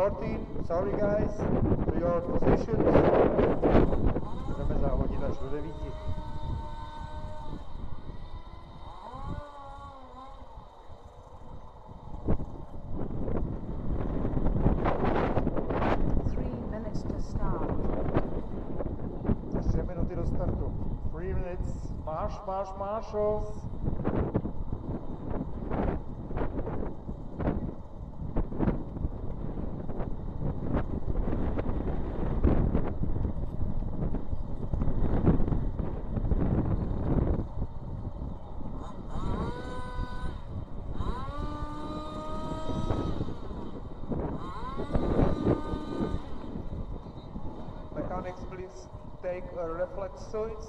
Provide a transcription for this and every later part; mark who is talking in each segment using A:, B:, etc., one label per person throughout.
A: 14, sorry guys, to your positions. Budeme závodit až do 9. Do startu. 3 minutes. Marshals. Mechanics, please take a reflex switch.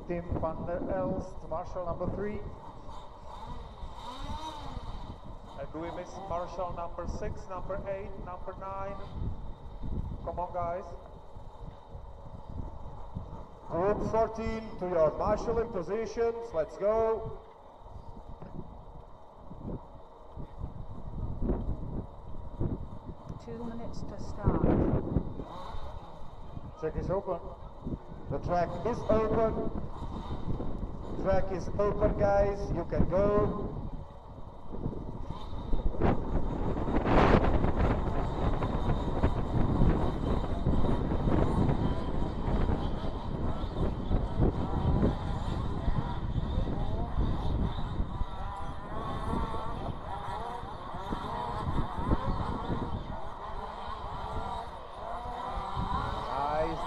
A: Tim van der Elst, marshal number 3. And do we miss marshal number 6, number 8, number 9? Come on, guys. Group 14 to your marshalling positions. Let's go.
B: Minutes to start.
A: Track is open. The track is open. Track is open, guys. You can go.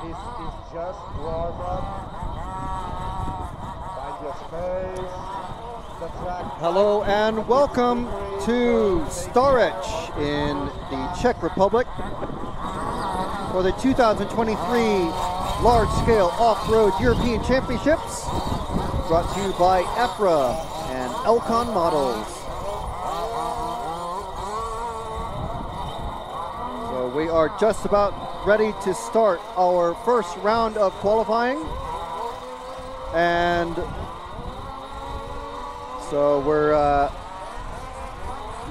A: This is just warm up. Find your space. The track.
C: Hello and welcome to Stařeč in the Czech Republic for the 2023 Large-Scale Off-Road European Championships, brought to you by EFRA and Elcon Models. So we are just about ready to start our first round of qualifying, and so we've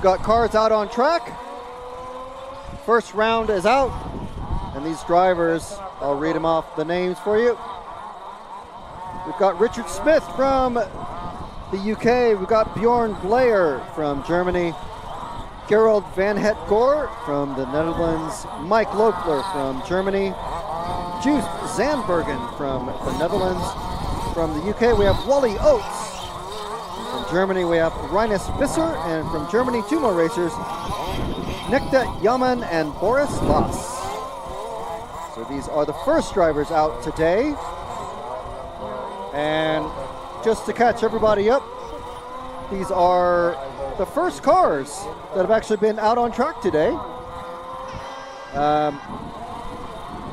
C: got cars out on track. First round is out, and these drivers, I'll read them off the names for you. We've got Richard Smith from the UK. We've got Bjorn Blair from Germany. Gerald van het Goor from the Netherlands, Mike Loeffler from Germany, Joost Zandbergen from the Netherlands. From the UK we have Wally Oates. From Germany we have Rinus Visser, and from Germany 2 more racers, Nekta Yaman and Boris Voss. So these are the first drivers out today. And just to catch everybody up, these are the first cars that have actually been out on track today.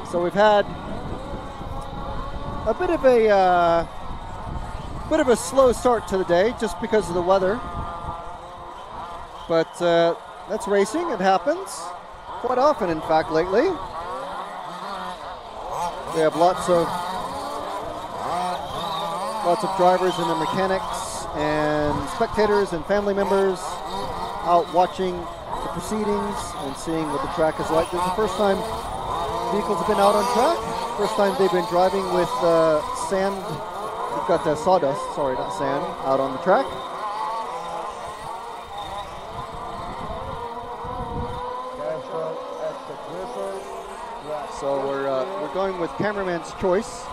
C: So we've had a bit of a slow start to the day just because of the weather. But that's racing, it happens quite often in fact lately. We have lots of drivers and their mechanics and spectators and family members out watching the proceedings and seeing what the track is like. This is the first time vehicles have been out on track. First time they've been driving with sand. We've got the sawdust, sorry, not sand, out on the track. So we're going with cameraman's choice,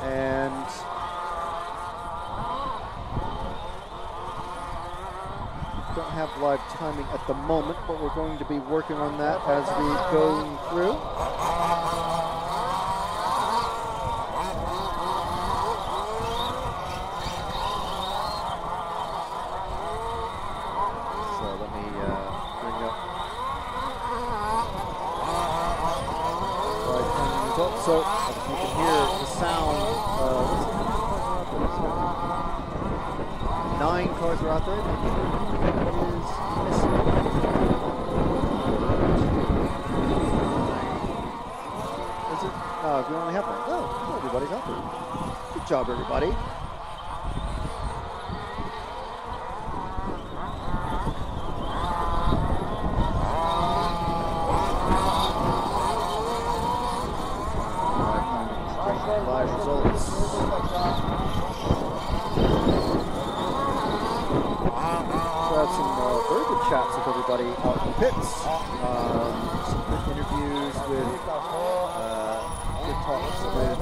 C: and don't have live timing at the moment, but we're going to be working on that as we go through. So let me bring up live timing results. So you can hear the sound. 9 cars are out there. We only have 1. Oh, everybody's out there. Good job, everybody. good chats with everybody out in the pits. Some good interviews with good talks with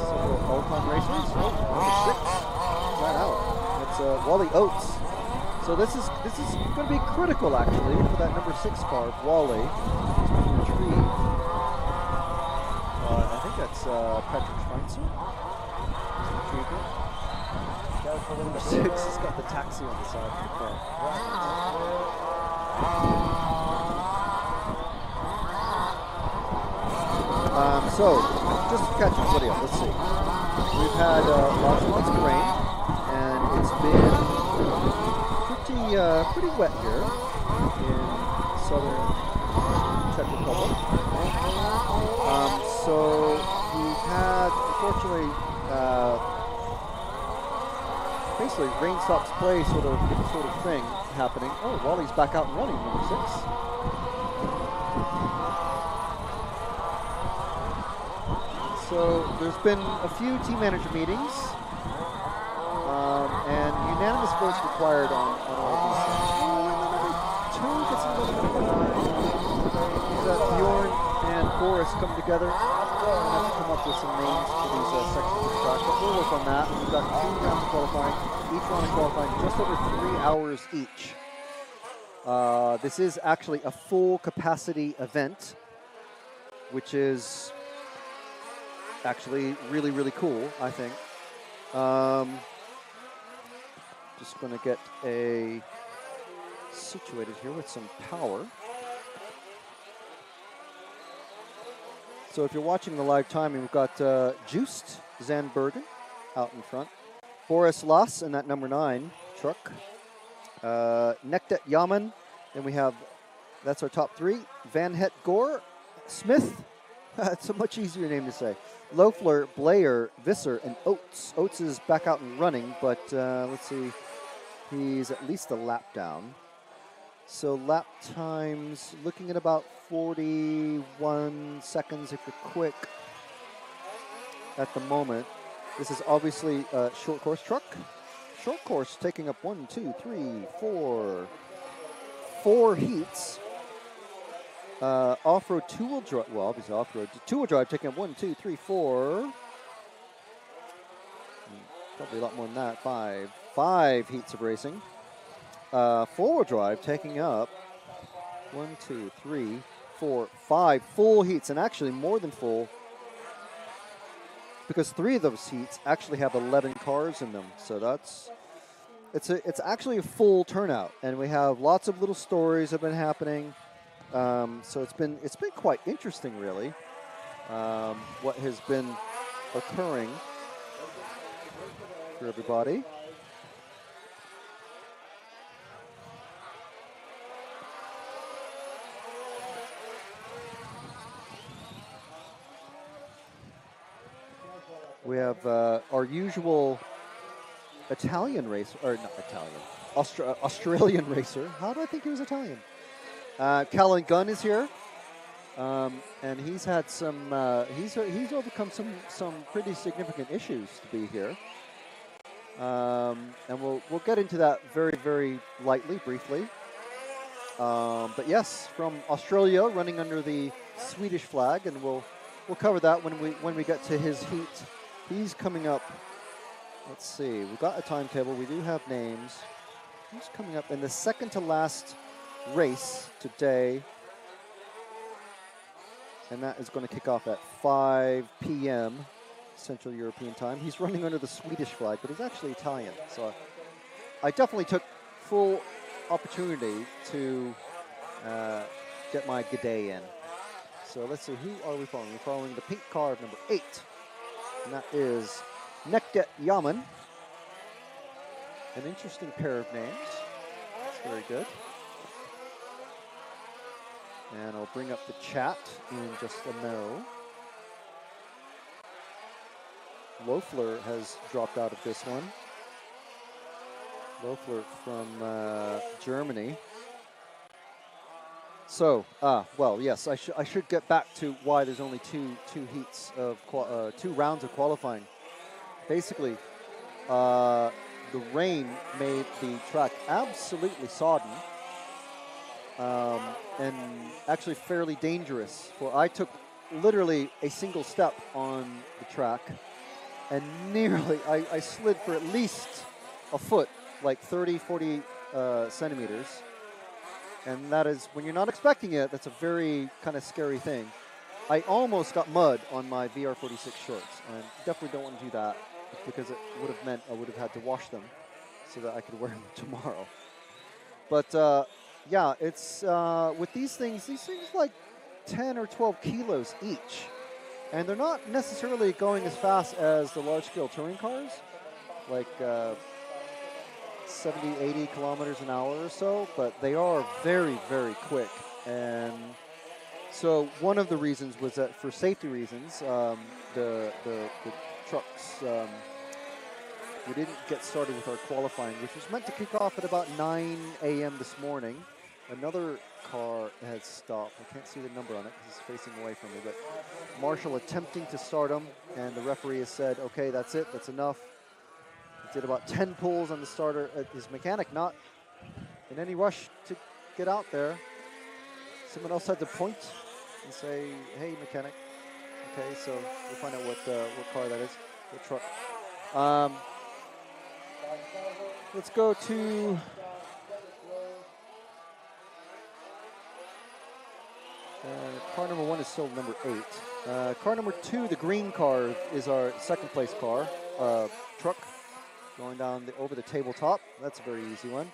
C: several Alpine racers. Oh, number 6 ran out. That's Wally Oates. So this is going to be critical actually for that number 6 car, Wally. He's being retrieved. I think that's Patrick Schweitzer. Number 6 has got the taxi on the side of the car. So, just to catch everybody up, let's see. We've had lots and lots of rain, and it's been pretty wet here in southern Czech Republic. So we've had, unfortunately, basically rain stops play sort of thing happening. Oh, Wally's back out and running, number 6. So there's been a few team manager meetings, and unanimous votes required on all of these things. Two gets a little bit Bjorn and Boris come together and have to come up with some names for these sections of the track. But we'll work on that. We've got 2 rounds of qualifying, each round of qualifying just over 3 hours each. This is actually a full capacity event, which is actually really, really cool, I think. Just going to get situated here with some power. So if you're watching the live timing, we've got Joost Zandbergen out in front. Boris Lass in that number 9 truck. Nekdet Yaman. Then we have, that's our top 3. Van Het Gore, Smith. That's a much easier name to say. Loeffler, Blair, Visser, and Oates. Oates is back out and running, but let's see. He's at least a lap down. So lap times, looking at about 41 seconds if you're quick at the moment. This is obviously a short course truck. Short course taking up 1, 2, 3, 4 heats. Off-road two-wheel drive, well, obviously off-road two-wheel drive taking up 1, 2, 3, 4. Probably a lot more than that. 5 heats of racing. Four-wheel drive taking up 1, 2, 3, 4, 5 full heats, and actually more than full, because 3 of those heats actually have 11 cars in them. So it's actually a full turnout, and we have lots of little stories have been happening. So it's been quite interesting, really, what has been occurring for everybody. We have our usual Italian racer, or not Italian, Australian racer. How do I think he was Italian? Callan Gunn is here, and he's had some. He's overcome some pretty significant issues to be here, and we'll get into that very, very lightly, briefly. But yes, from Australia, running under the Swedish flag, and we'll cover that when we get to his heat. He's coming up. Let's see. We've got a timetable. We do have names. He's coming up in the second to last race today, and that is going to kick off at 5 p.m. Central European time. He's running under the Swedish flag, but he's actually Italian. So I definitely took full opportunity to get my g'day in. So let's see, who are we following? We're following the pink car of number 8, and that is Nekdet Yaman. An interesting pair of names. That's very good. And I'll bring up the chat in just a mo. Loeffler has dropped out of this one. Loeffler from Germany. So, well, yes, I should get back to why there's only two heats of 2 rounds of qualifying. Basically, the rain made the track absolutely sodden, and actually fairly dangerous. For I took literally a single step on the track, and nearly I slid for at least a foot, like 30, 40 centimeters. And that is, when you're not expecting it, that's a very kind of scary thing. I almost got mud on my VR46 shorts, and definitely don't want to do that because it would have meant I would have had to wash them so that I could wear them tomorrow. But yeah, it's with these things like 10 or 12 kilos each. And they're not necessarily going as fast as the large-scale touring cars, like 70, 80 kilometers an hour or so, but they are very, very quick. And so one of the reasons was that for safety reasons, the trucks, we didn't get started with our qualifying, which was meant to kick off at about 9 a.m. this morning. Another car has stopped. I can't see the number on it because it's facing away from me, but Marshall attempting to start them, and the referee has said, okay, that's it, that's enough. He did about 10 pulls on the starter. His mechanic not in any rush to get out there. Someone else had to point and say, hey, mechanic. Okay, so we'll find out what car that is, what truck. Let's go to car number 1 is still number 8. Car number 2, the green car, is our second place car, truck, going down over the tabletop. That's a very easy one.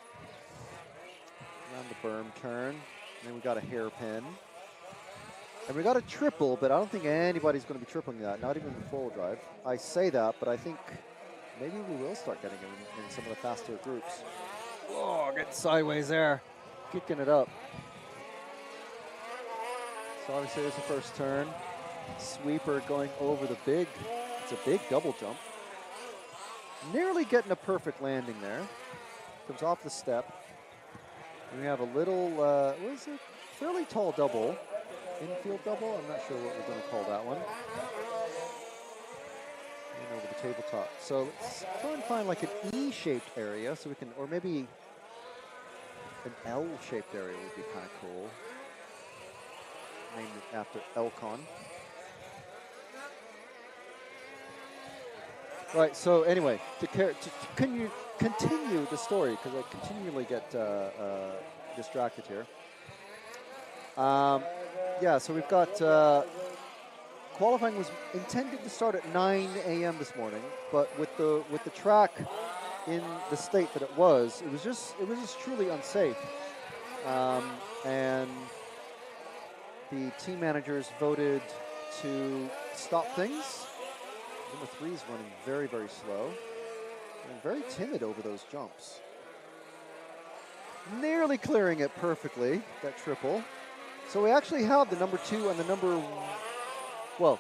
C: Around the berm turn. And then we got a hairpin. And we got a triple, but I don't think anybody's going to be tripling that, not even the four-wheel drive. I say that, but I think maybe we will start getting it in some of the faster groups. Oh, getting sideways there. Kicking it up. So obviously there's the first turn. Sweeper going over the big, it's a big double jump. Nearly getting a perfect landing there. Comes off the step. And we have a little, what is it? Fairly tall double. Infield double? I'm not sure what we're going to call that one. And over the tabletop. So let's try and find like an E-shaped area so we can, or maybe an L-shaped area would be kind of cool. Named after Elcon. Right, so anyway, to continue the story, because I continually get distracted here. Yeah, so we've got qualifying was intended to start at 9 a.m. this morning, but with the track in the state that it was just truly unsafe, and the team managers voted to stop things. Number 3 is running very, very slow and very timid over those jumps. Nearly clearing it perfectly, that triple. So we actually have the number 2 and the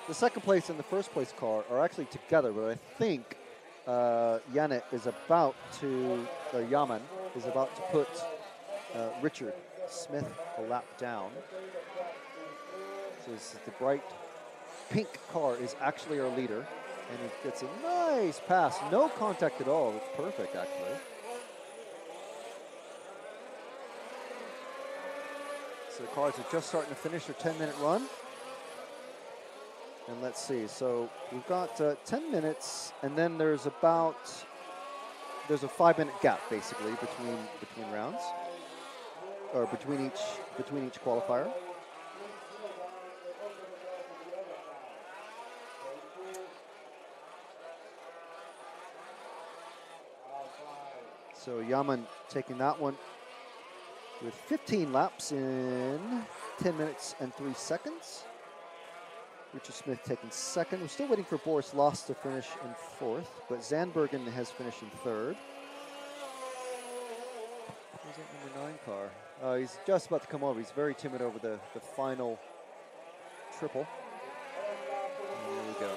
C: the second place and the first place car are actually together, but I think Yaman is about to put Richard Smith a lap down. So this is the bright pink car is actually our leader, and he gets a nice pass. No contact at all. It's perfect, actually. So the cars are just starting to finish their 10-minute run. And let's see. So we've got 10 minutes, and then there's a 5-minute gap basically between rounds, or between each qualifier. So Yaman taking that one with 15 laps in 10 minutes and 3 seconds. Richard Smith taking second. We're still waiting for Boris Loss to finish in 4th, but Zandbergen has finished in 3rd. Where's that number 9 car? Oh, he's just about to come over. He's very timid over the final triple. And there we go.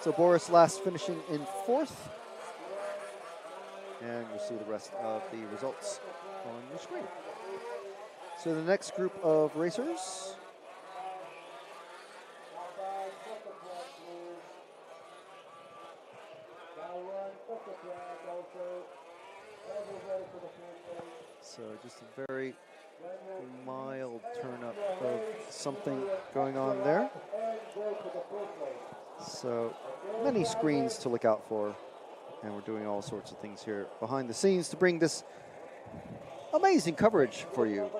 C: So Boris Loss finishing in 4th. And you'll see the rest of the results on your screen. So the next group of racers. So just a very mild turn up of something going on there. So many screens to look out for, and we're doing all sorts of things here behind the scenes to bring this amazing coverage for you,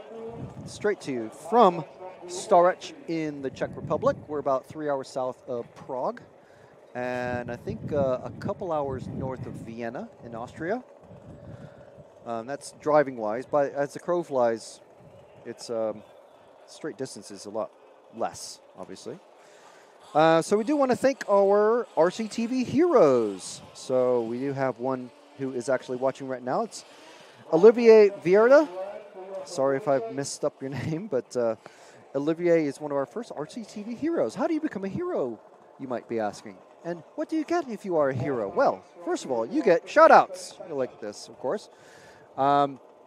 C: straight to you from Stařeč in the Czech Republic. We're about 3 hours south of Prague, and I think a couple hours north of Vienna in Austria. That's driving-wise, but as the crow flies, it's straight distance is a lot less, obviously. So we do want to thank our RCTV heroes. So we do have one who is actually watching right now. It's Olivier Vierda. Sorry if I've messed up your name, but Olivier is one of our first RCTV heroes. How do you become a hero, you might be asking? And what do you get if you are a hero? Well, first of all, you get shout-outs. You like this, of course.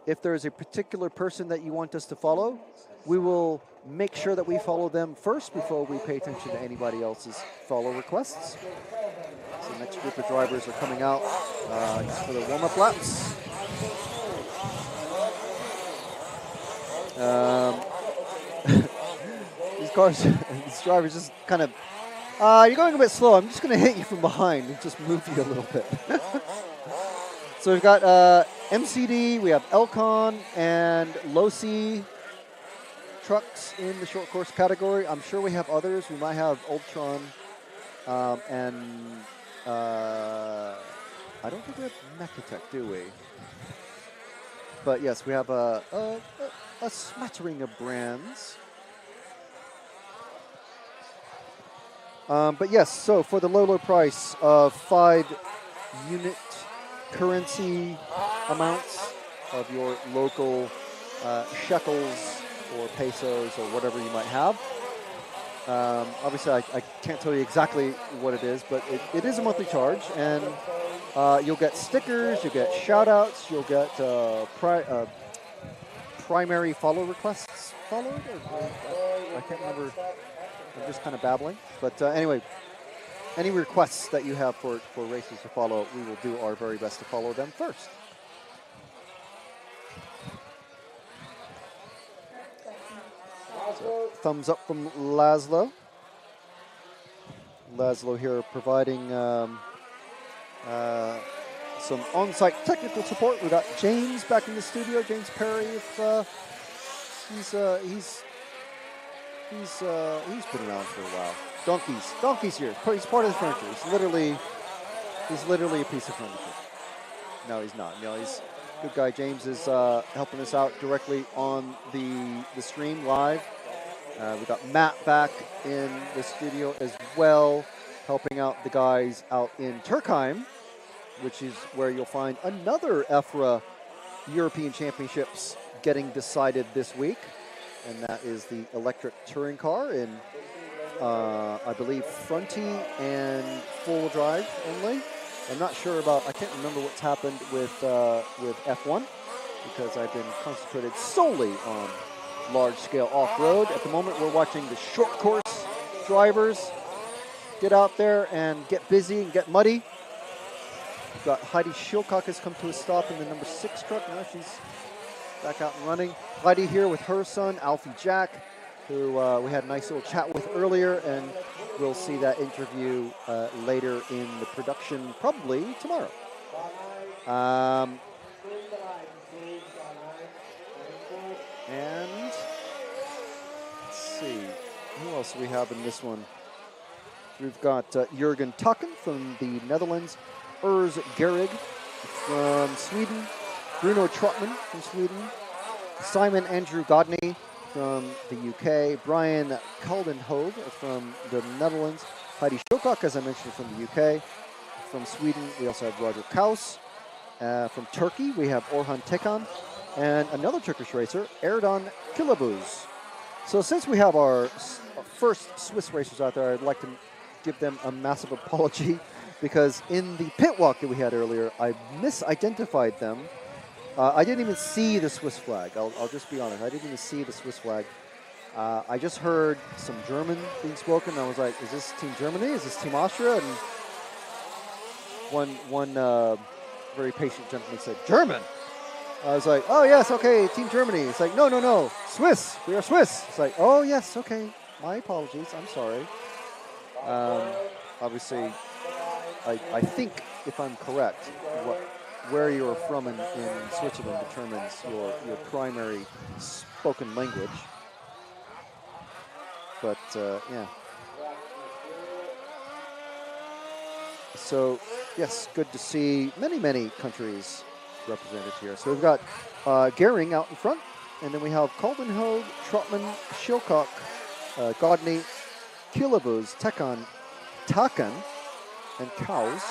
C: If there is a particular person that you want us to follow, we will make sure that we follow them first before we pay attention to anybody else's follow requests. So the next group of drivers are coming out just for the warm-up laps. These cars, these drivers just kind of, you're going a bit slow. I'm just going to hit you from behind and just move you a little bit. So we've got MCD, we have Elcon and Losi trucks in the short course category. I'm sure we have others. We might have Ultron and I don't think we have Mechatech, do we? But yes, we have a smattering of brands. But yes, so for the low price of 5 unit currency amounts of your local shekels or pesos or whatever you might have. Obviously, I can't tell you exactly what it is, but it is a monthly charge, and you'll get stickers, you'll get shout-outs, you'll get primary follow requests followed. I can't remember. I'm just kind of babbling. But anyway, any requests that you have for races to follow, we will do our very best to follow them first. So, thumbs up from Laszlo. Laszlo here providing some on-site technical support. We got James back in the studio. James Perry, if he's been around for a while. Donkey's here. He's part of the furniture. He's literally a piece of furniture. No, he's not. No, he's a good guy. James is helping us out directly on the stream live. We got Matt back in the studio as well, helping out the guys out in Turkheim, which is where you'll find another EFRA European Championships getting decided this week. And that is the electric touring car in, I believe, fronty and full drive only. I'm not sure about, I can't remember what's happened with F1 because I've been concentrated solely on large-scale off-road. At the moment, we're watching the short course drivers get out there and get busy and get muddy. We've got Heidi Schilcock has come to a stop in the number 6 truck. Now she's back out and running. Heidi here with her son, Alfie Jack, who we had a nice little chat with earlier, and we'll see that interview later in the production, probably tomorrow. And let's see, who else do we have in this one? We've got Jürgen Tucken from the Netherlands, Urs Gehrig from Sweden, Bruno Trotman from Sweden, Simon Andrew Godney from the UK, Brian Kaldenhove from the Netherlands, Heidi Schilcock, as I mentioned, from the UK. From Sweden, we also have Roger Kaus. From Turkey, we have Orhan Tekan. And another Turkish racer, Erdoğan Kılavuz. So since we have our first Swiss racers out there, I'd like to give them a massive apology because in the pit walk that we had earlier, I misidentified them. I didn't even see the Swiss flag. I'll just be honest. I didn't even see the Swiss flag. I just heard some German being spoken. I was like, is this Team Germany? Is this Team Austria? And one very patient gentleman said, German. I was like, oh, yes, okay, Team Germany. It's like, no, no, no, Swiss. We are Swiss. It's like, oh, yes, okay. My apologies. I'm sorry. Obviously, I think, if I'm correct, where you're from in Switzerland determines your primary spoken language. But, yeah. So, yes, good to see many, many countries represented here. So we've got Gehring out in front, and then we have Koldenhoeg, Trotman, Schilcock, Godney, Kilabuz, Takan, and Cows.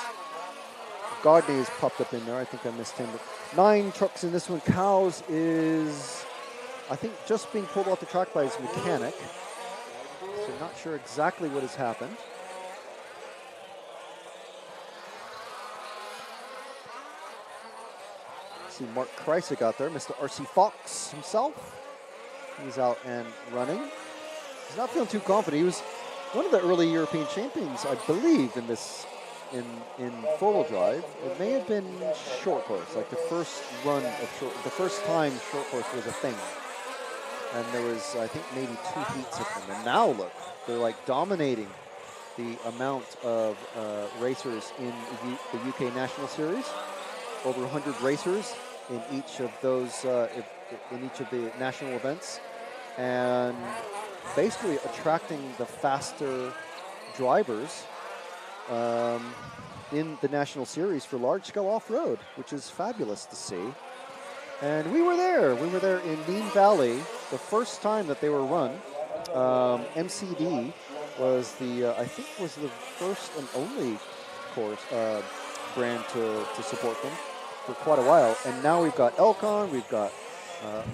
C: Godney has popped up in there. I think I missed him. But 9 trucks in this one. Cows is, I think, just being pulled off the track by his mechanic. So not sure exactly what has happened. See Mark Kreisig out there, Mr. RC Fox himself. He's out and running. He's not feeling too confident. He was one of the early European champions, I believe, in this in four-wheel drive. It may have been short course, like the first run of the first time short course was a thing. And there was, I think, maybe 2 heats of them. And now look, they're like dominating the amount of racers in the UK National Series. Over 100 racers in each of those, in each of the national events, and basically attracting the faster drivers in the national series for large-scale off-road, which is fabulous to see. And we were there. We were there in Nene Valley the first time that they were run. MCD was the, I think, was the first and only course brand to support them for quite a while. And now we've got Elcon, we've got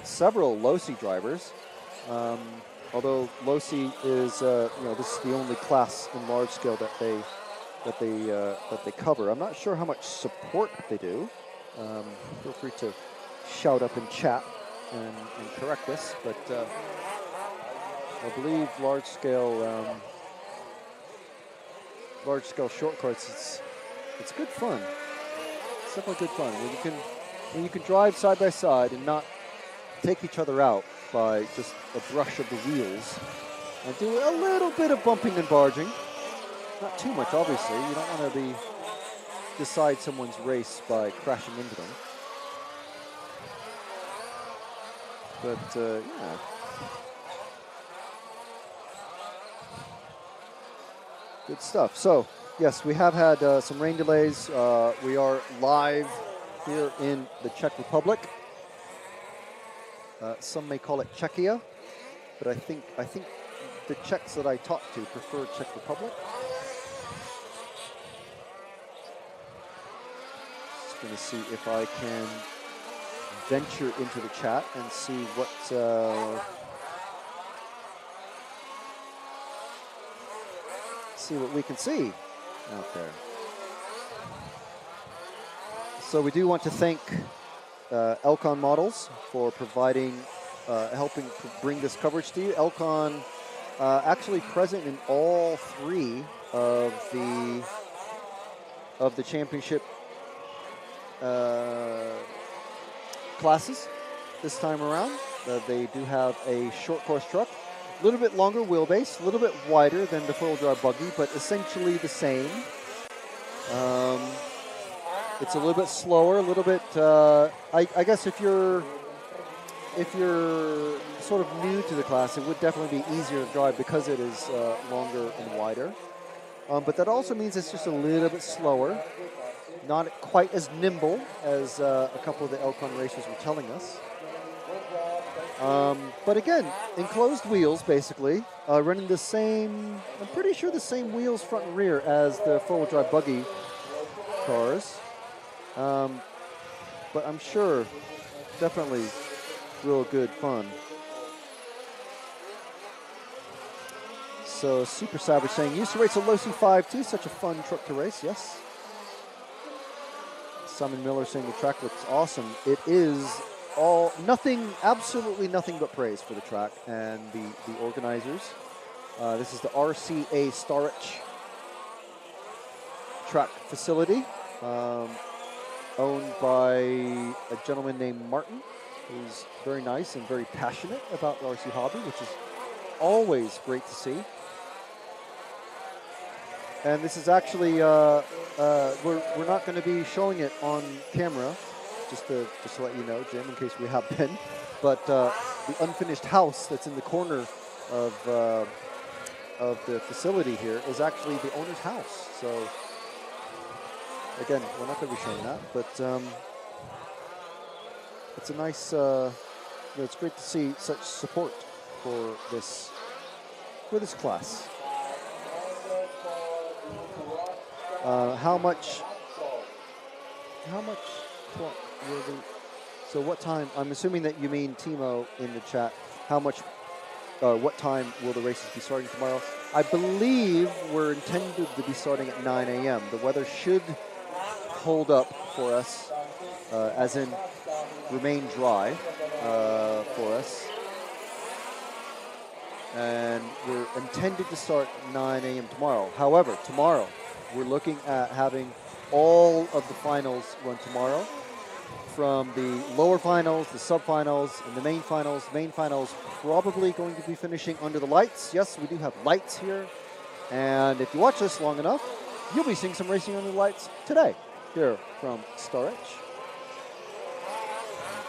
C: several Losi drivers. Although Losi is, this is the only class in large scale that they cover. I'm not sure how much support they do. Feel free to shout up in chat and correct this, but I believe large scale short course, it's good fun. It's definitely good fun when you can drive side by side and not take each other out by just a brush of the wheels, and do a little bit of bumping and barging. Not too much, obviously. You don't want to decide someone's race by crashing into them. But yeah. Good stuff. So, yes, we have had some rain delays. We are live here in the Czech Republic. Some may call it Czechia, but I think the Czechs that I talk to prefer Czech Republic. Just going to see if I can venture into the chat and see what we can see out there. So we do want to thank Elcon Models for providing, helping to bring this coverage to you. Elcon actually present in all 3 of the championship classes this time around. They do have a short course truck, a little bit longer wheelbase, a little bit wider than the four-wheel drive buggy, but essentially the same. It's a little bit slower, a little bit. I guess if you're sort of new to the class, it would definitely be easier to drive because it is longer and wider. But that also means it's just a little bit slower, not quite as nimble as a couple of the Elcon racers were telling us. But again, enclosed wheels, basically, running the same, I'm pretty sure the same wheels front and rear as the four-wheel drive buggy cars. But I'm sure definitely real good fun. So Super Savage saying, used to race a Losi 5.2, such a fun truck to race, yes. Simon Miller saying the track looks awesome. It is absolutely nothing but praise for the track and the organizers. This is the RCA Stařeč track facility. owned by a gentleman named Martin, who's very nice and very passionate about the RC hobby, which is always great to see. And this is actually, we're not going to be showing it on camera, just to let you know, Jim, in case we have been. But the unfinished house that's in the corner of the facility here is actually the owner's house. So again, we're not going to be showing that, but it's a nice, it's great to see such support for this class. How much clock will the, so what time, I'm assuming that you mean Timo in the chat, what time will the races be starting tomorrow? I believe we're intended to be starting at 9 a.m. The weather should hold up for us, as in remain dry for us. And we're intended to start 9 a.m. tomorrow. However, tomorrow we're looking at having all of the finals run tomorrow, from the lower finals, the sub-finals, and the main finals. Main finals probably going to be finishing under the lights. Yes, we do have lights here. And if you watch this long enough, you'll be seeing some racing under the lights today, here from Stařeč.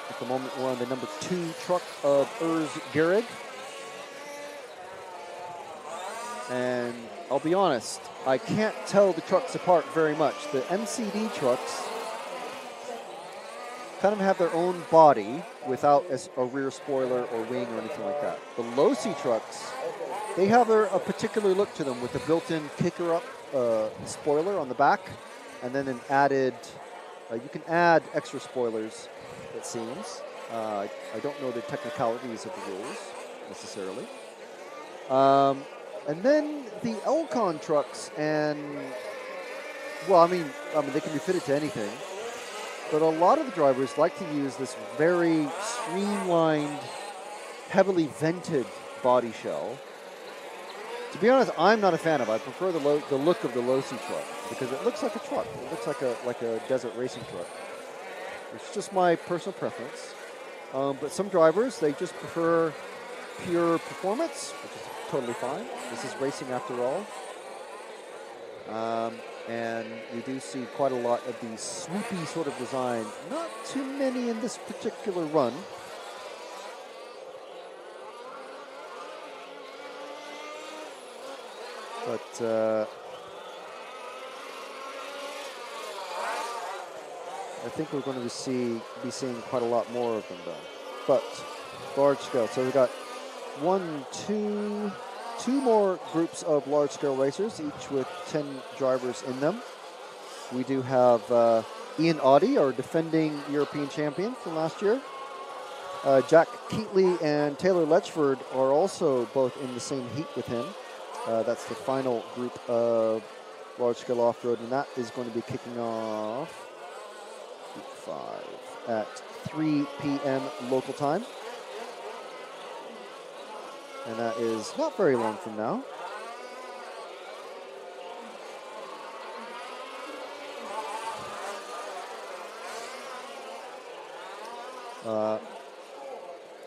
C: At the moment, we're on the number 2 truck of Garrig. And I'll be honest, I can't tell the trucks apart very much. The MCD trucks kind of have their own body without a rear spoiler or wing or anything like that. The low-C trucks, they have a particular look to them with a built-in kicker-up spoiler on the back, and then an added, you can add extra spoilers, it seems. I don't know the technicalities of the rules, necessarily. And then the Elcon trucks, and, well, I mean, they can be fitted to anything. But a lot of the drivers like to use this very streamlined, heavily vented body shell. To be honest, I'm not a fan of it. I prefer the look of the low-C truck because it looks like a truck. It looks like a desert racing truck. It's just my personal preference. But some drivers, they just prefer pure performance, which is totally fine. This is racing after all. And we do see quite a lot of these swoopy sort of design. Not too many in this particular run. But I think we're going to be seeing quite a lot more of them though. But large scale. So we've got two more groups of large-scale racers, each with 10 drivers in them. We do have Ian Audie, our defending European champion from last year. Jack Keatley and Taylor Letchford are also both in the same heat with him. That's the final group of large-scale off-road, and that is going to be kicking off Group 5 at 3 p.m. local time. And that is not very long from now.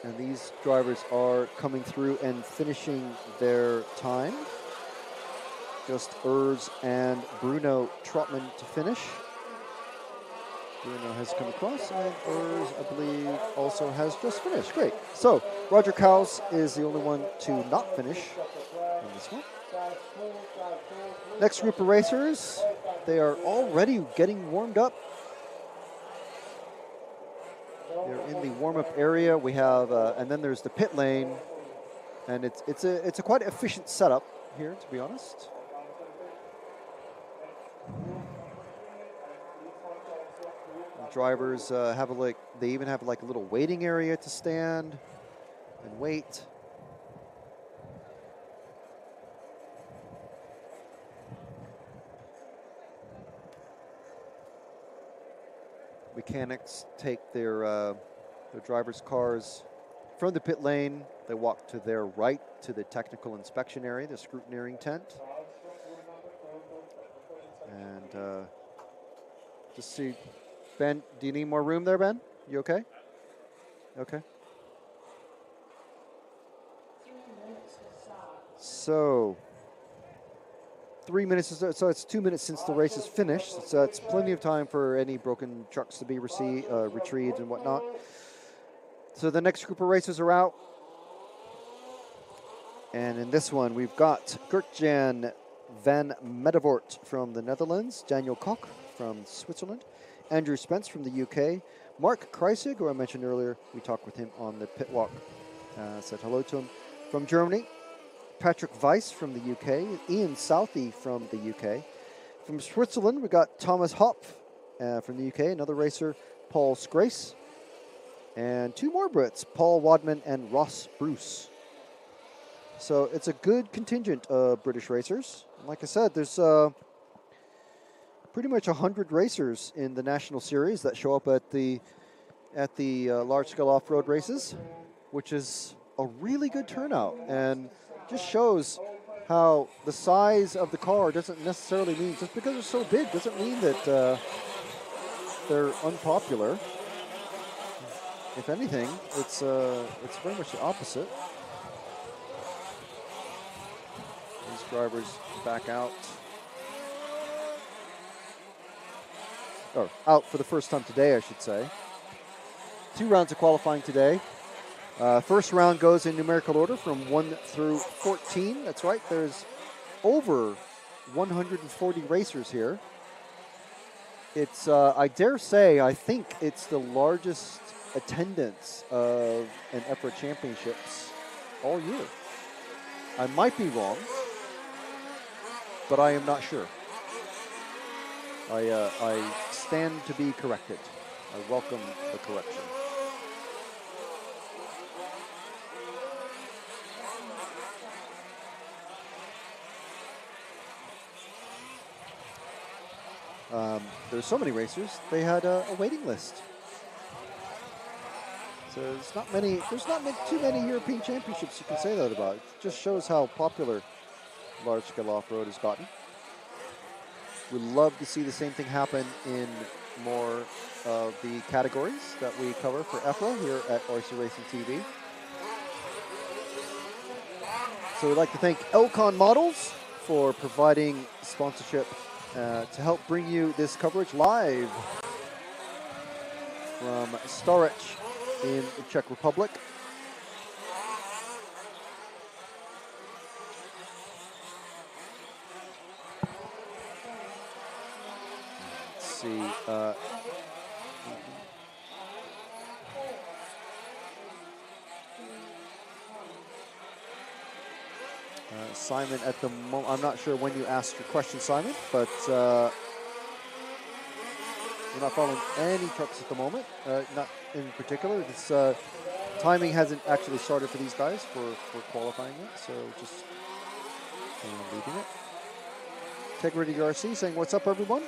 C: And these drivers are coming through and finishing their time. Just Urs and Bruno Trotman to finish. Bruno has come across, and Urs, I believe, also has just finished. Great. So, Roger Cowles is the only one to not finish in this one. Next group of racers, they are already getting warmed up. They're in the warm-up area. We have, and then there's the pit lane, and it's a quite efficient setup here, to be honest. Drivers have they even have like a little waiting area to stand and wait. Mechanics take their drivers' cars from the pit lane. They walk to their right to the technical inspection area, the scrutineering tent, and just see Ben, do you need more room there, Ben? You okay? Okay. So, 3 minutes, so it's 2 minutes since the race is finished. So it's plenty of time for any broken trucks to be retrieved and whatnot. So the next group of racers are out. And in this one, we've got Gert-Jan van Medevort from the Netherlands, Daniel Koch from Switzerland, Andrew Spence from the UK, Mark Kreisig, who I mentioned earlier. We talked with him on the pit walk, said hello to him, from Germany, Patrick Weiss from the UK, Ian Southey from the UK. From Switzerland, we got Thomas Hopf from the UK, another racer, Paul Scrace, and 2 more Brits, Paul Wadman and Ross Bruce. So it's a good contingent of British racers. Like I said, there's pretty much 100 racers in the national series that show up at the large-scale off-road races, which is a really good turnout, and just shows how the size of the car doesn't necessarily mean, just because they're so big doesn't mean that they're unpopular. If anything, it's very much the opposite. These drivers back out. Or out for the first time today, I should say. 2 rounds of qualifying today. First round goes in numerical order from 1 through 14. That's right, there's over 140 racers here. It's, I dare say, I think it's the largest attendance of an Offroad Championships all year. I might be wrong, but I am not sure. I stand to be corrected. I welcome the correction. There's so many racers, they had a waiting list. So there's not too many European championships you can say that about. It just shows how popular large-scale off-road has gotten. We'd love to see the same thing happen in more of the categories that we cover for Offroad here at RCA Racing TV. So we'd like to thank Elcon Models for providing sponsorship to help bring you this coverage live from Stařeč in the Czech Republic. Let's see. Simon, at the moment, I'm not sure when you asked your question, Simon, but we're not following any trucks at the moment, not in particular. This timing hasn't actually started for these guys for qualifying yet, so just leaving it. Integrity RC saying, what's up, everyone?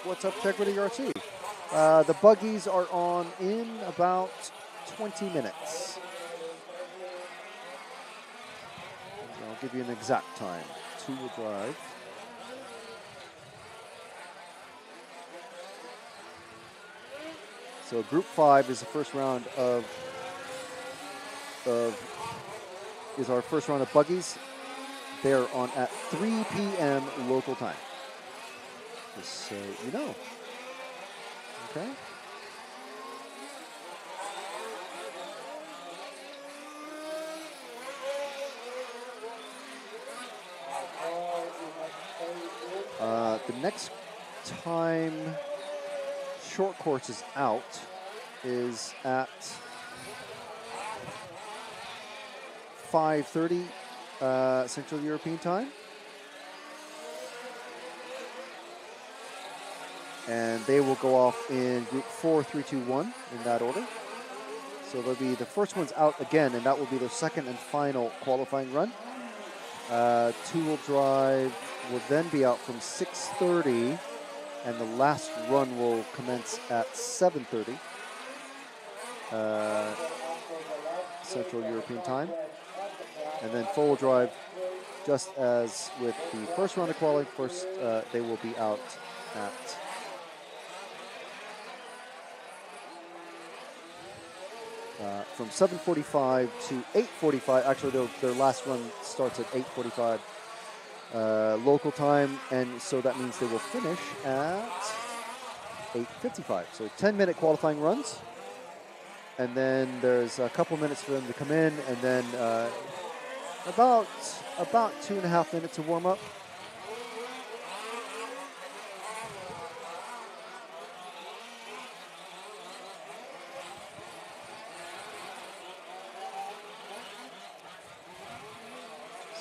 C: What's up, Integrity RC? The buggies are on in about 20 minutes. I'll give you an exact time. 2-wheel drive. So Group 5 is the first round is our first round of buggies. They're on at 3 p.m. local time. Just so you know. Okay. The next time short course is out is at 5:30 Central European time. And they will go off in Group 4, 3, 2, 1 in that order. So they'll be the first ones out again, and that will be their second and final qualifying run. 2-wheel drive will then be out from 6:30, and the last run will commence at 7:30 Central European time. And then 4-wheel drive, just as with the first round of qualifying, they will be out at from 7:45 to 8:45. Actually, their last run starts at 8:45 local time, and so that means they will finish at 8:55. So 10-minute qualifying runs, and then there's a couple minutes for them to come in, and then about 2.5 minutes of warm up.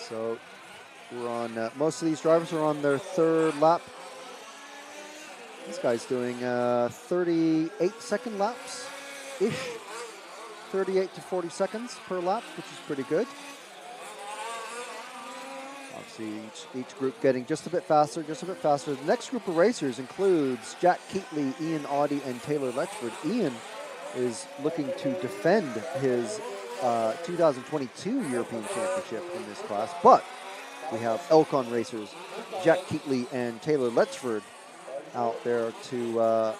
C: So we're on, most of these drivers are on their third lap. This guy's doing 38-second laps-ish. 38 to 40 seconds per lap, which is pretty good. Obviously, each group getting just a bit faster, just a bit faster. The next group of racers includes Jack Keatley, Ian Audie, and Taylor Letchford. Ian is looking to defend his 2022 European Championship in this class, but we have Elcon racers Jack Keatley and Taylor Letchford out there to,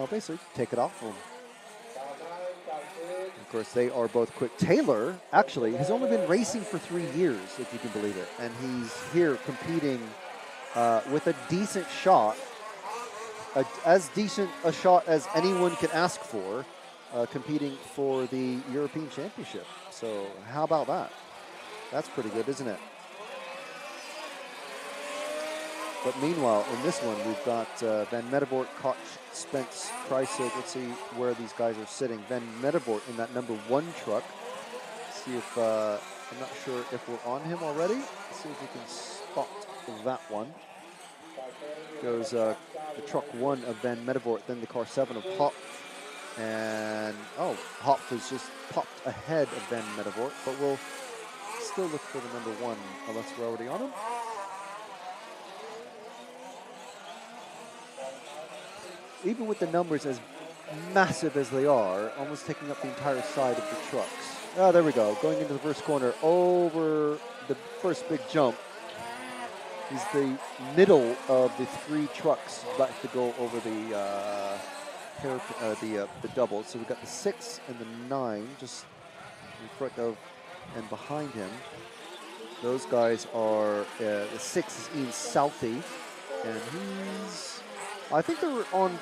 C: basically take it off for him. Of course, they are both quick. Taylor, actually, has only been racing for 3 years, if you can believe it, and he's here competing with a decent shot, as decent a shot as anyone can ask for, competing for the European Championship. So how about that? That's pretty good, isn't it? But meanwhile, in this one, we've got Van Mettevort, Koch, Spence, Kreisig. Let's see where these guys are sitting. Van Mettevort in that number 1 truck. See if, I'm not sure if we're on him already. Let's see if we can spot that one. Goes the truck 1 of Van Mettevort, then the car 7 of Hop. And, Hop has just popped ahead of Van Mettevort, but we'll still look for the number 1 unless we're already on him. Even with the numbers as massive as they are, almost taking up the entire side of the trucks. Oh, there we go. Going into the first corner, over the first big jump, is the middle of the 3 trucks about to go over the the double. So we've got the 6 and the 9 just in front of and behind him. Those guys are, the 6 is Ian Southey, and I think they're on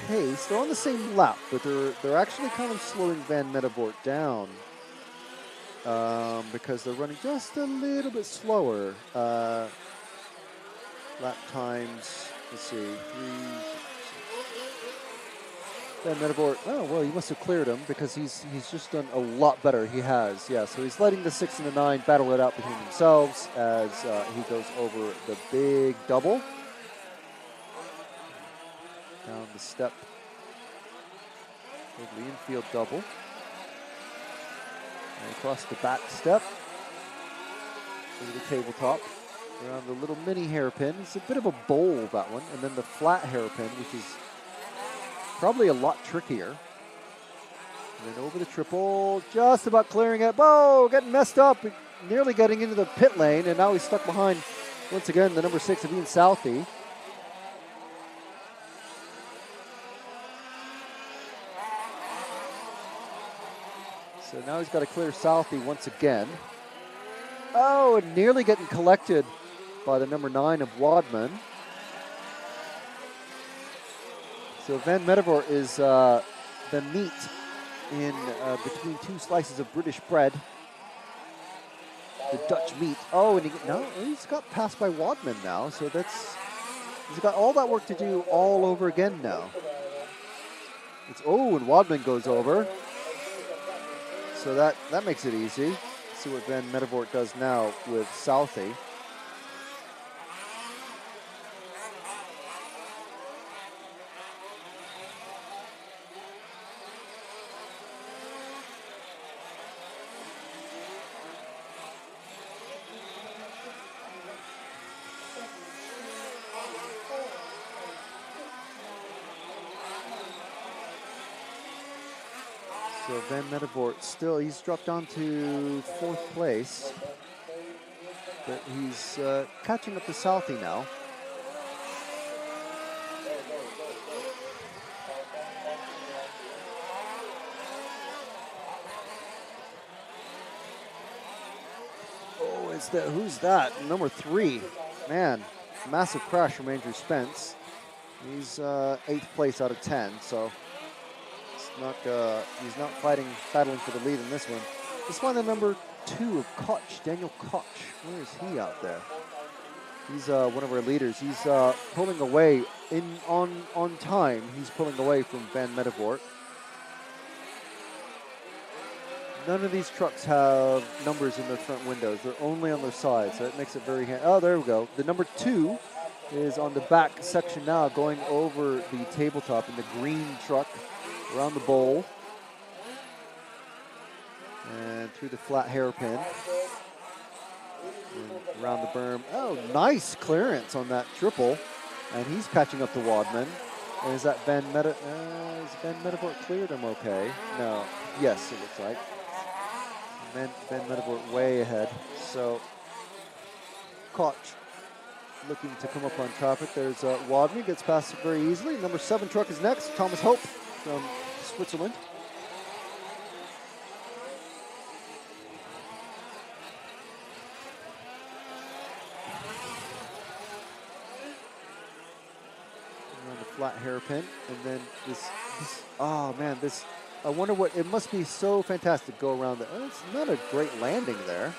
C: pace. They're on the same lap, but they're actually kind of slowing Van Mettevort down because they're running just a little bit slower. Lap times, let's see, 3. Van Mettevort, oh, well, you must have cleared him because he's just done a lot better. He has, yeah. So he's letting the 6 and the 9 battle it out between themselves as he goes over the big double. Down the step. The infield double. And across the back step. Over the tabletop. Around the little mini hairpin. It's a bit of a bowl, that one. And then the flat hairpin, which is probably a lot trickier. And then over the triple. Just about clearing it. Oh, getting messed up. Nearly getting into the pit lane. And now he's stuck behind, once again, the number 6 of Ian Southey. So now he's got to clear Southey once again. Oh, and nearly getting collected by the number 9 of Wadman. So Van Mettevort is the meat in between 2 slices of British bread. The Dutch meat. Oh, and he's got passed by Wadman now. So he's got all that work to do all over again now. And Wadman goes over. So that makes it easy. See what Van Mettevort does now with Southey. So Van Mettevort still, he's dropped down to 4th place, but he's catching up to Southey now. Who's that? Number 3. Man, massive crash from Andrew Spence. He's 8th place out of 10, so it's not, he's not battling for the lead in this one. Let's find the number 2 of Koch, Daniel Koch. Where is he out there? He's one of our leaders. He's pulling away on time. He's pulling away from Van Medevort. None of these trucks have numbers in their front windows. They're only on their sides, so it makes it very handy. Oh, there we go. The number 2 is on the back section now, going over the tabletop in the green truck, around the bowl, and through the flat hairpin, and around the berm. Oh, nice clearance on that triple, and he's catching up to Wadman. And is that Van Medevort cleared him okay? No. Yes, it looks like. Van Medevort way ahead. So Koch looking to come up on traffic. There's Wadman, gets past it very easily. Number 7 truck is next. Thomas Hope from Switzerland. Around the flat hairpin, and then this. Oh man, this. I wonder what, it must be so fantastic to go around there. Oh, it's not a great landing there,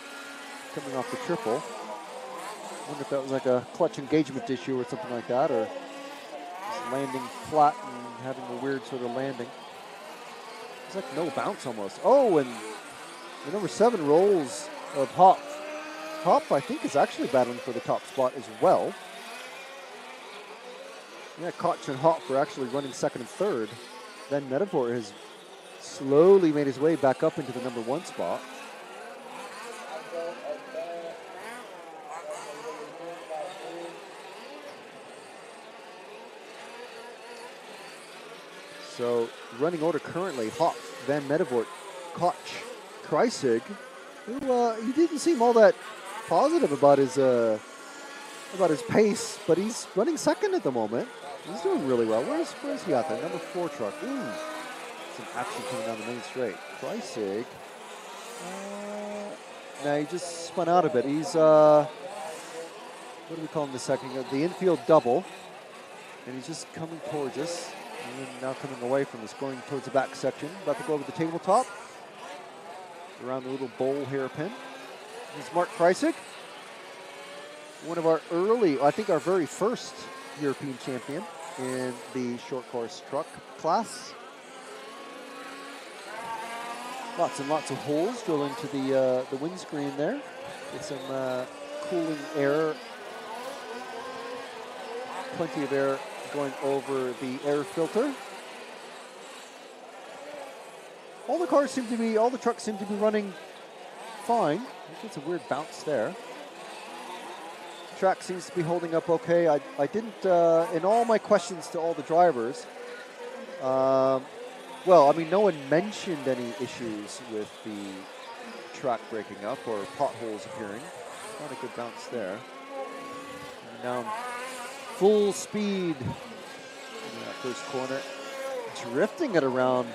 C: coming off the triple. I wonder if that was like a clutch engagement issue or something like that, or just landing flat and having a weird sort of landing. It's like no bounce almost. Oh, and the number 7 rolls of Hop. Hop, I think, is actually battling for the top spot as well. Yeah, Koch and Hop are actually running 2nd and 3rd. Then Medevort has slowly made his way back up into the number 1 spot. So running order currently: Hop, Van Medevort, Koch, Kreisig, who he didn't seem all that positive about his pace, but he's running 2nd at the moment. He's doing really well. Where's he out there? Number 4 truck. Ooh. Some action coming down the main straight. Kreisig. Now he just spun out a bit. He's, what do we call him the second? The infield double. And he's just coming towards us. And then now coming away from us, going towards the back section. About to go over the tabletop. Around the little bowl hairpin. Here's Mark Kreisig. One of our early, I think our very first European champion in the short course truck class. Lots and lots of holes drill into the windscreen there. Get some cooling air. Plenty of air going over the air filter. All the trucks seem to be running fine. It's a weird bounce there. Track seems to be holding up okay. I didn't, in all my questions to all the drivers, well, I mean, no one mentioned any issues with the track breaking up or potholes appearing. Not a good bounce there. And now full speed in that first corner, drifting it around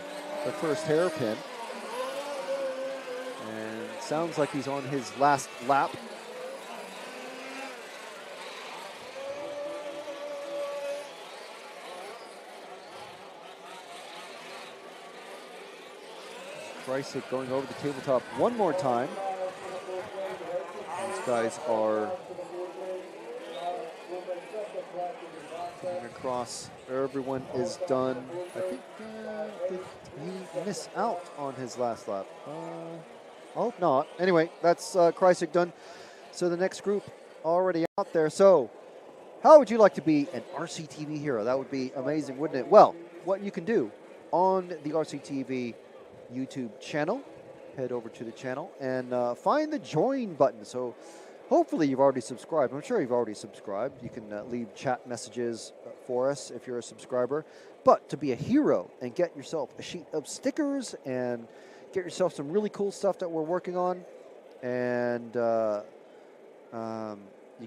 C: the first hairpin. And sounds like he's on his last lap. Kreisig going over the tabletop one more time. These guys are coming across. Everyone is done. I think, did he miss out on his last lap? I hope not. Anyway, that's Kreisig done. So the next group already out there. So how would you like to be an RCTV hero? That would be amazing, wouldn't it? Well, what you can do on the RCTV YouTube channel, head over to the channel and find the join button. So hopefully you've already subscribed. I'm sure you've already subscribed. You can leave chat messages for us if you're a subscriber. But to be a hero and get yourself a sheet of stickers and get yourself some really cool stuff that we're working on, and you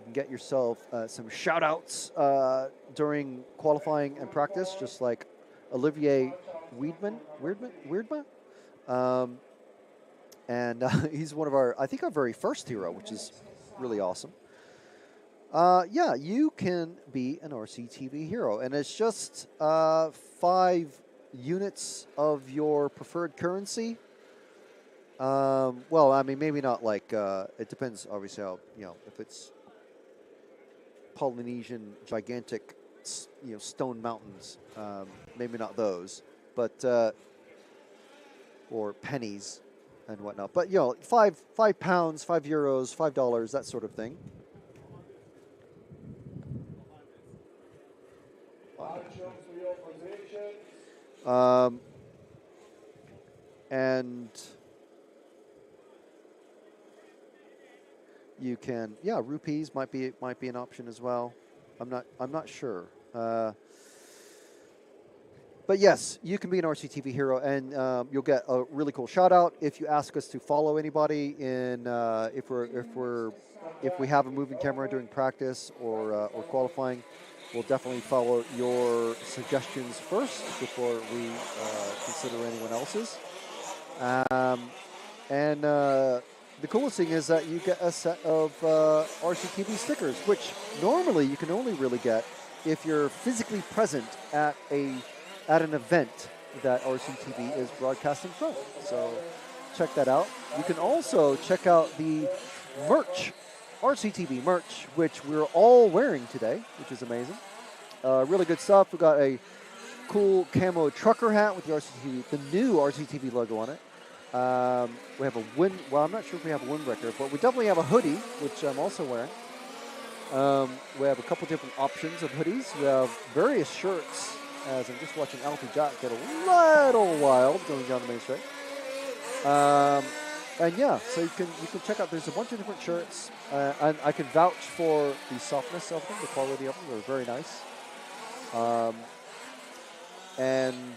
C: can get yourself some shout outs during qualifying and practice, just like Olivier Weirdman. And he's one of I think our very first hero, which is really awesome. Yeah, you can be an RCTV hero, and it's just 5 units of your preferred currency. Well, I mean, maybe not like, it depends, obviously, how, if it's Polynesian gigantic, stone mountains, maybe not those, but, or pennies and whatnot. But, £5, €5, €5, $5, that sort of thing. And you can, rupees might be an option as well. I'm not sure. But yes, you can be an RCTV hero, and you'll get a really cool shout out if you ask us to follow anybody in if we have a moving camera during practice or qualifying. We'll definitely follow your suggestions first before we consider anyone else's. And the coolest thing is that you get a set of RCTV stickers, which normally you can only really get if you're physically present at an event that RCTV is broadcasting from. So check that out. You can also check out the merch, RCTV merch, which we're all wearing today, which is amazing. Really good stuff. We've got a cool camo trucker hat with the new RCTV logo on it. We have I'm not sure if we have a windbreaker, but we definitely have a hoodie, which I'm also wearing. We have a couple different options of hoodies. We have various shirts, as I'm just watching Alfie Jack get a little wild going down the main straight. And yeah, so you can check out, there's a bunch of different shirts, and I can vouch for the softness of them, the quality of them. They're very nice. Yeah,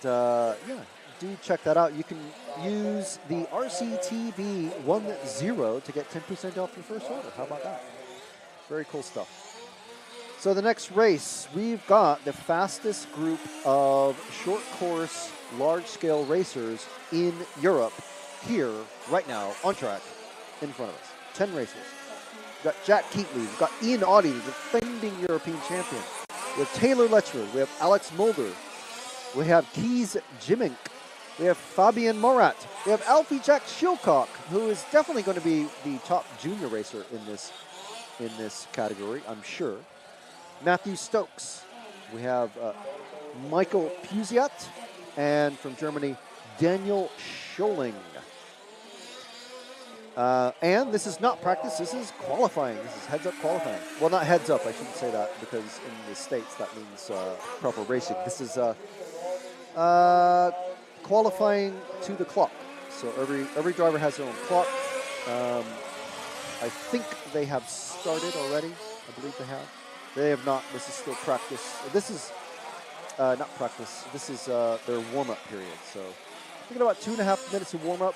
C: do check that out. You can use the RCTV10 to get 10% off your first order. How about that? Very cool stuff. So the next race, we've got the fastest group of short course, large scale racers in Europe here right now on track in front of us. 10 racers. We've got Jack Keatley, we've got Ian Audie, the defending European champion. We have Taylor Letchford, we have Alex Mulder, we have Keys Jimink, we have Fabian Morat, we have Alfie Jack Shilcock, who is definitely going to be the top junior racer in this category, I'm sure. Matthew Stokes, we have Michael Puziat, and from Germany, Daniel Scholing. And this is not practice, this is qualifying. This is heads-up qualifying. Well, not heads-up, I shouldn't say that, because in the States that means proper racing. This is qualifying to the clock. So every driver has their own clock. I think they have started already. I believe they have. They have not. This is still practice. This is not practice. This is their warm-up period. So I think about 2.5 minutes of warm-up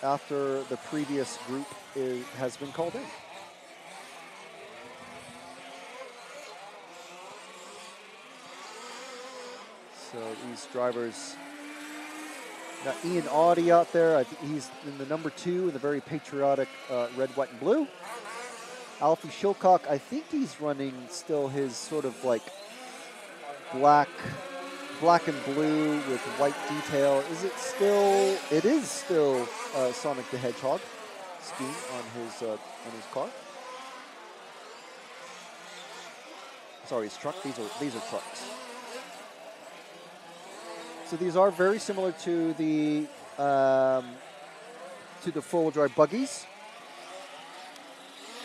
C: after the previous group has been called in. So these drivers, got Ian Audie out there. I think he's in the number 2 in the very patriotic red, white, and blue. Alfie Shilcock, I think he's running still his sort of like black and blue with white detail. Is it still? It is still Sonic the Hedgehog scheme on his car. Sorry, his truck. These are trucks. So these are very similar to the four-wheel drive buggies.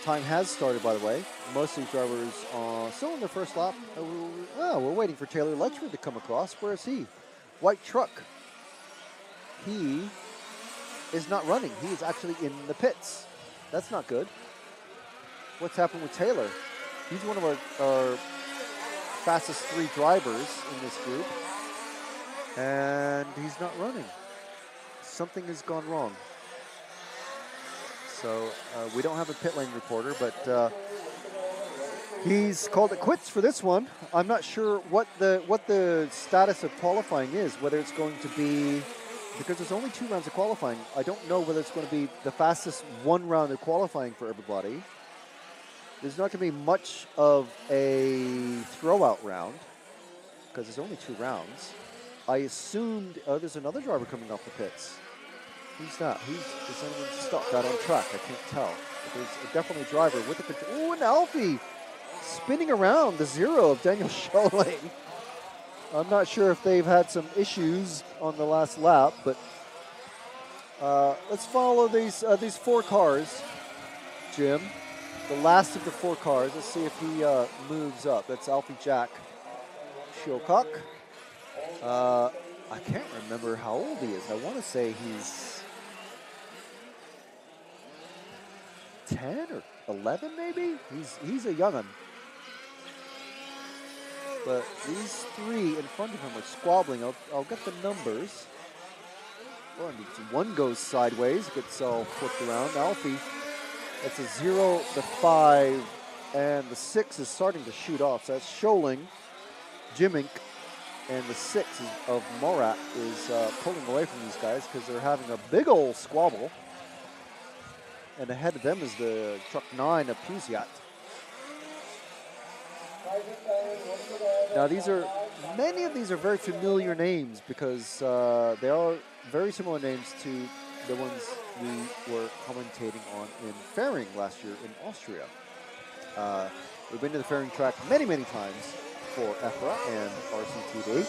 C: Time has started, by the way. Most of these drivers are still in their first lap. We're waiting for Taylor Letchford to come across. Where is he? White truck. He is not running. He is actually in the pits. That's not good. What's happened with Taylor? He's one of our fastest 3 drivers in this group. And he's not running. Something has gone wrong. So we don't have a pit lane reporter, but he's called it quits for this one. I'm not sure what the status of qualifying is, whether it's going to be because there's only 2 rounds of qualifying, I don't know whether it's going to be the fastest 1 round of qualifying for everybody. There's not going to be much of a throwout round because there's only 2 rounds. I assumed, oh, there's another driver coming off the pits. Who's that? Is anyone stuck out on track? I can't tell. But there's definitely a driver with the control. Oh, and Alfie spinning around the 0 of Daniel Scholing. I'm not sure if they've had some issues on the last lap, but let's follow these 4 cars, Jim. The last of the 4 cars. Let's see if he moves up. That's Alfie Jack Shilcock. I can't remember how old he is. I want to say he's 10 or 11 maybe? He's a young'un. But these 3 in front of him are squabbling. I'll get the numbers. Oh, and 1 goes sideways, gets all flipped around. Alfie, that's a 0, the 5, and the 6 is starting to shoot off. So that's Scholing, Jimink, and the 6 of Morat is pulling away from these guys because they're having a big old squabble. And ahead of them is the truck 9 of Pusiat. Now many of these are very familiar names because they are very similar names to the ones we were commentating on in Fairing last year in Austria. We've been to the Fairing track many, many times for EFRA and RCTV.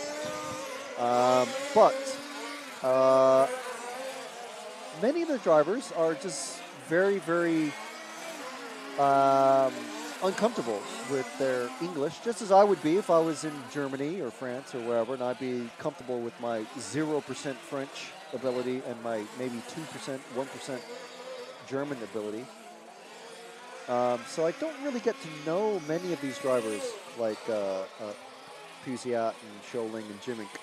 C: But many of the drivers are just very, very uncomfortable with their English, just as I would be if I was in Germany or France or wherever, and I'd be comfortable with my 0% French ability and my maybe 2%, 1% German ability. So I don't really get to know many of these drivers like Pusiat and Scholing and Jimink.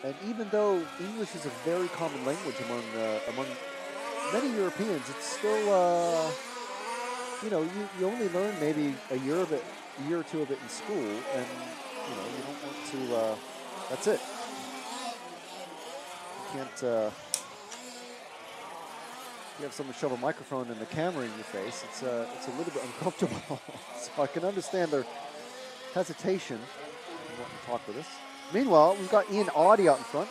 C: And even though English is a very common language among many Europeans, it's still, you only learn maybe a year or 2 of it in school, and, you don't want to, that's it. You can't, you have someone shove a microphone and the camera in your face, it's a little bit uncomfortable. So I can understand their hesitation in wanting to talk with us. Meanwhile, we've got Ian Audie out in front,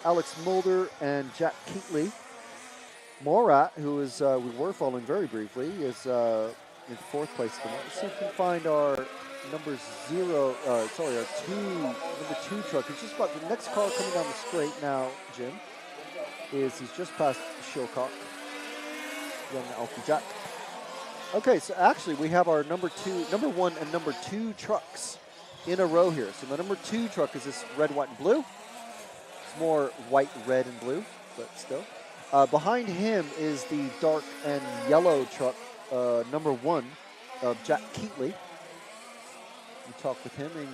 C: Alex Mulder and Jack Keatley. Morat, who is we were following very briefly, is in 4th place at the moment. Let's see if we can find our number 2 truck. He's just about the next car coming down the straight now, Jim, he's just past Shilcock, then Alfie Jack. Okay, so actually we have our number 1 and number 2 trucks in a row here. So the number 2 truck is this red, white, and blue. It's more white, red, and blue, but still. Behind him is the dark and yellow truck, number 1 of Jack Keatley. We talked with him, and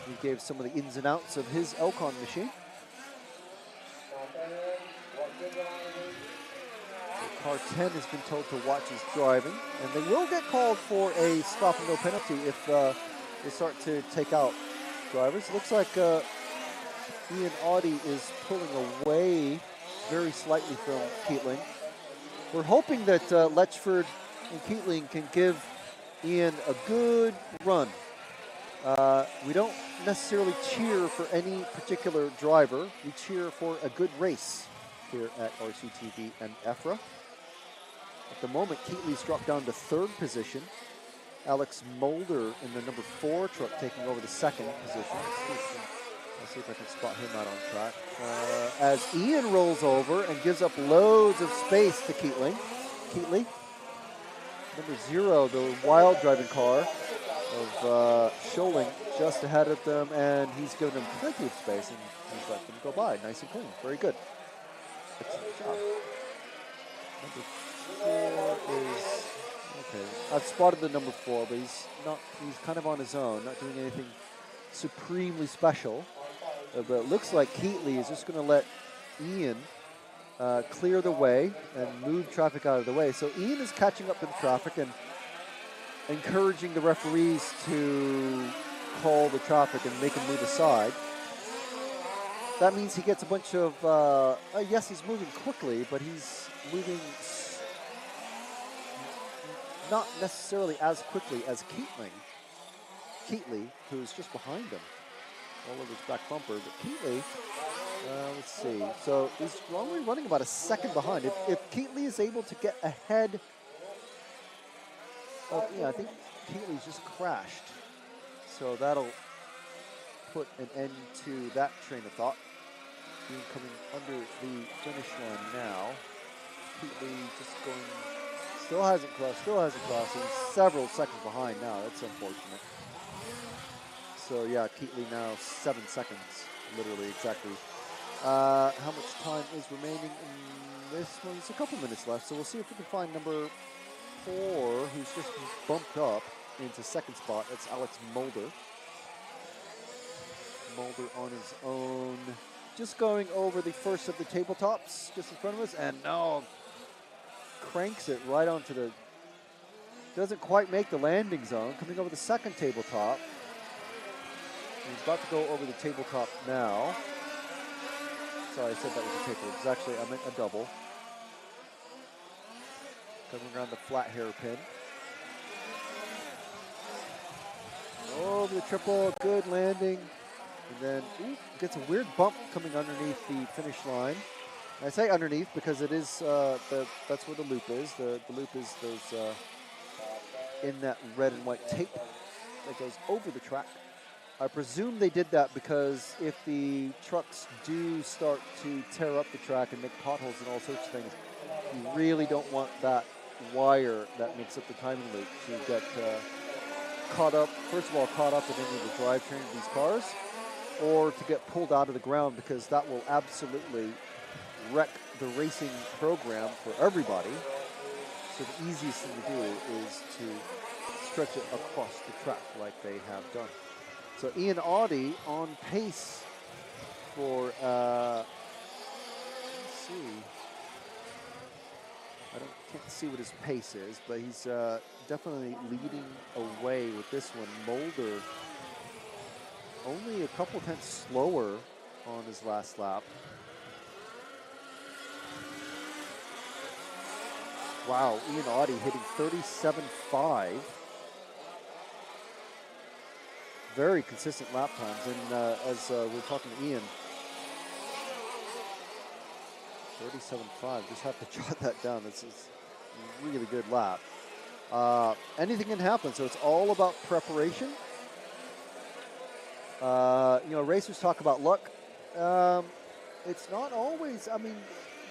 C: he gave some of the ins and outs of his Elcon machine. Car 10 has been told to watch his driving, and they will get called for a stop-and-go penalty if they start to take out drivers. It looks like Ian Audie is pulling away very slightly from Keatling. We're hoping that Letchford and Keatling can give Ian a good run. We don't necessarily cheer for any particular driver. We cheer for a good race here at RCTV and EFRA. At the moment, Keatley's dropped down to 3rd position. Alex Mulder in the number 4 truck taking over the 2nd position. Let's see if I can spot him out on track. As Ian rolls over and gives up loads of space to Keatley. Number 0, the wild driving car of Scholing just ahead of them, and he's given them plenty of space, and he's let them go by. Nice and clean. Very good. Excellent job. Number 4 is... Okay, I've spotted the number 4, but he's kind of on his own, not doing anything supremely special. But it looks like Keatley is just going to let Ian clear the way and move traffic out of the way. So Ian is catching up to the traffic and encouraging the referees to call the traffic and make him move aside. that means he gets a bunch of, yes, he's moving quickly, but he's moving not necessarily as quickly as Keatley, who's just behind him, all over his back bumper. But Keatley, let's see, so he's only running about a second behind. If Keatley is able to get ahead of, I think Keatley's just crashed, so that'll put an end to that train of thought. Being coming under the finish line now. Keatley just going, still hasn't crossed. He's several seconds behind now. That's unfortunate. So yeah, Keatley now 7 seconds, literally exactly. How much time is remaining in this one? It's a couple minutes left, so we'll see if we can find number 4, who's just bumped up into second spot. That's Alex Mulder. Mulder on his own. Just going over the first of the tabletops just in front of us, and now cranks it right onto the, doesn't quite make the landing zone, coming over the second tabletop. He's about to go over the tabletop now. Sorry, I said that was a tabletop. It's actually, I meant a double. Coming around the flat hairpin. Over the triple, good landing. And then gets a weird bump coming underneath the finish line. And I say underneath because it is that's where the loop is. The loop is those in that red and white tape that goes over the track. I presume they did that because if the trucks do start to tear up the track and make potholes and all sorts of things, you really don't want that wire that makes up the timing loop to get caught up. First of all, caught up in any of the drivetrain of these cars, or to get pulled out of the ground, because that will absolutely wreck the racing program for everybody. So the easiest thing to do is to stretch it across the track like they have done. So Ian Audie on pace for, let's see, can't see what his pace is, but he's definitely leading away with this one. Mulder only a couple tenths slower on his last lap. Wow, Ian Audie hitting 37.5. Very consistent lap times, and as we're talking to Ian, 37.5, just have to jot that down. It's a really good lap. Anything can happen, so it's all about preparation. Racers talk about luck. It's not always, I mean,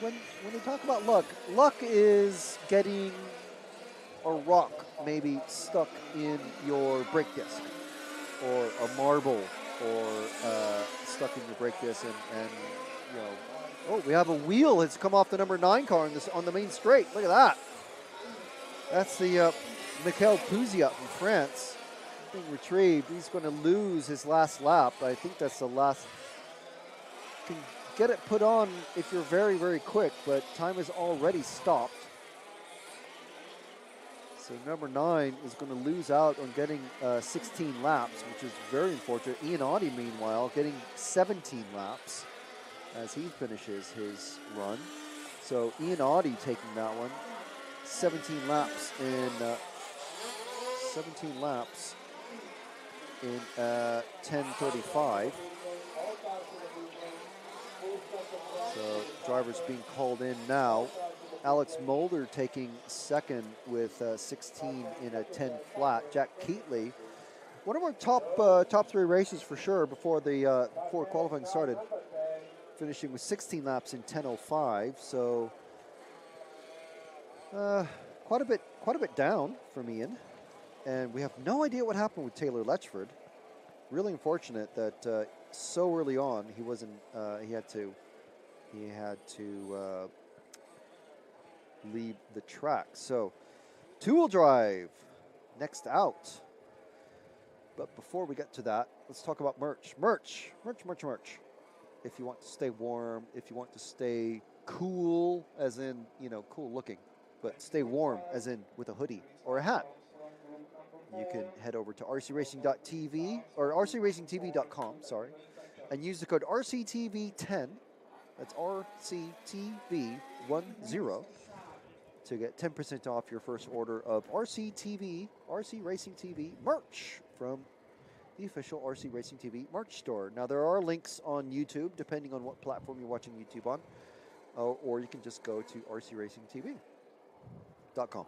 C: when they talk about luck is getting a rock maybe stuck in your brake disc, or a marble, or stuck in your brake disc, and oh, we have a wheel that's come off the number 9 car on the main straight. Look at that. That's the Michael Pouziat from France being retrieved. He's going to lose his last lap. I think that's the last. Can get it put on if you're very, very quick, but time has already stopped. So number 9 is going to lose out on getting 16 laps, which is very unfortunate. Ian Audie, meanwhile, getting 17 laps as he finishes his run. So Ian Audie taking that one. 17 laps in 10:35. So drivers being called in now. Alex Mulder taking second with 16 in a 10 flat. Jack Keatley, one of our top 3 races for sure before qualifying started, finishing with 16 laps in 10:05. So quite a bit down from Ian, and we have no idea what happened with Taylor Letchford. Really unfortunate that so early on he wasn't. He had to leave the track. So two-wheel drive next out. But before we get to that, let's talk about merch. Merch. If you want to stay warm, if you want to stay cool, as in, cool looking, but stay warm, as in with a hoodie or a hat, you can head over to rcracing.tv or rcracingtv.com, sorry. and use the code RCTV10. That's RCTV10 to get 10% off your first order of RC Racing TV merch from the official RC Racing TV merch store. Now, there are links on YouTube, depending on what platform you're watching YouTube on, or you can just go to rcracingtv.com.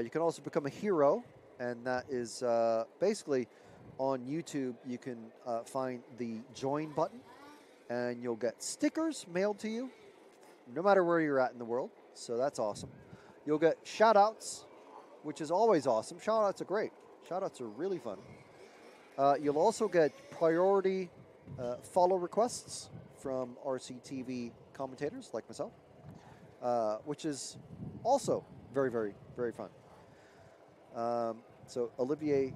C: You can also become a hero, and that is basically on YouTube. You can find the join button, and you'll get stickers mailed to you no matter where you're at in the world. So that's awesome. You'll get shout-outs, which is always awesome. Shout-outs are great. Shout-outs are really fun. You'll also get priority follow requests from RCTV commentators like myself, which is also very, very, very fun. So Olivier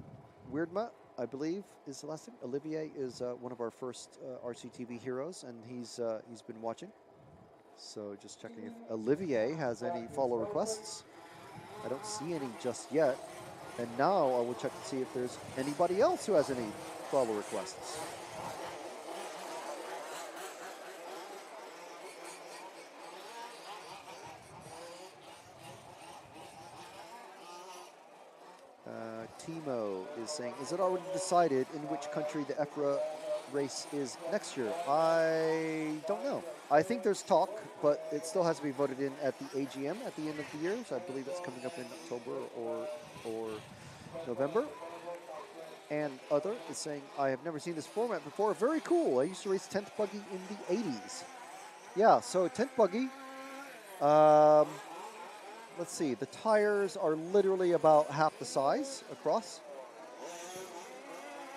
C: Weirdma, I believe, is the last name. Olivier is one of our first RCTV heroes, and he's been watching. So just checking if Olivier has any follow requests. I don't see any just yet. And now I will check to see if there's anybody else who has any follow requests. Timo is saying, is it already decided in which country the EFRA race is next year? I don't know. I think there's talk, but it still has to be voted in at the AGM at the end of the year. So I believe it's coming up in October or November. And Other is saying, I have never seen this format before. Very cool. I used to race 10th buggy in the 80s. Yeah, so 10th buggy. Let's see. The tires are literally about half the size across.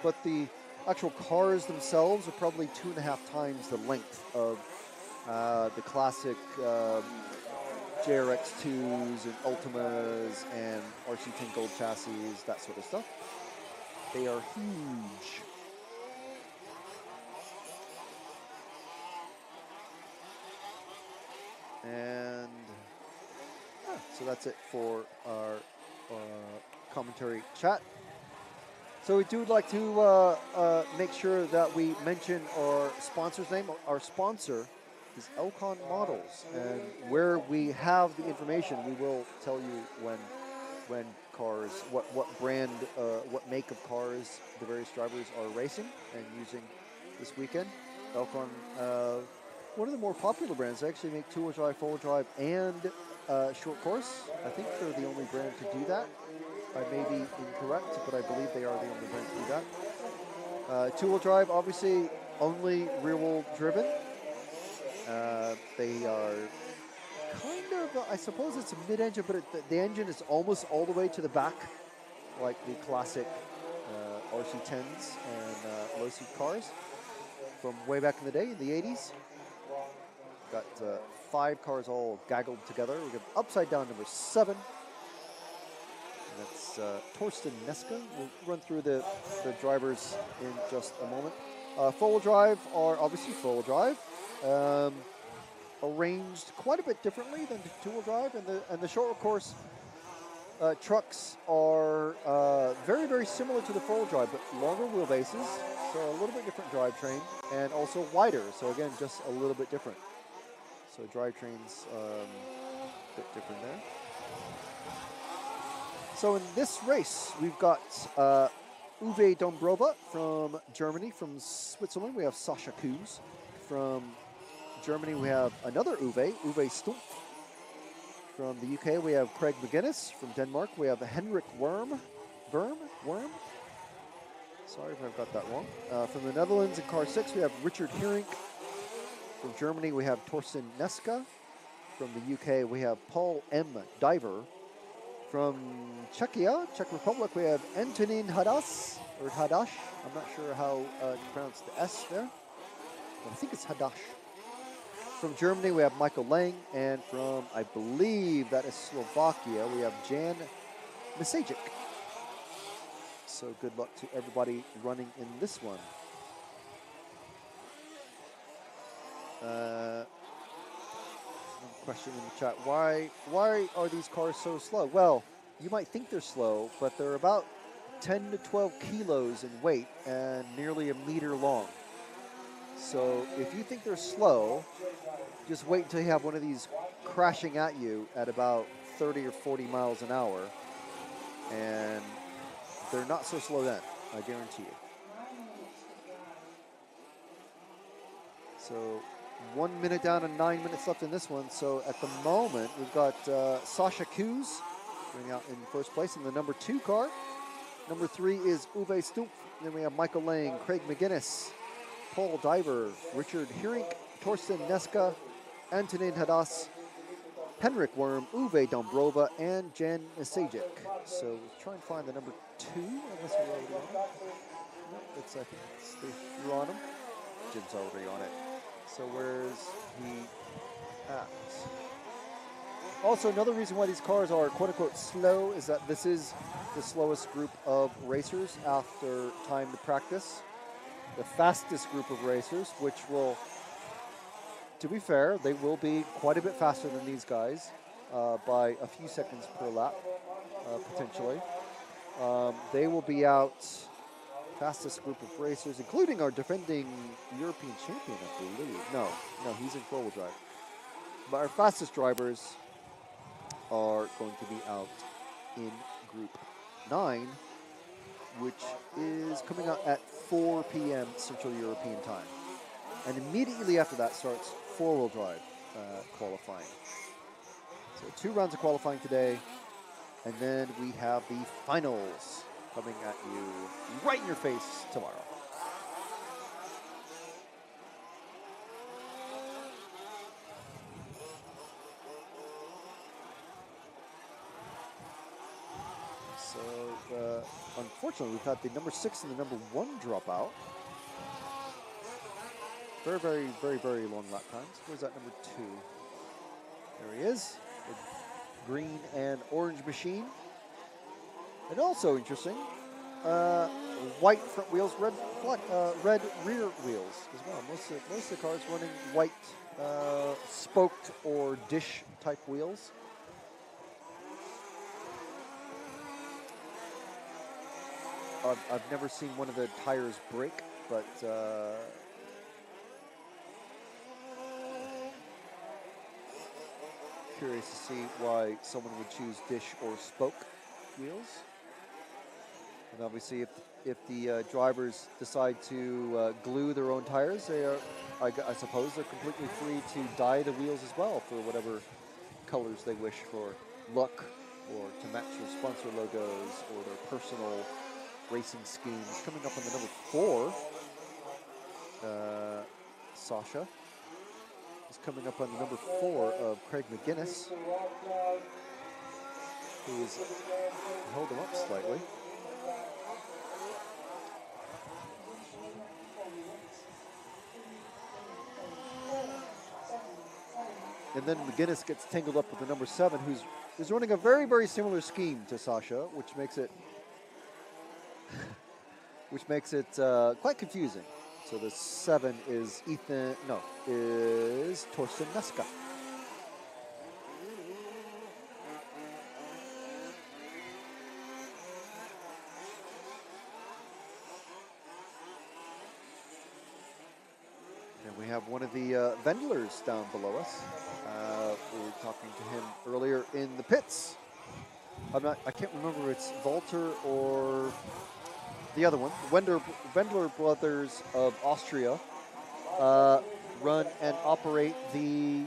C: But the actual cars themselves are probably 2.5 times the length of the classic JRX2s and Ultimas and RC10 Gold chassis, that sort of stuff. They are huge. And so that's it for our commentary chat. So we do like to make sure that we mention our sponsor's name. Our sponsor is Elcon Models, and where we have the information, we will tell you when cars, what brand, what make of cars the various drivers are racing and using this weekend. Elcon, one of the more popular brands. They actually make two-wheel drive, four-wheel drive, and short course. I think they're the only brand to do that. I may be incorrect, but I believe they are the only brand to do that. Two-wheel drive, obviously, only rear-wheel driven. They are kind of, I suppose it's a mid-engine, but the engine is almost all the way to the back, like the classic RC10s and low-seat cars from way back in the day, in the 80s. Got 5 cars all gaggled together. We got upside down number 7. And that's Torsten Neska. We'll run through the drivers in just a moment. Four-wheel drive are obviously four-wheel drive. Arranged quite a bit differently than two-wheel drive. And the short course trucks are very, very similar to the four-wheel drive, but longer wheelbases, so a little bit different drivetrain, and also wider. So again, just a little bit different. So drivetrain's a bit different there. So in this race, we've got Uwe Dombrova from Germany. From Switzerland, we have Sascha Kuhs. From Germany, we have another Uwe Stumpf. From the UK, we have Craig McGuinness. From Denmark, we have Henrik Worm. Sorry if I've got that wrong. From the Netherlands, in car 6, we have Richard Herink. From Germany, we have Torsten Neska. From the UK, we have Paul M. Diver. From Czechia, Czech Republic, we have Antonín Hadas, or Hadash. I'm not sure how to pronounce the S there. But I think it's Hadash. From Germany, we have Michael Lang. And from, I believe that is Slovakia, we have Jan Misajic. So good luck to everybody running in this one. Question in the chat, why are these cars so slow? Well, you might think they're slow, but they're about 10 to 12 kilos in weight and nearly a meter long. So if you think they're slow, just wait until you have one of these crashing at you at about 30 or 40 miles an hour, and they're not so slow then, I guarantee you. So 1 minute down and 9 minutes left in this one. So at the moment, we've got Sasha Kuz going out in first place in the number 2 car. Number 3 is Uwe Stumpf. Then we have Michael Lang, Craig McGuinness, Paul Diver, Richard Hierink, Torsten Neska, Antonin Hadas, Henrik Worm, Uwe Dombrova, and Jan Nisajic. So we'll try and find the number 2, unless we're already on it. No, it's, I think it's you're on him. Jim's already on it. So where's he at? Also, another reason why these cars are quote-unquote slow is that this is the slowest group of racers after time to practice. The fastest group of racers, which will, to be fair, they will be quite a bit faster than these guys by a few seconds per lap, potentially. They will be out, fastest group of racers, including our defending European champion, I believe. No, he's in four-wheel drive. But our fastest drivers are going to be out in Group 9, which is coming out at 4 p.m. Central European time. And immediately after that starts four-wheel drive qualifying. So 2 rounds of qualifying today, and then we have the finals coming at you right in your face tomorrow. So, unfortunately, we've had the number 6 and the number 1 drop out. Very, very, very, very long lap times. Where's that number 2? There he is. The green and orange machine. And also interesting, white front wheels, red rear wheels as well. Most of the cars running white spoked or dish type wheels. I've never seen one of the tires break, but curious to see why someone would choose dish or spoke wheels. And obviously, if the drivers decide to glue their own tires, they are, I suppose, they're completely free to dye the wheels as well for whatever colors they wish for look, or to match their sponsor logos or their personal racing schemes. Coming up on the number 4, Sasha is coming up on the number 4 of Craig McGuinness, who is held him up slightly. And then McGuinness gets tangled up with the number 7, who's running a very, very similar scheme to Sasha, which makes it quite confusing. So the 7 is Torsten Neska. And we have one of the Wendlers down below us. We were talking to him earlier in the pits. I can't remember if it's Walter or the other one. Wendler brothers of Austria run and operate the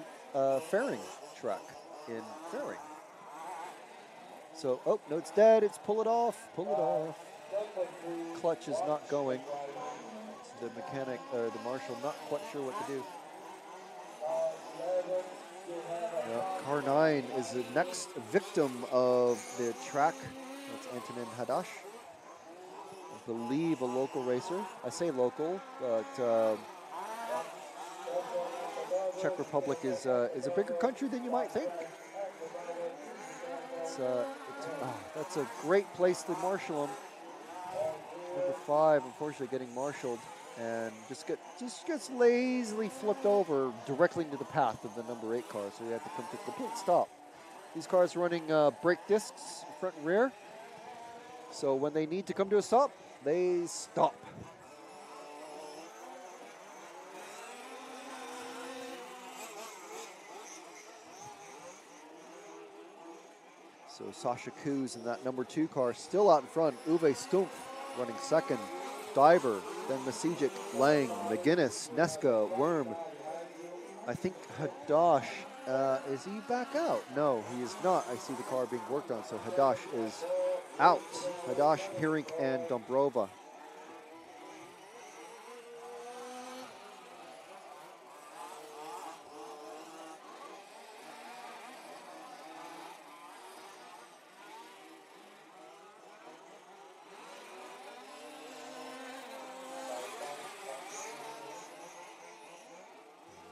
C: fairing track in Fairing. So, oh, no, it's dead. It's pull it off. Clutch is not going. The mechanic, or the marshal, not quite sure what to do. Car 9 is the next victim of the track. That's Antonin Hadas. I believe a local racer. I say local, but Czech Republic is a bigger country than you might think. That's a great place to marshal them. Number 5, unfortunately, getting marshaled and just gets lazily flipped over directly into the path of the number 8 car. So we had to come to a complete stop. These cars running brake discs front and rear. So when they need to come to a stop, they stop. So Sasha Kuz in that number 2 car, still out in front. Uwe Stumpf running second. Diver, then Masijic, Lang, McGuinness, Neska, Worm. I think Hadash, is he back out? No, he is not. I see the car being worked on, so Hadash is out. Hadash, Hirink, and Dombrova.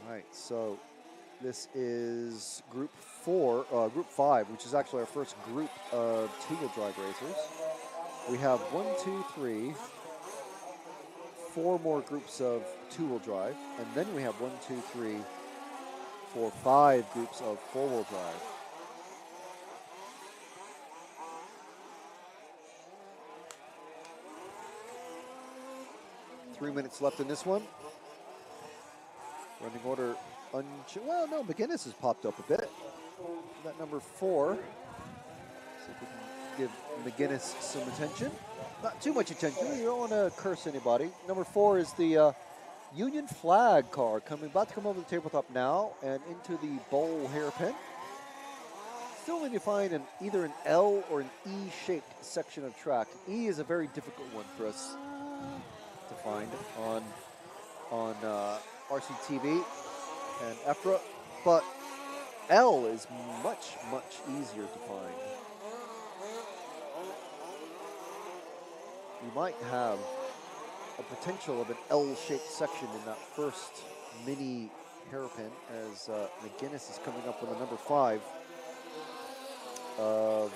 C: Right, so this is group 5, which is actually our first group of two-wheel drive racers. We have 1, 2, 3, 4 more groups of two-wheel drive, and then we have 1, 2, 3, 4, 5 groups of four-wheel drive. Three minutes left in this one. Running order, well, no, McGuinness has popped up a bit. That number 4. See if we can give McGuinness some attention. Not too much attention, you don't want to curse anybody. Number 4 is the Union Flag car, about to come over the tabletop now and into the bowl hairpin. Still need to find either an L or an E-shaped section of track. E is a very difficult one for us to find on RCTV and EFRA, but L is much, much easier to find. You might have a potential of an L-shaped section in that first mini hairpin as McGuinness is coming up with a number 5 of,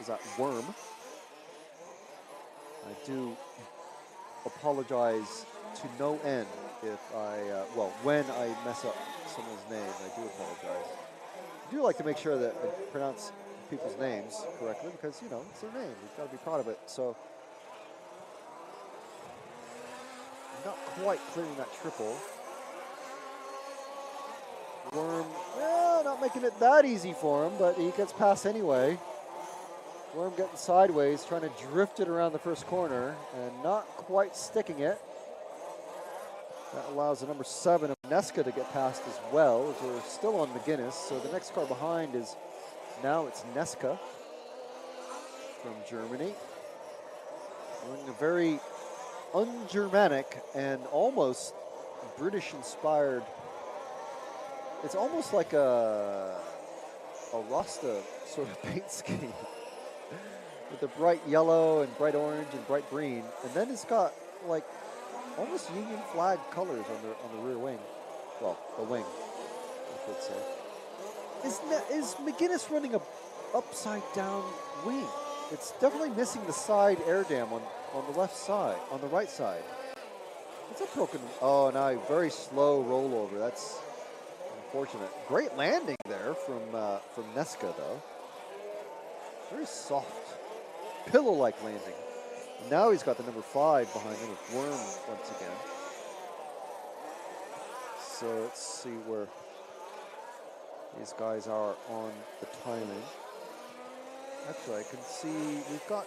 C: is that Worm? I do apologize to no end if when I mess up someone's name, I do apologize. I do like to make sure that I pronounce people's names correctly because, you know, it's their name. We've got to be proud of it. So, not quite clearing that triple. Worm, well, not making it that easy for him, but he gets past anyway. Worm getting sideways, trying to drift it around the first corner and not quite sticking it. That allows the number 7 of Neska to get past as well, as we're still on McGuinness. So the next car behind is, now it's Neska from Germany. Running a very un-Germanic and almost British-inspired. It's almost like a Rasta sort of paint scheme with the bright yellow and bright orange and bright green. And then it's got like almost Union Flag colors on the rear wing. Well, the wing, I should say. Is McGuinness running a upside down wing? It's definitely missing the side air dam on the left side, on the right side. It's a broken, oh, now very slow rollover. That's unfortunate. Great landing there from Neska though. Very soft, pillow-like landing. Now he's got the number 5 behind him with Worm once again. So let's see where these guys are on the timing. Actually, I can see we've got,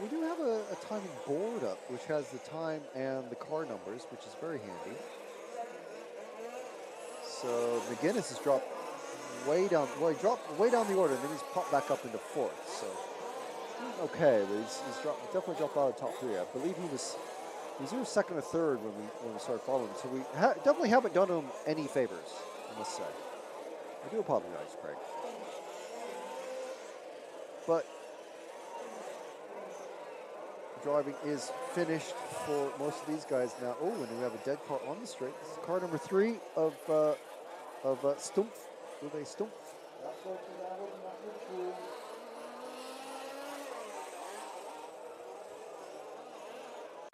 C: we do have a timing board up, which has the time and the car numbers, which is very handy. So McGuinness has dropped way down, well, he dropped way down the order, and then he's popped back up into 4th. So okay, but he's definitely dropped out of the top 3. I believe he was either 2nd or 3rd when we started following. So we definitely haven't done him any favors, I must say. I do apologize, Craig. But driving is finished for most of these guys now. Oh, and we have a dead car on the straight. This is car number 3 of Stumpf, Uwe Stumpf.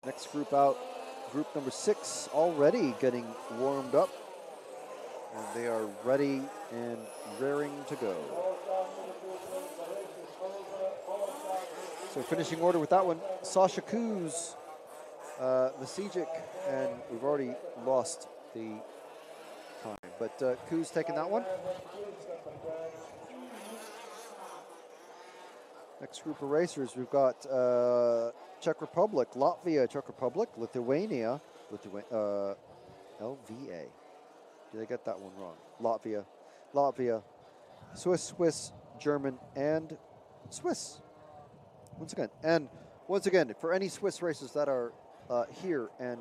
C: Next group out, group number 6, already getting warmed up. And they are ready and raring to go. So finishing order with that one, Sasha Kuz, Masijic, and we've already lost the time. But Kuz taking that one. Next group of racers, we've got Czech Republic, Latvia, Czech Republic, Lithuania, LVA. Did I get that one wrong? Latvia, Swiss, German, and Swiss. Once again, for any Swiss racers that are here and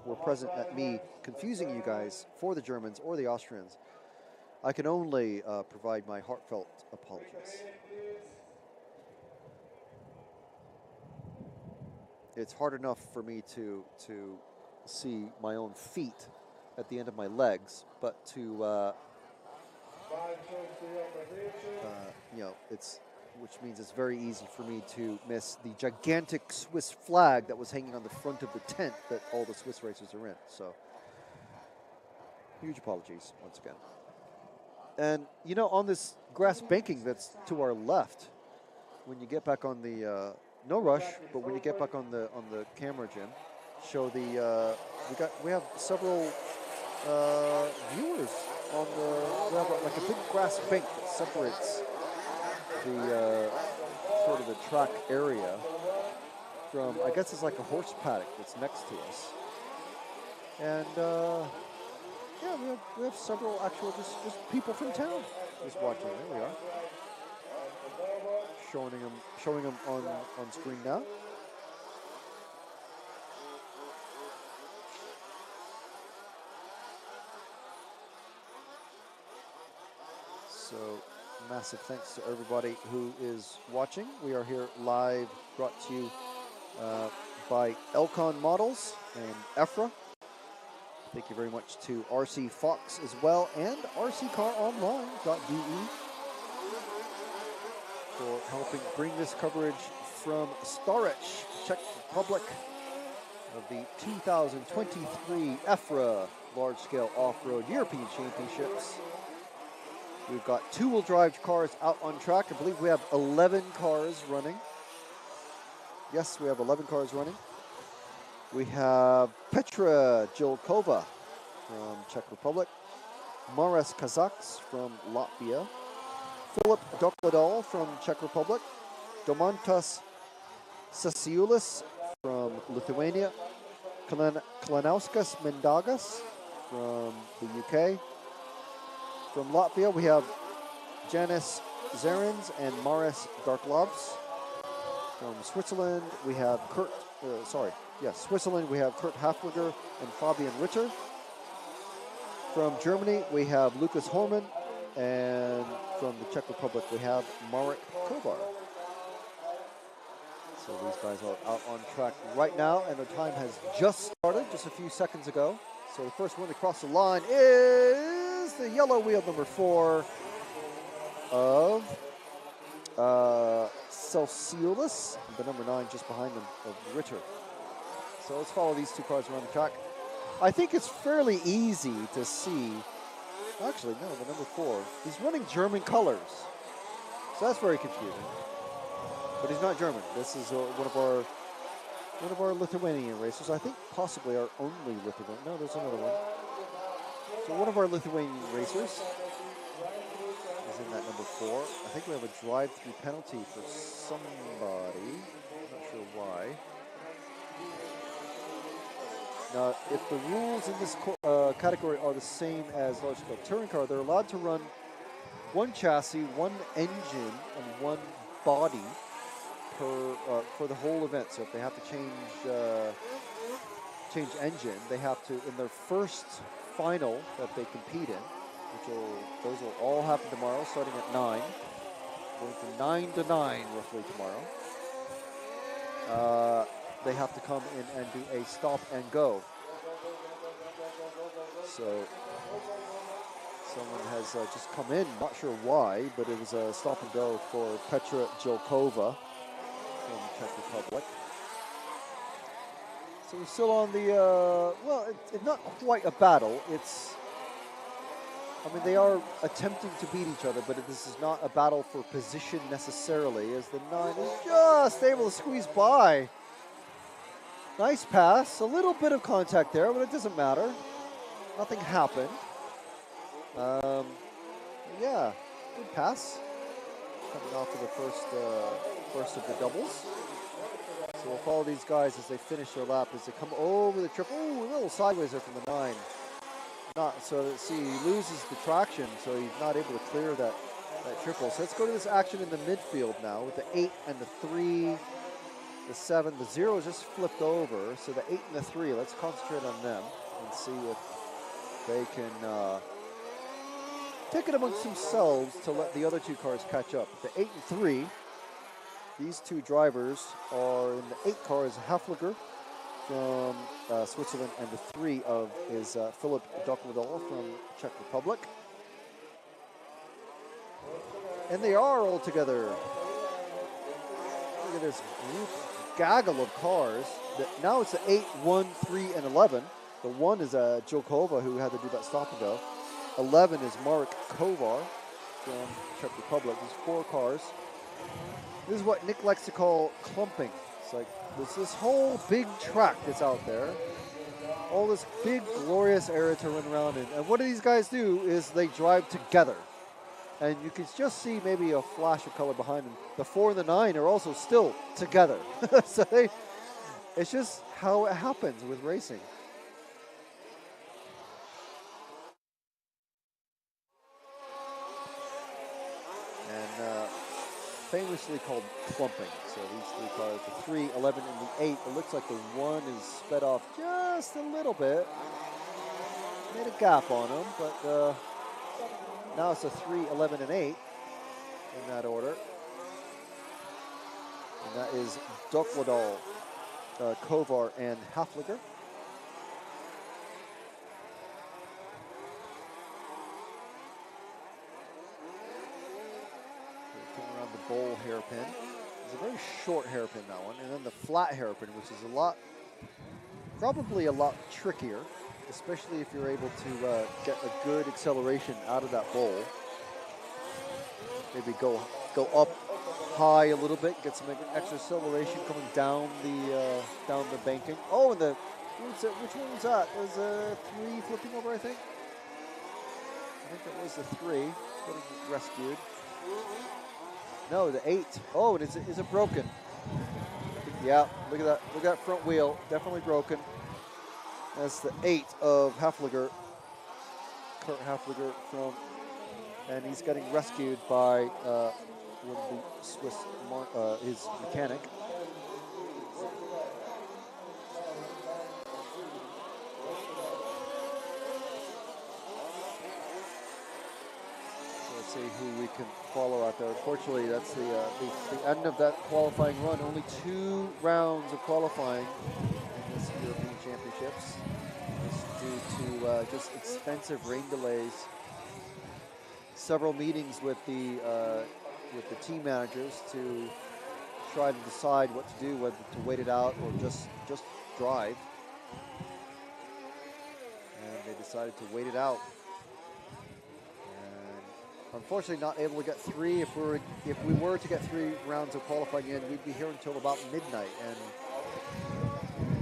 C: were present at me confusing you guys for the Germans or the Austrians, I can only provide my heartfelt apologies. It's hard enough for me to see my own feet at the end of my legs, but to which means it's very easy for me to miss the gigantic Swiss flag that was hanging on the front of the tent that all the Swiss racers are in. So, huge apologies once again. And you know, on this grass banking that's to our left, when you get back on the no rush, but when you get back on the camera, Jim, show the we have several viewers on the. We have like a big grass bank that separates the sort of the track area from. I guess it's like a horse paddock that's next to us, and yeah, we have several actual just people from town just watching. There we are. Showing them on screen now. So massive thanks to everybody who is watching. We are here live, brought to you by Elcon Models and EFRA. Thank you very much to RC Fox as well and rccaronline.de for helping bring this coverage from Stařeč, Czech Republic, of the 2023 EFRA Large-Scale Off-Road European Championships. We've got two-wheel drive cars out on track. I believe we have 11 cars running. Yes, we have 11 cars running. We have Petra Jilkova from Czech Republic, Maras Kazaks from Latvia, Philip Dokladal from Czech Republic, Domantas Sasiulis from Lithuania, Kalanauskas Mendagas from the UK. From Latvia, we have Janis Zarins and Maris Darklovs. From Switzerland, we have Switzerland, we have Kurt Hafliger and Fabian Ritter. From Germany, we have Lucas Horman, and from the Czech Republic, we have Marek Kovar. So these guys are out on track right now, and their time has just started, just a few seconds ago. So the first one to cross the line is the yellow wheel number 4 of Celsiulis, the number 9 just behind them of Ritter. So let's follow these two cars around the track. I think it's fairly easy to see. Actually, no, the number 4. He's running German colors. So that's very confusing. But he's not German. This is one of our Lithuanian racers. I think possibly our only Lithuanian. No, there's another one. So one of our Lithuanian racers is in that number 4. I think we have a drive-through penalty for somebody. I'm not sure why. Now, if the rules in this category are the same as large-scale touring car, they're allowed to run one chassis, one engine, and one body for the whole event. So if they have to change engine, they have to, in their first final that they compete in, those will all happen tomorrow, starting at 9. Going from 9 to 9 roughly tomorrow. They have to come in and do a stop and go. So someone has just come in, not sure why, but it was a stop and go for Petra Jilkova from the Czech Republic. So we're still on the, it's not quite a battle. They are attempting to beat each other, but this is not a battle for position necessarily, as the 9 is just able to squeeze by. Nice pass, a little bit of contact there, but it doesn't matter. Nothing happened. Yeah, good pass. coming off of the first of the doubles. So we'll follow these guys as they finish their lap, as they come over the triple. Ooh, a little sideways there from the 9. So see, he loses the traction, so he's not able to clear that triple. So let's go to this action in the midfield now with the 8 and the 3, the 7. The 0 is just flipped over, so the 8 and the 3, let's concentrate on them and see if they can take it amongst themselves to let the other 2 cars catch up. The 8 and 3, these 2 drivers are in the 8 car is Hafliger from Switzerland, and the 3 is Philip Dokladal from Czech Republic. And they are all together. Look at this group gaggle of cars. Now it's the 8, 1, 3, and 11. The 1 is Jokova, who had to do that stop and go. 11 is Marek Kovar from Czech Republic. There's 4 cars. This is what Nick likes to call clumping. It's like there's this whole big track that's out there. All this big, glorious area to run around in. And what do these guys do is they drive together. And you can just see maybe a flash of color behind them. The 4 and the 9 are also still together. So it's just how it happens with racing. And famously called clumping. So these 3 cars, the 3, 11, and the 8, it looks like the 1 is sped off just a little bit. Made a gap on them, but now it's a 3, 11, and 8 in that order. And that is Dokladal, Kovar, and Hafliger. Coming around the bowl hairpin. It's a very short hairpin, that one. And then the flat hairpin, which is probably a lot trickier, especially if you're able to get a good acceleration out of that bowl. Maybe go up high a little bit, get some extra acceleration coming down the banking. Oh, and which one was that? It was a 3 flipping over, I think. I think that was the 3 getting rescued. No, the 8. Oh, and is it broken? Yeah, look at that. Look at that front wheel, definitely broken. That's the 8 of Hafliger, Kurt Hafliger and he's getting rescued by one of the Swiss, his mechanic. So let's see who we can follow out there. Unfortunately, that's the end of that qualifying run. Only 2 rounds of qualifying in this European Championships. Due to just expensive rain delays. Several meetings with the team managers to try to decide what to do, whether to wait it out or just drive. And they decided to wait it out. And unfortunately, not able to get 3. If we were to get 3 rounds of qualifying in, we'd be here until about midnight. And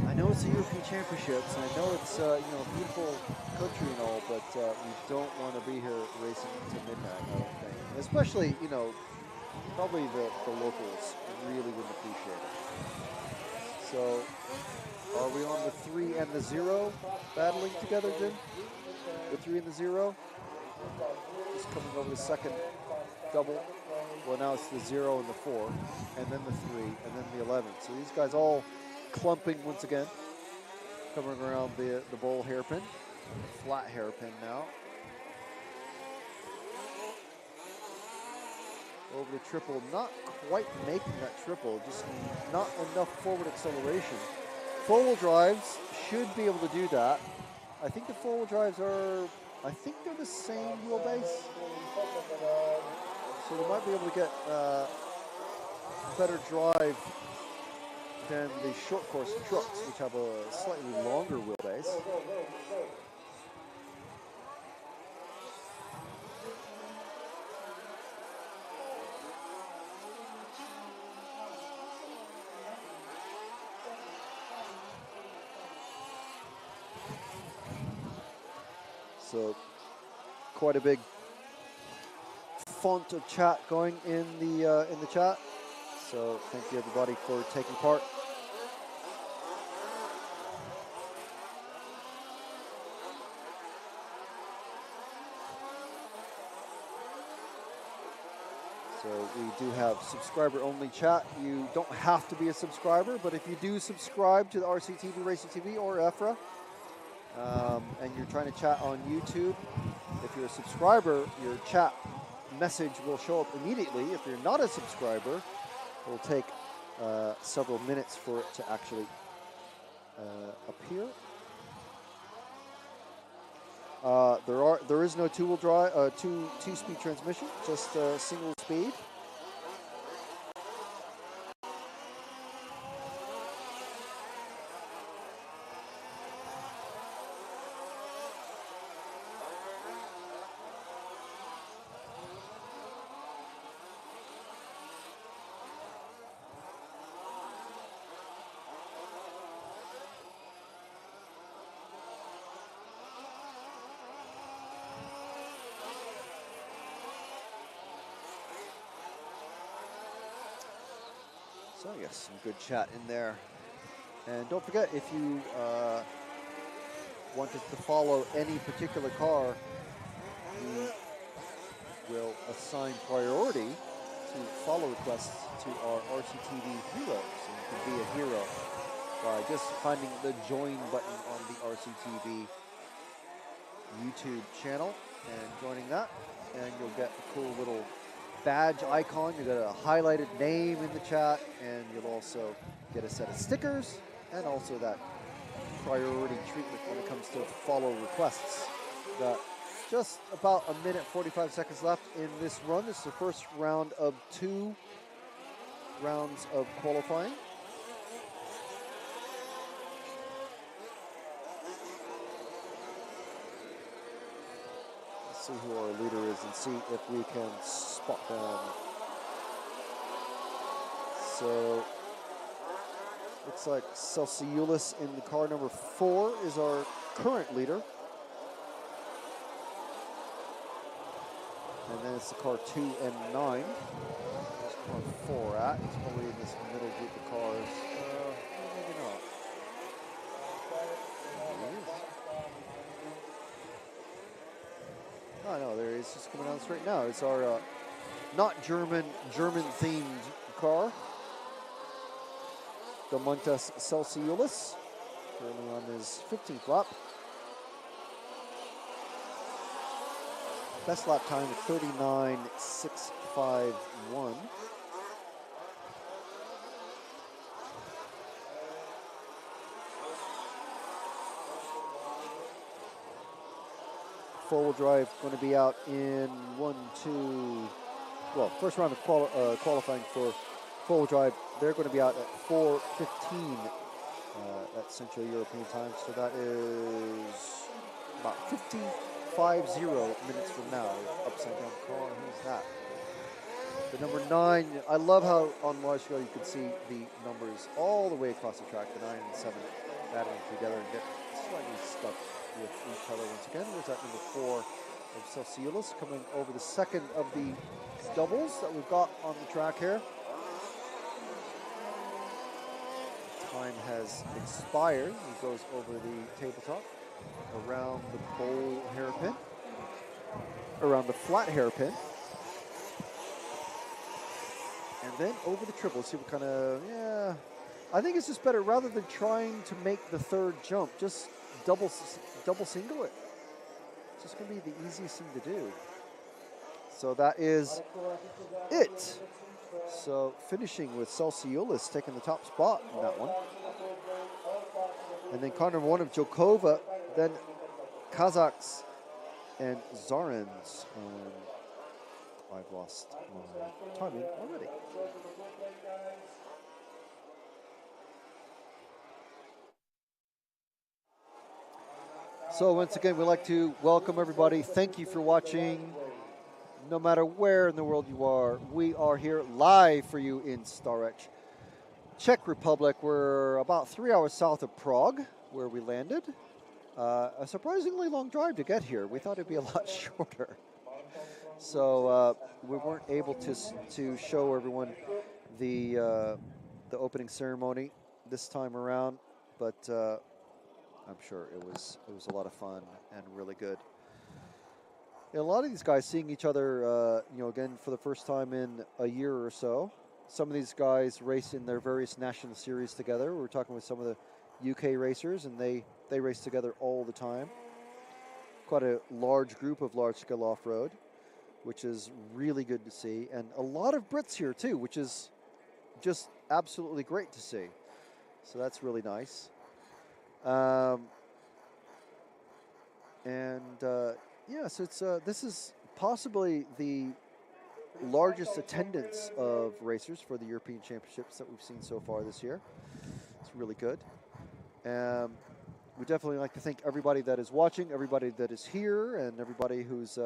C: I know it's the European Championships, and I know it's a beautiful country and all, but we don't want to be here racing until midnight, I don't think. Especially, probably the locals really wouldn't appreciate it. So, are we on the 3 and the 0 battling together, Jim? The 3 and the 0? Just coming over the second double. Well, now it's the 0 and the 4, and then the 3, and then the 11. So these guys all clumping once again, coming around the bowl hairpin, flat hairpin now. Over the triple, not quite making that triple, just not enough forward acceleration. Four-wheel drives should be able to do that. I think the four-wheel drives they're the same wheelbase. So they might be able to get better drive than the short course trucks, which have a slightly longer wheelbase. So quite a big font of chat going in the chat. So thank you everybody for taking part. So we do have subscriber-only chat. You don't have to be a subscriber, but if you do subscribe to the RCTV, Racing TV, or EFRA, and you're trying to chat on YouTube, if you're a subscriber, your chat message will show up immediately. If you're not a subscriber, it will take several minutes for it to actually appear. There is no two-wheel drive, two-speed transmission, just single speed. So yes, some good chat in there. And don't forget, if you wanted to follow any particular car, we will assign priority to follow requests to our RCTV heroes. So you can be a hero by just finding the join button on the RCTV YouTube channel and joining that, and you'll get a cool little badge icon. You get a highlighted name in the chat, and you'll also get a set of stickers and also that priority treatment when it comes to follow requests. Got just about a minute 45 seconds left in this run. This is the first round of 2 rounds of qualifying. See who our leader is and see if we can spot them. So looks like Celsiulis in the car number 4 is our current leader. And then it's the car 2 and 9. Where's car 4 at? It's probably in this middle group of cars. Maybe not. Oh no, there he is, just coming down straight now. It's our not German-themed car. Domantas Celsiulis, currently on his 15th lap. Best lap time of 39.651. Four-wheel drive going to be out in first round of qualifying for four-wheel drive. They're going to be out at 4:15 at Central European time. So that is about 55 minutes from now. Upside down car. Who's that? The number 9. I love how on Marshall you can see the numbers all the way across the track. The 9 and 7 battling together and get slightly stuck with each other once again. There's that number 4 of Celsiulis coming over the second of the doubles that we've got on the track here. Time has expired. He goes over the tabletop, around the bowl hairpin, around the flat hairpin, and then over the triple. See what kind of, I think it's just better rather than trying to make the third jump, just double single it. It's just going to be the easiest thing to do. So that is it. So finishing with Celsiulis taking the top spot in that one. And then car number 1 of Jokova, then Kazakhs and Zarins. I've lost my timing already. So once again, we'd like to welcome everybody. Thank you for watching. No matter where in the world you are, we are here live for you in Stařeč, Czech Republic. We're about 3 hours south of Prague, where we landed. A surprisingly long drive to get here. We thought it'd be a lot shorter. So we weren't able to show everyone the opening ceremony this time around, but I'm sure it was a lot of fun and really good. And a lot of these guys seeing each other, again for the first time in a year or so. Some of these guys race in their various national series together. We were talking with some of the UK racers, and they race together all the time. Quite a large group of large-scale off-road, which is really good to see. And a lot of Brits here, too, which is just absolutely great to see. So that's really nice. So it's this is possibly the largest attendance of racers for the European Championships that we've seen so far this year. It's really good. We definitely like to thank everybody that is watching, everybody that is here, and everybody who's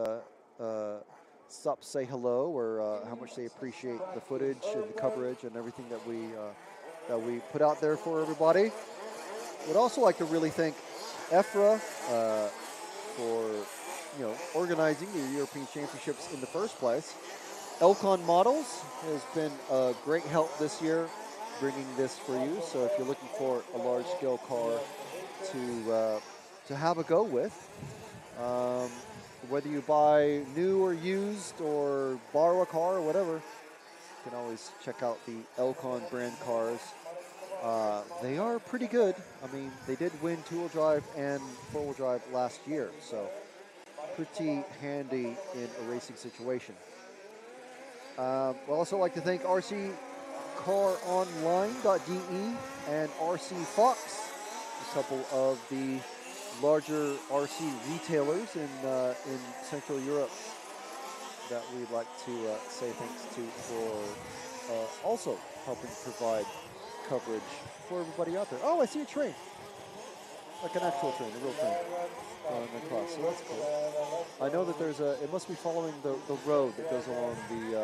C: stopped to say hello or how much they appreciate the footage and the coverage and everything that we put out there for everybody. Would also like to really thank EFRA for organizing the European Championships in the first place. Elcon Models has been a great help this year, bringing this for you. So if you're looking for a large-scale car to have a go with, whether you buy new or used or borrow a car or whatever, you can always check out the Elcon brand cars. They are pretty good. I mean, they did win two-wheel drive and four-wheel drive last year, so pretty handy in a racing situation. We'd also like to thank RCCarOnline.de and RC Fox, a couple of the larger RC retailers in Central Europe that we'd like to say thanks to for also helping provide coverage for everybody out there. Oh, I see a train. Like an actual train, a real train going across. So that's cool. I know that there's it must be following the road that goes along the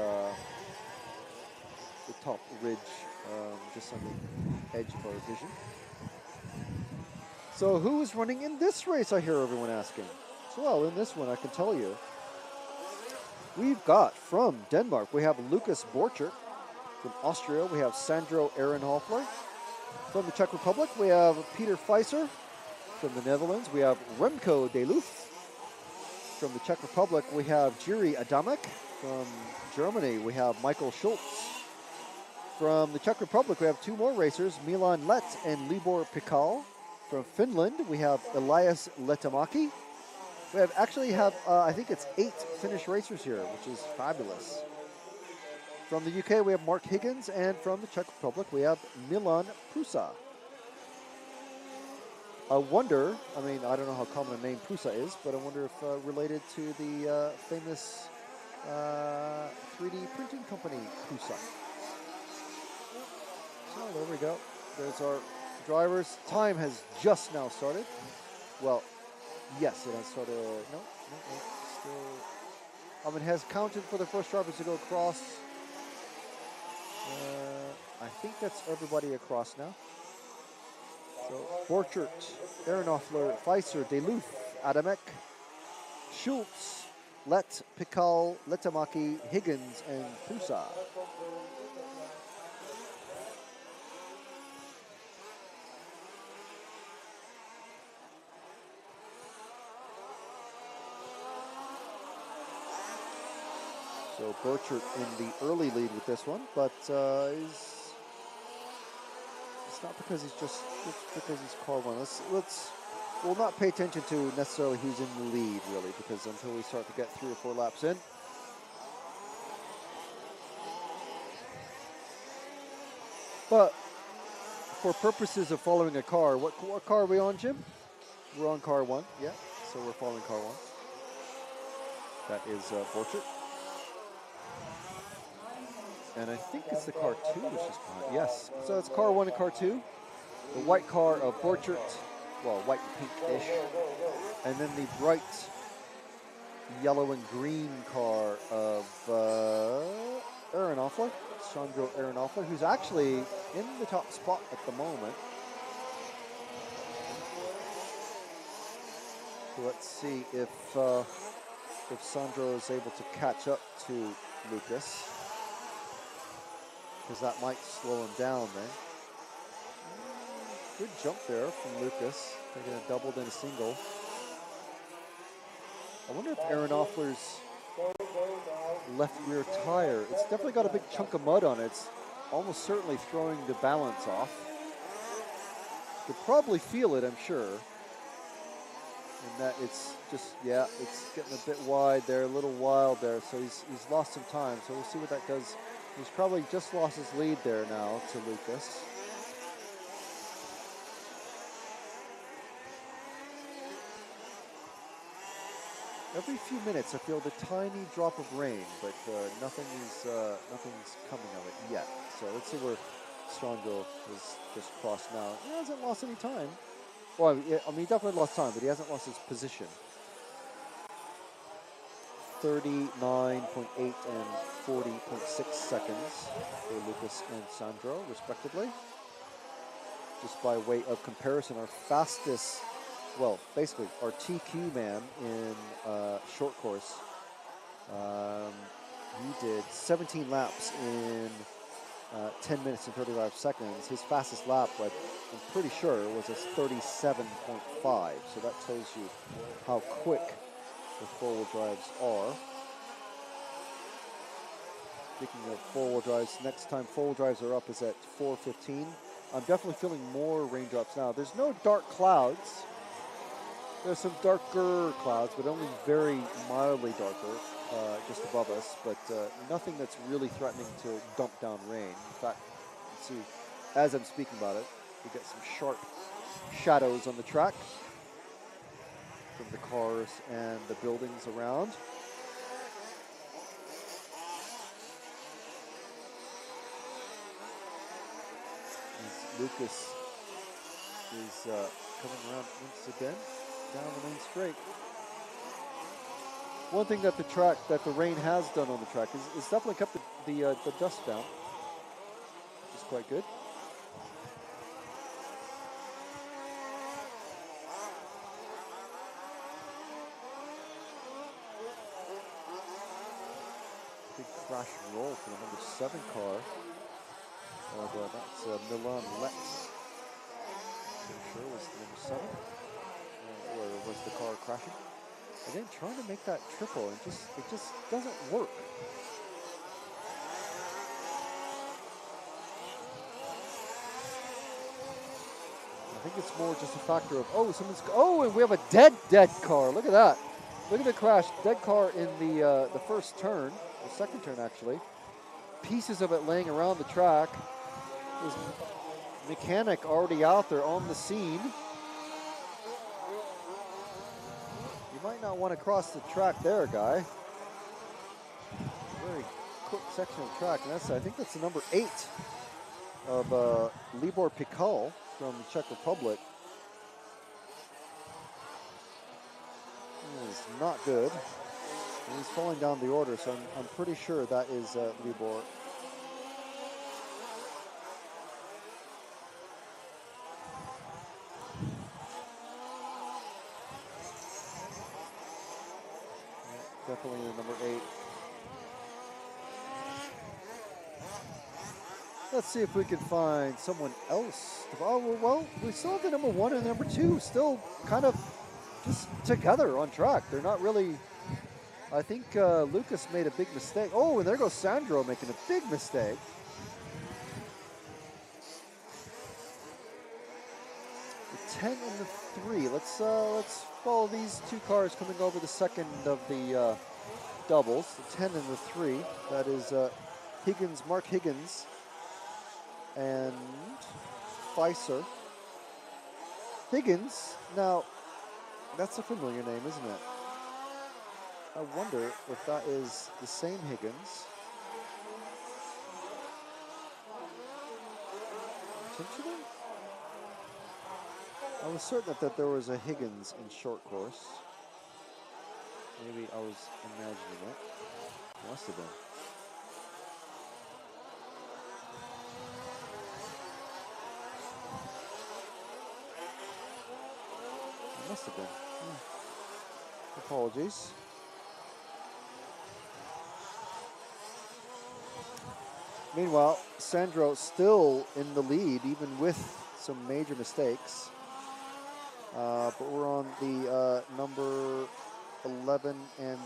C: top ridge, just on the edge of our vision. So who is running in this race, I hear everyone asking? So, well, in this one, I can tell you, we've got from Denmark, we have Lucas Borchert. From Austria, we have Sandro Ehrenhoffler. From the Czech Republic, we have Peter Feiser. From the Netherlands, we have Remco de Loof. From the Czech Republic, we have Jiri Adamek. From Germany, we have Michael Schultz. From the Czech Republic, we have two more racers, Milan Let and Libor Pikal. From Finland, we have Elias Letamaki. We have I think it's 8 Finnish racers here, which is fabulous. From the UK, we have Mark Higgins, and from the Czech Republic, we have Milan Prusa. I wonder, I mean, I don't know how common a name Prusa is, but I wonder if related to the famous 3D printing company Prusa. So there we go. There's our drivers. Time has just now started. Well, yes, it has started. No, still. It has counted for the first drivers to go across. I think that's everybody across now. So Borchert, Ehrenhoffler, Feiser, De Loof, Adamek, Schultz, Let, Pikal, Letamaki, Higgins, and Prusa. So Borchert in the early lead with this one, but it's not because it's because he's car one. We'll not pay attention to necessarily who's in the lead really, because until we start to get 3 or 4 laps in. But for purposes of following a car, what car are we on, Jim? We're on car 1, yeah. So we're following car 1. That is Borchert. And I think it's the car 2 which is behind. Yes, so it's car 1 and car 2. The white car of Borchert, well, white and pink-ish. And then the bright yellow and green car of Ehrenhoffler, Sandro Ehrenhoffler, who's actually in the top spot at the moment. So let's see if if Sandro is able to catch up to Lucas, because that might slow him down then. Good jump there from Lucas, taking a double then a single. I wonder if Aaron Offler's left rear tire, it's definitely got a big chunk of mud on it. It's almost certainly throwing the balance off. You'll probably feel it, I'm sure. And that it's just, yeah, it's getting a bit wide there, a little wild there. So he's lost some time. So we'll see what that does. He's probably just lost his lead there now to Lucas. Every few minutes I feel the tiny drop of rain, but nothing's coming of it yet. So let's see where Sandro has just crossed now. He hasn't lost any time. Well, I mean, he definitely lost time, but he hasn't lost his position. 39.8 and 40.6 seconds for Lucas and Sandro, respectively. Just by way of comparison, our fastest, well, basically our TQ man in short course, he did 17 laps in 10 minutes and 35 seconds. His fastest lap, I'm pretty sure, was a 37.5. So that tells you how quick the four-wheel drives are. Speaking of four-wheel drives, next time four-wheel drives are up is at 4:15. I'm definitely feeling more raindrops now. There's no dark clouds. There's some darker clouds, but only very mildly darker, just above us, but nothing that's really threatening to dump down rain. In fact, you can see, as I'm speaking about it, we get some sharp shadows on the track from the cars and the buildings around. As Lucas is coming around once again down the main straight. One thing that the rain has done on the track is definitely kept the dust down, which is quite good. Big crash and roll for the number 7 car. That's Milan Lex. I'm sure it was the number 7. Or was the car crashing? Again, trying to make that triple, and it just doesn't work. I think it's more just a factor of, and we have a dead car. Look at that. Look at the crash. Dead car in the first turn, the second turn actually. Pieces of it laying around the track. There's a mechanic already out there on the scene. You might not want to cross the track there, guy. Very quick section of track, and I think that's the number 8 of Libor Pikal from the Czech Republic. It is not good. And he's falling down the order, so I'm pretty sure that is Libor. Definitely the number 8. Let's see if we can find someone else. Oh, well, we still have the number 1 and the number 2 still kind of just together on track. They're not really, I think Lucas made a big mistake. Oh, and there goes Sandro making a big mistake. The 10 and the 3. Let's follow these 2 cars coming over the second of the doubles. The 10 and the 3. That is Mark Higgins and Pfizer. Higgins, now that's a familiar name, isn't it? I wonder if that is the same Higgins. Potentially? I was certain that there was a Higgins in short course. Maybe I was imagining it. Must have been. It must have been. Apologies. Meanwhile, Sandro still in the lead, even with some major mistakes. But we're on the number 11 and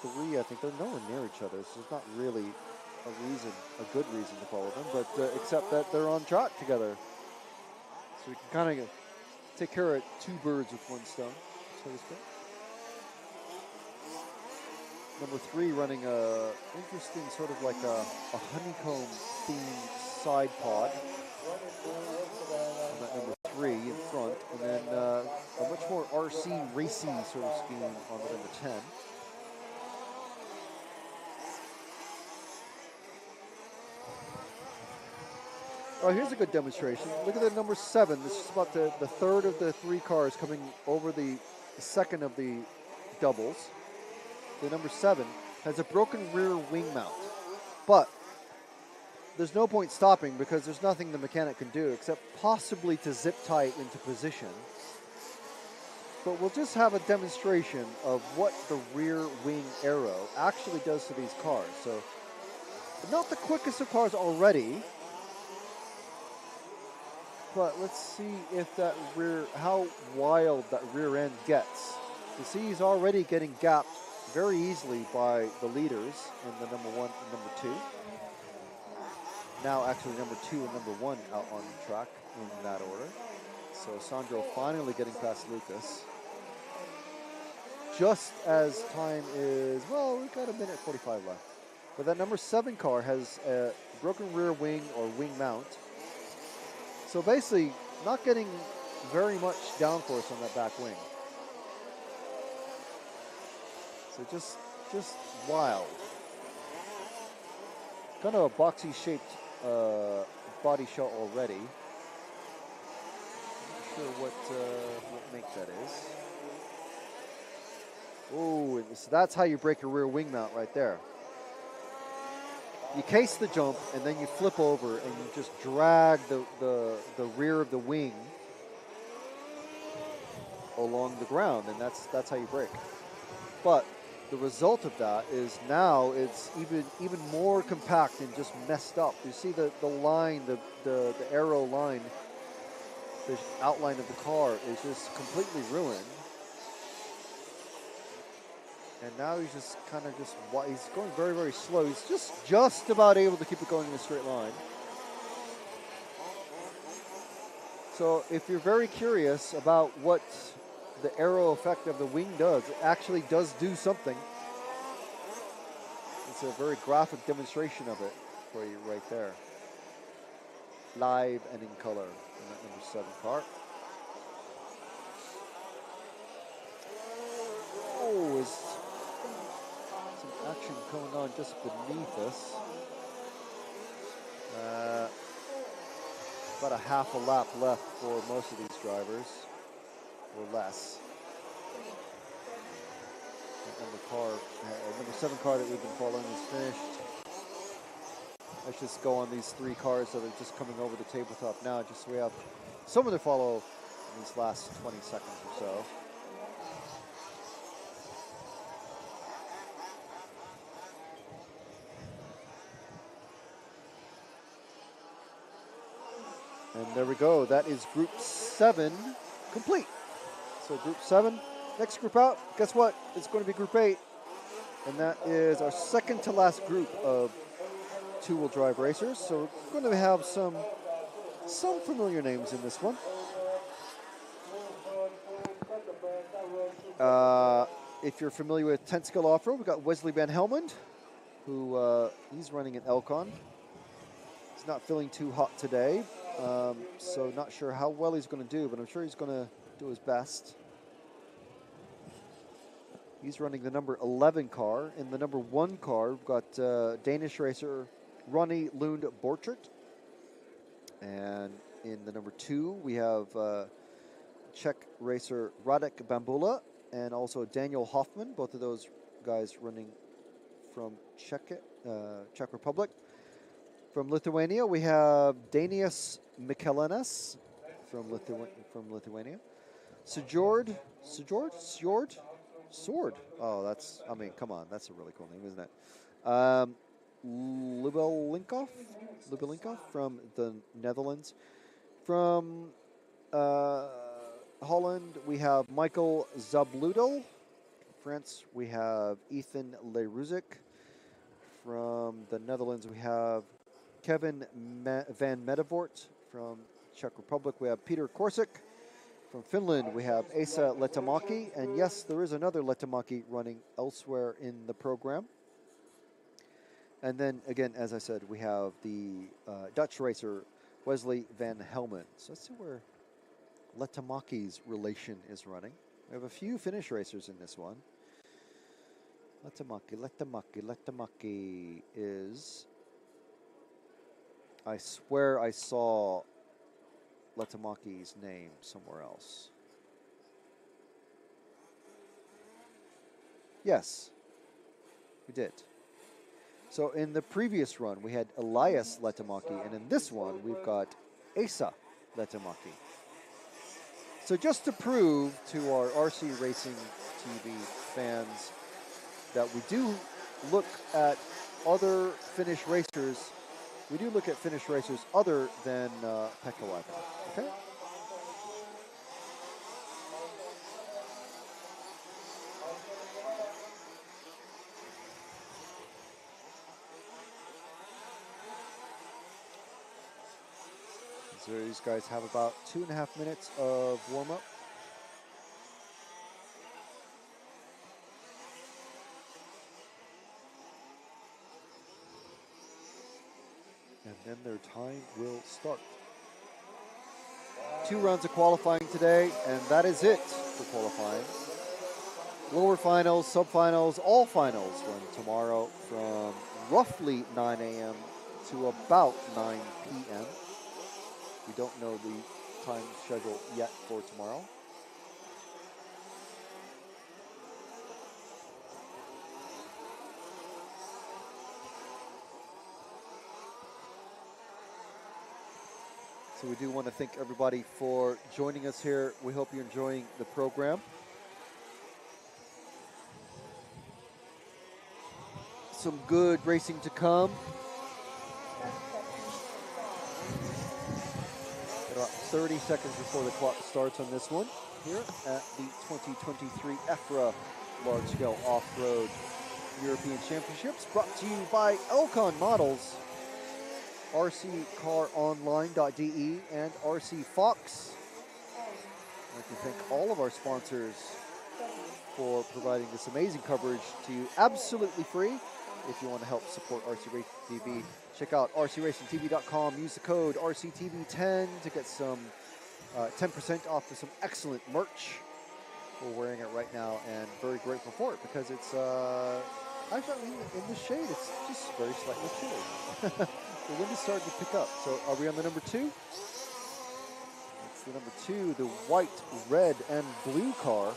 C: 3. I think they're nowhere near each other, so there's not really a good reason to follow them, but except that they're on track together. So we can kind of take care of two birds with one stone, so to speak. Number 3 running a interesting sort of like a honeycomb themed side pod. On that number 3 in front, and then a much more RC racy sort of scheme on the number 10. Oh, here's a good demonstration. Look at the number 7. This is about the third of the 3 cars coming over the second of the doubles. The number 7 has a broken rear wing mount, but there's no point stopping because there's nothing the mechanic can do except possibly to zip tie it into position. But we'll just have a demonstration of what the rear wing aero actually does to these cars. So, not the quickest of cars already, but let's see if that how wild that rear end gets. You see he's already getting gapped very easily by the leaders in the number 1 and number 2. Now actually number 2 and number 1 out on the track in that order. So Sandro finally getting past Lucas. Just as time is, well, we've got a minute 45 left. But that number 7 car has a broken rear wing or wing mount. So basically not getting very much downforce on that back wing. So just wild. Kind of a boxy shaped body shell already. Not sure what make that is. Oh, so that's how you break a rear wing mount right there. You case the jump and then you flip over and you just drag the rear of the wing along the ground, and that's how you break. But the result of that is now it's even more compact and just messed up. You see the line, the arrow line, the outline of the car is just completely ruined. And now he's just he's going very, very slow. He's just about able to keep it going in a straight line. So if you're very curious about what the aero effect of the wing does, it actually does do something. It's a very graphic demonstration of it for you right there. Live and in color in that number 7 car. Oh, is some action going on just beneath us. About a half a lap left for most of these drivers, or less. Number 7 car that we've been following is finished. Let's just go on these 3 cars that are just coming over the tabletop now, just so we have someone to follow in these last 20 seconds or so. And there we go. That is Group 7 complete. So Group 7, next group out, guess what? It's going to be Group 8. And that is our second to last group of 2-wheel drive racers. So we're going to have some familiar names in this one. If you're familiar with 10 Skill Offroad, we've got Wesley Van Helmond, who he's running an Elcon. He's not feeling too hot today. So not sure how well he's going to do, but I'm sure he's going to do his best. He's running the number 11 car. In the number 1 car, we've got Danish racer Ronny Lund Borchert. And in the number 2, we have Czech racer Radek Bambula and also Daniel Hoffman, both of those guys running from Czech Republic. From Lithuania, we have Danius Mikelenas from Lithuania. Sword. Oh, come on, that's a really cool name, isn't it? Lubelinkov from the Netherlands. From Holland, we have Michael Zabludel. France, we have Ethan Leruzik. From the Netherlands, we have Kevin van Medevort. From Czech Republic, we have Peter Korsik. From Finland, we have Asa Letamaki. And yes, there is another Letamaki running elsewhere in the program. And then, again, as I said, we have the Dutch racer, Wesley van Helmen. So let's see where Letamaki's relation is running. We have a few Finnish racers in this one. Letamaki is... I swear I saw Letamaki's name somewhere else. Yes, we did. So in the previous run, we had Elias Letamaki, and in this one, we've got Asa Letamaki. So just to prove to our RC Racing TV fans that we do look at other Finnish racers, we do look at Finnish racers other than Pekka Laitinen, okay? So these guys have about 2.5 minutes of warm-up. And then their time will start. 2 rounds of qualifying today, and that is it for qualifying. Lower finals, sub-finals, all finals run tomorrow from roughly 9 a.m. to about 9 p.m. We don't know the time schedule yet for tomorrow. So we do want to thank everybody for joining us here. We hope you're enjoying the program. Some good racing to come. About 30 seconds before the clock starts on this one here at the 2023 EFRA Large Scale Off-Road European Championships, brought to you by Elcon Models, rccaronline.de, and RC Fox. I'd like to thank all of our sponsors for providing this amazing coverage to you absolutely free. If you want to help support RC Racing TV, check out rcracingtv.com. Use the code RCTV10 to get some 10% off of some excellent merch. We're wearing it right now and very grateful for it because it's actually in the shade. It's just very slightly chilly. The wind is starting to pick up. So are we on the number 2? It's the number 2, the white, red, and blue car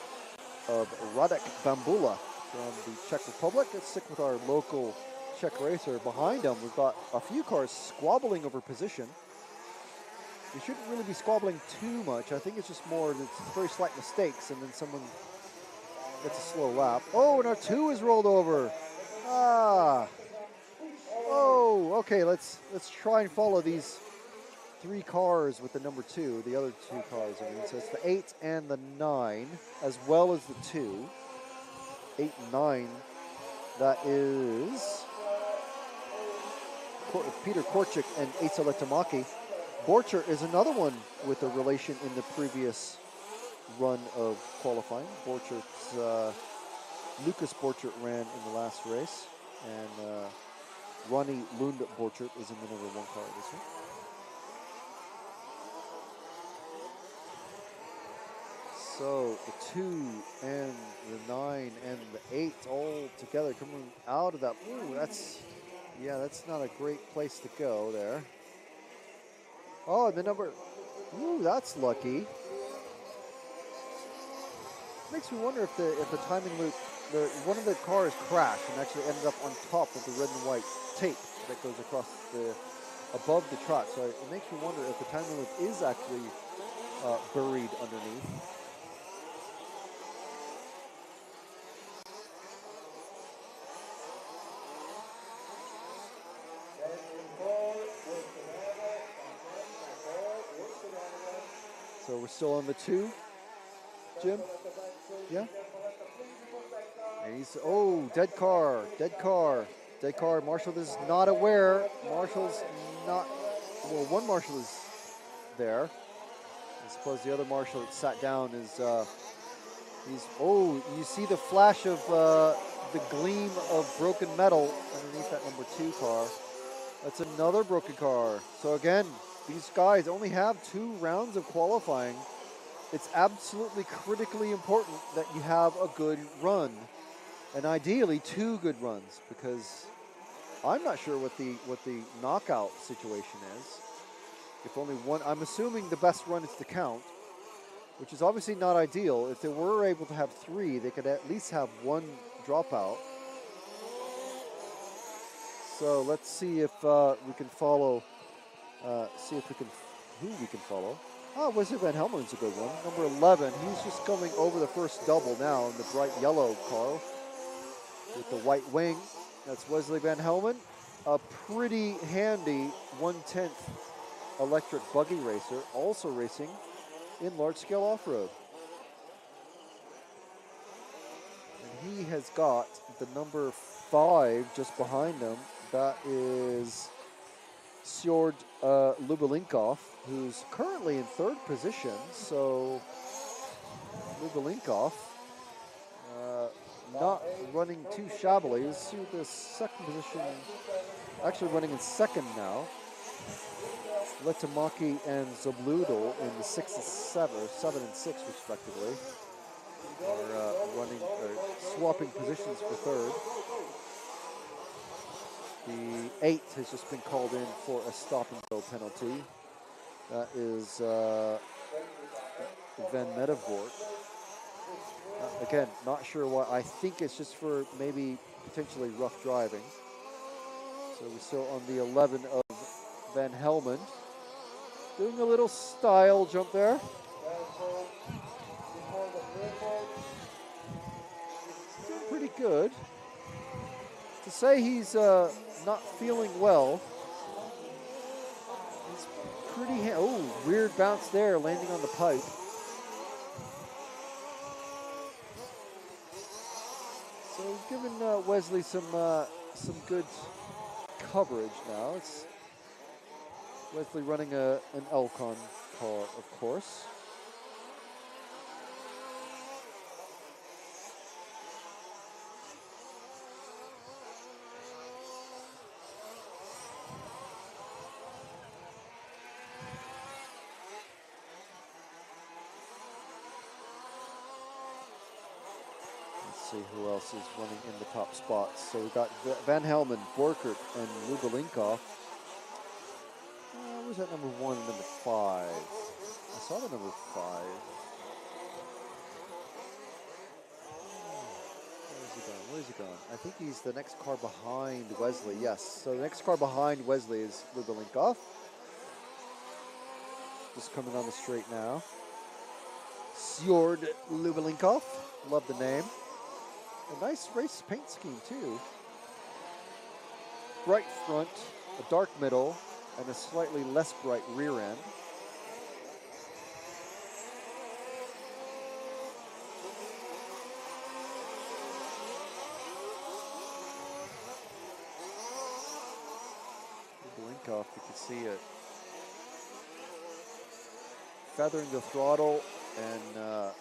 C: of Radek Bambula from the Czech Republic. Let's stick with our local Czech racer. Behind him, we've got a few cars squabbling over position. We shouldn't really be squabbling too much. I think it's just more that it's very slight mistakes, and then someone gets a slow lap. Oh, and our 2 is rolled over. Ah. Oh, okay, let's try and follow these 3 cars with the number 2, the other 2 cars. I mean, so it's the 8 and the 9, as well as the 2. 8 and 9, that is Peter Korchik and Asa Letamaki. Borcher is another one with a relation in the previous run of qualifying. Borcher's, Lucas Borcher ran in the last race, and Ronnie Lund Borcher is in the number 1 car this one. So the 2 and the 9 and the 8 all together coming out of that. Ooh, that's not a great place to go there. Oh, the number, ooh, that's lucky. Makes me wonder if the timing loop, one of the cars crashed and actually ended up on top of the red and white tape that goes across above the track. So it makes me wonder if the timing loop is actually buried underneath. So we're still on the 2, Jim? Yeah? And he's, oh, dead car. Marshall is not aware. Marshall's not, well, one Marshall is there. I suppose the other Marshall that sat down is, oh, you see the flash of the gleam of broken metal underneath that number 2 car. That's another broken car. So again, these guys only have 2 rounds of qualifying. It's absolutely critically important that you have a good run, and ideally 2 good runs, because I'm not sure what the knockout situation is. If only one, I'm assuming the best run is to count, which is obviously not ideal. If they were able to have 3, they could at least have 1 dropout. So let's see if we can follow. See if we can, who we can follow. Oh, Wesley Van Helmen's a good one. Number 11, he's just coming over the first double now in the bright yellow car with the white wing. That's Wesley Van Helmen, a pretty handy 1/10 electric buggy racer, also racing in large-scale off-road. And he has got the number 5 just behind him. That is Sjord Lubelinkov, who's currently in 3rd position. So Lubelinkov not running too shabbily. He's to the 2nd position, actually running in 2nd now. Letamaki and Zabludel in the 6 and 7 and 6 respectively, are running, swapping positions for 3rd. The 8 has just been called in for a stop-and-go penalty. That is Van Medevort. Again, not sure why. I think it's just for maybe potentially rough driving. So we're still on the 11 of Van Helmen. Doing a little style jump there. Doing pretty good. To say he's not feeling well, he's pretty, oh, weird bounce there, landing on the pipe. So giving Wesley some good coverage now. It's Wesley running an Elcon car, of course. See who else is running in the top spots. So we've got Van Helmen, Borkert, and Lubelinkov. Where's that number 1 and number 5? I saw the number 5. Where's he going? I think he's the next car behind Wesley. Yes. So the next car behind Wesley is Lubelinkov. Just coming on the straight now. Sjord Lubelinkov. Love the name. A nice race paint scheme too. Bright front, a dark middle, and a slightly less bright rear end. Lubelinkov, you can see it. Feathering the throttle and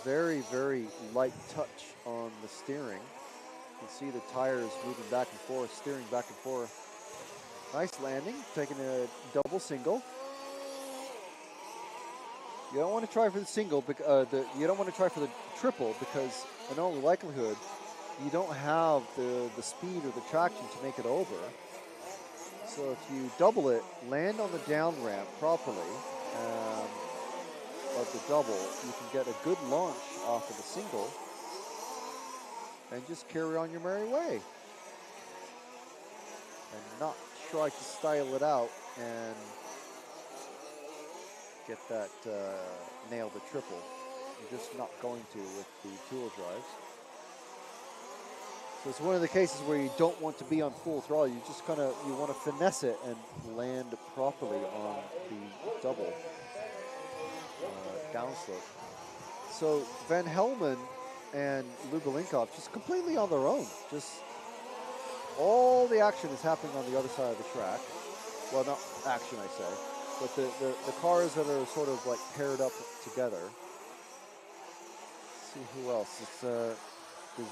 C: very, very light touch on the steering. You can see the tires moving back and forth, steering back and forth. Nice landing, taking a double single. You don't want to try for the single, you don't want to try for the triple, because in all likelihood, you don't have the speed or the traction to make it over. So if you double it, land on the down ramp properly, of the double, you can get a good launch off of the single and just carry on your merry way and not try to style it out and get that nail the triple. You're just not going to with the two-wheel drives. So it's one of the cases where you don't want to be on full throttle. You just you want to finesse it and land properly on the double. downslope. So Van Helmen and Lubelinkov just completely on their own. Just all the action is happening on the other side of the track. Well, not action, I say, but the cars that are sort of like paired up together. Let's see who else. It's the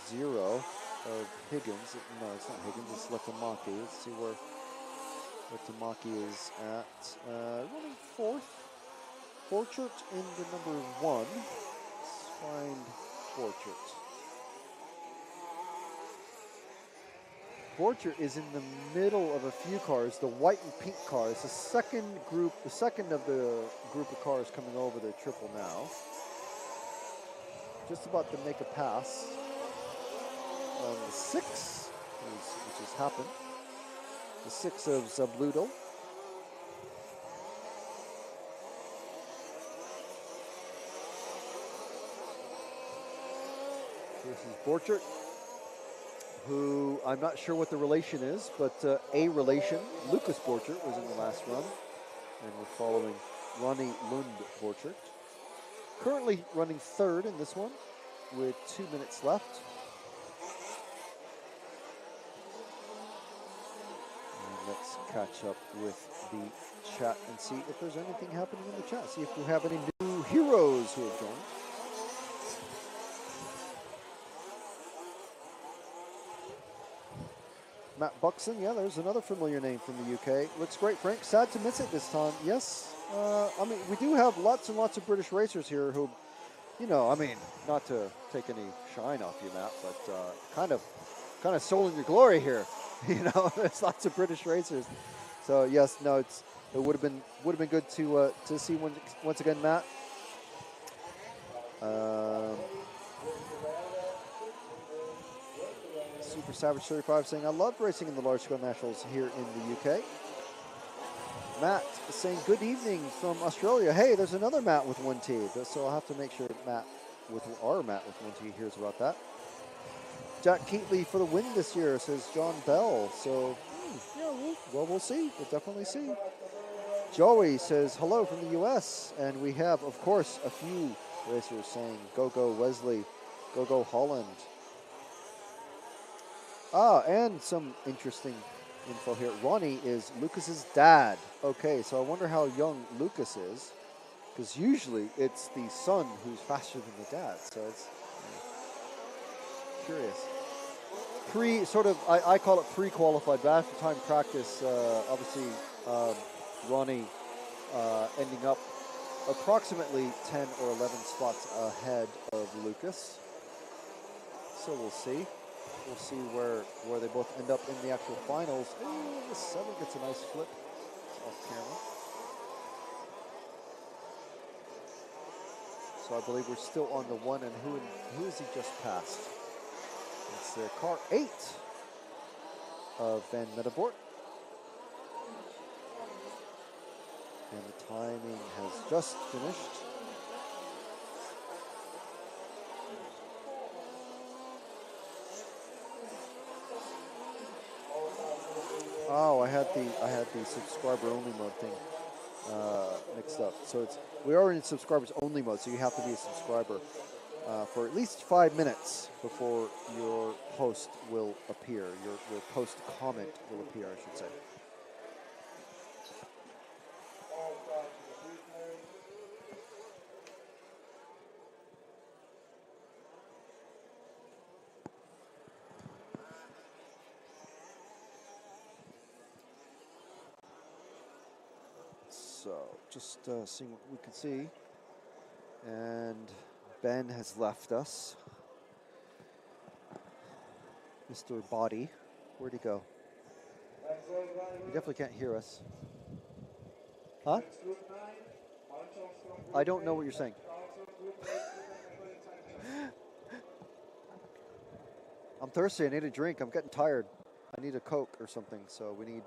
C: Zero of Higgins. No, it's not Higgins. It's Letamaki. Let's see where Letamaki is at. Running fourth. Borchert in the number 1. Let's find Borchert. Borchert is in the middle of a few cars, the white and pink cars, the second of the group of cars coming over the triple now. Just about to make a pass on the 6, which has happened. The 6 of Zabludel. This is Borchert, who I'm not sure what the relation is, but a relation. Lucas Borchert was in the last run, and we're following Ronnie Lund Borchert. Currently running third in this one with 2 minutes left. And let's catch up with the chat and see if there's anything happening in the chat. See if we have any new heroes who have joined. Matt Buxton, yeah, there's another familiar name from the UK. Looks great, Frank. Sad to miss it this time. Yes, I mean, we do have lots and lots of British racers here who, you know, I mean, not to take any shine off you, Matt, but kind of stolen your glory here. You know, there's lots of British racers. So yes, no, it would have been good to see once again, Matt. Super Savage 35 saying, I loved racing in the large scale nationals here in the UK. Matt saying, good evening from Australia. Hey, there's another Matt with 1T. So I'll have to make sure Matt with 1T hears about that. Jack Keatley for the win this year, says John Bell. So, yeah, we'll see. We'll definitely see. Joey says, hello from the US. And we have, of course, a few racers saying, go Wesley, go Holland. And some interesting info here. Ronnie is Lucas's dad. Okay, so I wonder how young Lucas is, because usually it's the son who's faster than the dad. So it's curious. I call it pre-qualified, but after time practice, obviously Ronnie ending up approximately 10 or 11 spots ahead of Lucas. So we'll see. We'll see where they both end up in the actual finals. Ooh, the 7 gets a nice flip. It's off camera. So I believe we're still on the 1, and who has he just passed? It's the car 8 of Van Metabort. And the timing has just finished. Oh, I had the subscriber only mode thing mixed up. So we are in subscribers only mode, so you have to be a subscriber for at least 5 minutes before your post will appear. Your post comment will appear, I should say. So just seeing what we can see. And Ben has left us. Mr. Body, where'd he go? He definitely can't hear us. Huh? I don't know what you're saying. I'm thirsty. I need a drink. I'm getting tired. I need a Coke or something. So we need.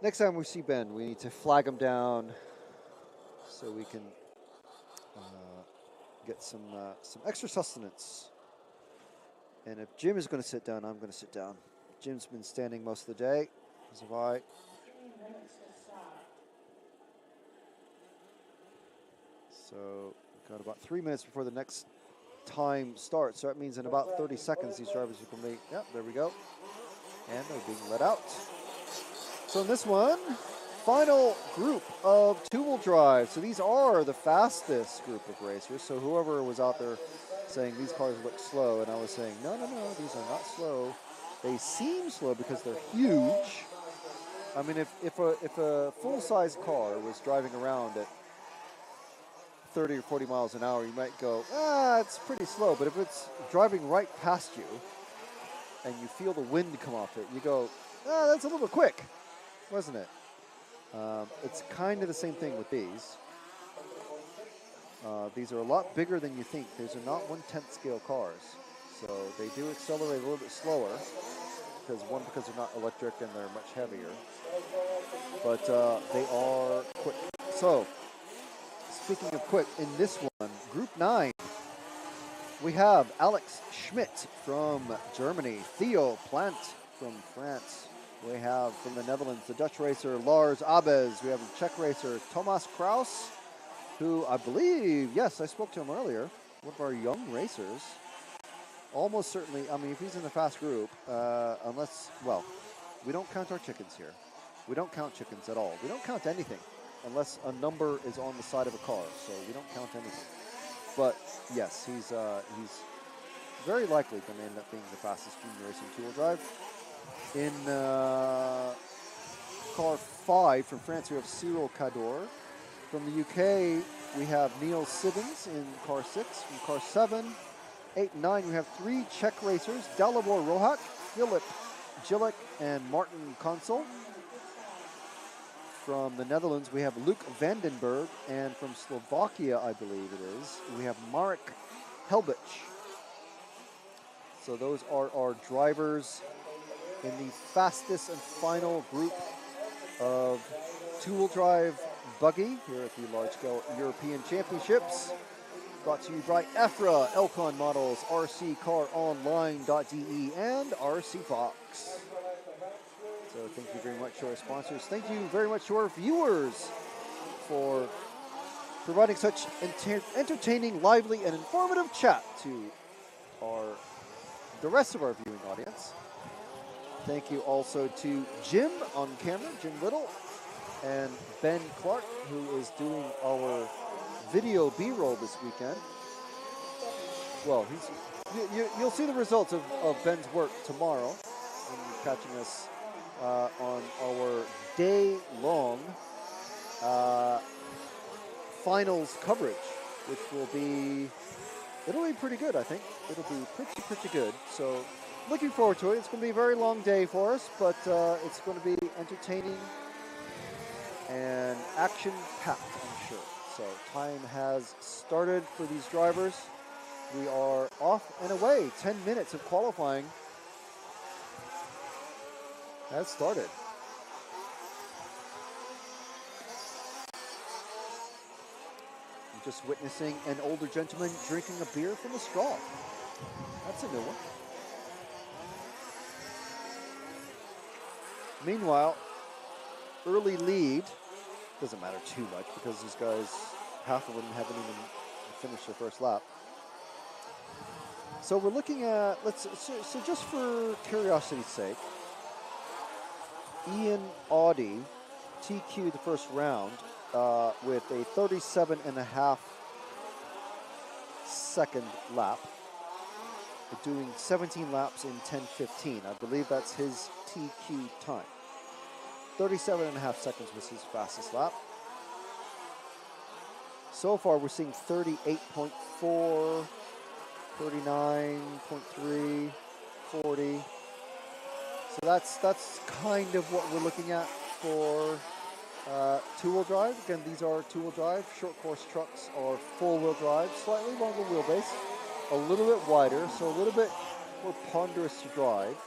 C: Next time we see Ben, we need to flag him down so we can get some extra sustenance. And if Jim is going to sit down, I'm going to sit down. Jim's been standing most of the day, as have I. So we've got about 3 minutes before the next time starts. So that means in about 30 seconds, these drivers will complete. Yep, there we go. And they're being let out. So in this one, final group of two-wheel drive. So these are the fastest group of racers. So whoever was out there saying these cars look slow, and I was saying, no, these are not slow. They seem slow because they're huge. I mean, if a full-size car was driving around at 30 or 40 miles an hour, you might go, it's pretty slow. But if it's driving right past you and you feel the wind come off it, you go, that's a little quick, wasn't it? It's kind of the same thing with these. These are a lot bigger than you think. These are not 1/10 scale cars. So they do accelerate a little bit slower because they're not electric and they're much heavier. But they are quick. So speaking of quick, in this one, Group 9, we have Alex Schmidt from Germany, Theo Plant from France. We have from the Netherlands, the Dutch racer Lars Abes. We have the Czech racer Thomas Kraus, who I believe, yes, I spoke to him earlier, one of our young racers. Almost certainly, I mean, if he's in the fast group, unless, well, we don't count our chickens here. We don't count chickens at all. We don't count anything unless a number is on the side of a car. So we don't count anything. But yes, he's very likely going to end up being the fastest junior racing two-wheel drive. In car 5 from France, we have Cyril Cador. From the UK, we have Neil Sibbins in car 6. From car 7, 8, and 9, we have 3 Czech racers, Dalibor Rohak, Filip Jilic, and Martin Konsel. From the Netherlands, we have Luke Vandenberg, and from Slovakia, I believe it is, we have Marek Helbic. So those are our drivers in the fastest and final group of two-wheel drive buggy here at the large-scale European Championships. Brought to you by EFRA, Elcon Models, RCCarOnline.de, and RC Fox. So thank you very much to our sponsors. Thank you very much to our viewers for providing such entertaining, lively, and informative chat to the rest of our viewing audience. Thank you also to Jim on camera, Jim Little, and Ben Clark, who is doing our video B-roll this weekend. Well, you'll see the results of Ben's work tomorrow when you're catching us on our day-long finals coverage, which it'll be pretty good, I think. It'll be pretty good. So looking forward to it. It's going to be a very long day for us, but it's going to be entertaining and action-packed, I'm sure. So time has started for these drivers. We are off and away. 10 minutes of qualifying has started. I'm just witnessing an older gentleman drinking a beer from a straw. That's a new one. Meanwhile, early lead doesn't matter too much because these guys, half of them haven't even finished their first lap. So we're looking at, so just for curiosity's sake, Ian Audi TQ'd the first round with a 37.5 second lap, doing 17 laps in 10:15. I believe that's his TQ time. 37.5 seconds was his fastest lap. So far, we're seeing 38.4, 39.3, 40. So that's kind of what we're looking at for two-wheel drive. Again, these are two-wheel drive. Short course trucks are four-wheel drive, slightly longer wheelbase, a little bit wider, so a little bit more ponderous to drive.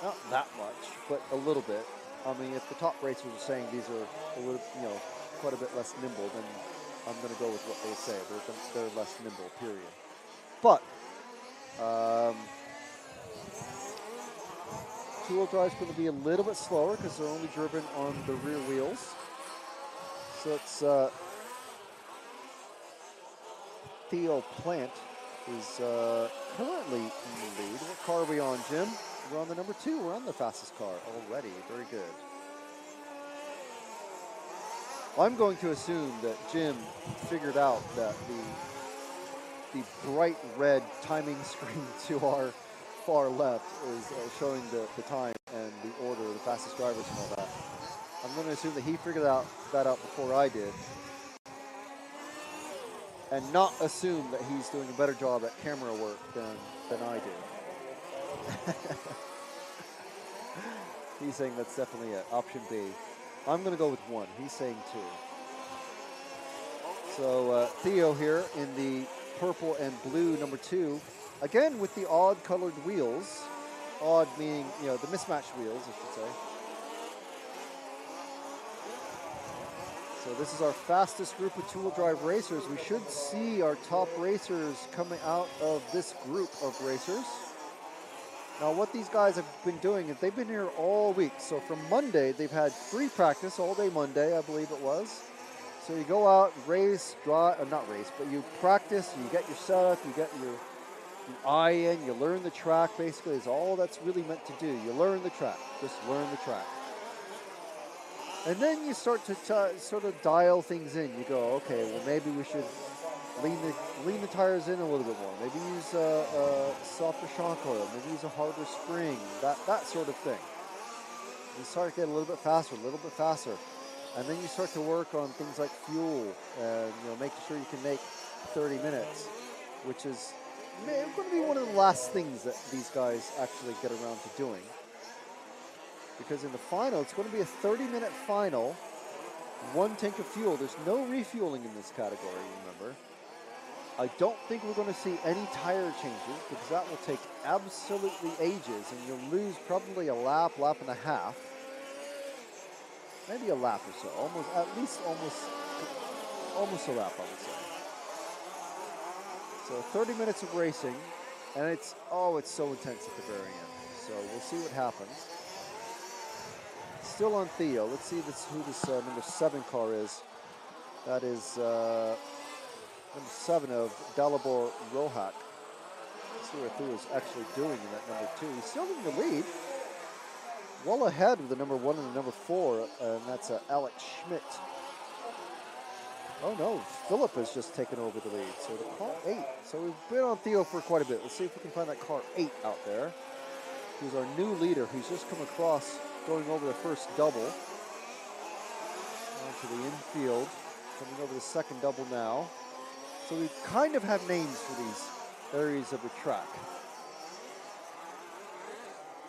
C: Not that much, but a little bit. I mean, if the top racers are saying these are a little, quite a bit less nimble, then I'm going to go with what they say. They're less nimble, period. But two-wheel drive is going to be a little bit slower because they're only driven on the rear wheels. So it's Theo Plant is currently in the lead. What car are we on, Jim? We're on the number 2. We're on the fastest car already. Very good. I'm going to assume that Jim figured out that the bright red timing screen to our far left is showing the time and the order, the fastest drivers and all that. I'm going to assume that he figured that out before I did, and not assume that he's doing a better job at camera work than I do. He's saying that's definitely it. Option B. I'm going to go with 1. He's saying 2. So Theo here in the purple and blue number 2, again with the odd colored wheels. Odd meaning, you know, the mismatched wheels, I should say. So this is our fastest group of two-wheel drive racers. We should see our top racers coming out of this group of racers. Now what these guys have been doing is they've been here all week. So from Monday, they've had free practice all day Monday, I believe it was. So you go out, race, drive, not race, but you practice, you get your setup, you get your eye in, you learn the track, basically is all that's really meant to do. You learn the track, just learn the track. And then you start to sort of dial things in. You go, okay, well maybe we should lean the tires in a little bit more. Maybe use a softer shock oil, maybe use a harder spring, that sort of thing. You start to get a little bit faster. And then you start to work on things like fuel and, you know, making sure you can make 30 minutes, which is going to be one of the last things that these guys actually get around to doing. Because in the final, it's going to be a 30-minute final, 1 tank of fuel. There's no refueling in this category, remember. I don't think we're going to see any tire changes because that will take absolutely ages and you'll lose probably a lap and a half. Maybe a lap or so, almost a lap, I would say. So 30 minutes of racing, and it's so intense at the very end. So we'll see what happens. Still on Theo. Let's see who this number 7 car is. That is number 7 of Dalibor Rohak. Let's see what Theo's actually doing in that number 2. He's still in the lead. Well ahead of the number 1 and the number 4, and that's Alex Schmidt. Oh no, Philip has just taken over the lead. So the car 8. So we've been on Theo for quite a bit. Let's see if we can find that car 8 out there. Who's our new leader, who's just come across going over the first double. Onto the infield, coming over the second double now. So we kind of have names for these areas of the track.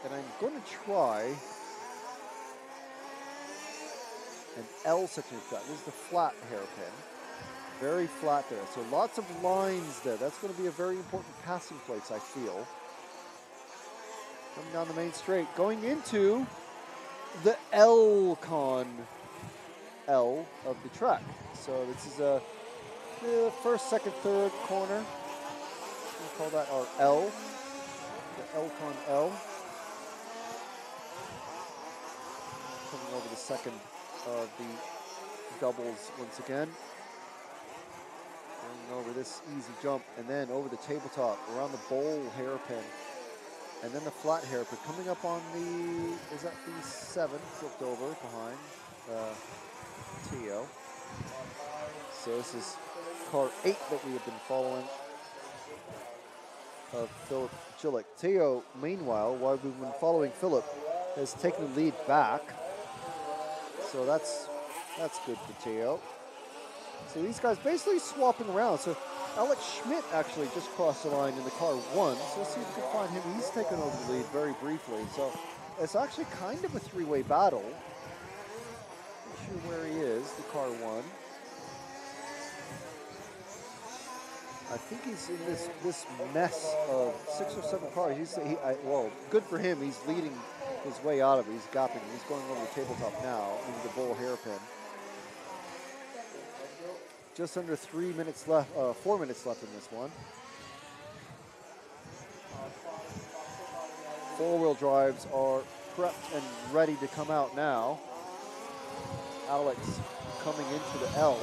C: And I'm going to try an L section of track. This is the flat hairpin. Very flat there. So lots of lines there. That's going to be a very important passing place, I feel. Coming down the main straight. Going into the L-con L of the track. So this is the first, second, third corner. We'll call that our L. The L-con L. Coming over the second of the doubles once again. Going over this easy jump and then over the tabletop, around the bowl hairpin. And then the flat hairpin coming up on the, is that the 7, flipped over behind Theo. So this is car 8 that we have been following of Philip Gillick. Theo, meanwhile, while we've been following Philip, has taken the lead back. So that's good for Theo. So these guys basically swapping around. So Alex Schmidt actually just crossed the line in the car 1. So let's see if we can find him. He's taken over the lead very briefly. So it's actually kind of a 3-way battle. Not sure where he is, the car 1. I think he's in this mess of 6 or 7 cars. Well, good for him. He's leading his way out of it. He's gapping. He's going over the tabletop now into the bull hairpin. Just under 3 minutes left, 4 minutes left in this one. 4-wheel drives are prepped and ready to come out now. Alex coming into the L.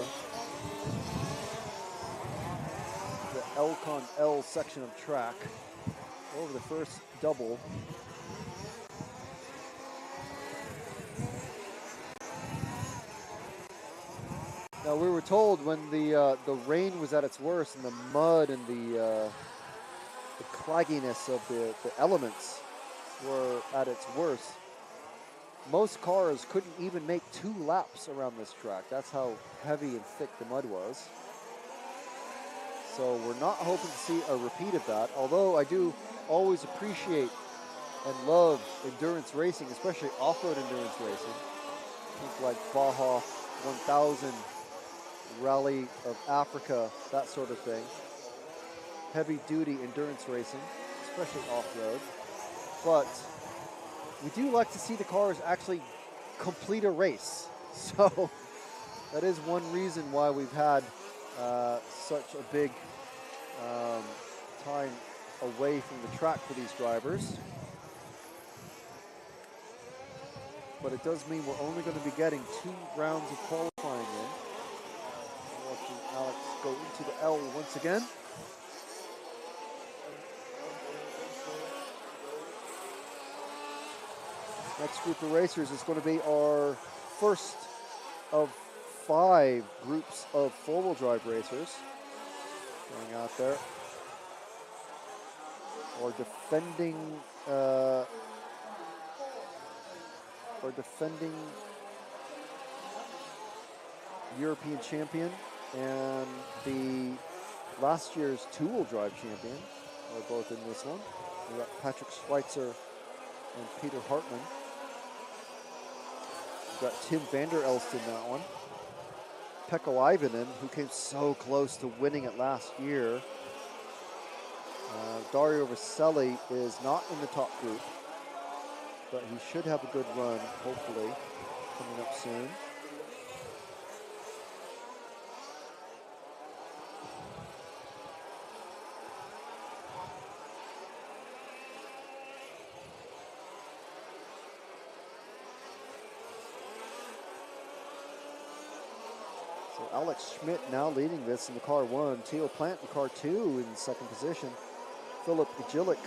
C: The Elcon L section of track over the first double. Now we were told when the rain was at its worst and the mud and the clagginess of the elements were at its worst, most cars couldn't even make 2 laps around this track. That's how heavy and thick the mud was. So we're not hoping to see a repeat of that, although I do always appreciate and love endurance racing, especially off-road endurance racing. Things like Baja 1000, Rally of Africa, that sort of thing. Heavy-duty endurance racing, especially off-road. But we do like to see the cars actually complete a race. So that is one reason why we've had such a big time away from the track for these drivers. But it does mean we're only going to be getting 2 rounds of qualifying in. Watching Alex go into the L once again. Next group of racers is going to be our first of 5 groups of four-wheel drive racers going out there. Our defending European champion and the last year's two-wheel drive champion are both in this one. We've got Patrick Schweitzer and Peter Hartmann. We've got Tim Vander Elst in that one. Pekko Ivanen, who came so close to winning it last year. Dario Rosselli is not in the top group, but he should have a good run, hopefully, coming up soon. So Alex Schmidt now leading this in the car 1. Theo Plant in car 2 in second position. Philip Ijilic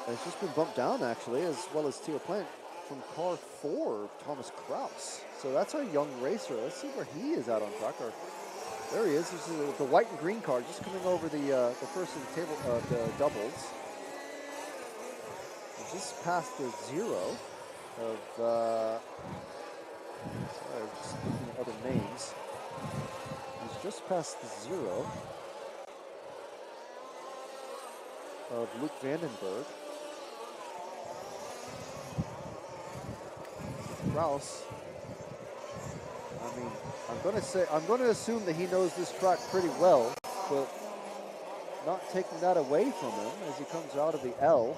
C: has just been bumped down, actually, as well as Theo Plant from car 4, Thomas Kraus. So that's our young racer. Let's see where he is out on track. There he is. This is the white and green car, just coming over the first of the table, the doubles. He's just past the 0 of. Sorry, I'm just looking at other names. He's just past the 0 of Luke Vandenberg. Kraus. I mean, I'm going to assume that he knows this track pretty well, but not taking that away from him as he comes out of the L.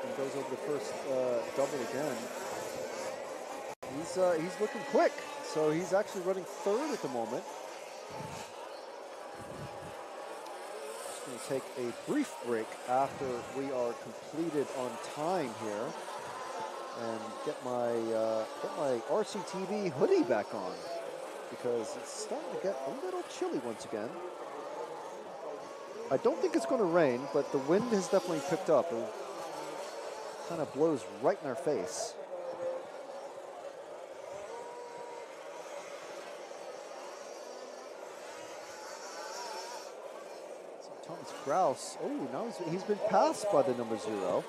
C: And goes over the first double again. He's looking quick, so he's actually running 3rd at the moment. Just going to take a brief break after we are completed on time here, and get my RCTV hoodie back on, because it's starting to get a little chilly once again. I don't think it's going to rain, but the wind has definitely picked up. It kind of blows right in our face. So Thomas Kraus, oh, now he's been passed by the number 0.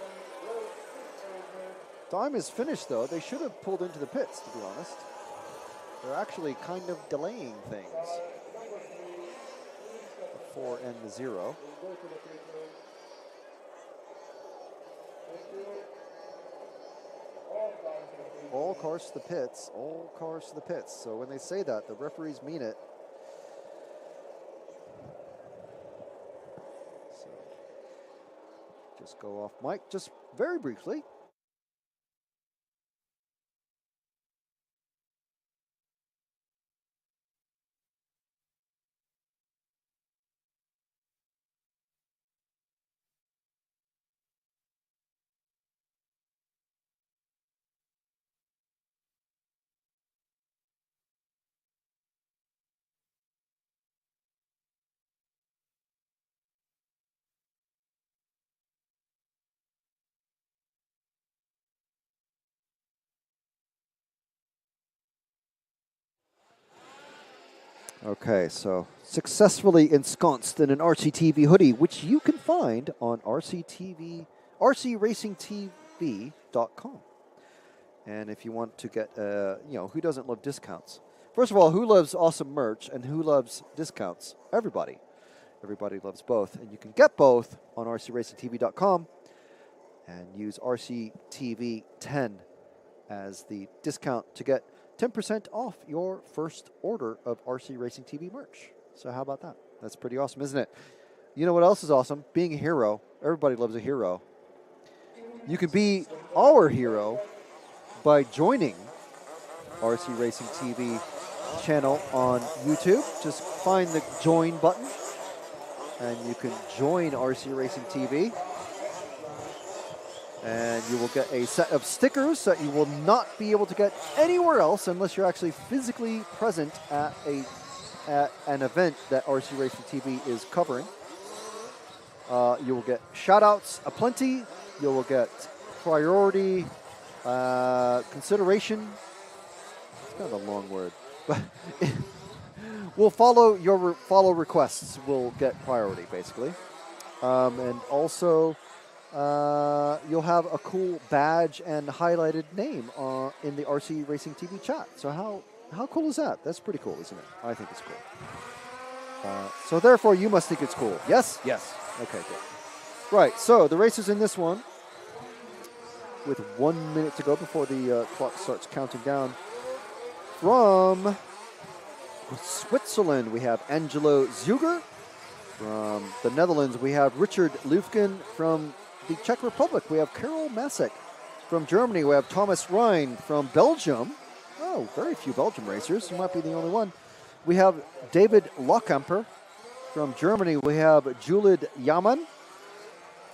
C: Time is finished, though. They should have pulled into the pits, to be honest. They're actually kind of delaying things. The 4 and the 0. All cars to the pits, all cars to the pits. So when they say that, the referees mean it. So just go off mic, just very briefly. Okay, so successfully ensconced in an RCTV hoodie, which you can find on rcracingtv.com. And if you want to get, who doesn't love discounts? First of all, who loves awesome merch and who loves discounts? Everybody. Everybody loves both. And you can get both on rcracingtv.com and use RCTV10 as the discount to get 10% off your first order of RC Racing TV merch. So how about that? That's pretty awesome, isn't it? You know what else is awesome? Being a hero. Everybody loves a hero. You can be our hero by joining RC Racing TV channel on YouTube. Just find the join button and you can join RC Racing TV. And you will get a set of stickers that you will not be able to get anywhere else unless you're actually physically present at an event that RC Racing TV is covering. You will get shout-outs aplenty. You will get priority consideration. It's kind of a long word. But we'll follow your follow requests. Will get priority, basically. And also... you'll have a cool badge and highlighted name in the RC Racing TV chat. So how cool is that? That's pretty cool, isn't it? I think it's cool. So therefore, you must think it's cool. Yes? Yes. Okay, good. Right, so the race is in this one with 1 minute to go before the clock starts counting down. From Switzerland, we have Angelo Zuger. From the Netherlands, we have Richard Lufkin. From the Czech Republic, we have Karol Masek. From Germany, we have Thomas Rhein. From Belgium, oh, very few Belgium racers. You might be the only one. We have David Lockamper. From Germany, we have Julid Yaman.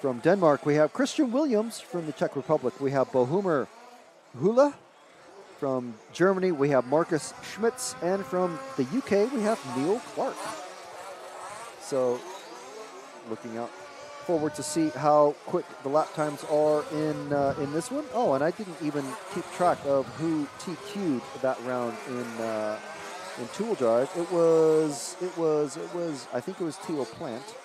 C: From Denmark, we have Christian Williams. From the Czech Republic, we have Bohumer Hula. From Germany, we have Marcus Schmitz. And from the UK, we have Neil Clark. So, looking out forward to see how quick the lap times are in this one. Oh, and I didn't even keep track of who TQ'd that round in Tool Drive. It was. I think it was Teal Plant.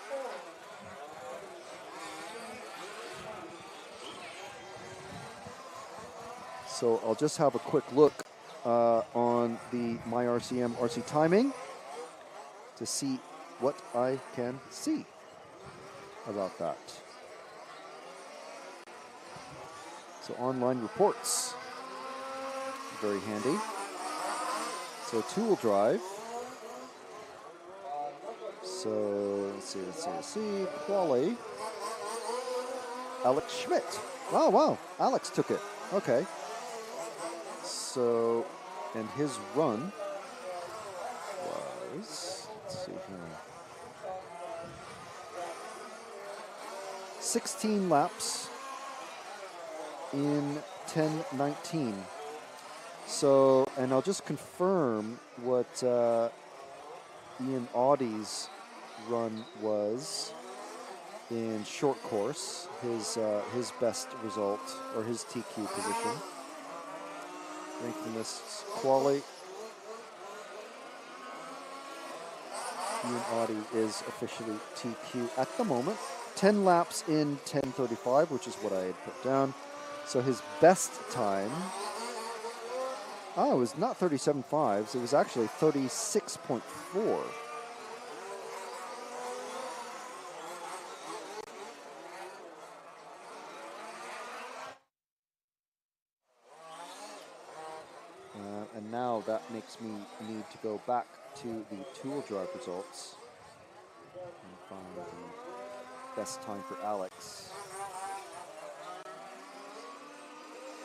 C: So I'll just have a quick look on the MyRCM RC timing to see what I can see about that. So online reports, very handy. So Tool Drive. So let's see. Qualy. Alex Schmidt. Wow. Alex took it. Okay. So, and his run was, let's see here, 16 laps in 10:19. So, and I'll just confirm what Ian Audie's run was in short course, his best result, or his TQ position. Ranking lists, Qualy. Ian Audie is officially TQ at the moment. 10 laps in 10:35, which is what I had put down. So his best time, it was not 37.5s, it was actually 36.4. And now that makes me need to go back to the Tool Drive results and find the best time for Alex.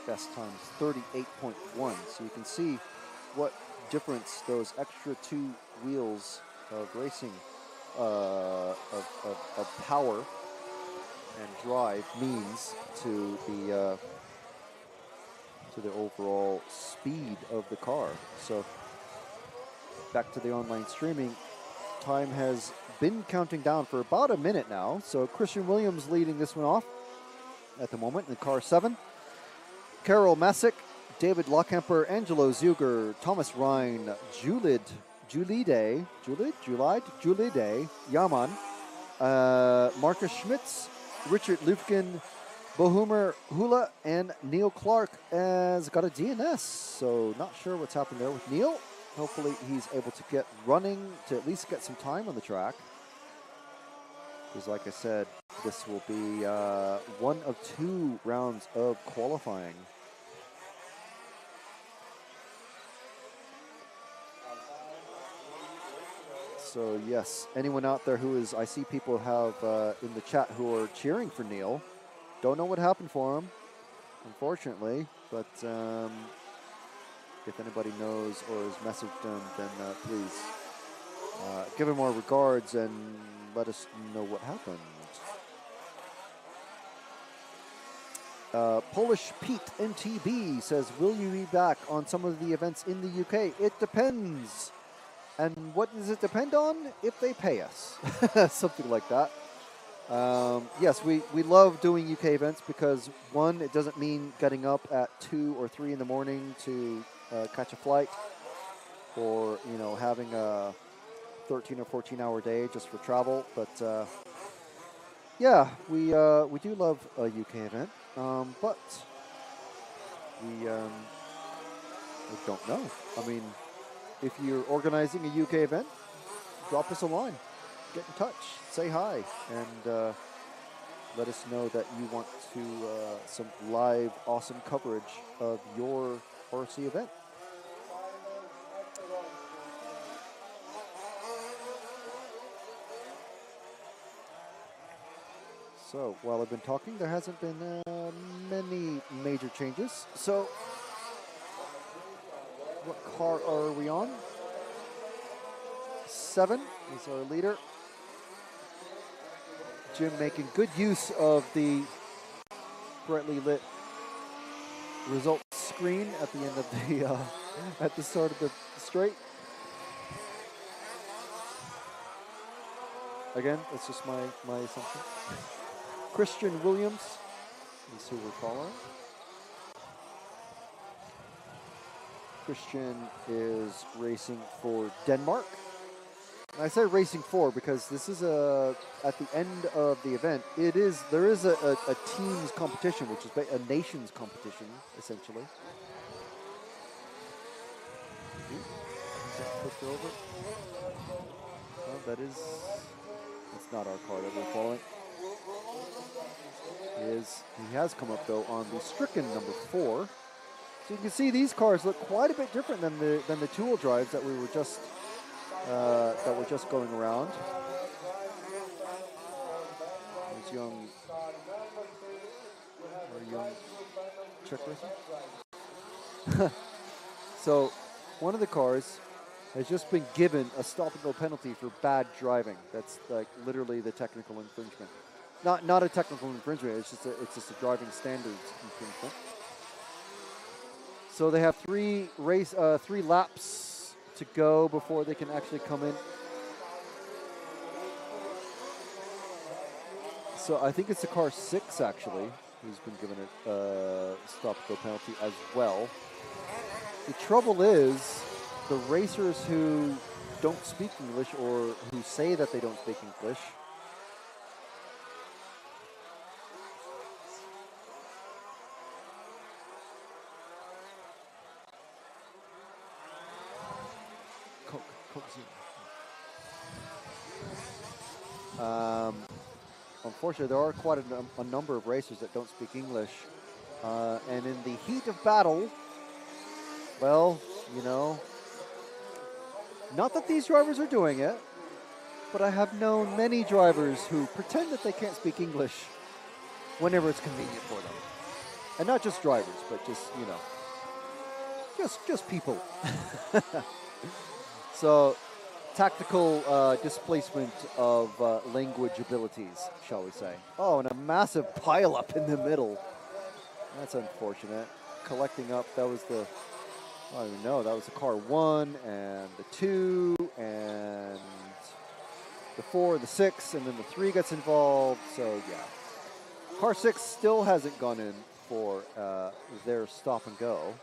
C: Best time is 38.1. So you can see what difference those extra 2 wheels of racing, of power and drive means to the overall speed of the car. So back to the online streaming, time has been counting down for about a minute now. So Christian Williams leading this one off at the moment in car 7. Karol Masek, David Lockamper, Angelo Zuger, Thomas Rhein, Julid Julie Day, Yaman, Marcus Schmitz, Richard Lufkin, Bohumer Hula, and Neil Clark has got a DNS. So not sure what's happened there with Neil. Hopefully he's able to get running to at least get some time on the track. Because like I said, this will be one of 2 rounds of qualifying. So yes, anyone out there who is, I see people have in the chat who are cheering for Neil. Don't know what happened for him, unfortunately, but if anybody knows or has messaged him, then please give him our regards and let us know what happened. Polish Pete NTB says, will you be back on some of the events in the UK? It depends. And what does it depend on? If they pay us. Something like that. Yes, we love doing UK events because, one, it doesn't mean getting up at 2 or 3 in the morning to catch a flight, or, you know, having a 13 or 14-hour day just for travel. But yeah, we do love a UK event, but we don't know. I mean, if you're organizing a UK event, drop us a line. Get in touch, say hi, and let us know that you want to some live, awesome coverage of your RC event. So while I've been talking, there hasn't been many major changes. So what car are we on? 7 is our leader. Jim making good use of the brightly lit results screen at the end of the at the start of the straight. Again, that's just my assumption. Christian Williams is who we're following. Christian is racing for Denmark. I say racing for because this is at the end of the event. There is a team's competition, which is a nation's competition essentially. Pushed over. Well, that's not our car that we're following. He has come up though on the stricken number 4. So you can see these cars look quite a bit different than the two-wheel drives that we were just going around. There's young Czech racer. So one of the cars has just been given a stop-and-go penalty for bad driving. That's like literally the technical infringement. Not a technical infringement. It's just a driving standards infringement. So they have 3 laps to go before they can actually come in. So I think it's the car 6 actually who's been given a stop-and-go penalty as well. The trouble is, the racers who don't speak English or who say that they don't speak English unfortunately, there are quite a number of racers that don't speak English. And in the heat of battle, well, you know, not that these drivers are doing it, but I have known many drivers who pretend that they can't speak English whenever it's convenient for them. And not just drivers, but just, you know, just people. So, tactical displacement of language abilities, shall we say. Oh, and a massive pileup in the middle. That's unfortunate. Collecting up, that was the, I don't even know, that was the car 1 and the 2 and the 4, the 6, and then the 3 gets involved. So, yeah. Car 6 still hasn't gone in for their stop and go.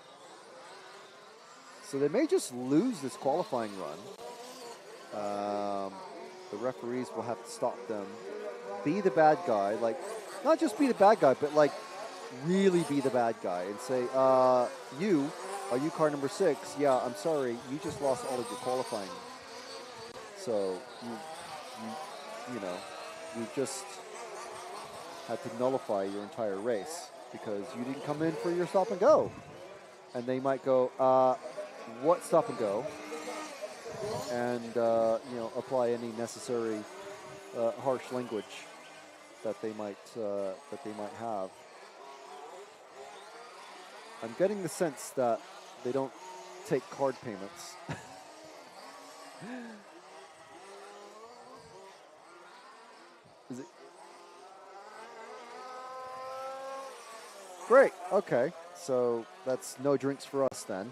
C: So they may just lose this qualifying run. the referees will have to stop them. Be the bad guy, like not just be the bad guy, but like really be the bad guy and say, are you car number 6? Yeah, I'm sorry, you just lost all of your qualifying. So you know, you just had to nullify your entire race because you didn't come in for your stop and go. And they might go, what stop and go? And you know, apply any necessary harsh language that they might have. I'm getting the sense that they don't take card payments. Is it great? Okay, so that's no drinks for us then.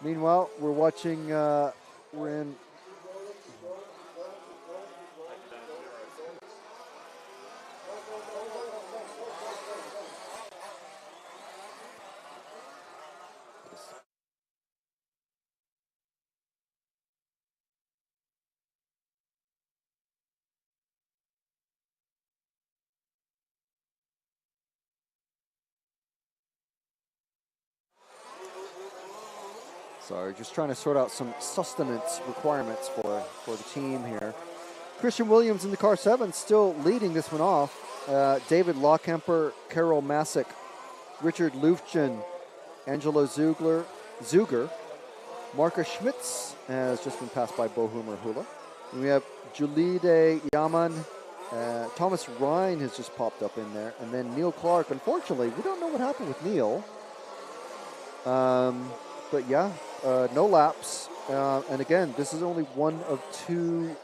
C: Meanwhile, we're watching. We're in. Sorry, just trying to sort out some sustenance requirements for the team here. Christian Williams in the car 7 still leading this one off. David Lockhemper, Carol Masick, Richard Lufchen, Angelo Zuger, Marcus Schmitz has just been passed by Bohumer Hula. And we have Julide Yaman, Thomas Ryan has just popped up in there, and then Neil Clark. Unfortunately, we don't know what happened with Neil. But yeah, no laps. And again, this is only one of 2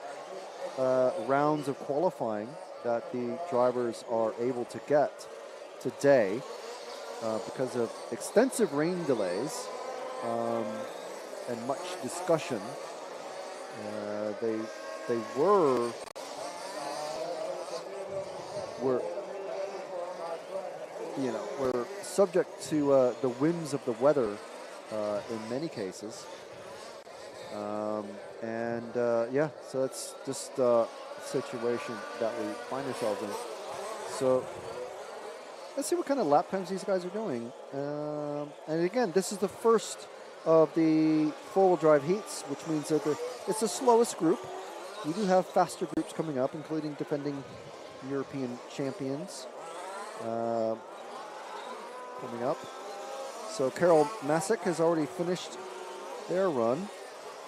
C: rounds of qualifying that the drivers are able to get today because of extensive rain delays and much discussion. They were subject to the whims of the weather in many cases. Yeah, so that's just a situation that we find ourselves in. So let's see what kind of lap times these guys are doing. And again, this is the first of the four-wheel drive heats, which means that it's the slowest group. We do have faster groups coming up, including defending European champions coming up. So Carol Masick has already finished their run.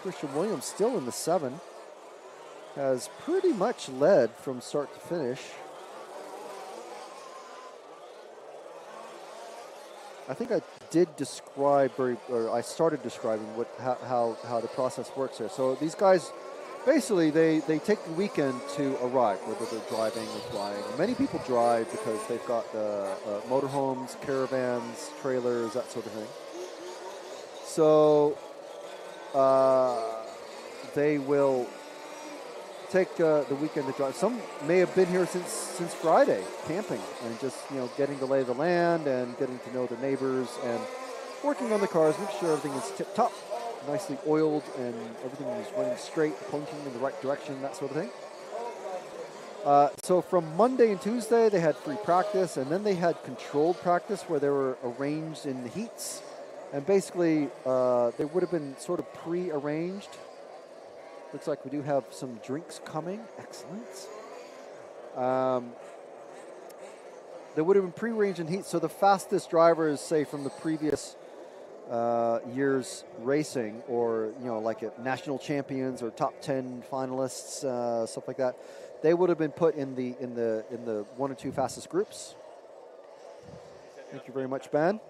C: Christian Williams still in the 7. Has pretty much led from start to finish. I think I did describe, or I started describing how the process works here. So these guys, basically, they take the weekend to arrive, whether they're driving or flying. Many people drive because they've got motorhomes, caravans, trailers, that sort of thing. So they will take the weekend to drive. Some may have been here since Friday, camping and just getting to lay the land and getting to know the neighbors and working on the cars, make sure everything is tip top, nicely oiled, and everything is running straight, pointing in the right direction, that sort of thing. So from Monday and Tuesday, they had free practice, and then they had controlled practice where they were arranged in the heats. And basically, they would have been sort of pre-arranged. Looks like we do have some drinks coming. Excellent. They would have been pre-arranged in heat. So the fastest drivers, say, from the previous year's racing, or like at national champions or top 10 finalists, stuff like that, they would have been put in the 1 or 2 fastest groups. Thank you very much, Ben.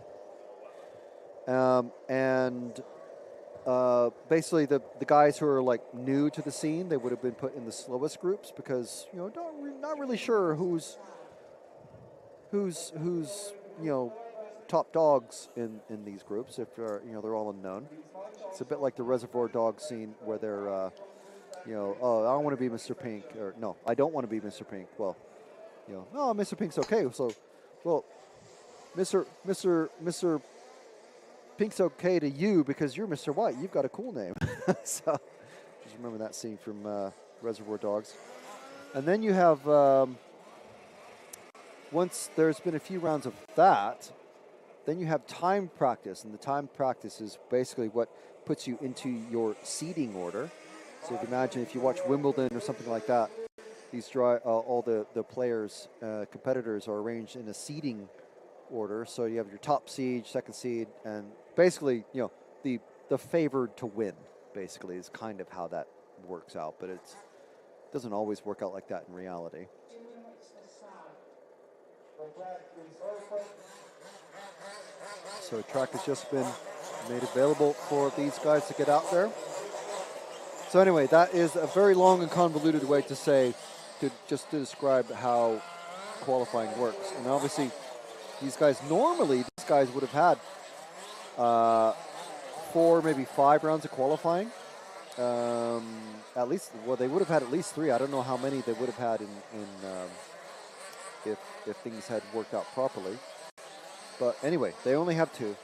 C: Basically, the guys who are like new to the scene, they would have been put in the slowest groups because not really sure who's top dogs in these groups if they're all unknown. It's a bit like the Reservoir Dogs scene where they're oh, I want to be Mr. Pink, or no, I don't want to be Mr. Pink. Well, no, Mr. Pink's okay. So, well, Mr. pink's okay to you because you're Mr. White. You've got a cool name. So just remember that scene from Reservoir Dogs. And then you have, once there's been a few rounds of that, then you have time practice. And the time practice is basically what puts you into your seeding order. So you can imagine if you watch Wimbledon or something like that, these all the players, competitors are arranged in a seeding order. So you have your top seed, second seed, and basically, you know, the favored to win, basically, is kind of how that works out. But it doesn't always work out like that in reality. So a track has just been made available for these guys to get out there. So anyway, that is a very long and convoluted way to say, just to describe how qualifying works. And obviously, these guys would have had 4, maybe 5 rounds of qualifying. At least, well, they would have had at least 3. I don't know how many they would have had if things had worked out properly. But anyway, they only have 2.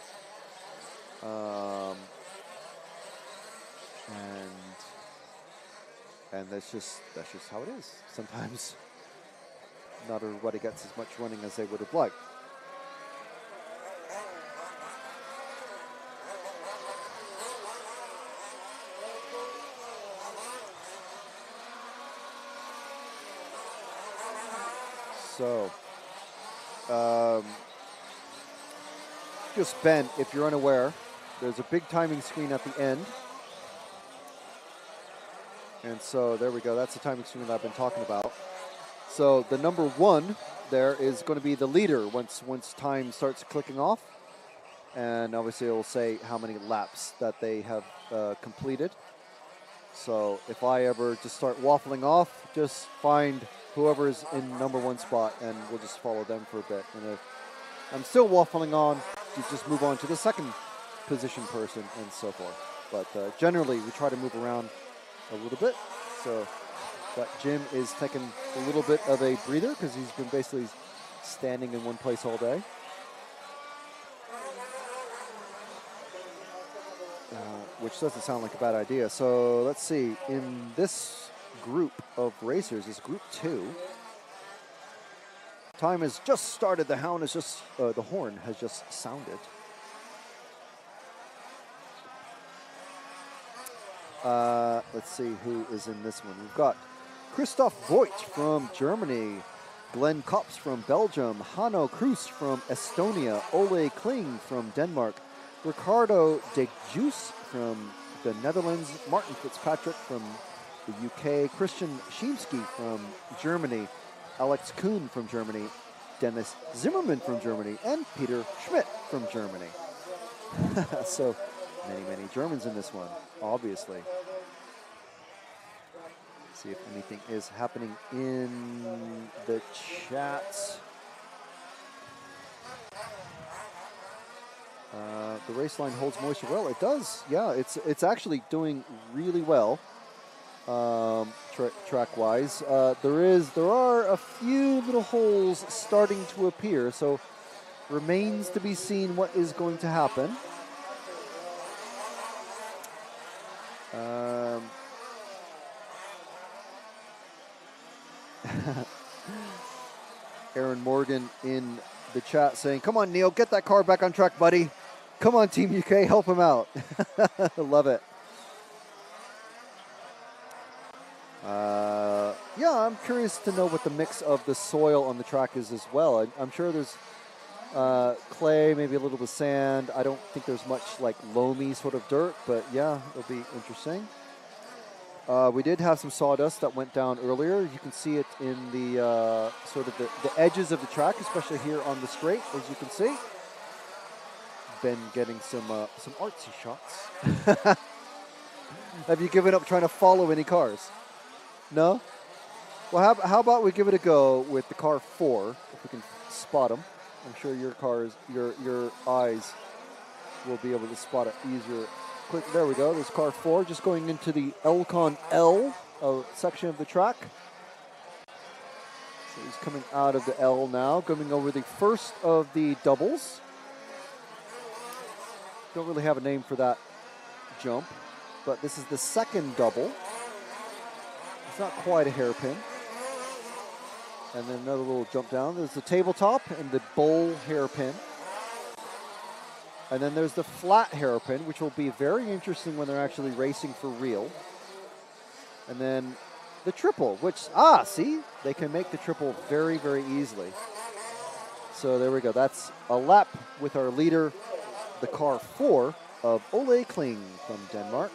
C: And that's just how it is. Sometimes not everybody gets as much running as they would have liked. So, just Ben, if you're unaware, there's a big timing screen at the end. And so there we go. That's the timing screen that I've been talking about. So the number 1 there is going to be the leader once time starts clicking off. And obviously it will say how many laps that they have completed. So if I ever just start waffling off, just find whoever's in number 1 spot and we'll just follow them for a bit. And if I'm still waffling on, you just move on to the second position person and so forth. But generally we try to move around a little bit. So that Jim is taking a little bit of a breather because he's been basically standing in one place all day. Which doesn't sound like a bad idea. So let's see. In this group of racers, is Group 2. Time has just started. The horn has just sounded. Let's see who is in this one. We've got Christoph Voigt from Germany, Glenn Kops from Belgium, Hanno Kroes from Estonia, Ole Kling from Denmark, Ricardo de Juice from the Netherlands, Martin Fitzpatrick from the UK, Christian Schiemski from Germany, Alex Kuhn from Germany, Dennis Zimmermann from Germany, and Peter Schmidt from Germany. So many Germans in this one, obviously. Let's see if anything is happening in the chats. The race line holds moisture well. It does, yeah. It's actually doing really well, track-wise. There are a few little holes starting to appear, so remains to be seen what is going to happen. Aaron Morgan in the chat saying, "Come on, Neil, get that car back on track, buddy. Come on, Team UK, help him out." Love it. Yeah, I'm curious to know what the mix of the soil on the track is as well. I'm sure there's clay, maybe a little bit of sand. I don't think there's much like loamy sort of dirt, but yeah, it'll be interesting. We did have some sawdust that went down earlier. You can see it in the sort of the edges of the track, especially here on the straight, as you can see. Ben getting some artsy shots. Have you given up trying to follow any cars? No? Well, how about we give it a go with the car 4, if we can spot them. I'm sure your eyes will be able to spot it easier. Quick, there we go. There's car 4 just going into the Elcon L section of the track. So he's coming out of the L now, coming over the first of the doubles. Don't really have a name for that jump, but this is the second double. It's not quite a hairpin. And then another little jump down. There's the tabletop and the bowl hairpin. And then there's the flat hairpin, which will be very interesting when they're actually racing for real. And then the triple, which, see, they can make the triple very, very easily. So there we go. That's a lap with our leader, the car 4 of Ole Kling from Denmark.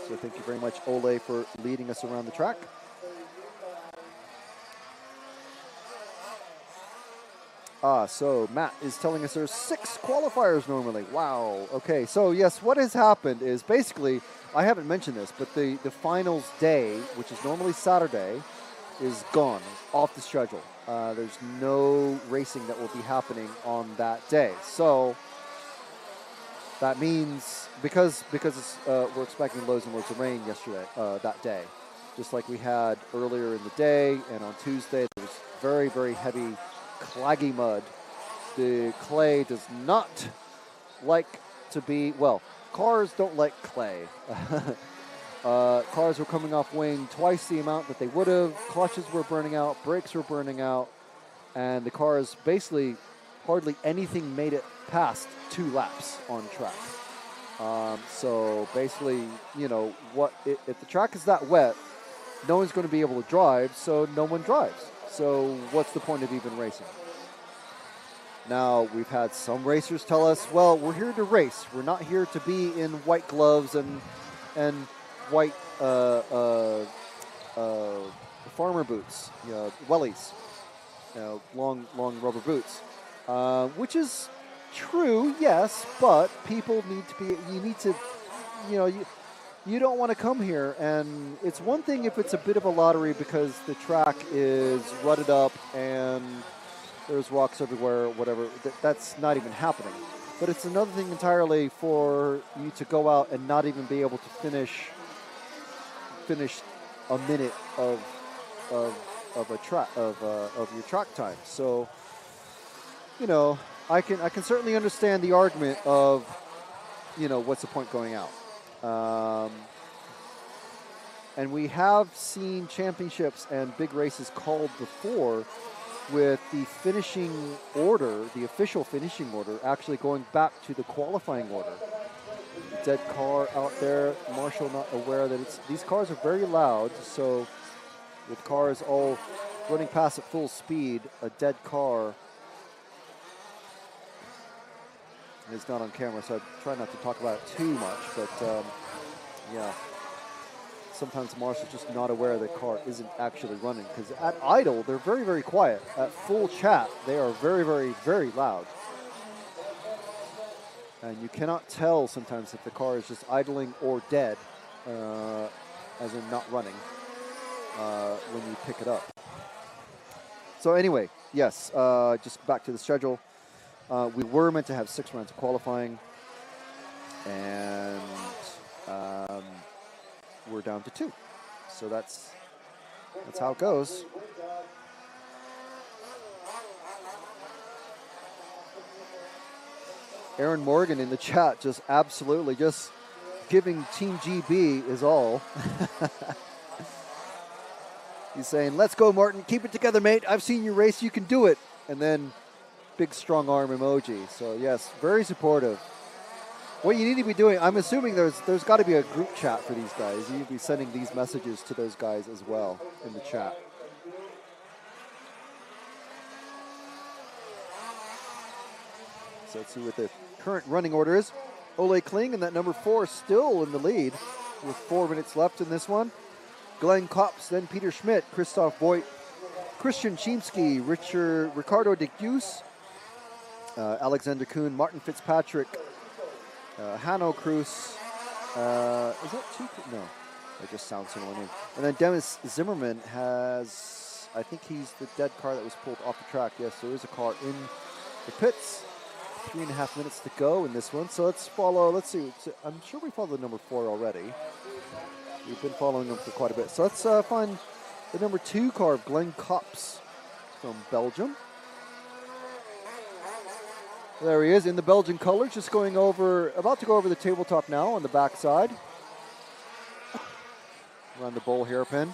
C: So thank you very much, Ole, for leading us around the track. So Matt is telling us there's 6 qualifiers normally. Wow. Okay, so yes, what has happened is basically, I haven't mentioned this, but the finals day, which is normally Saturday, is gone, off the schedule. There's no racing that will be happening on that day. So that means, because we're expecting loads and loads of rain yesterday, that day, just like we had earlier in the day, and on Tuesday there was very, very heavy claggy mud. The clay does not like to be, well, cars don't like clay. Cars were coming off wing twice the amount that they would have. Clutches were burning out, brakes were burning out, and the cars basically hardly anything made it past 2 laps on track. So basically, you know, if the track is that wet, no one's going to be able to drive, so no one drives. So what's the point of even racing? Now, we've had some racers tell us, well, we're here to race. We're not here to be in white gloves and white farmer boots, you know, wellies, you know, long rubber boots, which is true, yes, but people need to be, you don't want to come here, and it's one thing if it's a bit of a lottery because the track is rutted up and there's rocks everywhere, whatever. That's not even happening. But it's another thing entirely for you to go out and not even be able to finish a minute of your track time. So, you know, I can certainly understand the argument of, you know, what's the point going out. And we have seen championships and big races called before with the finishing order, the official finishing order, actually going back to the qualifying order. Dead car out there, Marshall not aware that these cars are very loud, so with cars all running past at full speed, a dead car is not on camera, so I try not to talk about it too much, but yeah. Sometimes Marshall's just not aware the car isn't actually running, because at idle, they're very, very quiet. At full chat, they are very, very, very loud. And you cannot tell sometimes if the car is just idling or dead, as in not running, when you pick it up. So anyway, yes, just back to the schedule. We were meant to have 6 rounds of qualifying, and we're down to 2. So that's how it goes. Aaron Morgan in the chat just absolutely just giving Team GB is all. He's saying, let's go, Martin. Keep it together, mate. I've seen you race. You can do it. And then big strong arm emoji. So, yes, very supportive. What you need to be doing, I'm assuming there's got to be a group chat for these guys. You need to be sending these messages to those guys as well in the chat. So let's see what the current running order is. Ole Kling and that number 4 still in the lead with 4 minutes left in this one. Glenn Kops, then Peter Schmidt, Christoph Voigt, Christian Chimsky, Ricardo de Gius, Alexander Kuhn, Martin Fitzpatrick, Hanno Cruz, is that 2? No, that just sounds similar name. And then Dennis Zimmerman has, I think he's the dead car that was pulled off the track. Yes, there is a car in the pits. 3.5 minutes to go in this one. So let's follow, let's see. I'm sure we followed the number 4 already. We've been following them for quite a bit. So let's find the number 2 car of Glenn Kops from Belgium. There he is in the Belgian colors, just going over, about to go over the tabletop now on the backside. Around the bowl hairpin.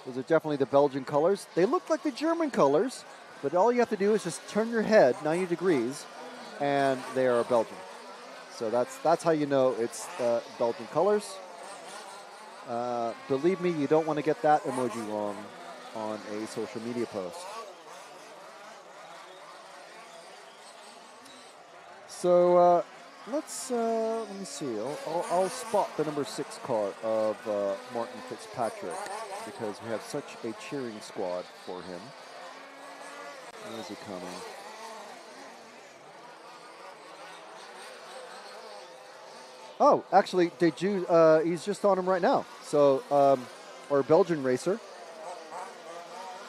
C: Those are definitely the Belgian colors. They look like the German colors, but all you have to do is just turn your head 90 degrees, and they are Belgian. So that's how you know it's Belgian colors. Believe me, you don't want to get that emoji wrong on a social media post. So let me see. I'll spot the number 6 car of Martin Fitzpatrick because we have such a cheering squad for him. Where is he coming? Oh, actually, he's just on him right now. So our Belgian racer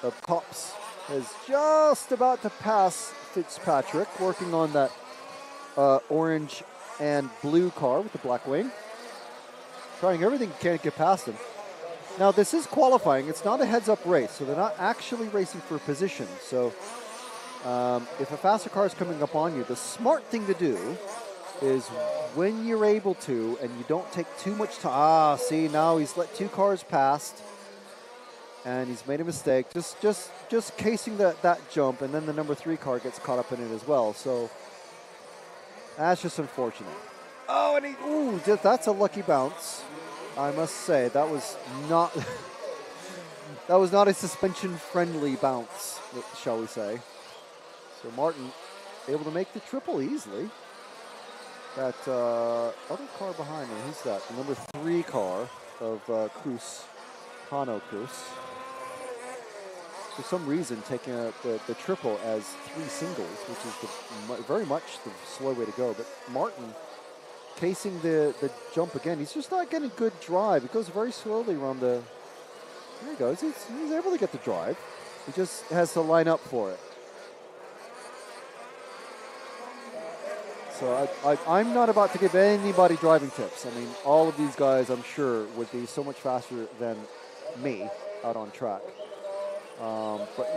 C: of Cops is just about to pass Fitzpatrick, working on that orange and blue car with the black wing. Trying everything he can to get past him. Now, this is qualifying. It's not a heads-up race, so they're not actually racing for position. So if a faster car is coming up on you, the smart thing to do is when you're able to and you don't take too much time. See, now he's let 2 cars past and he's made a mistake. Just casing that jump, and then the number 3 car gets caught up in it as well. So that's just unfortunate. Oh, and that's a lucky bounce. I must say that was not that was not a suspension-friendly bounce, shall we say? So Martin able to make the triple easily. That other car behind me, who's that? The number 3 car of Cruz, Hano Cruz. For some reason, taking the triple as 3 singles, which is very much the slow way to go. But Martin casing the jump again. He's just not getting good drive. He goes very slowly around the... There he goes. He's able to get the drive. He just has to line up for it. So I'm not about to give anybody driving tips. I mean, all of these guys, I'm sure, would be so much faster than me out on track. But,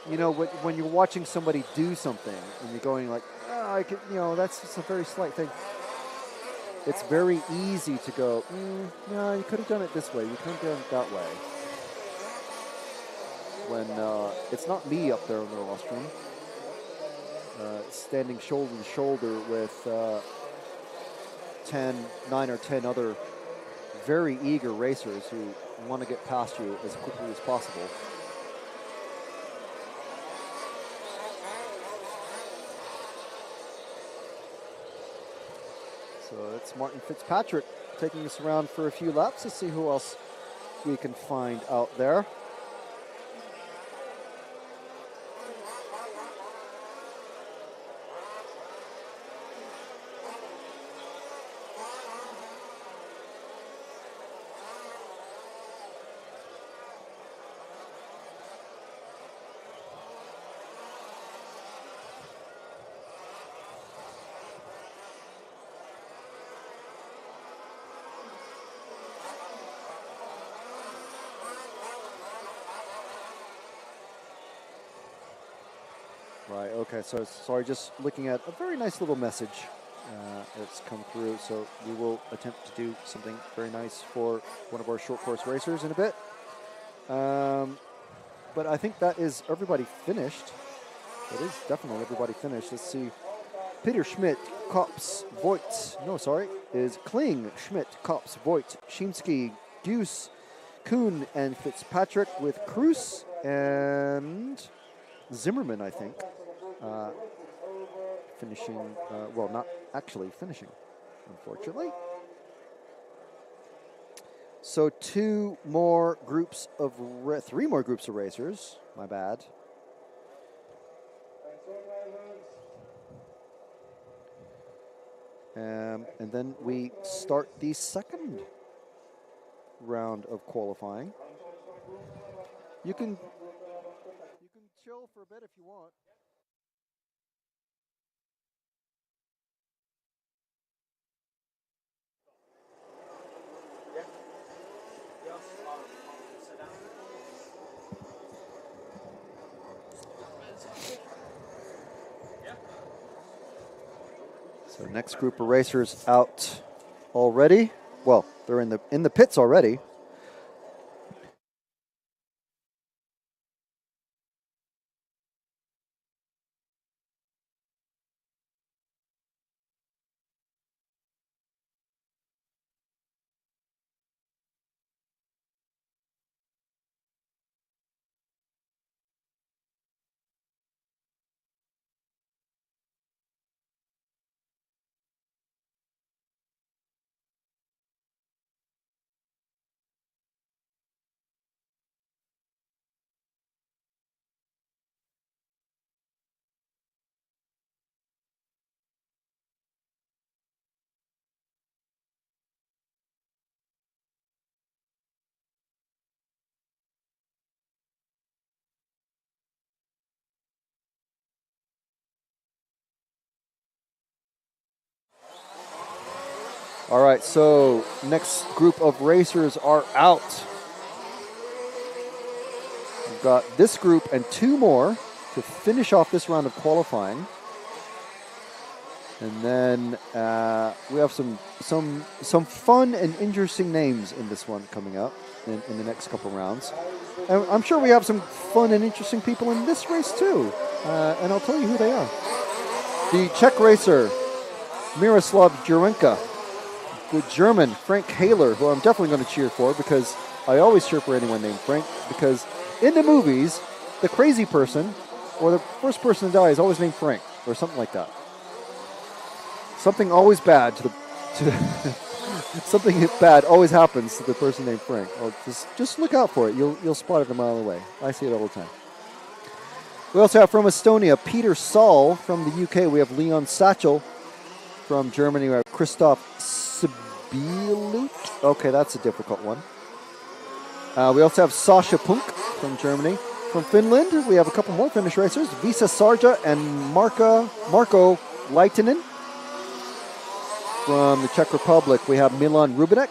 C: you know, when you're watching somebody do something and you're going like, I could, you know, that's just a very slight thing. It's very easy to go, no, you could have done it this way. You could have done it that way. When it's not me up there in the rostrum, standing shoulder to shoulder with 9 or 10 other very eager racers who want to get past you as quickly as possible. So it's Martin Fitzpatrick taking us around for a few laps. Let's see who else we can find out there. Right, okay, so sorry, just looking at a very nice little message that's come through. So we will attempt to do something very nice for one of our short course racers in a bit. But I think that is everybody finished. That is definitely everybody finished. Let's see. Peter Schmidt, Kops, Voigt, is Kling, Schmidt, Kops, Voigt, Shimsky, Deuce, Kuhn, and Fitzpatrick with Cruz and Zimmerman, I think. Finishing, well, not actually finishing, unfortunately. So 3 more groups of racers, my bad. And then we start the second round of qualifying. You can chill for a bit if you want. So next group of racers out already. Well, they're in the pits already. All right, so next group of racers are out. We've got this group and 2 more to finish off this round of qualifying. And then we have some fun and interesting names in this one coming up in the next couple rounds. And I'm sure we have some fun and interesting people in this race too. And I'll tell you who they are. The Czech racer, Miroslav Jurenka. The German, Frank Haler, who I'm definitely going to cheer for because I always cheer for anyone named Frank, because in the movies, the crazy person or the first person to die is always named Frank or something like that. Something always bad something bad always happens to the person named Frank. Well, just look out for it. You'll spot it a mile away. I see it all the time. We also have from Estonia, Peter Saul. From the UK, we have Leon Satchel. From Germany, we have Christoph Sibilut. Okay, that's a difficult one. We also have Sasha Punk from Germany. From Finland, we have a couple more Finnish racers, Visa Sarja and Marko Leitinen. From the Czech Republic, we have Milan Rubinek.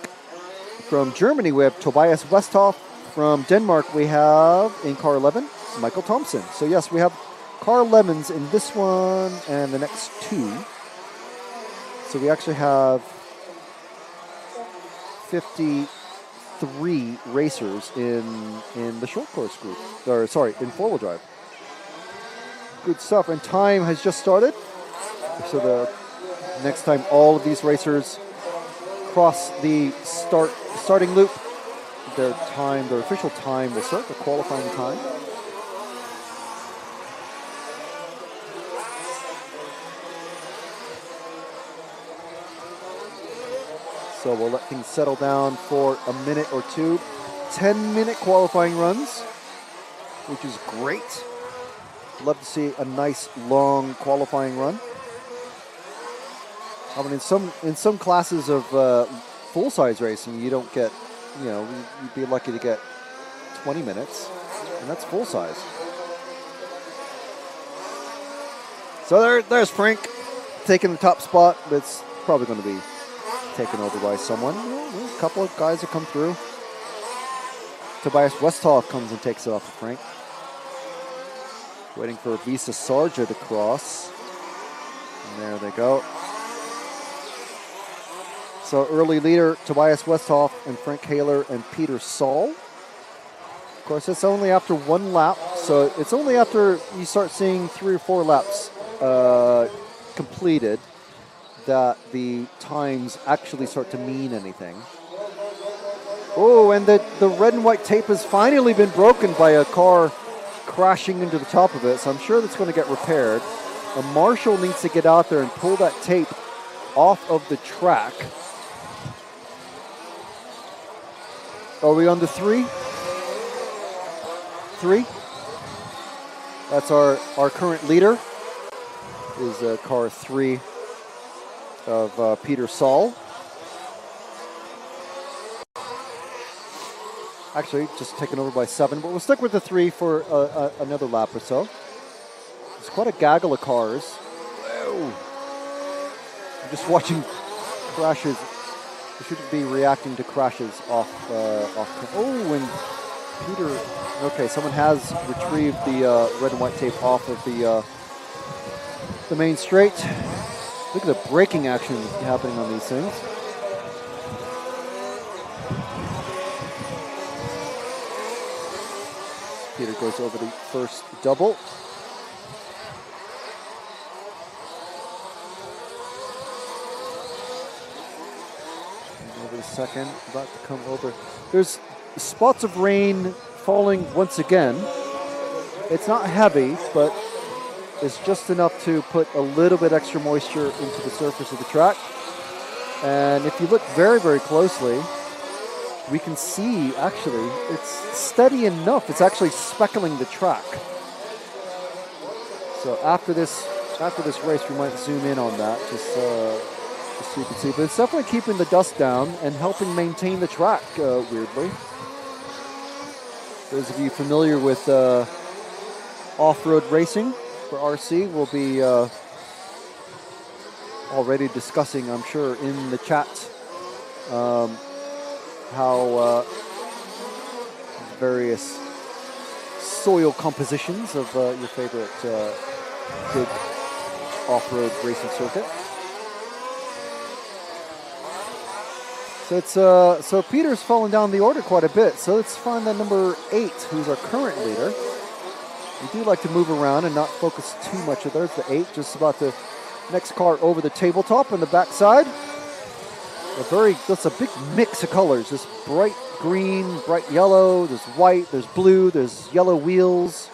C: From Germany, we have Tobias Westhoff. From Denmark, we have, in car 11, Michael Thompson. So yes, we have car 11s in this one and the next 2. So we actually have 53 racers in the short course group. Or sorry, in 4-wheel drive. Good stuff. And time has just started. So the next time all of these racers cross the starting loop, their official time will start, the qualifying time. So we'll let things settle down for a minute or two. 10-minute qualifying runs, which is great. Love to see a nice, long qualifying run. I mean, in some classes of full-size racing, you don't get, you'd be lucky to get 20 minutes, and that's full-size. So there's Frank taking the top spot, but it's probably going to be taken over by someone. A couple of guys have come through. Tobias Westhoff comes and takes it off of Frank. Waiting for Visa Sarja to cross. And there they go. So early leader, Tobias Westhoff and Frank Haler and Peter Saul. Of course, it's only after 1 lap. So it's only after you start seeing 3 or 4 laps completed that the times actually start to mean anything. Oh, and the red and white tape has finally been broken by a car crashing into the top of it, so I'm sure that's going to get repaired. A marshal needs to get out there and pull that tape off of the track. Are we on the 3? 3? That's our current leader, is car 3 of Peter Saul. Actually, just taken over by 7, but we'll stick with the 3 for another lap or so. It's quite a gaggle of cars. Whoa. I'm just watching crashes. We shouldn't be reacting to crashes off. Oh, and Peter. Okay, someone has retrieved the red and white tape off of the main straight. Look at the braking action happening on these things. Peter goes over the first double. And over the second, about to come over. There's spots of rain falling once again. It's not heavy, but it's just enough to put a little bit extra moisture into the surface of the track. And if you look very, very closely, we can see, actually, it's steady enough. It's actually speckling the track. So after this race, we might zoom in on that, just so you can see. But it's definitely keeping the dust down and helping maintain the track, weirdly. Those of you familiar with off-road racing for RC will be already discussing, I'm sure, in the chat, how various soil compositions of your favorite big off-road racing circuit. So it's so Peter's fallen down the order quite a bit. So let's find that number 8, who's our current leader. We do like to move around and not focus too much. There's the 8, just about the next car over the tabletop on the backside. That's a big mix of colors. This bright green, bright yellow, there's white, there's blue, there's yellow wheels.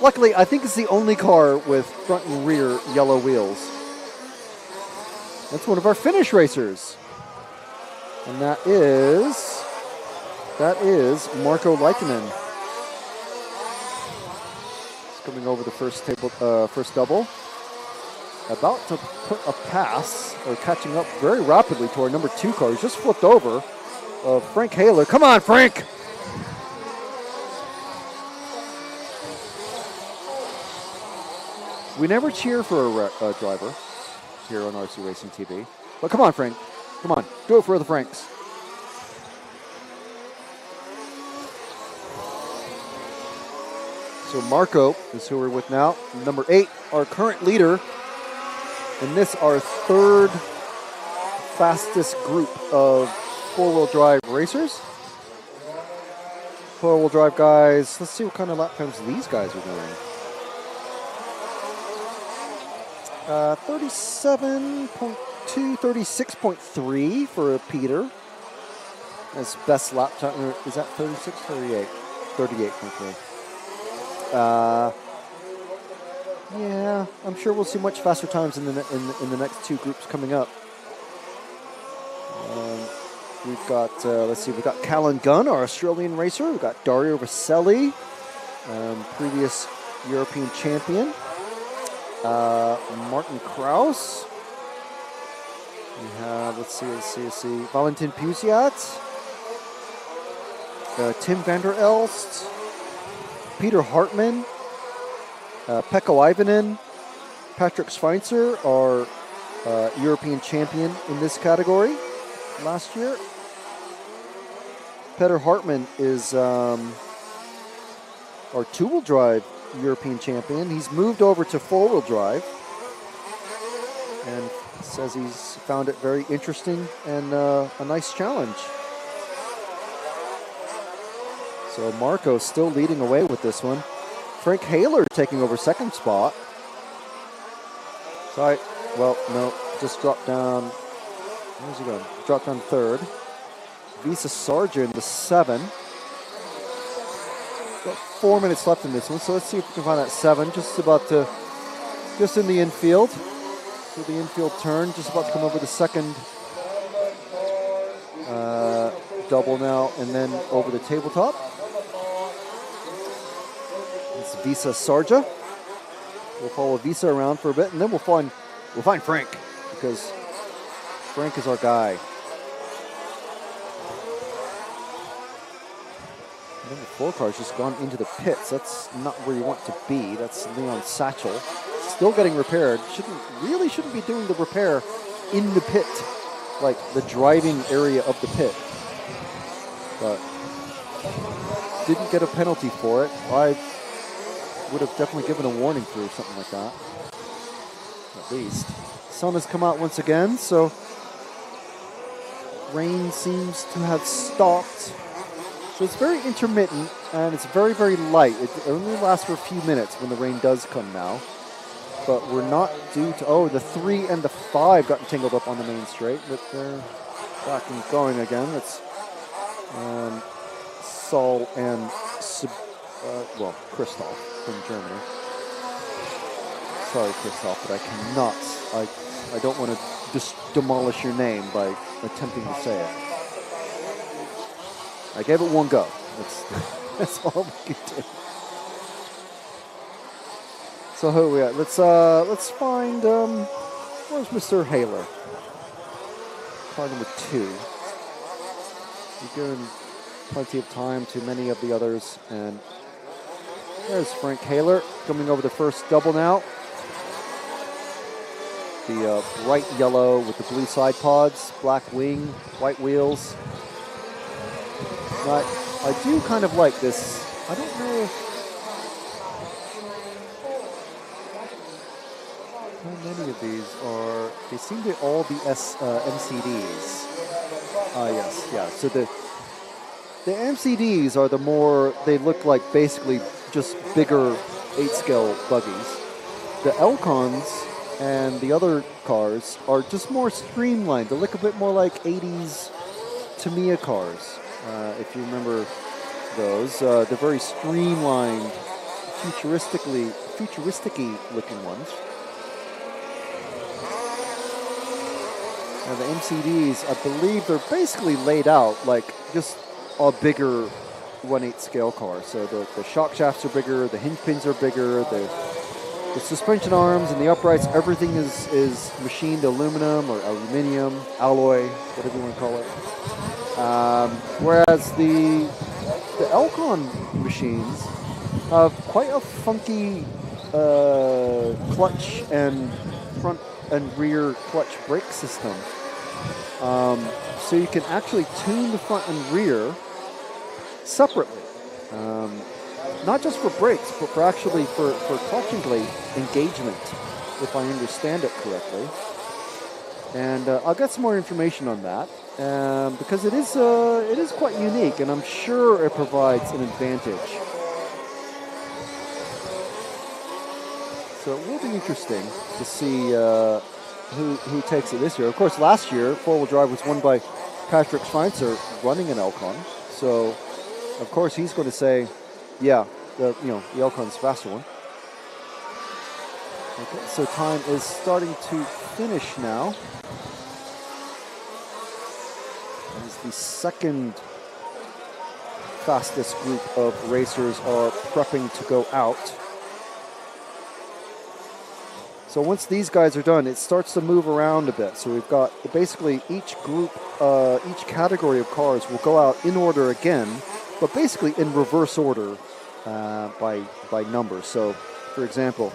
C: Luckily, I think it's the only car with front and rear yellow wheels. That's one of our finish racers. And that is Marko Laitinen. He's coming over the first double. About to put a pass, or catching up very rapidly to our number 2 car. He's just flipped over Frank Haler. Come on, Frank! We never cheer for a driver here on RC Racing TV. But come on, Frank. Come on, do it for the Franks. So Marko is who we're with now. Number 8, our current leader. And this our 3rd fastest group of 4-wheel drive racers. 4-wheel drive guys. Let's see what kind of lap times these guys are doing. 37.2, 36.3 for Peter. That's best lap time. Is that 36, 38? 38.3. Yeah, I'm sure we'll see much faster times in the next 2 groups coming up. We've got, let's see, we've got Callan Gunn, our Australian racer. We've got Dario Vaselli, previous European champion. Martin Kraus. We have, let's see, Valentin Pusiat. Tim van der Elst. Peter Hartman. Pekko Ivanen, Patrick Schweitzer, our European champion in this category last year. Peter Hartman is our 2-wheel drive European champion. He's moved over to 4-wheel drive and says he's found it very interesting and a nice challenge. So Marko's still leading away with this one. Frank Haler taking over 2nd spot. Sorry, well, no, just dropped down. Where's he going? Dropped down 3rd. Visa Sargent in the 7. Got 4 minutes left in this one, so let's see if we can find that 7. Just in the infield. So the infield turn, just about to come over the 2nd double now, and then over the tabletop. Visa Sarja. We'll follow Visa around for a bit, and then we'll find Frank, because Frank is our guy. And then the 4 car's just gone into the pits. That's not where you want to be. That's Leon Satchel. Still getting repaired. Shouldn't be doing the repair in the pit, like the driving area of the pit. But didn't get a penalty for it. I would have definitely given a warning for something like that. at least. Sun has come out once again, so rain seems to have stopped. So it's very intermittent, and it's very, very light. It only lasts for a few minutes when the rain does come now. But we're not due to... Oh, the 3 and the 5 got tangled up on the main straight, but they're back and going again. It's Saul and Christoph from Germany. Sorry, Christoph, but I cannot... I don't want to just demolish your name by attempting to say it. I gave it one go. That's all we can do. So who are we at? Let's find where's Mr. Haler? Car number 2. We've given plenty of time to many of the others, and there's Frank Haler coming over the first double now. The bright yellow with the blue side pods, black wing, white wheels. But I do kind of like this. I don't know how many of these are. They seem to all be MCDs. Yes, yeah. So the MCDs are the more, they look like basically just bigger 8-scale buggies. The Elcons and the other cars are just more streamlined. They look a bit more like 80s Tamiya cars, if you remember those. They're very streamlined, futuristic-y looking ones. And the MCDs, I believe they're basically laid out like just a bigger 1/8 scale car. So the shock shafts are bigger, the hinge pins are bigger, the suspension arms and the uprights, everything is machined aluminum or aluminium, alloy, whatever you want to call it. Whereas the Elcon machines have quite a funky clutch and front and rear clutch brake system. So you can actually tune the front and rear separately. Not just for brakes, but for actually for clutch and plate engagement, if I understand it correctly. And I'll get some more information on that because it is quite unique, and I'm sure it provides an advantage. So it will be interesting to see who takes it this year. Of course, last year, 4-wheel drive was won by Patrick Schweitzer running an Elcon. So, of course, he's going to say, yeah, the Elcon's the faster one. Okay, so time is starting to finish now. As the second fastest group of racers are prepping to go out. So once these guys are done, it starts to move around a bit. So we've got basically each group, each category of cars will go out in order again, but basically in reverse order by number. So, for example,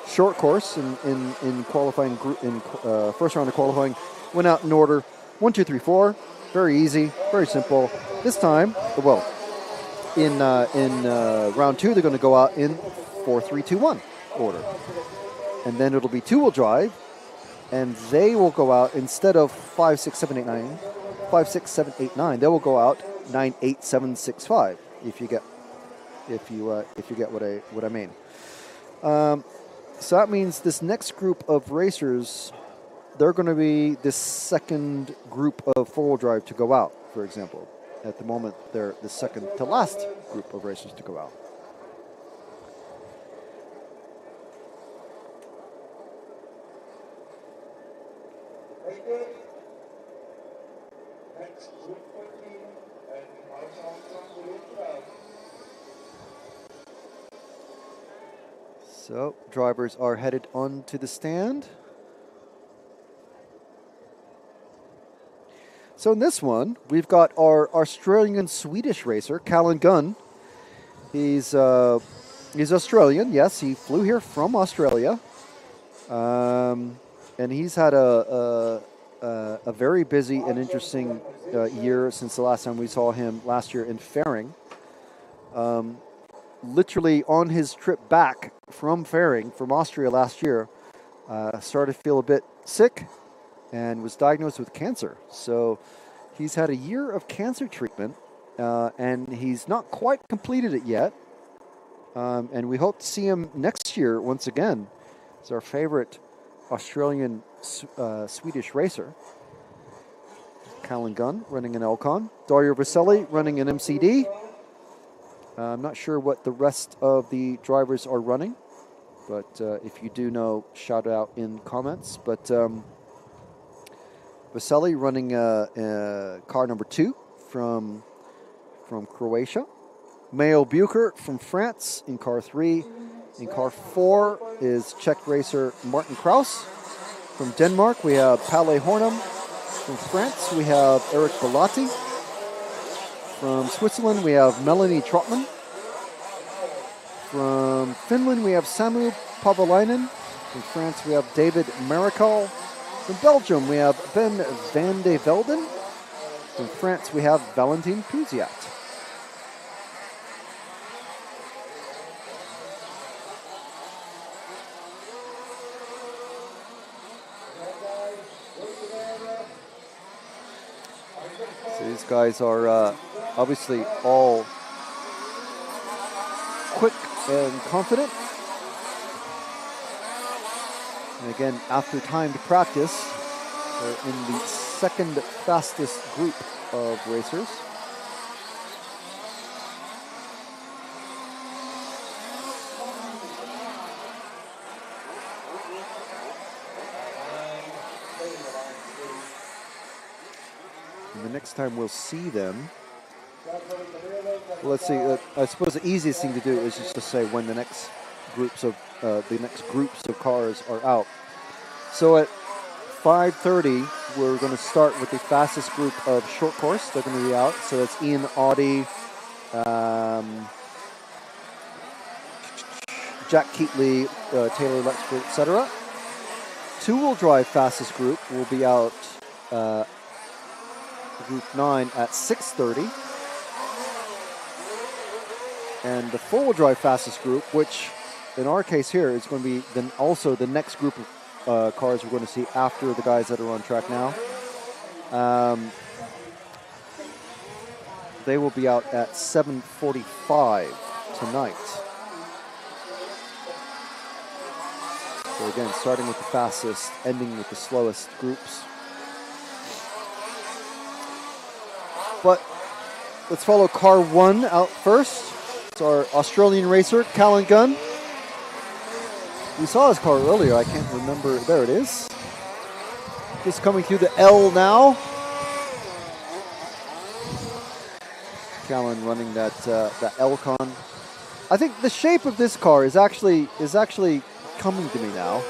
C: short course in qualifying group in first round of qualifying went out in order 1, 2, 3, 4. Very easy, very simple. This time, well, in round 2, they're going to go out in 4, 3, 2, 1 order. And then it'll be 2-wheel drive, and they will go out instead of 5, 6, 7, 8, 9, 5, 6, 7, 8, 9. They will go out 9, 8, 7, 6, 5. If you get what I mean. So that means this next group of racers, they're going to be this second group of 4-wheel drive to go out. For example, at the moment they're the second to last group of racers to go out. So, drivers are headed onto the stand. So in this one, we've got our Australian-Swedish racer, Callan Gunn. He's Australian, yes, he flew here from Australia. And he's had a very busy and interesting year since the last time we saw him last year in Fairing. Literally on his trip back from Fairing, from Austria last year, started to feel a bit sick and was diagnosed with cancer. So he's had a year of cancer treatment, and he's not quite completed it yet. And we hope to see him next year once again. He's our favorite Australian Swedish racer. Callan Gunn running an Elcon. Dario Vaselli running an MCD. I'm not sure what the rest of the drivers are running, but if you do know, shout out in comments. But Vaselli running car number 2 from Croatia. Mayo Bucher from France in car 3. In car 4 is Czech racer Martin Kraus. From Denmark, we have Palle Hornum. From France, we have Eric Bellotti. From Switzerland, we have Melanie Trotman. From Finland, we have Samu Pavalainen. From France, we have David Marikal. From Belgium, we have Ben van de Velden. From France, we have Valentin Puziat. So these guys are obviously all quick and confident. And again, after time to practice, they're in the second fastest group of racers. And the next time we'll see them, well, let's see. I suppose the easiest thing to do is just to say when the next groups of cars are out. So at 5:30, we're going to start with the fastest group of short course. They're going to be out. So it's Ian Audie, Jack Keatley, Taylor Lexford, etc. Two-wheel drive fastest group will be out Group 9 at 6:30. And the four-wheel drive fastest group, which in our case here is going to be then also the next group of cars we're going to see after the guys that are on track now. They will be out at 7:45 tonight. So again, starting with the fastest, ending with the slowest groups. But let's follow car 1 out first. It's our Australian racer, Callan Gunn. We saw his car earlier. I can't remember. There it is. Just coming through the L now. Callan running that Elcon. I think the shape of this car is actually coming to me now.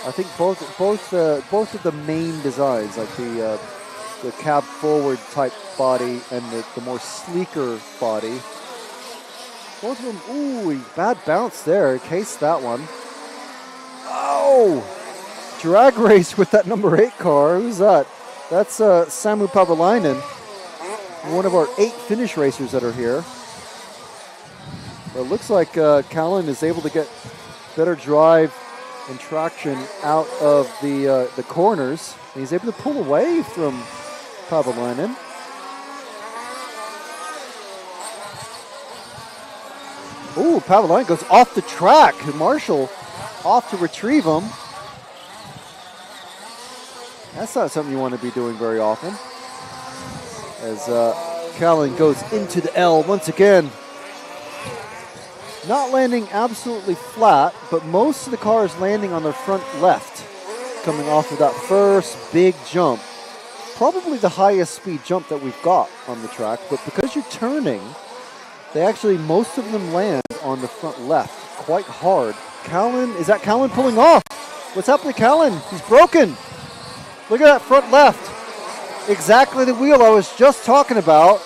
C: I think both of the main designs, like the cab forward type body and the more sleeker body, both of them. Ooh, bad bounce there. Case that one. Oh, drag race with that number 8 car. Who's that? That's Samu Pavalainen, one of our 8 Finnish racers that are here. But it looks like Callan is able to get better drive and traction out of the corners. And he's able to pull away from Pavalainen. Ooh, Pavalainen goes off the track. Marshall off to retrieve him. That's not something you want to be doing very often. As Callan goes into the L once again. Not landing absolutely flat, but most of the cars landing on their front left, coming off of that first big jump. Probably the highest speed jump that we've got on the track, but because you're turning, most of them land on the front left quite hard. Callan, is that Callan pulling off? What's happening to Callan? He's broken. Look at that front left. Exactly the wheel I was just talking about.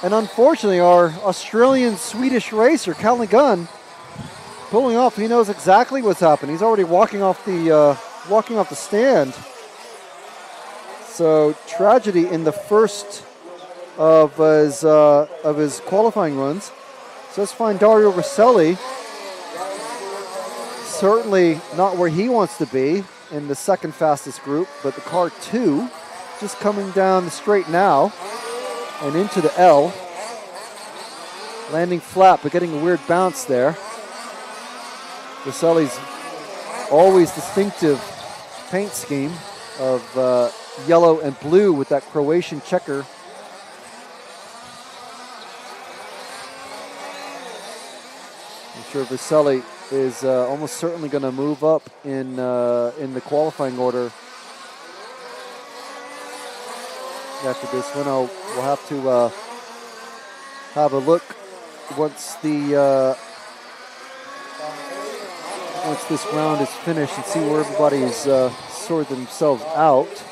C: And unfortunately, our Australian-Swedish racer, Callan Gunn, pulling off. He knows exactly what's happening. He's already walking off the stand. So tragedy in the first of his qualifying runs. So let's find Dario Rosselli. Certainly not where he wants to be in the second fastest group, but the car 2 just coming down the straight now and into the L. Landing flat, but getting a weird bounce there. Rosselli's always distinctive paint scheme of yellow and blue with that Croatian checker. I'm sure Rosselli is almost certainly going to move up in the qualifying order after this one. We'll have to have a look once this round is finished and see where everybody's sorted themselves out.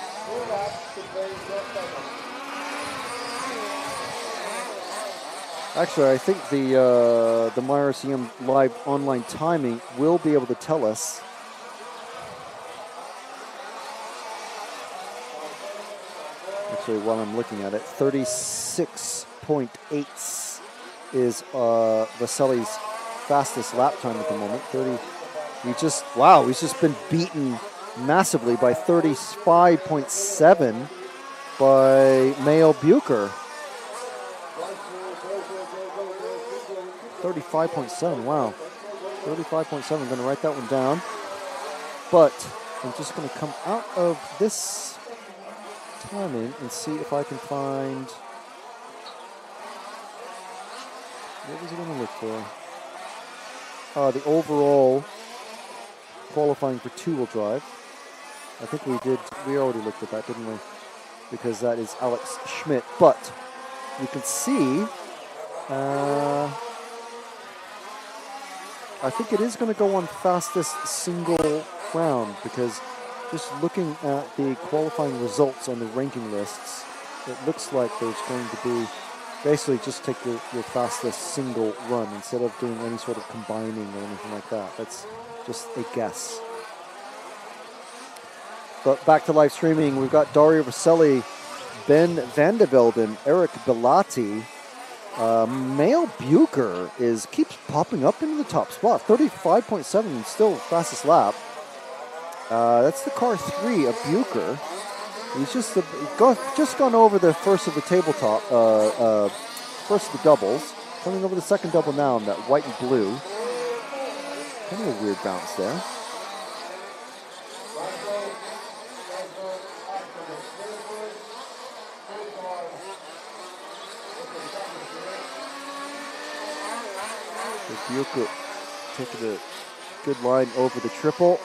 C: Actually, I think the MyRCM live online timing will be able to tell us. Actually, while I'm looking at it, 36.8 is Rosselli's fastest lap time at the moment. He's just been beaten massively by 35.7 by Mayo Bucher. 35.7, wow. 35.7, I'm going to write that one down. But I'm just going to come out of this timing and see if I can find... What was I going to look for? The overall qualifying for two-wheel drive. I think we already looked at that, didn't we? Because that is Alex Schmidt. But you can see, I think it is going to go on fastest single round, because just looking at the qualifying results on the ranking lists, it looks like there's going to be basically just take your fastest single run instead of doing any sort of combining or anything like that. That's just a guess. But back to live streaming, we've got Dario Rosselli, Ben Vandervelden, Eric Bellotti. Mayo Bucher keeps popping up into the top spot. 35.7, still fastest lap. That's the car 3 of Bucher. He's just gone over the first of the tabletop, first of the doubles. Coming over the second double now in that white and blue. Kind of a weird bounce there. Bucher taking a good line over the triple.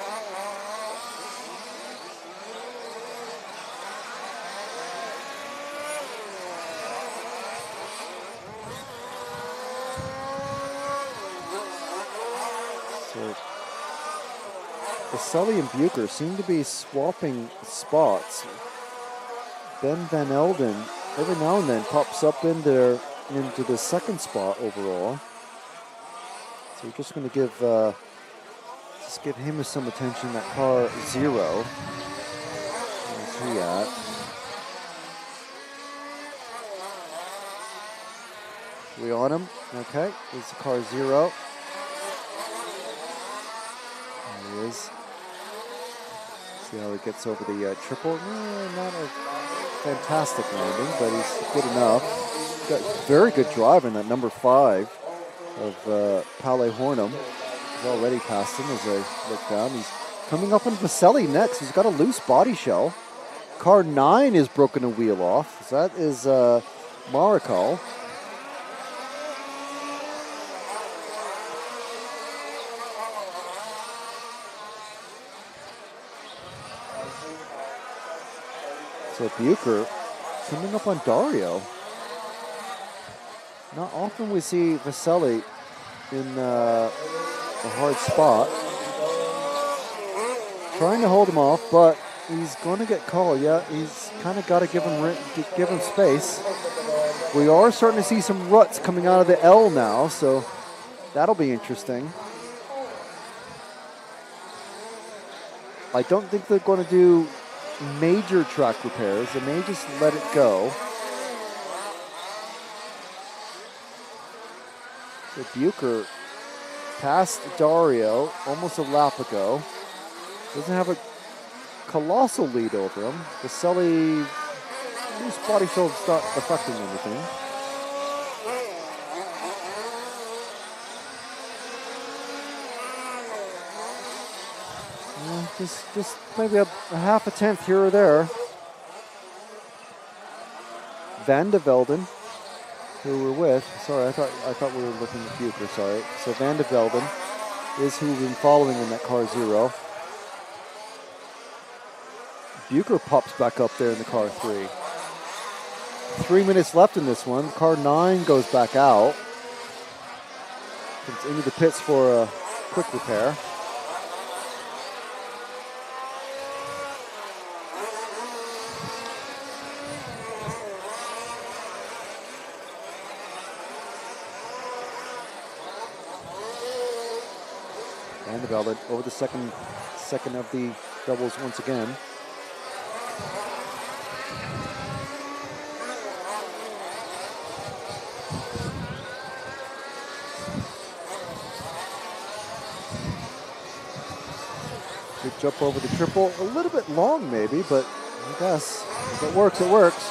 C: So Rosselli and Bucher seem to be swapping spots. Ben Van Elden every now and then pops up into the second spot overall. So we're just going to give him some attention. That car 0. Where's he at? We on him? Okay. There's the car 0. There he is. See how he gets over the triple. Not a fantastic landing, but he's good enough. Got very good drive in that number 5 of Palle Hornum. He's already passed him as I look down. He's coming up on Rosselli next. He's got a loose body shell. Car 9 is broken a wheel off. So that is Marikal. So Bucher coming up on Dario. Not often we see Rosselli in a hard spot. Trying to hold him off, but he's going to get called. Yeah, he's kind of got to give him space. We are starting to see some ruts coming out of the L now, so that'll be interesting. I don't think they're going to do major track repairs. They may just let it go. So Bucher passed Dario almost a lap ago. Doesn't have a colossal lead over him. Vaselli, his body shield's not affecting anything. Just maybe a half a tenth here or there. Van de Velden, who we're with. Sorry, I thought we were looking at Bucher. Sorry. So Van de Velden is who we've been following in that car 0. Bucher pops back up there in the car 3. 3 minutes left in this one. Car 9 goes back out. Comes into the pits for a quick repair. And the Velvet over the second of the doubles once again. Good jump over the triple. A little bit long maybe, but I guess if it works, it works.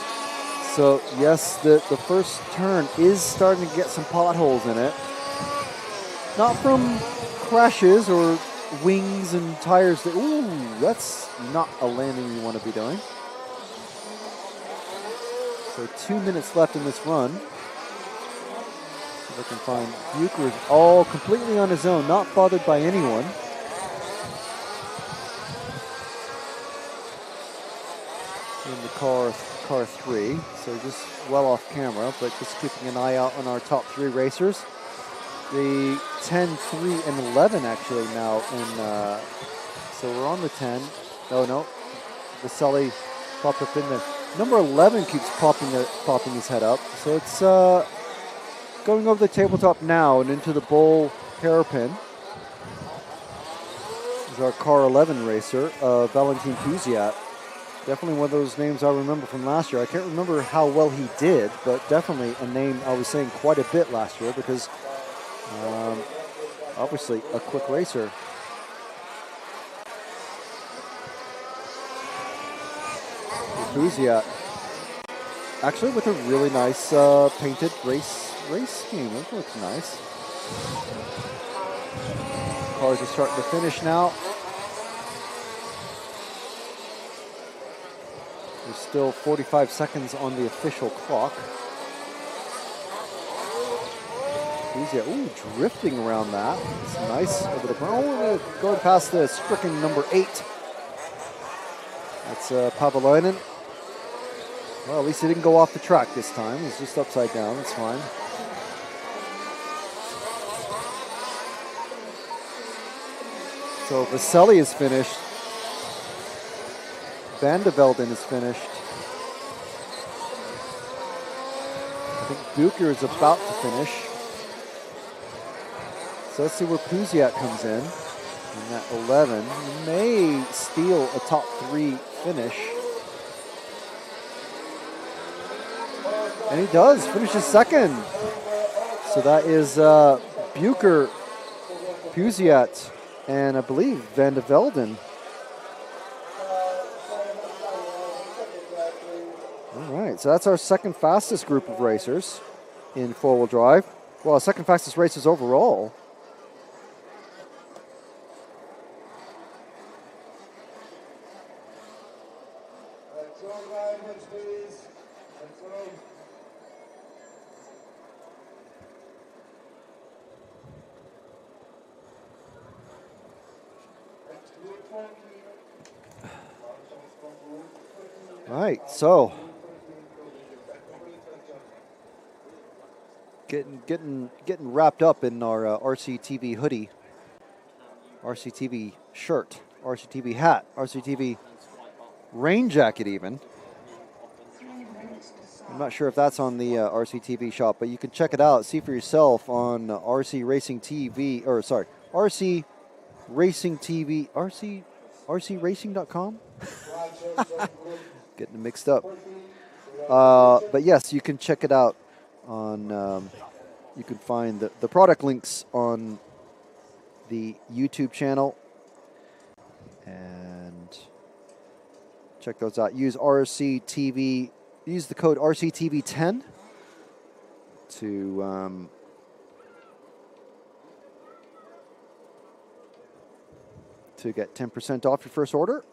C: So yes, the first turn is starting to get some potholes in it. Not from crashes or wings and tires. Ooh, that's not a landing you want to be doing. So 2 minutes left in this run. See if I can find Bucher's all completely on his own, not bothered by anyone. In the car 3, so just well off camera, but just keeping an eye out on our top 3 racers. The 10, 3, and 11 actually now in, so we're on the 10. Oh no, Vaselli popped up in there. Number 11 keeps popping his head up. So it's going over the tabletop now and into the bowl hairpin. This is our car 11 racer, Valentin Puziat. Definitely one of those names I remember from last year. I can't remember how well he did, but definitely a name I was saying quite a bit last year because obviously a quick racer. Puziat, actually with a really nice painted race scheme. It looks nice. Cars are starting to finish now. There's still 45 seconds on the official clock. Puziat, ooh, drifting around that. It's nice over the front. Oh, going past the stricken number 8. That's Pavalainen. Well, at least he didn't go off the track this time. He's just upside down. That's fine. So Vaselli is finished. Van de Velden is finished. I think Bucher is about to finish. So let's see where Puziat comes in. And that 11 may steal a top 3 finish. And he does, finishes second. So that is Bucher, Puziat, and I believe Van de Velden. All right, so that's our second fastest group of racers in four-wheel drive. Well, second fastest racers overall. All right, so getting wrapped up in our RCTV hoodie, RCTV shirt, RCTV hat, RCTV rain jacket even. I'm not sure if that's on the RCTV shop, but you can check it out, see for yourself on RC Racing TV, or sorry, RC Racing TV, RCRacing.com? Getting mixed up. But yes, you can check it out on You can find the product links on the YouTube channel. And check those out. Use RCTV. Use the code RCTV10 to get 10% off your first order.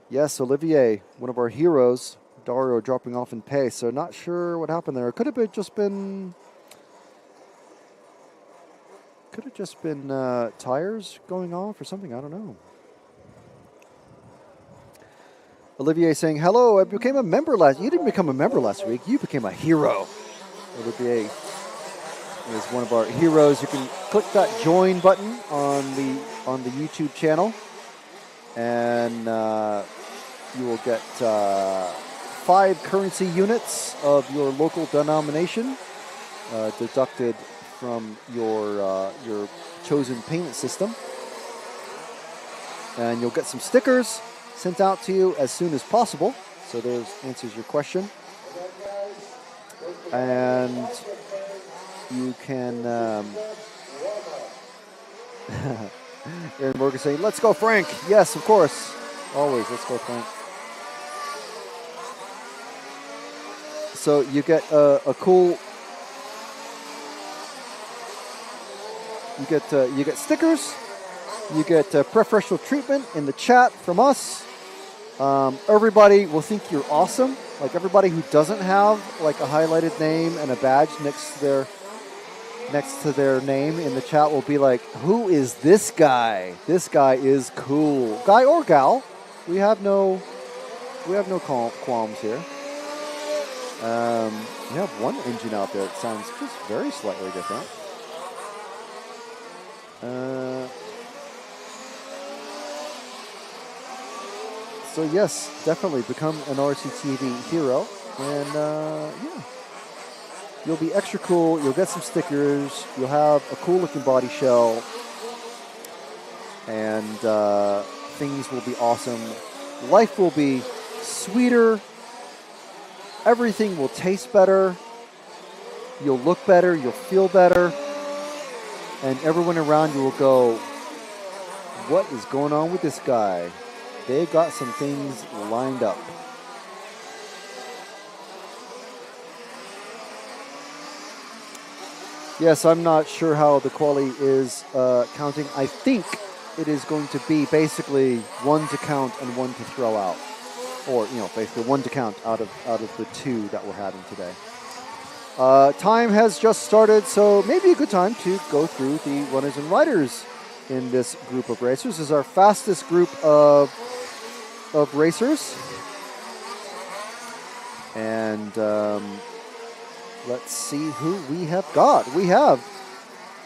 C: Yes, Olivier, one of our heroes, Dario dropping off in pay. So not sure what happened there. It could have just been tires going off or something. I don't know. Olivier saying, hello, I became a member last... You didn't become a member last week. You became a hero. Olivier is one of our heroes. You can click that join button on the YouTube channel, and you will get 5 currency units of your local denomination deducted from your chosen payment system, and you'll get some stickers sent out to you as soon as possible. So there's answers your question, and you can. Aaron Morgan saying, "Let's go, Frank." Yes, of course, always. Let's go, Frank. So you get a cool. You get stickers. You get preferential treatment in the chat from us. Everybody will think you're awesome. Like everybody who doesn't have like a highlighted name and a badge next to their name in the chat will be like, "Who is this guy? This guy is cool." Guy or gal, we have no qualms here. We have one engine out there that sounds just very slightly different. So yes, definitely become an RCTV hero, and yeah, you'll be extra cool. You'll get some stickers. You'll have a cool looking body shell, and things will be awesome. Life will be sweeter. Everything will taste better. You'll look better. You'll feel better. And everyone around you will go, "What is going on with this guy? They got some things lined up." Yes, I'm not sure how the Qualy is counting. I think it is going to be basically one to count and one to throw out. Or, basically one to count out of the 2 that we're having today. Time has just started, so maybe a good time to go through the runners and riders in this group of racers. This is our fastest group of racers. And let's see who we have got. We have,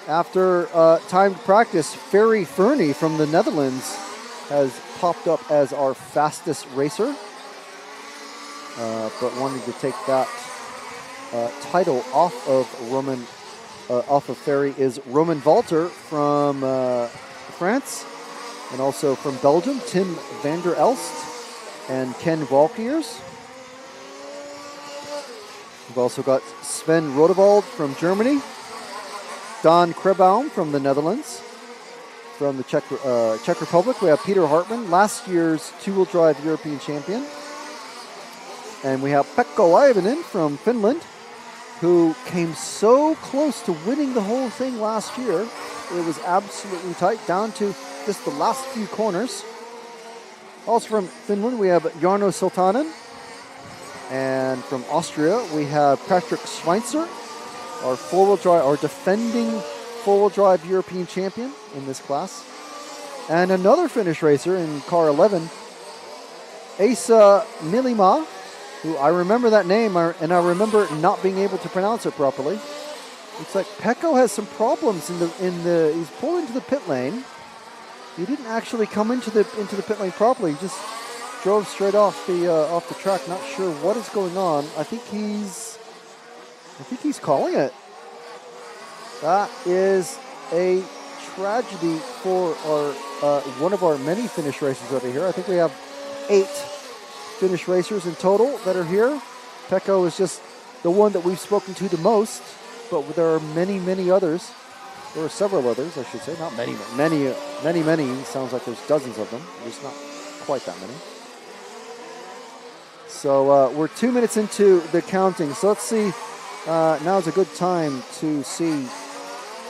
C: after timed practice, Ferry Fernie from the Netherlands has popped up as our fastest racer. But wanting to take that title off of Ferry is Roman Walter from France, and also from Belgium, Tim van der Elst and Ken Valkiers. We've also got Sven Rodewald from Germany, Don Krebaum from the Netherlands. From the Czech Republic, we have Peter Hartmann, last year's two-wheel drive European champion. And we have Pekko Aivonen from Finland, who came so close to winning the whole thing last year. It was absolutely tight, down to just the last few corners. Also from Finland, we have Jarno Siltanen. And from Austria, we have Patrick Schweitzer, our four-wheel drive, our defending four-wheel drive European champion in this class. And another Finnish racer in car 11, Asa Milima, who I remember that name, and I remember not being able to pronounce it properly. Looks like Pekko has some problems he's pulled into the pit lane. He didn't actually come into the pit lane properly. He just drove straight off the track. Not sure what is going on. I think he's calling it. That is a tragedy for our one of our many Finnish racers over here. I think we have 8 Finnish racers in total that are here. Pekko is just the one that we've spoken to the most, but there are many, many others. There are several others, I should say. Not many, many. Sounds like there's dozens of them. There's not quite that many. So we're 2 minutes into the counting. So let's see. Now's a good time to see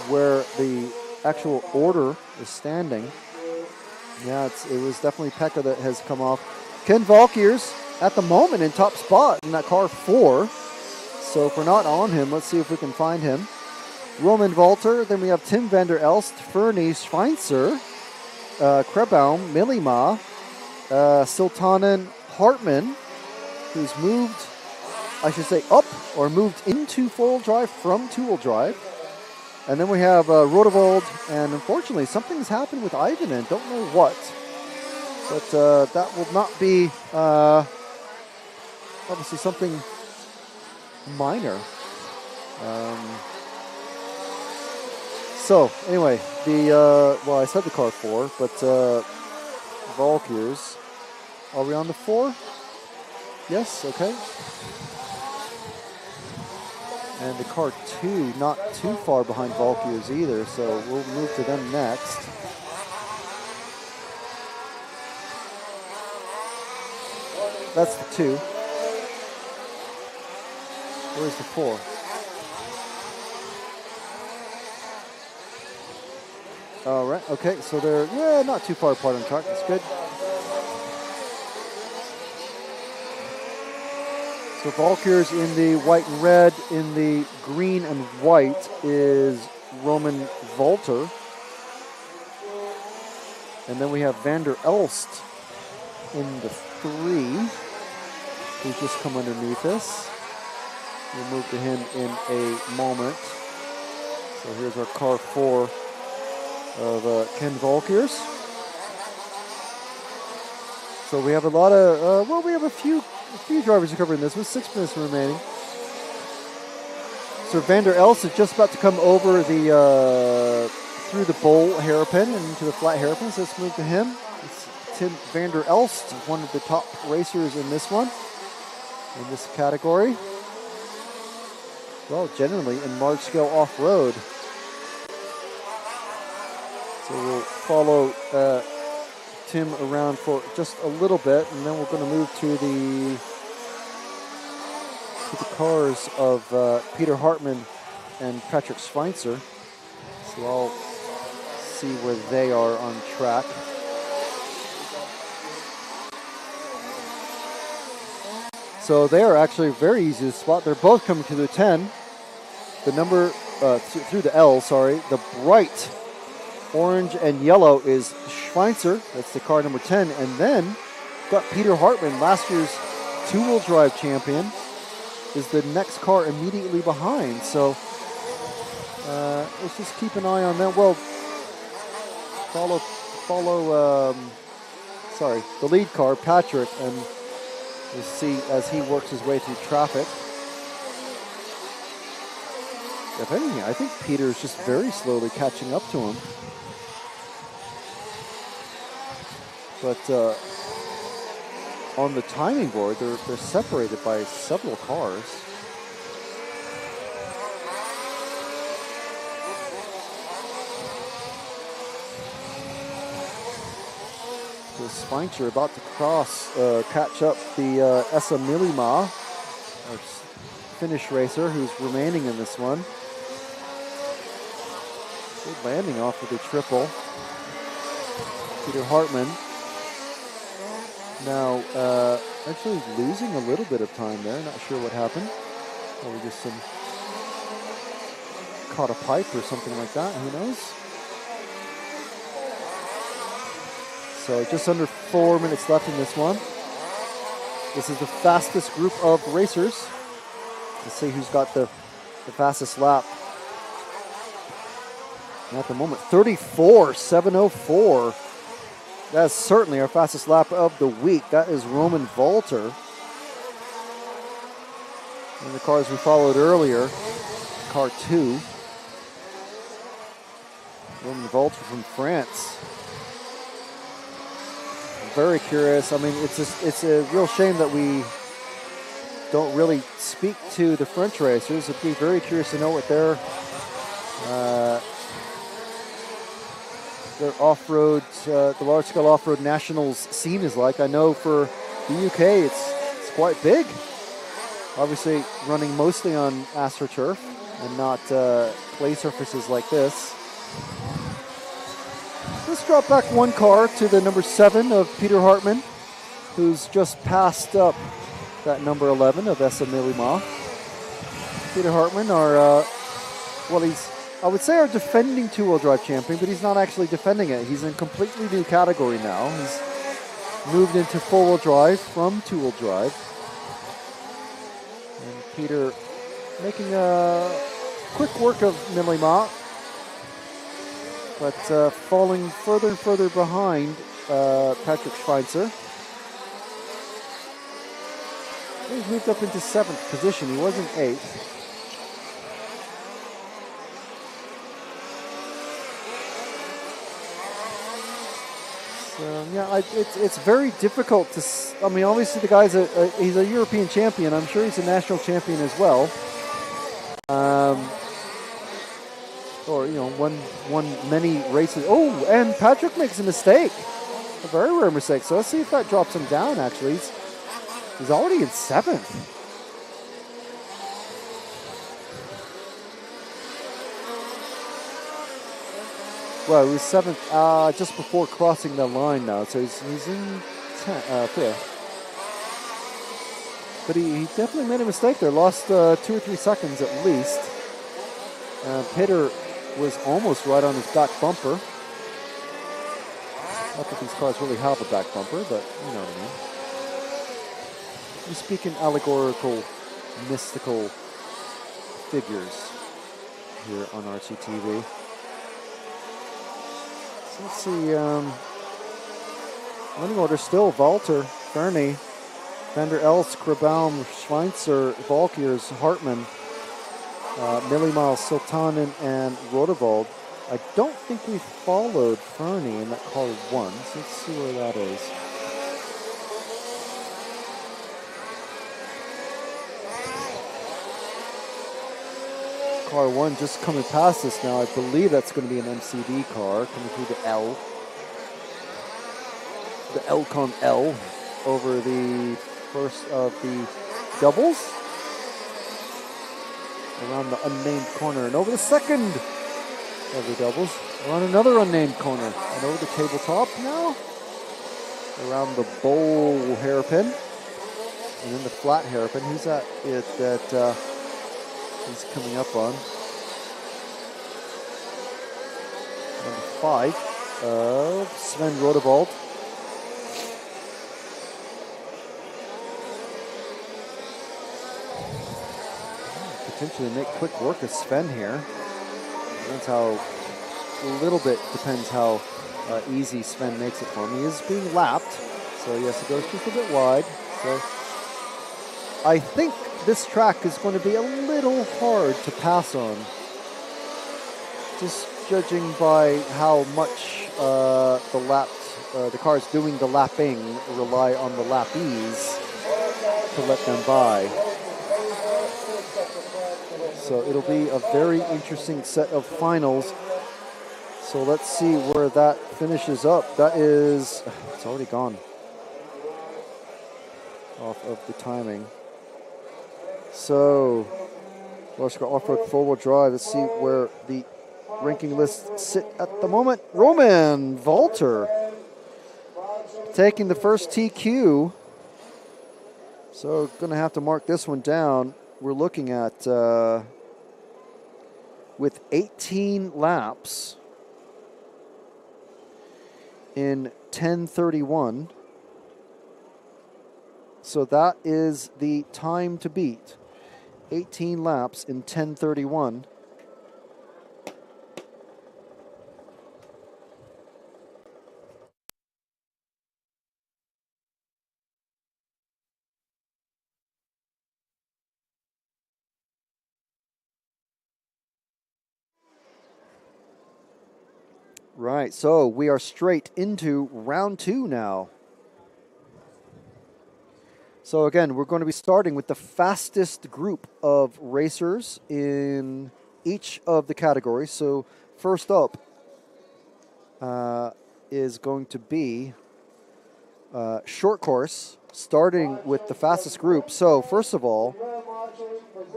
C: where the actual order is standing. Yeah, it was definitely Pekka that has come off. Ken Valkiers at the moment in top spot in that car 4. So if we're not on him, let's see if we can find him. Roman Valter, then we have Tim van der Elst, Fernie, Schweinzer, Krebaum, Millima, Siltanen, Hartman, who's moved, I should say, up or moved into four-wheel drive from two-wheel drive. And then we have Rodewald, and unfortunately something's happened with Ivanen, don't know what. But that will not be, obviously something minor. So anyway, well, I said the car 4, but Valkyrs, are we on the 4? Yes, okay. And the car 2, not too far behind Valkyrs either, so we'll move to them next. That's the 2. Where's the 4? All right, okay, so they're not too far apart on track, that's good. So Valkyrs in the white and red, in the green and white is Roman Valter. And then we have Van der Elst in the 3, who's just come underneath us. We'll move to him in a moment. So here's our car 4 of Ken Valkyrs. So we have a lot of, well, we have a few drivers to cover in this with 6 minutes remaining. So Van der Elst is just about to come over the through the bowl hairpin and into the flat hairpin. So let's move to him. It's Tim Van der Elst, one of the top racers in this one, in this category. Well, generally in large scale off-road. So we'll follow Tim around for just a little bit, and then we're going to move to the cars of Peter Hartman and Patrick Schweinzer. So I'll see where they are on track. So they are actually very easy to spot. They're both coming to the 10. The number through the L, sorry. The bright orange and yellow is Schweinzer. That's the car number 10. And then we've got Peter Hartman, last year's two-wheel drive champion, is the next car immediately behind. So let's just keep an eye on them. Well, follow the lead car, Patrick, and we'll see as he works his way through traffic. If anything, I think Peter's just very slowly catching up to him. But on the timing board, they're separated by several cars. So Schweinzer about to catch up the Esa Millima, our Finnish racer who's remaining in this one. Good landing off of the triple. Peter Hartman now actually losing a little bit of time there. Not sure what happened. Probably just caught a pipe or something like that. Who knows? So just under 4 minutes left in this one. This is the fastest group of racers. Let's see who's got the fastest lap. And at the moment, 34.704. That's certainly our fastest lap of the week. That is Roman Valter. And the cars we followed earlier, car 2. Roman Valter from France. Very curious. I mean, it's a real shame that we don't really speak to the French racers. I'd be very curious to know what their off-road, the large-scale off-road nationals scene is like. I know for the UK, it's quite big. Obviously, running mostly on AstroTurf and not clay surfaces like this. Let's drop back one car to the number 7 of Peter Hartmann, who's just passed up that number 11 of Essa Milima. Peter Hartmann, he's, I would say, our defending two-wheel drive champion, but he's not actually defending it. He's in a completely new category now. He's moved into four-wheel drive from two-wheel drive. And Peter making a quick work of Milima, but falling further and further behind Patrick Schweitzer. He's moved up into 7th position. He was in 8th. So, yeah, it's very difficult to. I mean, obviously the guy's he's a European champion. I'm sure he's a national champion as well. Or won many races. Oh, and Patrick makes a mistake, a very rare mistake. So let's see if that drops him down. Actually, he's already in 7th. Well, he was 7th just before crossing the line now, so he's in 5th. But he definitely made a mistake there. Lost 2 or 3 seconds at least. Peter was almost right on his back bumper. Not that these cars really have a back bumper, but you know what I mean. We speak in allegorical, mystical figures here on RCTV. So let's see, running order still: Walter, Fernie, Van der Elst, Krabaum, Schweitzer, Valkiers, Hartmann, Millimile, Siltanen, and Rodewald. I don't think we followed Fernie in that car 1, so let's see where that is. Car 1 just coming past us now. I believe that's going to be an MCD car coming through the L. The Elcon L over the first of the doubles. Around the unnamed corner and over the second of the doubles. Around another unnamed corner and over the tabletop now. Around the bowl hairpin. And then the flat hairpin. Who's that that he's coming up on? Number 5 of Sven Rodewald. Potentially make quick work of Sven here. Depends how, a little bit depends how easy Sven makes it for him. He is being lapped, so yes, it goes just a bit wide. So I think this track is going to be a little hard to pass on. Just judging by how much the cars doing the lapping rely on the lappies to let them by. So it'll be a very interesting set of finals. So let's see where that finishes up. That is, it's already gone off of the timing. So let's go off-road four-wheel drive. Let's see where the ranking lists sit at the moment. Roman Walter taking the first TQ. So going to have to mark this one down. We're looking at, with 18 laps in 10:31. So that is the time to beat. 18 laps in 10:31. Right, so we are straight into round 2 now. So again, we're going to be starting with the fastest group of racers in each of the categories. So first up is going to be short course, starting with the fastest group. So first of all,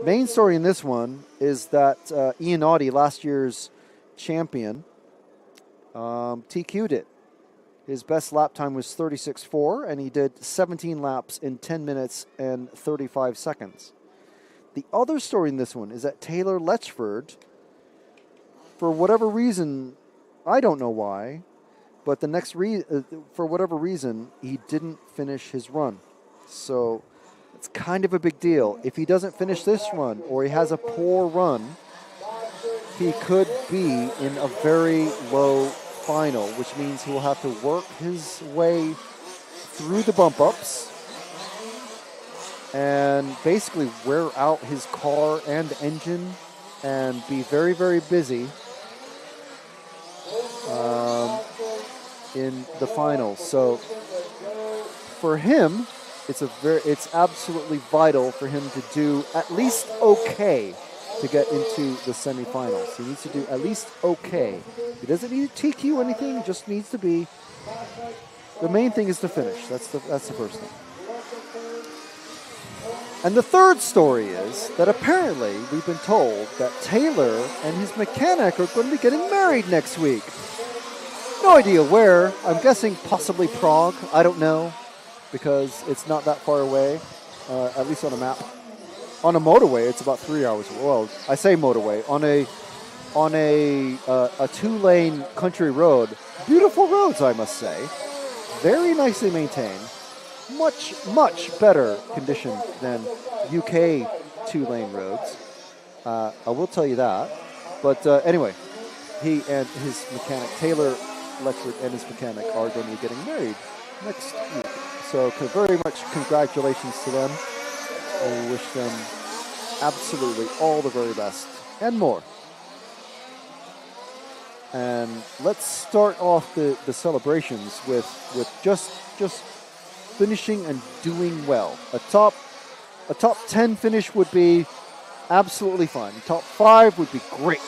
C: main story in this one is that Ian Audie, last year's champion, TQ'd it. His best lap time was 36.4, and he did 17 laps in 10 minutes and 35 seconds. The other story in this one is that Taylor Letchford, for whatever reason, I don't know why, but for whatever reason, he didn't finish his run. So it's kind of a big deal. If he doesn't finish this run, or he has a poor run, he could be in a very low final, which means he will have to work his way through the bump ups and basically wear out his car and engine and be very, very busy in the finals. So for him, it's absolutely vital for him to do at least okay to get into the semifinals. He needs to do at least okay. He doesn't need to TQ anything, he just needs to be. The main thing is to finish. That's the first thing. And the third story is that apparently we've been told that Taylor and his mechanic are going to be getting married next week. No idea where. I'm guessing possibly Prague. I don't know, because it's not that far away, at least on a map. On a motorway, it's about 3 hours. Well, I say motorway. On a two-lane country road. Beautiful roads, I must say. Very nicely maintained. Much, much better condition than UK two-lane roads. I will tell you that. But anyway, he and his mechanic, Taylor Letchford, and his mechanic are going to be getting married next week. So very much congratulations to them. I wish them absolutely all the very best and more. And let's start off the celebrations with just finishing and doing well. A top 10 finish would be absolutely fine. Top 5 would be great.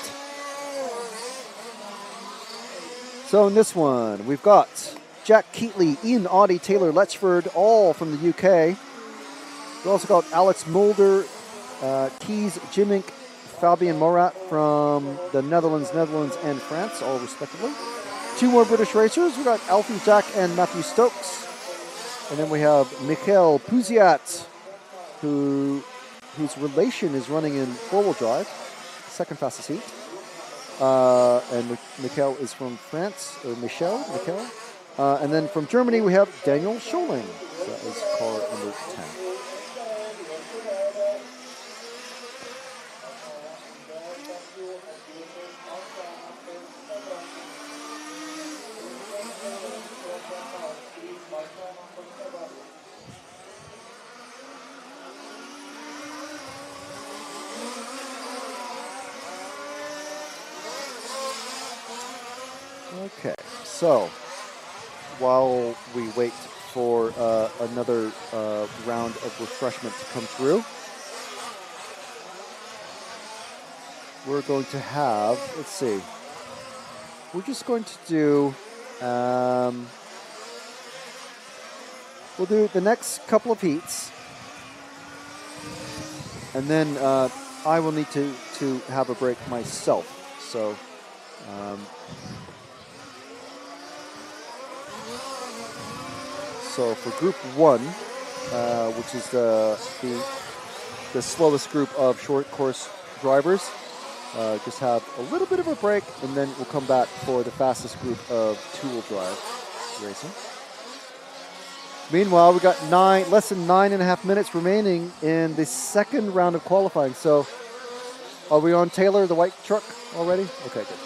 C: So in this one, we've got Jack Keatley, Ian Audie, Taylor Letchford, all from the UK. We've also got Alex Mulder, Keys Jimink, Fabian Morat from the Netherlands, and France, all respectively. 2 more British racers. We've got Alfie Jack and Matthew Stokes. And then we have Michael Puziat, whose relation is running in four-wheel drive, second fastest heat. And Michael is from France, or Michael. And then from Germany, we have Daniel Scholing. So that is car number 10. Okay, so while we wait for another round of refreshment to come through, we're going to have, let's see, we're just going to do, we'll do the next couple of heats, and then I will need to have a break myself, so so for Group 1, which is the slowest group of short course drivers, just have a little bit of a break, and then we'll come back for the fastest group of two-wheel drive racing. Meanwhile, we got less than 9.5 minutes remaining in the second round of qualifying. So, are we on Taylor, the white truck already? Okay, good.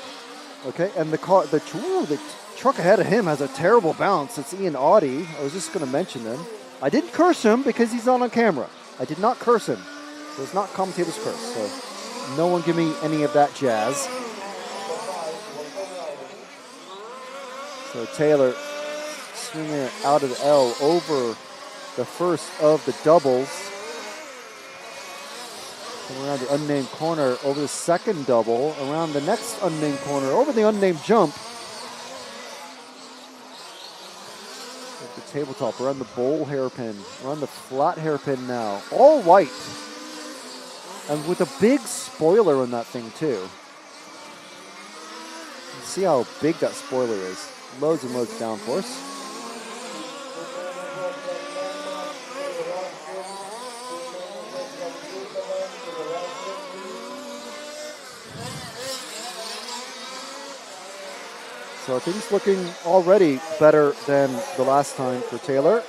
C: Okay, and the truck ahead of him has a terrible bounce. It's Ian Audie. I was just going to mention them. I didn't curse him because he's not on camera. I did not curse him. So it's not commentator's curse. So no one give me any of that jazz. So Taylor swinging it out of the L over the first of the doubles. Come around the unnamed corner, over the second double, around the next unnamed corner, over the unnamed jump. At the tabletop, around the bowl hairpin, around the flat hairpin now. All white. And with a big spoiler on that thing too. You see how big that spoiler is. Loads and loads of downforce. So I think it's looking already better than the last time for Taylor.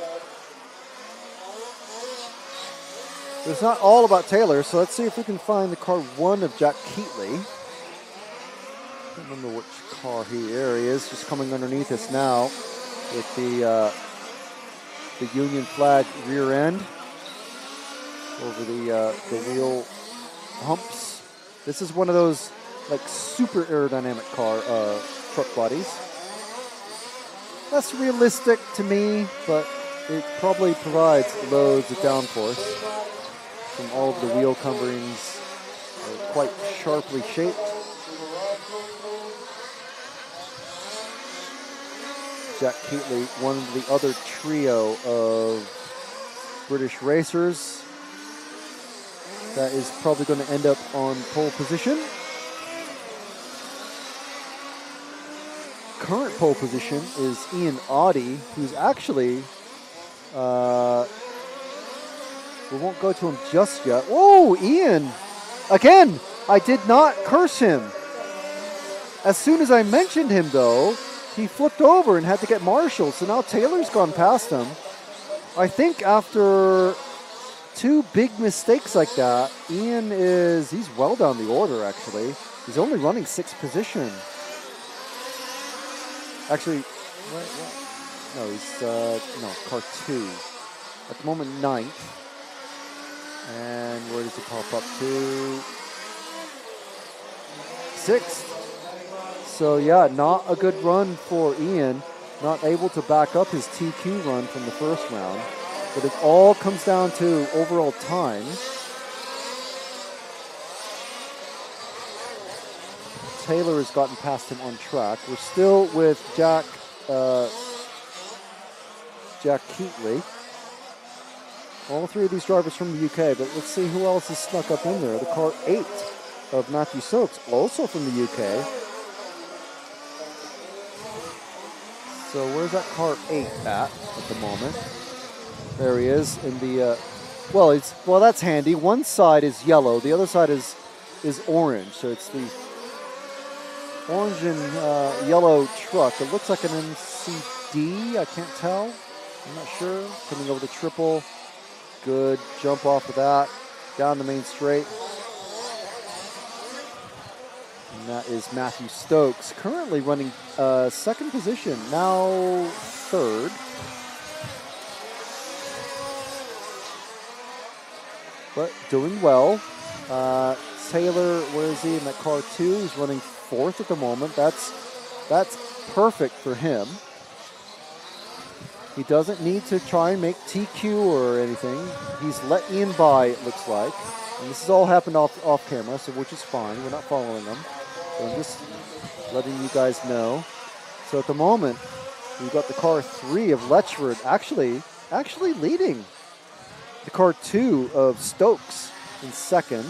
C: It's not all about Taylor, so let's see if we can find the car 1 of Jack Keatley. I don't remember which car there he is, just coming underneath us now with the Union flag rear end over the wheel humps. This is one of those like super aerodynamic truck bodies. Less realistic to me, but it probably provides loads of downforce from all of the wheel coverings. Quite sharply shaped. Jack Keatley, one of the other trio of British racers that is probably going to end up on pole position. Current pole position is Ian Audie, who's actually, we won't go to him just yet. Oh, Ian! Again, I did not curse him. As soon as I mentioned him, though, he flipped over and had to get marshaled, so now Taylor's gone past him. I think after 2 big mistakes like that, Ian he's well down the order, actually. He's only running 6th position. Actually, no, he's, car 2. At the moment, 9th. And where does he pop up to? 6th. So, yeah, not a good run for Ian. Not able to back up his TQ run from the first round. But it all comes down to overall time. Taylor has gotten past him on track. We're still with Jack Keatley. All 3 of these drivers from the UK, but let's see who else is snuck up in there. The car 8 of Matthew Stokes, also from the UK. So where's that car 8 at the moment? There he is in the, well, that's handy. One side is yellow, the other side is orange. So it's the orange and yellow truck. It looks like an MCD, I can't tell. I'm not sure. Coming over the triple. Good jump off of that. Down the main straight. And that is Matthew Stokes, currently running 2nd position, now 3rd. But doing well. Taylor, where is he in that car 2? He's running 4th at the moment. That's perfect for him. He doesn't need to try and make TQ or anything. He's let Ian by, it looks like. And this has all happened off camera, so which is fine. We're not following him. So I'm just letting you guys know. So at the moment, we've got the car 3 of Letchford actually leading. The car 2 of Stokes in 2nd.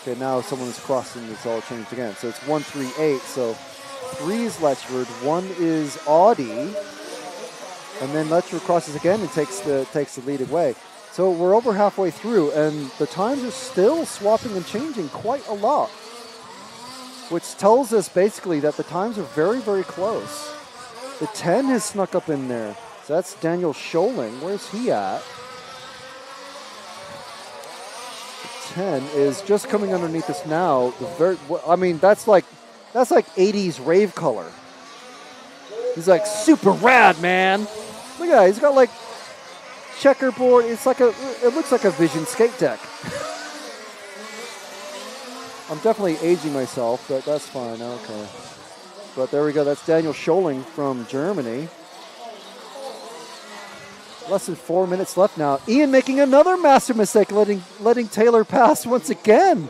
C: Okay, now someone is crossing. It's all changed again. So it's 1, 3, 8. So 3 is Letchford, 1 is Audie. And then Letchford crosses again and takes the lead away. So we're over halfway through, and the times are still swapping and changing quite a lot, which tells us basically that the times are very, very close. The 10 has snuck up in there. So that's Daniel Scholing. Where's he at? The 10 is just coming underneath us now. That's like 80s rave color. He's like super rad, man. Look at that. He's got like checkerboard. It looks like a Vision skate deck. I'm definitely aging myself, but that's fine. Okay. But there we go. That's Daniel Scholing from Germany. Less than 4 minutes left now. Ian making another massive mistake, letting Taylor pass once again.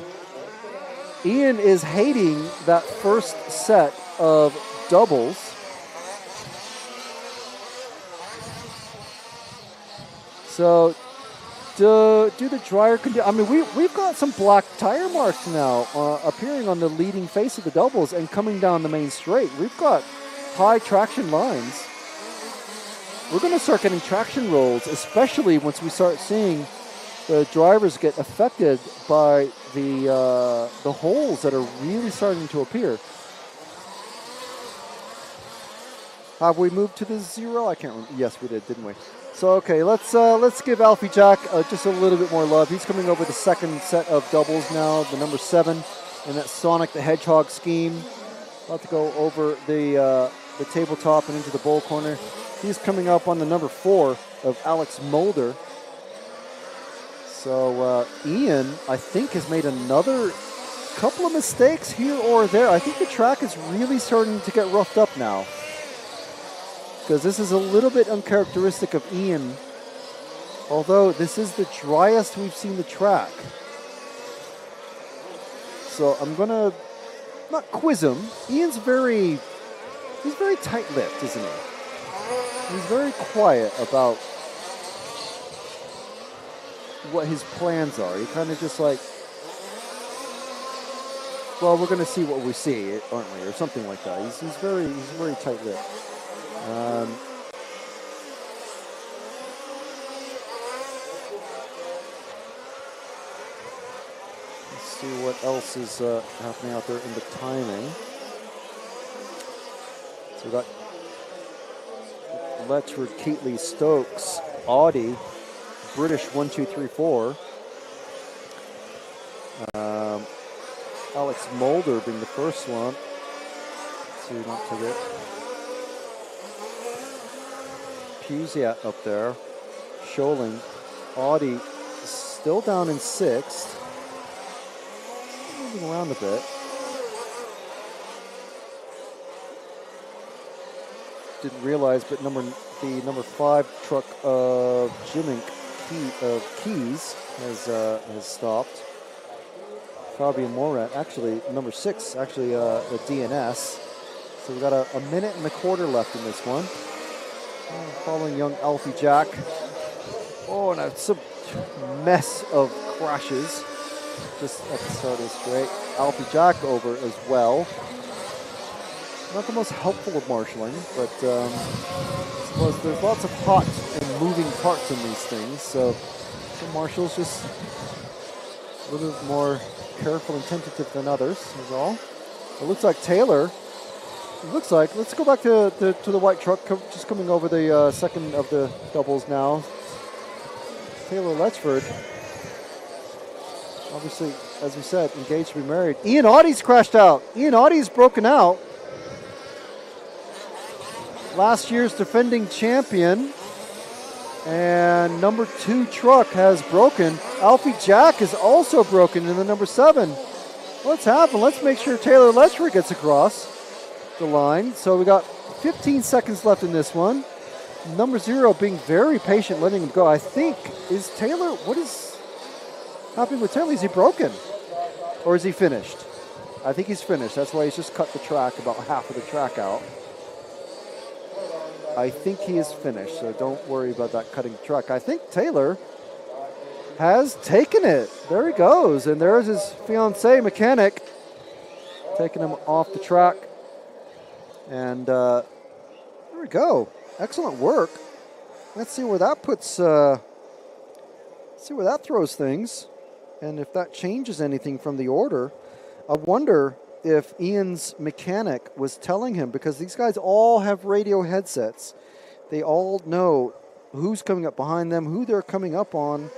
C: Ian is hating that first set of doubles. So, do the dryer I mean, we've got some black tire marks now appearing on the leading face of the doubles and coming down the main straight. We've got high traction lines. We're going to start getting traction rolls, especially once we start seeing the drivers get affected by the holes that are really starting to appear. Have we moved to the zero? I can't remember. Yes, we did, didn't we? So, okay, let's give Alfie Jack just a little bit more love. He's coming over the second set of doubles now, the number 7 in that Sonic the Hedgehog scheme. About to go over the tabletop and into the bowl corner. He's coming up on the number 4 of Alex Mulder. So Ian, I think, has made another couple of mistakes here or there. I think the track is really starting to get roughed up now, because this is a little bit uncharacteristic of Ian, although this is the driest we've seen the track. So I'm going to not quiz him. Ian's very tight-lipped, isn't he? He's very quiet about what his plans are. He kind of just like, well, we're going to see what we see, aren't we? Or something like that. He's very tight-lipped. Let's see what else is happening out there in the timing. So we got Letchford, Keatley, Stokes, Audi, British 1, 2, 3, 4. Alex Mulder being the first one. Let's see, not to get Puziat up there. Scholing, Audi still down in 6th. Moving around a bit. Didn't realize, but the number 5 truck of Jimink Keys has stopped. Fabian Morat, actually number 6, actually the DNS. So we've got a minute and a quarter left in this one. Following young Alfie Jack. Oh, and it's a mess of crashes just at the start of the straight. Alfie Jack over as well. Not the most helpful of marshalling, but I suppose there's lots of hot and moving parts in these things, so marshals just a little bit more careful and tentative than others is all. It looks like Taylor, let's go back to the white truck, just coming over the second of the doubles now. Taylor Letchford, obviously, as we said, engaged to be married. Ian Audie's crashed out. Ian Audie's broken out. Last year's defending champion and number 2 truck has broken. Alfie Jack is also broken in the number 7. What's happened? Let's make sure Taylor Letchford gets across the line. So we got 15 seconds left in this one. Number 0 being very patient, letting him go. I think, is Taylor, what is happening with Taylor? Is he broken? Or is he finished? I think he's finished. That's why he's just cut the track, about half of the track out. I think he is finished, so don't worry about that cutting track. I think Taylor has taken it. There he goes, and there's his fiancée mechanic taking him off the track. And there we go. Excellent work. Let's see where that puts. See where that throws things, and if that changes anything from the order. I wonder if Ian's mechanic was telling him, because these guys all have radio headsets. They all know who's coming up behind them, who they're coming up on,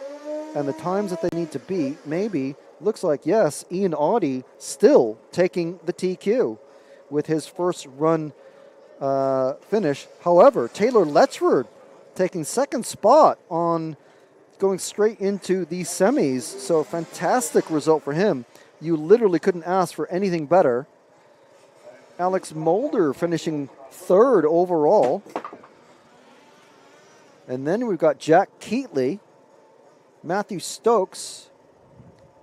C: and the times that they need to beat. Maybe, looks like, yes, Ian Audi still taking the TQ with his first run finish. However, Taylor Letchford taking second spot on going straight into the semis. So fantastic result for him. You literally couldn't ask for anything better. Alex Mulder finishing 3rd overall. And then we've got Jack Keatley, Matthew Stokes,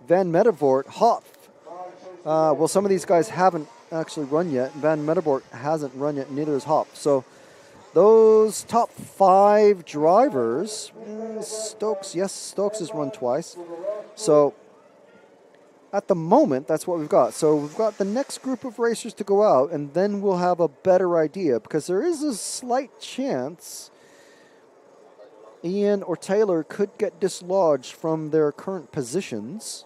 C: Van Mettervoort, Hopf. Well, some of these guys haven't actually run yet. Van Mettervoort hasn't run yet, neither has Hopf. So those top 5 drivers, Stokes has run twice. So at the moment, that's what we've got. So we've got the next group of racers to go out, and then we'll have a better idea, because there is a slight chance Ian or Taylor could get dislodged from their current positions.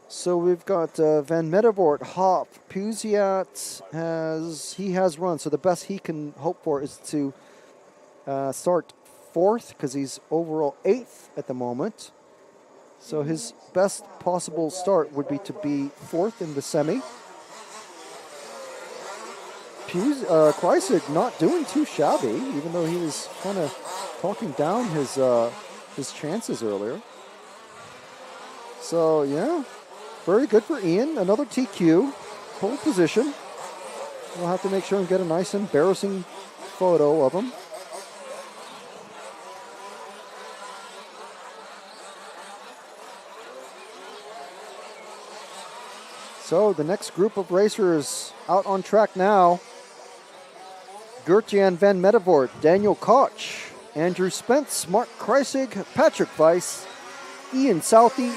C: So we've got Van Mettervoort, Hopf, Puziat has run. So the best he can hope for is to start 4th, because he's overall 8th at the moment. So his best possible start would be to be 4th in the semi. Kreisig not doing too shabby, even though he was kind of talking down his chances earlier. So yeah, very good for Ian. Another TQ, pole position. We'll have to make sure and get a nice embarrassing photo of him. So the next group of racers out on track now. Gert-Jan Van Mettervoort, Daniel Koch, Andrew Spence, Mark Kreisig, Patrick Weiss, Ian Southey,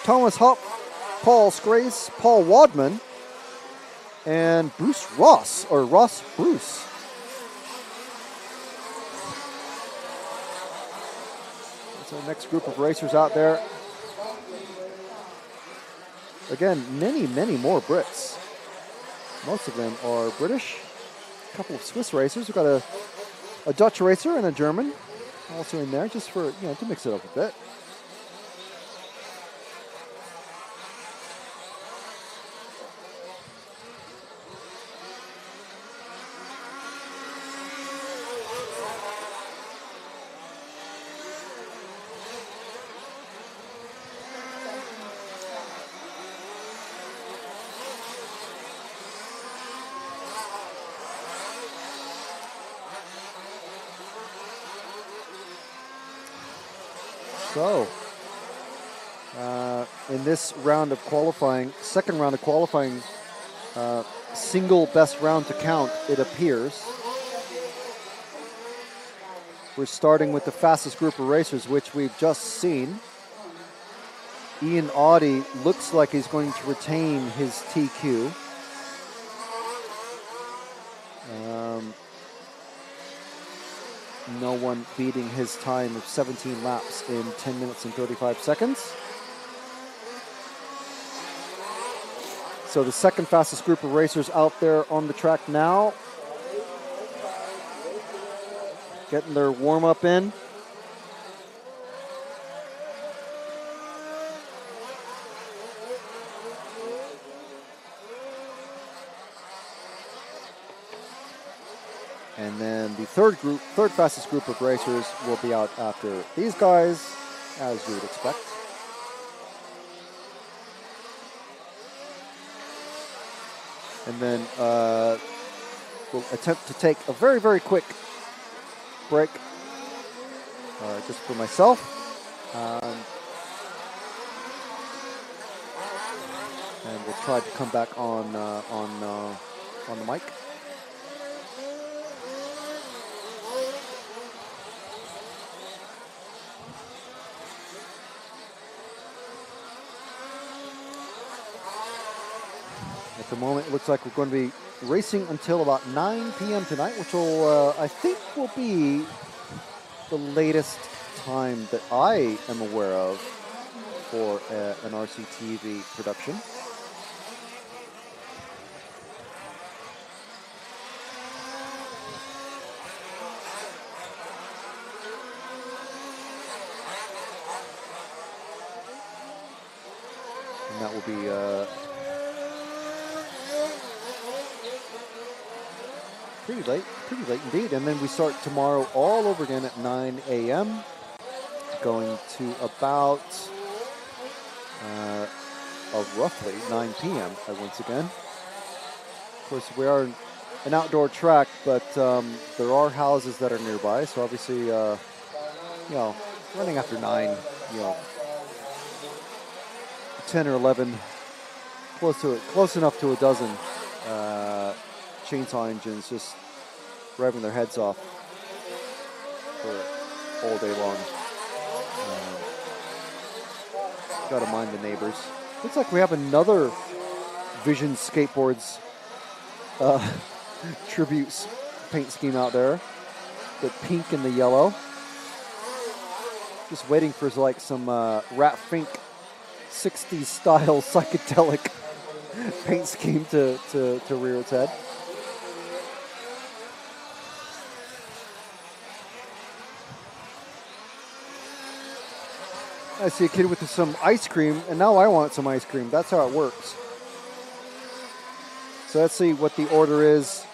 C: Thomas Hopf, Paul Scrace, Paul Wadman, and Bruce Ross, or Ross Bruce. That's our next group of racers out there. Again, many, many more Brits. Most of them are British. A couple of Swiss racers. We've got a Dutch racer and a German also in there, just for, to mix it up a bit. So, in this round of qualifying, second round of qualifying, single best round to count, it appears. We're starting with the fastest group of racers, which we've just seen. Ian Audie looks like he's going to retain his TQ. No one beating his time of 17 laps in 10 minutes and 35 seconds. So the second fastest group of racers out there on the track now. Getting their warm-up in. And then the third fastest group of racers will be out after these guys, as you would expect. And then we'll attempt to take a very, very quick break, just for myself. And we'll try to come back on the mic. At the moment, it looks like we're going to be racing until about 9 p.m. tonight, which will, I think, will be the latest time that I am aware of for an RCTV production. And that will be pretty late indeed. And then we start tomorrow all over again at 9 a.m. going to about roughly 9 p.m. Once again. Of course, we are an outdoor track, but there are houses that are nearby, so obviously you know, running after 9, you know, 10 or 11, close enough to a dozen chainsaw engines just revving their heads off for all day long. Gotta mind the neighbors. Looks like we have another Vision Skateboards tribute paint scheme out there. The pink and the yellow. Just waiting for like some Rat Fink 60s style psychedelic paint scheme to rear its head. I see a kid with some ice cream, and now I want some ice cream. That's how it works. So let's see what the order is.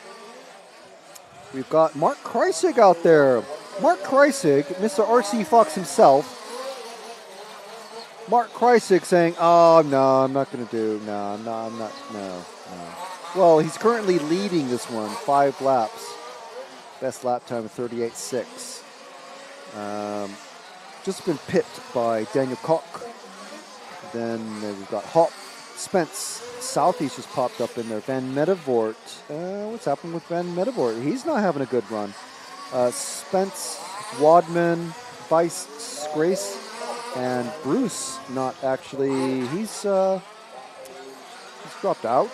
C: We've got Mark Kreisig out there. Mark Kreisig, Mr. RC Fox himself. Mark Kreisig saying, oh, no, I'm not going to do, no, I'm not, no. Well, he's currently leading this one, 5 laps. Best lap time of 38.6. Just been pipped by Daniel Koch. Then we've got Hop, Spence, Southeast just popped up in there. Van Medevort. What's happened with Van Medevort? He's not having a good run. Spence, Wadman, Vice, Grace, and Bruce not actually. He's dropped out.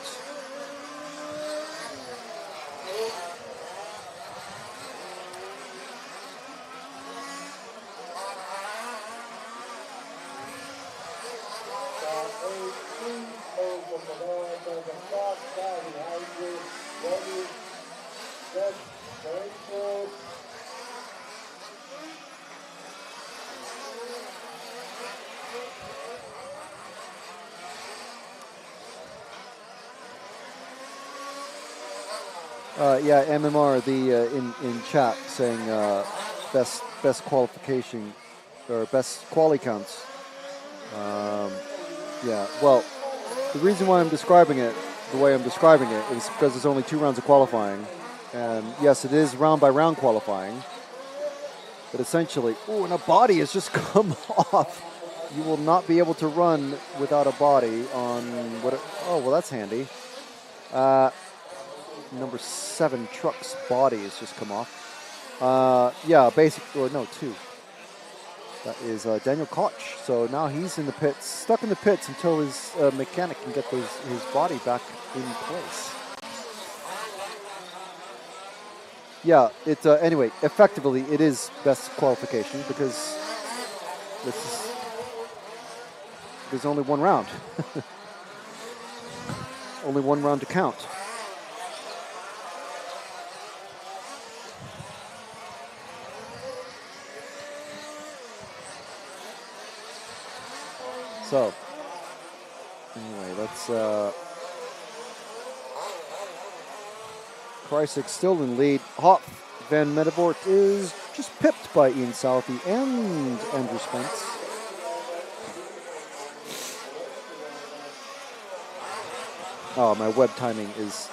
C: Yeah, MMR in chat saying best qualification or best quali counts. Yeah, well, the reason why I'm describing it the way I'm describing it is because there's only 2 rounds of qualifying, and yes, it is round by round qualifying. But essentially, and a body has just come off. You will not be able to run without a body on what? Oh, well, that's handy. Number 7 truck's body has just come off. Yeah, basically, or no, 2. That is Daniel Koch. So now he's in the pits, stuck in the pits until his mechanic can get his body back in place. Yeah, it anyway, effectively it is best qualification because there's only 1 round. Only 1 round to count. So, anyway, let's... Kreisig still in lead. Hop Van Medevort is just pipped by Ian Southey and Andrew Spence. Oh, my web timing is...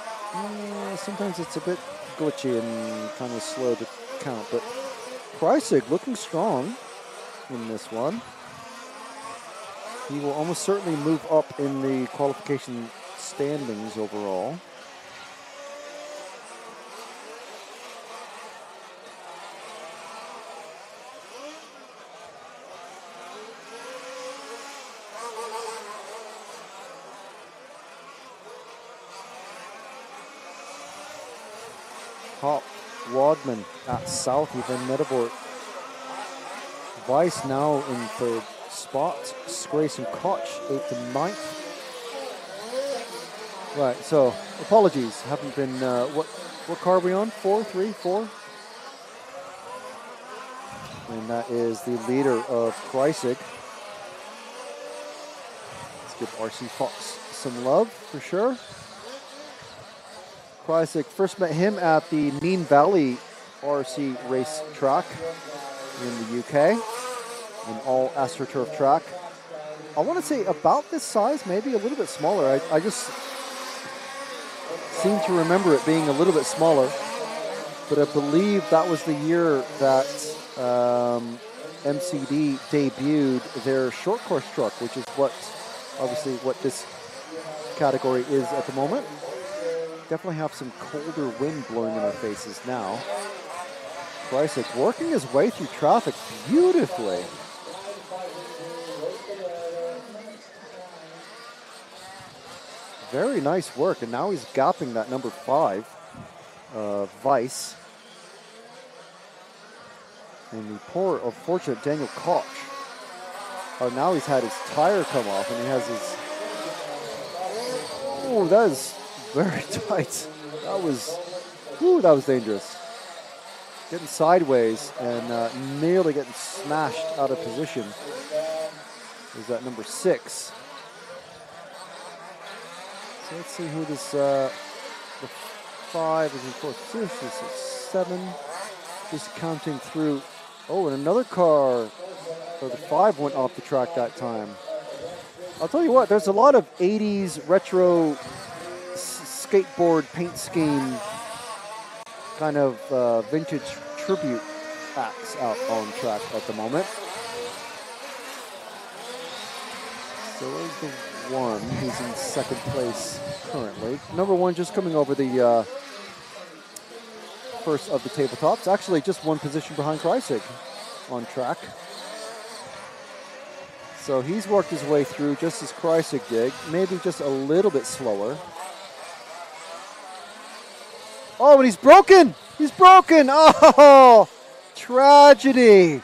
C: sometimes it's a bit glitchy and kind of slow to count, but Kreisig looking strong in this one. He will almost certainly move up in the qualification standings overall. Hop, Wadman at South, even Medevort. Weiss now in 3rd spot. Scrace and Koch 8th and 9th. Right, so apologies, haven't been. What car are we on? 4, 3, 4. And that is the leader of Kreisig. Let's give RC Fox some love for sure. Kreisig, first met him at the Neen Valley RC race track in the UK, an all AstroTurf track. I want to say about this size, maybe a little bit smaller. I just seem to remember it being a little bit smaller, but I believe that was the year that MCD debuted their short course truck, which is obviously what this category is at the moment. Definitely have some colder wind blowing in our faces now. Kreisig working his way through traffic beautifully. Very nice work, and now he's gapping that number 5, Weiss. And the poor, unfortunate Daniel Koch. Now he's had his tire come off, and he has his... Oh, that is very tight. That was dangerous. Getting sideways and nearly getting smashed out of position. Is that number 6? So let's see who this, the 5 is in fourth. This is 7. Just counting through. Oh, and another car, or the 5 went off the track that time. I'll tell you what, there's a lot of 80s retro skateboard paint scheme kind of vintage tribute acts out on track at the moment. So there's the 1 who's in second place currently. Number 1 just coming over the first of the tabletops. Actually, just 1 position behind Kreisig on track. So he's worked his way through just as Kreisig did, maybe just a little bit slower. Oh, and he's broken! He's broken! Oh, tragedy!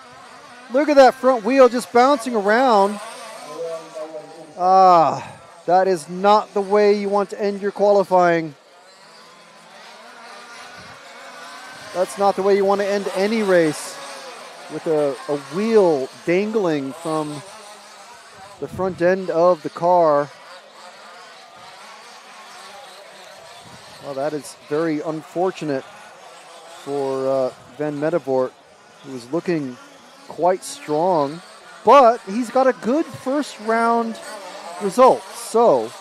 C: Look at that front wheel just bouncing around. That is not the way you want to end your qualifying. That's not the way you want to end any race, with a wheel dangling from the front end of the car. Well, that is very unfortunate for Van Mettenvoort, who was looking quite strong, but he's got a good first round result. So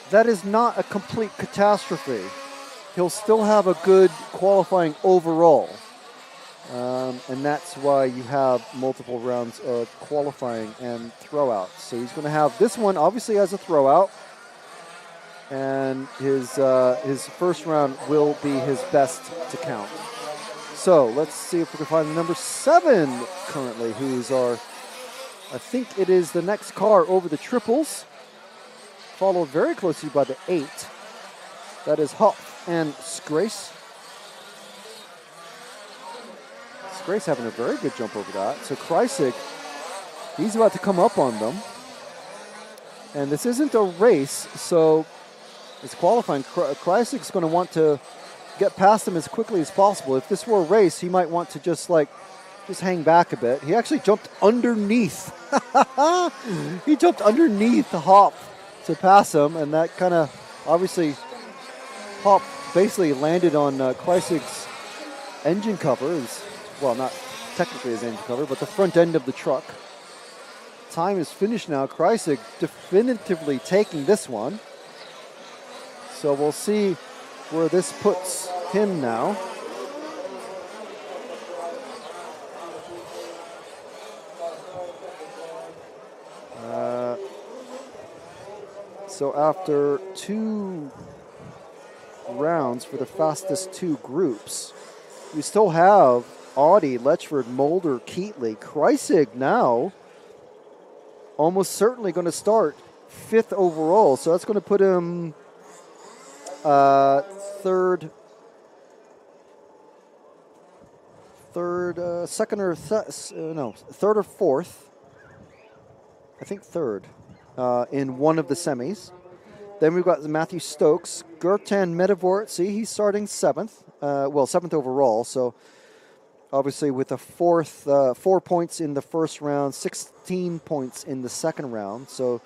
C: that is not a complete catastrophe. He'll still have a good qualifying overall. And that's why you have multiple rounds of qualifying and throwouts. So he's going to have this one obviously as a throwout, and his first round will be his best to count. So let's see if we can find the number 7 currently, who's I think it is the next car over the triples, followed very closely by the 8. That is Hopf and Scrace. Grace having a very good jump over that. So Kreisig, he's about to come up on them. And this isn't a race, so it's qualifying. Kreisig's going to want to get past them as quickly as possible. If this were a race, he might want to just hang back a bit. He actually jumped underneath. He jumped underneath the Hop to pass him, and that kind of, obviously, Hop basically landed on Kreisig's engine cover. Well, not technically his engine cover, but the front end of the truck. Time is finished now. Kreisig definitively taking this one. So we'll see where this puts him now. So after 2 rounds for the fastest 2 groups, we still have Audi, Letchford, Mulder, Keatley. Kreisig now almost certainly going to start 5th overall. So that's going to put him third, second or third or fourth. I think third in one of the semis. Then we've got Matthew Stokes, Gertan Mettenvoort. See, he's starting 7th. 7th overall. So obviously with a 4 points in the first round, 16 points in the second round. So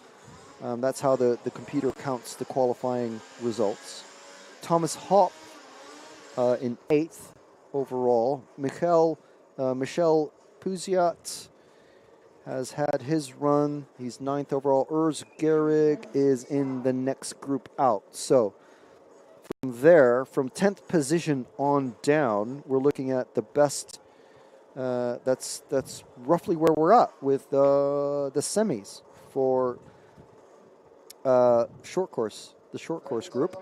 C: that's how the computer counts the qualifying results. Thomas Hop in 8th overall. Michel Puziat has had his run. He's 9th overall. Urs Gehrig is in the next group out. So from there, from 10th position on down, we're looking at the best that's roughly where we're at with the semis for short course, the short course group.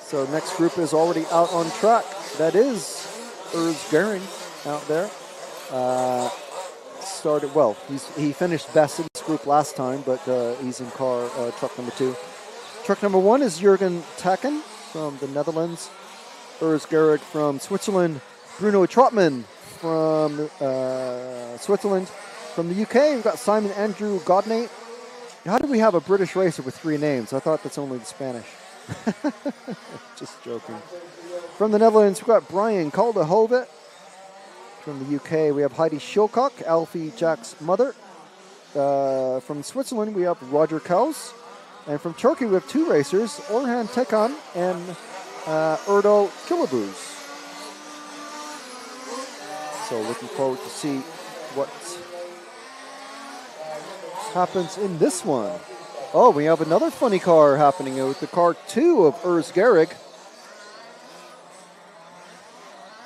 C: So next group is already out on track. That is Gering out there. Started well. He finished best in this group last time, but he's in truck number 2. Truck number 1 is Jürgen Taken from the Netherlands. Gering from Switzerland. Bruno Trotman from Switzerland. From the UK, we've got Simon Andrew Godney. How do we have a British racer with 3 names? I thought that's only the Spanish. Just joking. From the Netherlands, we've got Brian Calderhovet. From the UK, we have Heidi Schilcock, Alfie Jack's mother. From Switzerland, we have Roger Kaus. And from Turkey, we have 2 racers, Orhan Tekan and Erdo Kilabuz. So looking forward to see what happens in this one. Oh, we have another funny car happening with the car 2 of Gering.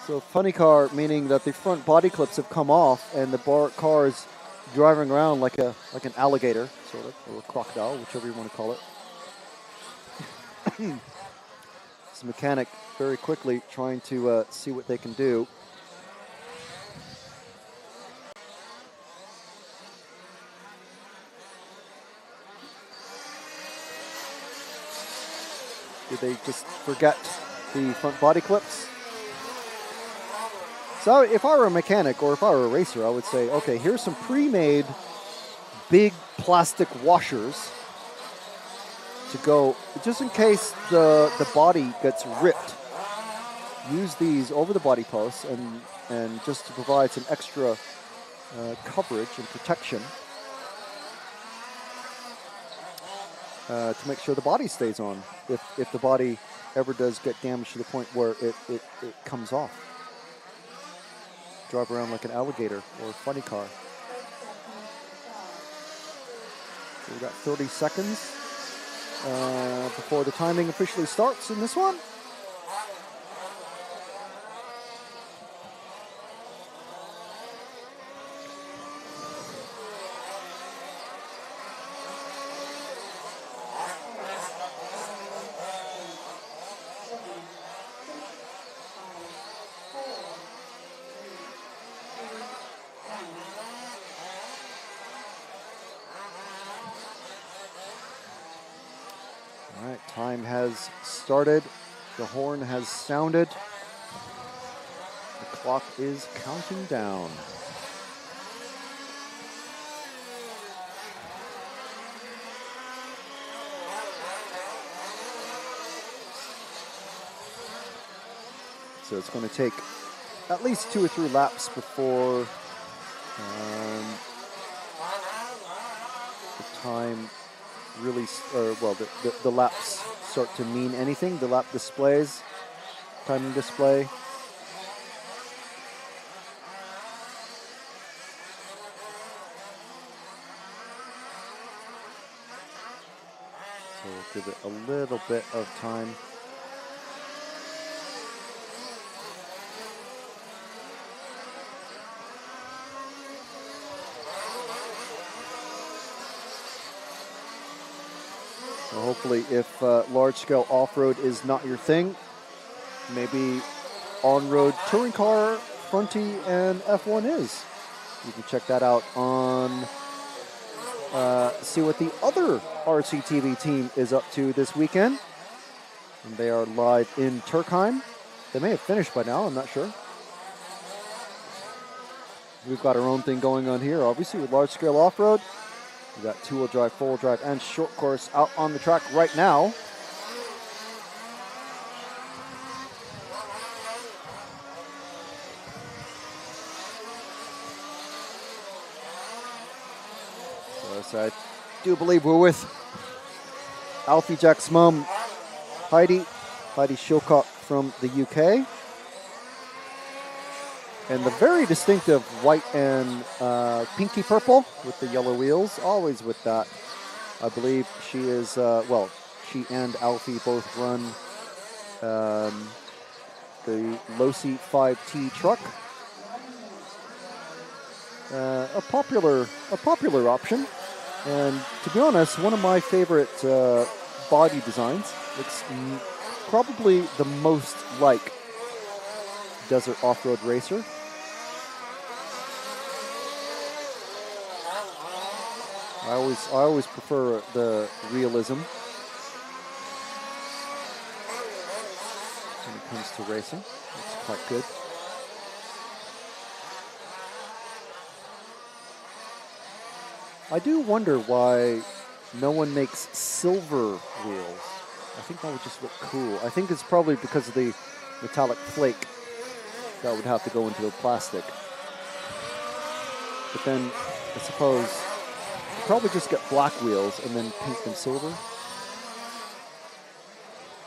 C: So funny car meaning that the front body clips have come off and the car is driving around like an alligator, sort of, or a crocodile, whichever you want to call it. This mechanic very quickly trying to see what they can do. Did they just forget the front body clips? So if I were a mechanic or if I were a racer, I would say, okay, here's some pre-made big plastic washers to go, just in case the body gets ripped. Use these over the body posts and just to provide some extra coverage and protection to make sure the body stays on if the body ever does get damaged to the point where it comes off. Drive around like an alligator or a funny car. So we've got 30 seconds before the timing officially starts in this one. All right, time has started. The horn has sounded. The clock is counting down. So it's going to take at least 2 or 3 laps before the time really, the laps start to mean anything. The lap displays, timing display. So we'll give it a little bit of time. So hopefully, if large-scale off-road is not your thing, maybe on-road touring car, fronty, and F1 is. You can check that out on, see what the other RCTV team is up to this weekend. And they are live in Turkheim. They may have finished by now, I'm not sure. We've got our own thing going on here, obviously, with large-scale off-road. We've got two-wheel drive, four-wheel drive, and short course out on the track right now. So I do believe we're with Alfie Jack's mom, Heidi Schilcock from the UK. And the very distinctive white and pinky purple with the yellow wheels, always with that. I believe she is, she and Alfie both run the low-seat 5T truck. A popular option, and to be honest, one of my favorite body designs. It's probably the most like desert off-road racer. I always prefer the realism when it comes to racing. It's quite good. I do wonder why no one makes silver wheels. I think that would just look cool. I think it's probably because of the metallic flake that would have to go into the plastic. But then, I suppose, you probably just get black wheels and then paint them silver.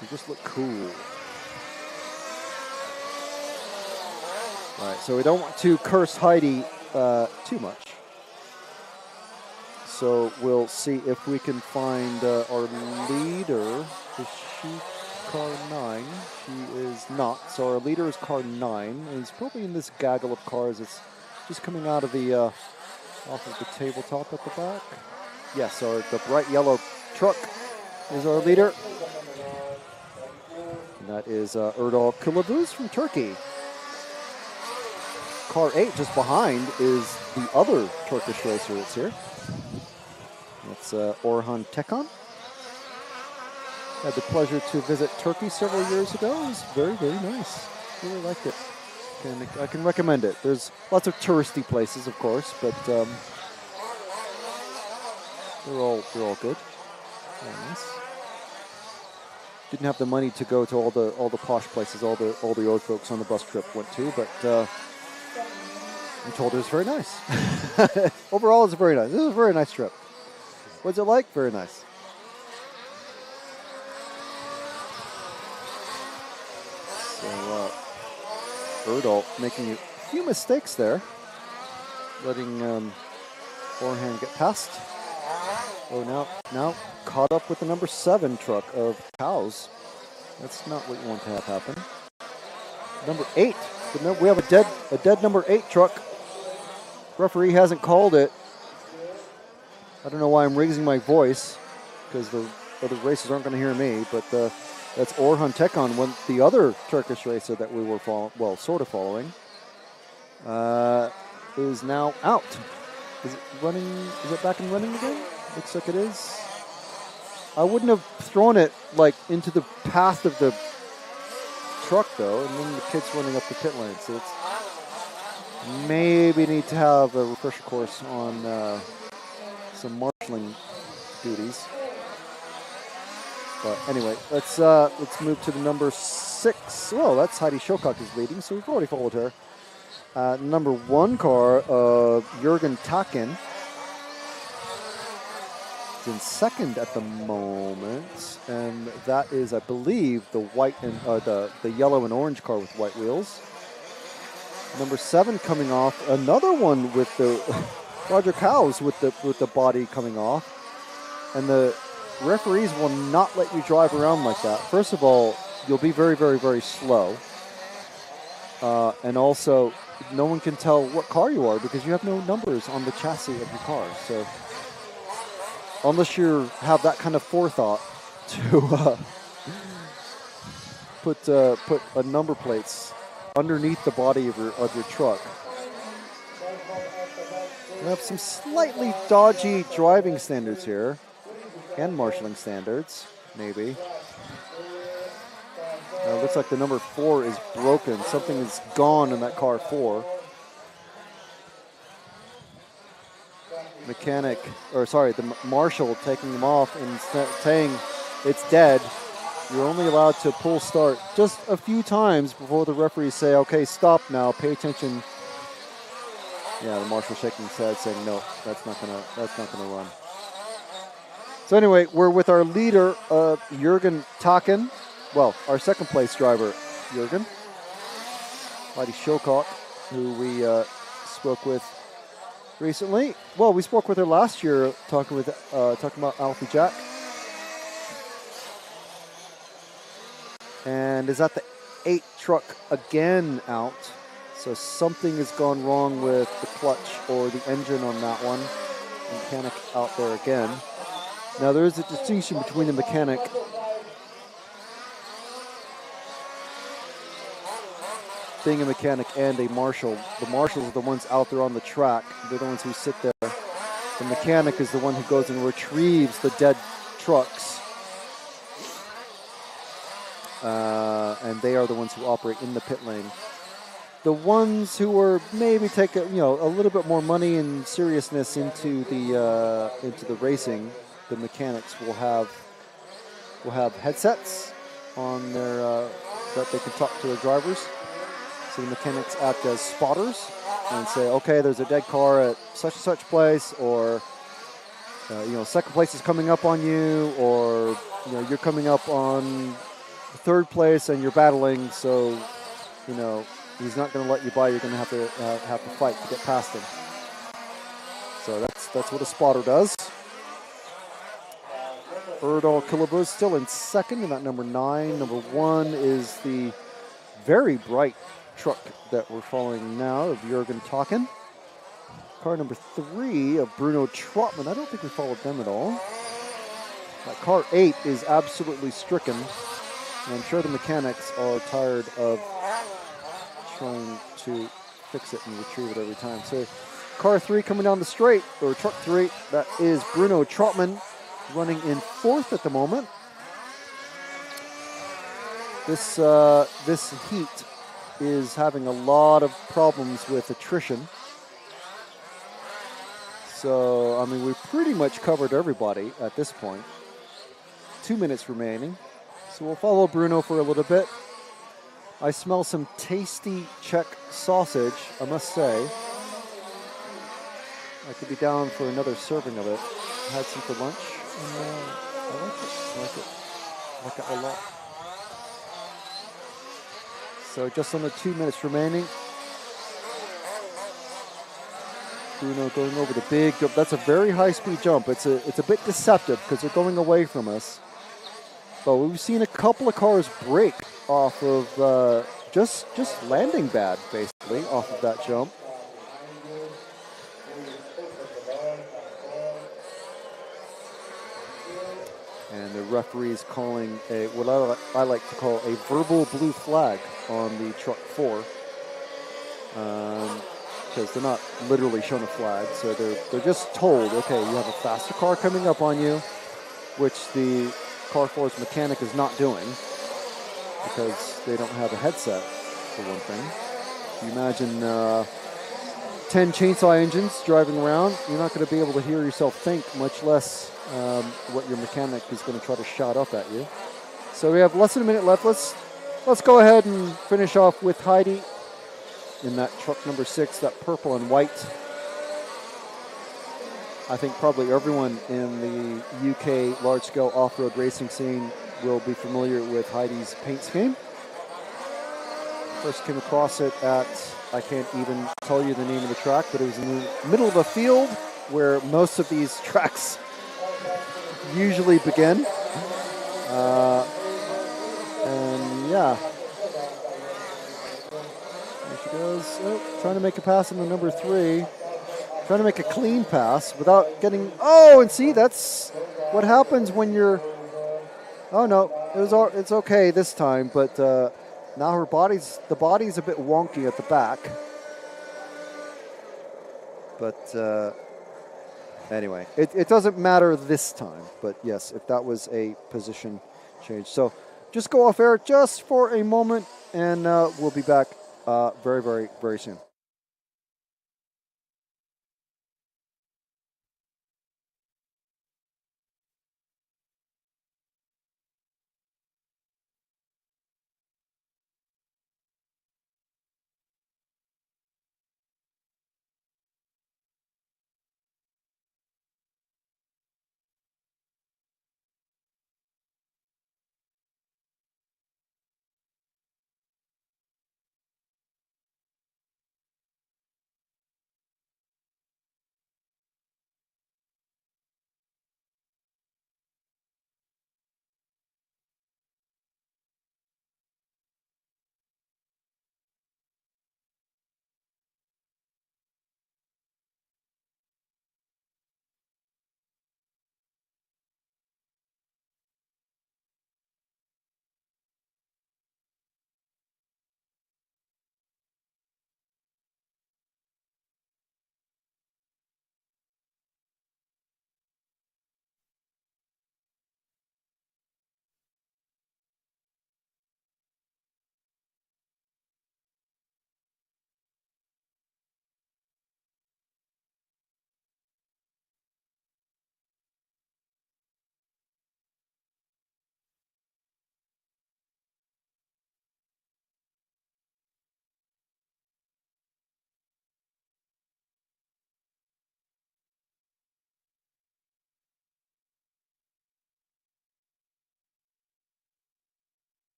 C: They just look cool. All right, so we don't want to curse Heidi too much. So we'll see if we can find our leader. Is she car 9? She is not. So our leader is car 9, and he's probably in this gaggle of cars. It's just coming out of the off of the tabletop at the back. Yes, the bright yellow truck is our leader. And that is Erdal Kılavuz from Turkey. Car 8 just behind is the other Turkish racer that's here. That's Orhan Tekan. Had the pleasure to visit Turkey several years ago. It was very, very nice. Really liked it. I can recommend it. There's lots of touristy places, of course, but they're all good. Very nice. Didn't have the money to go to all the posh places all the old folks on the bus trip went to, but I'm told it was very nice. Overall, it's very nice. This was a very nice trip. What's it like? Very nice. So, Erdal making a few mistakes there. Letting Orhan get past. Oh, now caught up with the number 7 truck of cows. That's not what you want to have happen. Number 8. We have a dead number 8 truck. Referee hasn't called it. I don't know why I'm raising my voice, because the other racers aren't going to hear me, but that's Orhan Tekan, the other Turkish racer that we were sort of following, is now out. Is it running? Is it back and running again? Looks like it is. I wouldn't have thrown it like into the path of the truck though, and then the kid's running up the pit lane, so it's maybe need to have a refresher course on some marshalling duties. But anyway, let's move to the number 6. Oh, that's Heidi Shokak is leading, so we've already followed her. Number 1 car of Jürgen Takin is in second at the moment, and that is, I believe, the white and the yellow and orange car with white wheels. Number 7 coming off, another one with the Roger Cows with the body coming off, and the referees will not let you drive around like that. First of all, you'll be very, very, very slow, and also no one can tell what car you are because you have no numbers on the chassis of your car. So unless you have that kind of forethought to put a number plates underneath the body of your truck. We have some slightly dodgy driving standards here, and marshalling standards, maybe. Looks like the number 4 is broken. Something is gone in that car 4. The marshal taking them off and saying it's dead. You're only allowed to pull start just a few times before the referees say, okay, stop now, pay attention. Yeah, the marshal shaking his head saying, no, that's not gonna run. So anyway, we're with our leader, Jürgen Takin. Well, our second place driver, Jürgen. Heidi Shokak, who we spoke with recently. Well, we spoke with her last year talking about Alfie Jack. And is at the 8 truck again out. So something has gone wrong with the clutch or the engine on that one. Mechanic out there again. Now there is a distinction between a mechanic being a mechanic and a marshal. The marshals are the ones out there on the track. They're the ones who sit there. The mechanic is the one who goes and retrieves the dead trucks. And they are the ones who operate in the pit lane. The ones who are maybe take a little bit more money and seriousness into the racing, the mechanics will have headsets on their that they can talk to their drivers. So the mechanics act as spotters and say, okay, there's a dead car at such and such place, or second place is coming up on you, or you're coming up on third place and you're battling, so he's not going to let you by. You're going to have to fight to get past him. So that's what a spotter does. Erdal Killabuz still in second in that number 9. Number 1 is the very bright truck that we're following now of Jürgen Tocken. Car number 3 of Bruno Trotman. I don't think we followed them at all. Car 8 is absolutely stricken. And I'm sure the mechanics are tired of trying to fix it and retrieve it every time. So car 3 coming down the straight, or truck 3, that is Bruno Trotman, running in 4th at the moment. This heat is having a lot of problems with attrition. So, I mean, we've pretty much covered everybody at this point. 2 minutes remaining. So we'll follow Bruno for a little bit. I smell some tasty Czech sausage, I must say. I could be down for another serving of it. I had some for lunch, and I like it a lot. So just under 2 minutes remaining. Bruno going over the big jump. That's a very high-speed jump. It's a bit deceptive because they're going away from us. But we've seen a couple of cars break off of just landing bad, basically, off of that jump. And the referee is calling what I like to call a verbal blue flag on the truck 4. Because they're not literally shown a flag, so they're just told, okay, you have a faster car coming up on you, which the car 4's mechanic is not doing because they don't have a headset, for one thing. If you imagine 10 chainsaw engines driving around, you're not going to be able to hear yourself think, much less what your mechanic is going to try to shout up at you. So we have less than a minute left. Let's go ahead and finish off with Heidi in that truck number 6, that purple and white. I think probably everyone in the UK large-scale off-road racing scene will be familiar with Heidi's paint scheme. First came across it at, I can't even tell you the name of the track, but it was in the middle of a field where most of these tracks usually begin. And yeah. There she goes. Oh, trying to make a pass on the number 3. Trying to make a clean pass without getting... Oh, and see, that's what happens when you're... Oh, no, it's okay this time, but now the body's a bit wonky at the back. But anyway, it doesn't matter this time. But yes, if that was a position change. So just go off air just for a moment, and we'll be back very, very, very soon.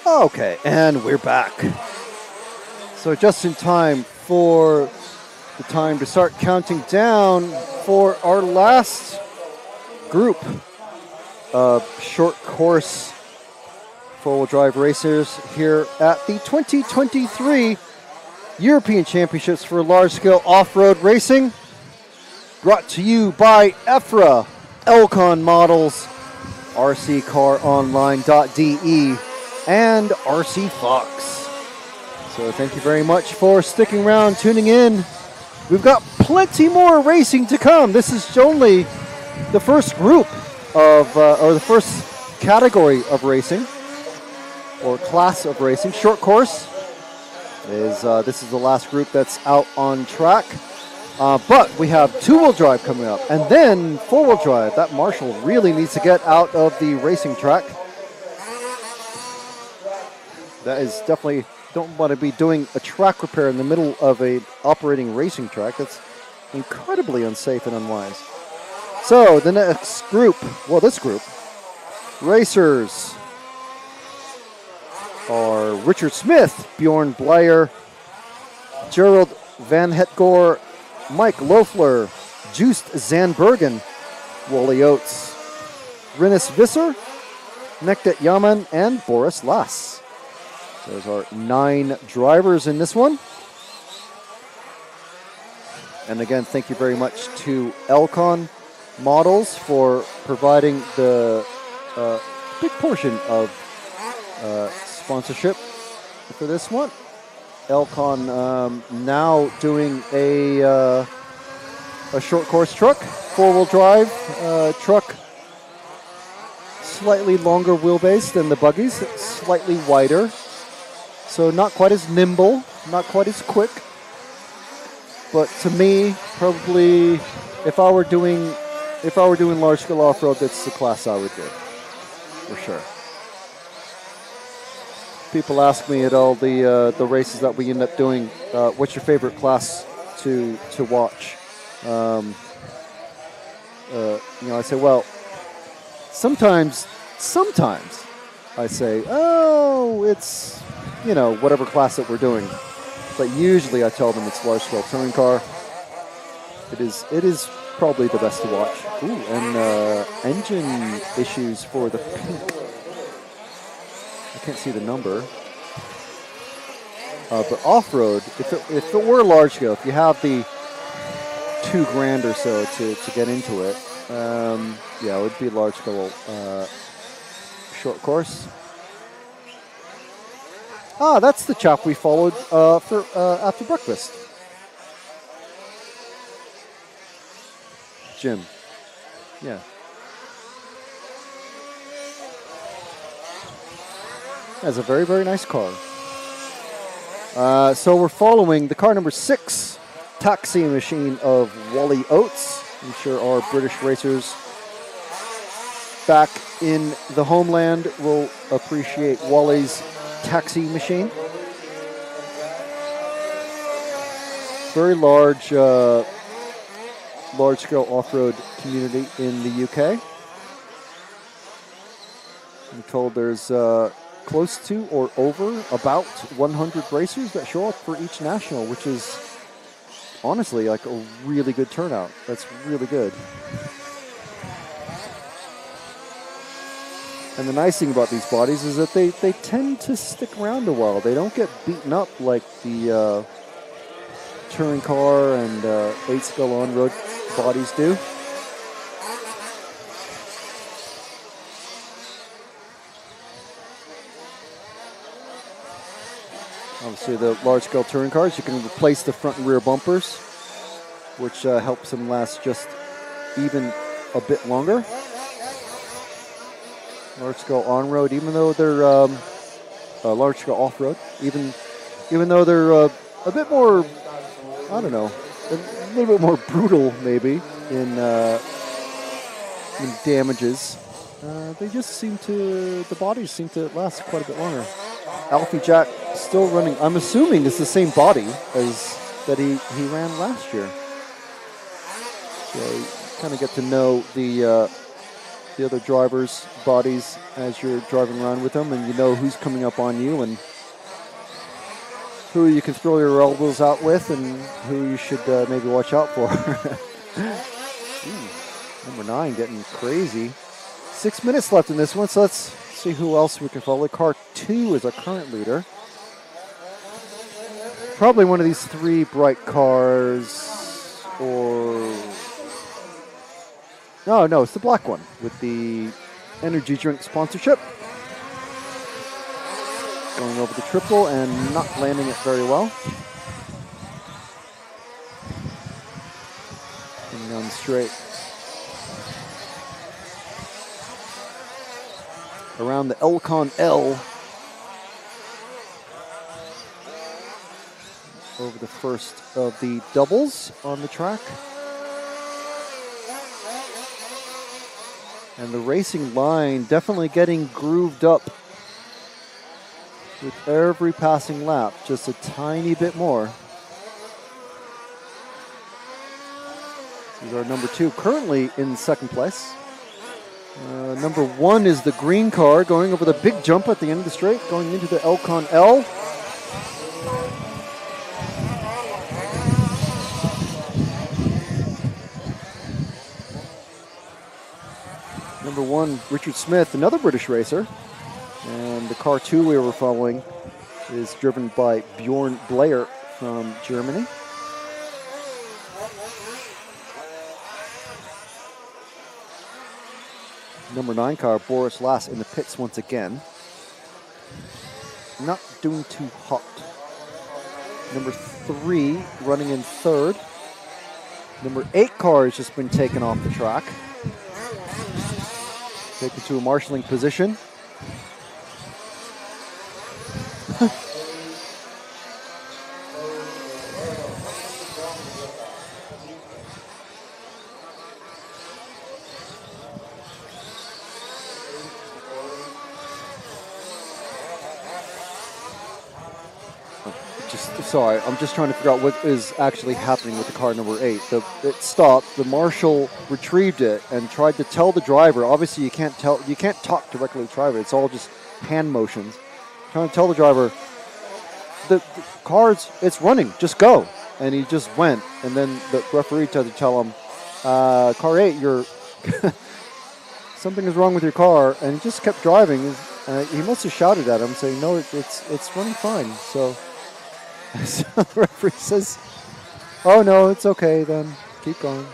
C: Okay, and we're back. So just in time for the time to start counting down for our last group of short course four-wheel drive racers here at the 2023 European Championships for large-scale off-road racing, brought to you by EFRA, Elcon Models, rccaronline.de, and RC Fox. So thank you very much for sticking around, tuning in. We've got plenty more racing to come. This is only the first group of, or the first category of racing, or class of racing. Short course is, this is the last group that's out on track. But we have two-wheel drive coming up, and then four-wheel drive. That Marshall really needs to get out of the racing track. That is definitely, don't want to be doing a track repair in the middle of a operating racing track. That's incredibly unsafe and unwise. So the next group, well, this group, racers are Richard Smith, Bjorn Blyer, Gerald Van Hetgore, Mike Loeffler, Joost Zandbergen, Wally Oates, Rinus Visser, Nekdet Yaman, and Boris Lass. Those are 9 drivers in this one. And again, thank you very much to Elcon Models for providing the big portion of sponsorship for this one. Elcon now doing a short course truck, four-wheel drive truck, slightly longer wheelbase than the buggies, slightly wider, so not quite as nimble, not quite as quick. But to me, probably, if I were doing large-scale off-road, that's the class I would do, for sure. People ask me at all the races that we end up doing, what's your favorite class to watch? I say, well, sometimes I say, oh, it's, whatever class that we're doing. But usually I tell them it's large-scale touring car. It is probably the best to watch. Ooh, and engine issues for the pink. I can't see the number. But off-road, if it were large-scale, if you have the $2,000 or so to get into it, it would be large-scale short course. That's the chap we followed for after breakfast. Jim. Yeah. That's a very, very nice car. So we're following the car number 6, Taxi Machine of Wally Oates. I'm sure our British racers back in the homeland will appreciate Wally's Taxi Machine. Very large-scale off-road community in the UK. I'm told there's close to or over about 100 racers that show up for each national, which is honestly like a really good turnout. That's really good. And the nice thing about these bodies is that they tend to stick around a while. They don't get beaten up like the touring car and 8-scale on-road bodies do. Obviously, the large-scale touring cars, you can replace the front and rear bumpers, which helps them last just even a bit longer. Large-scale on-road, even though they're large-scale off-road, even though they're a bit more, I don't know, a little bit more brutal maybe in damages. They just seem to, the bodies seem to last quite a bit longer. Alfie Jack still running. I'm assuming it's the same body as that he ran last year. So you kind of get to know the the other drivers' bodies as you're driving around with them, and you know who's coming up on you and who you can throw your elbows out with and who you should maybe watch out for. Ooh, number 9 getting crazy. 6 minutes left in this one, so let's see who else we can follow. Car 2 is our current leader. Probably one of these 3 bright cars, or... No, it's the black one with the energy drink sponsorship. Going over the triple and not landing it very well. Coming down straight. Around the Elcon L. Over the first of the doubles on the track. And the racing line definitely getting grooved up with every passing lap, just a tiny bit more. This is our number 2, currently in second place. Number 1 is the green car going over the big jump at the end of the straight, going into the Elcon L. Number 1, Richard Smith, another British racer. And the car 2 we were following is driven by Bjorn Blair from Germany. Number 9 car, Boris Lass, in the pits once again. Not doing too hot. Number 3 running in third. Number 8 car has just been taken off the track. Taken to a marshalling position. Sorry, I'm just trying to figure out what is actually happening with the car number 8. It stopped. The marshal retrieved it and tried to tell the driver. Obviously, you can't talk directly to the driver. It's all just hand motions. Trying to tell the driver, the car's, it's running. Just go. And he just went. And then the referee tried to tell him, car 8, you're something is wrong with your car. And he just kept driving. He must have shouted at him, saying, no, it's running fine. So the referee says, oh no, it's okay then, keep going.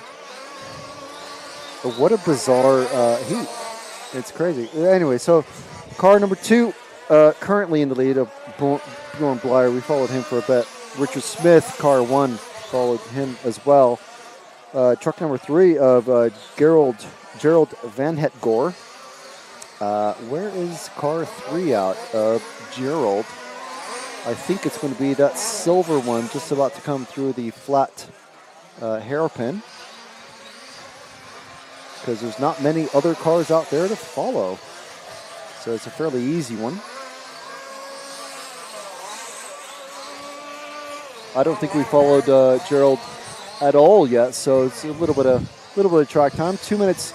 C: But what a bizarre heat. It's crazy. Anyway, so car number 2, currently in the lead of Bjorn Blair. We followed him for a bit. Richard Smith, car 1, followed him as well. Truck number 3 of Gerald Van Hetgore. Where is car 3 out of Gerald? I think it's going to be that silver one just about to come through the flat hairpin, because there's not many other cars out there to follow. So it's a fairly easy one. I don't think we followed Gerald at all yet, so it's a little bit of track time. 2 minutes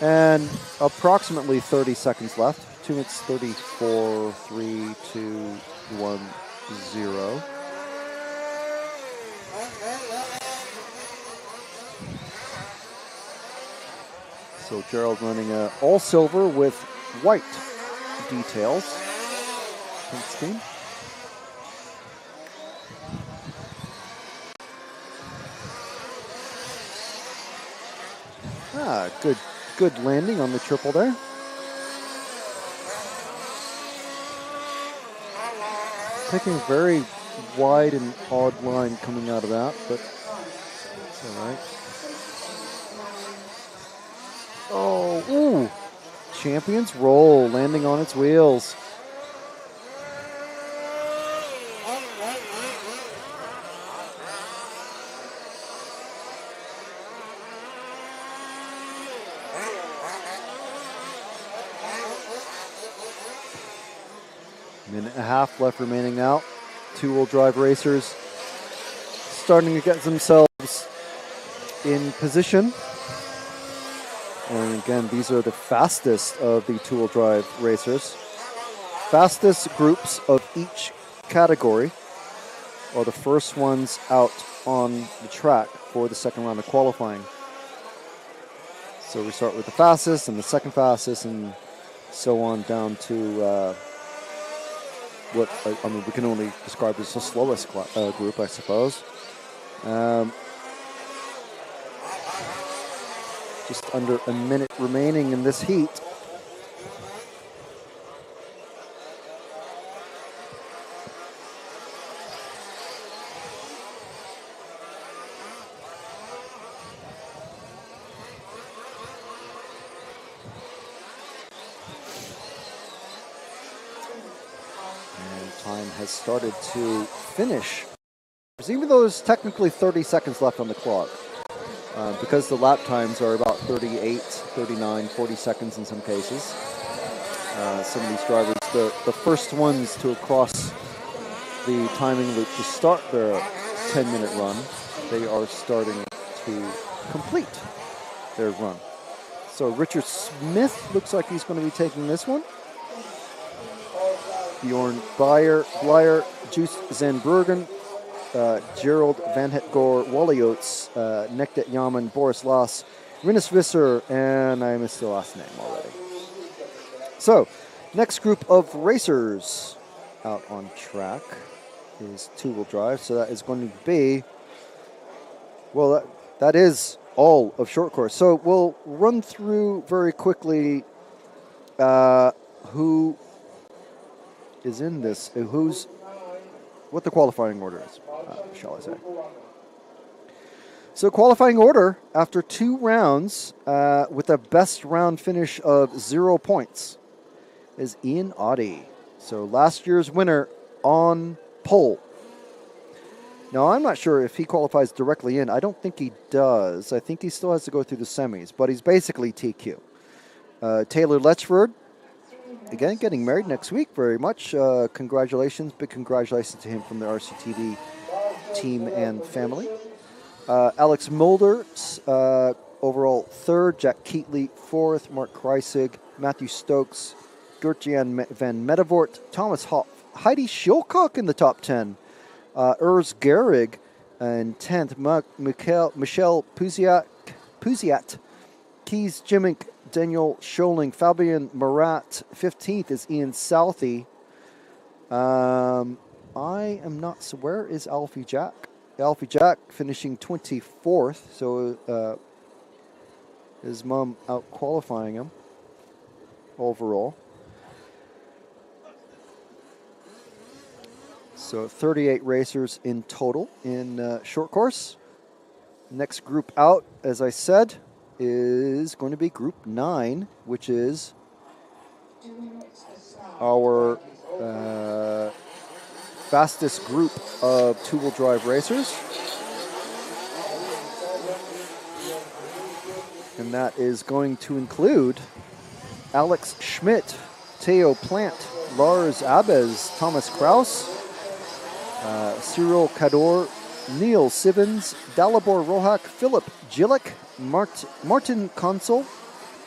C: and approximately 30 seconds left. 2 minutes 34, 3, 2, 1, 0. So Gerald running all silver with white details. Paint scheme. Good landing on the triple there. Taking a very wide and odd line coming out of that, but it's all right. Oh, ooh! Champions roll, landing on its wheels. Minute and a half left remaining now. Two-wheel drive racers starting to get themselves in position. And again, these are the fastest of the two-wheel drive racers. Fastest groups of each category are the first ones out on the track for the second round of qualifying. So we start with the fastest and the second fastest and so on down to what, I mean, we can only describe as the slowest group, I suppose. Just under a minute remaining in this heat. Time has started to finish. Even though there's technically 30 seconds left on the clock, because the lap times are about 38, 39, 40 seconds in some cases. Some of these drivers, the first ones to cross the timing loop to start their 10-minute run, they are starting to complete their run. So Richard Smith looks like he's going to be taking this one. Bjorn Blyer, Juice Zandbergen, Gerald Van Hetgor, Wally Oates, Nekdet Yaman, Boris Lass, Rinus Visser, and I missed the last name already. So, next group of racers out on track is two-wheel drive. So that is going to be, well, that is all of short course. So we'll run through very quickly who is in this, what the qualifying order is, shall I say. So qualifying order after 2 rounds with a best round finish of 0 points is Ian Audie. So last year's winner on pole. Now I'm not sure if he qualifies directly in. I don't think he does. I think he still has to go through the semis, but he's basically TQ. Taylor Letchford, again, getting married next week, very much. Congratulations, big congratulations to him from the RCTV team and family. Alex Mulder, overall 3rd. Jack Keatley, 4th. Mark Kreisig, Matthew Stokes, Gert-Jan van Medevort, Thomas Hoff, Heidi Schilcock in the top 10. Urs Gehrig in 10th. Michelle Puziat, Keys Jimink, Daniel Scholing, Fabian Marat. 15th is Ian Southey. I am not, so where is Alfie Jack? Alfie Jack finishing 24th, so his mom out qualifying him overall. So 38 racers in total in short course. Next group out, as I said, is going to be Group 9, which is our fastest group of two-wheel drive racers. And that is going to include Alex Schmidt, Theo Plant, Lars Abes, Thomas Kraus, Cyril Cador, Neil Sivens, Dalibor Rohak, Philip Gillick, Martin Consul,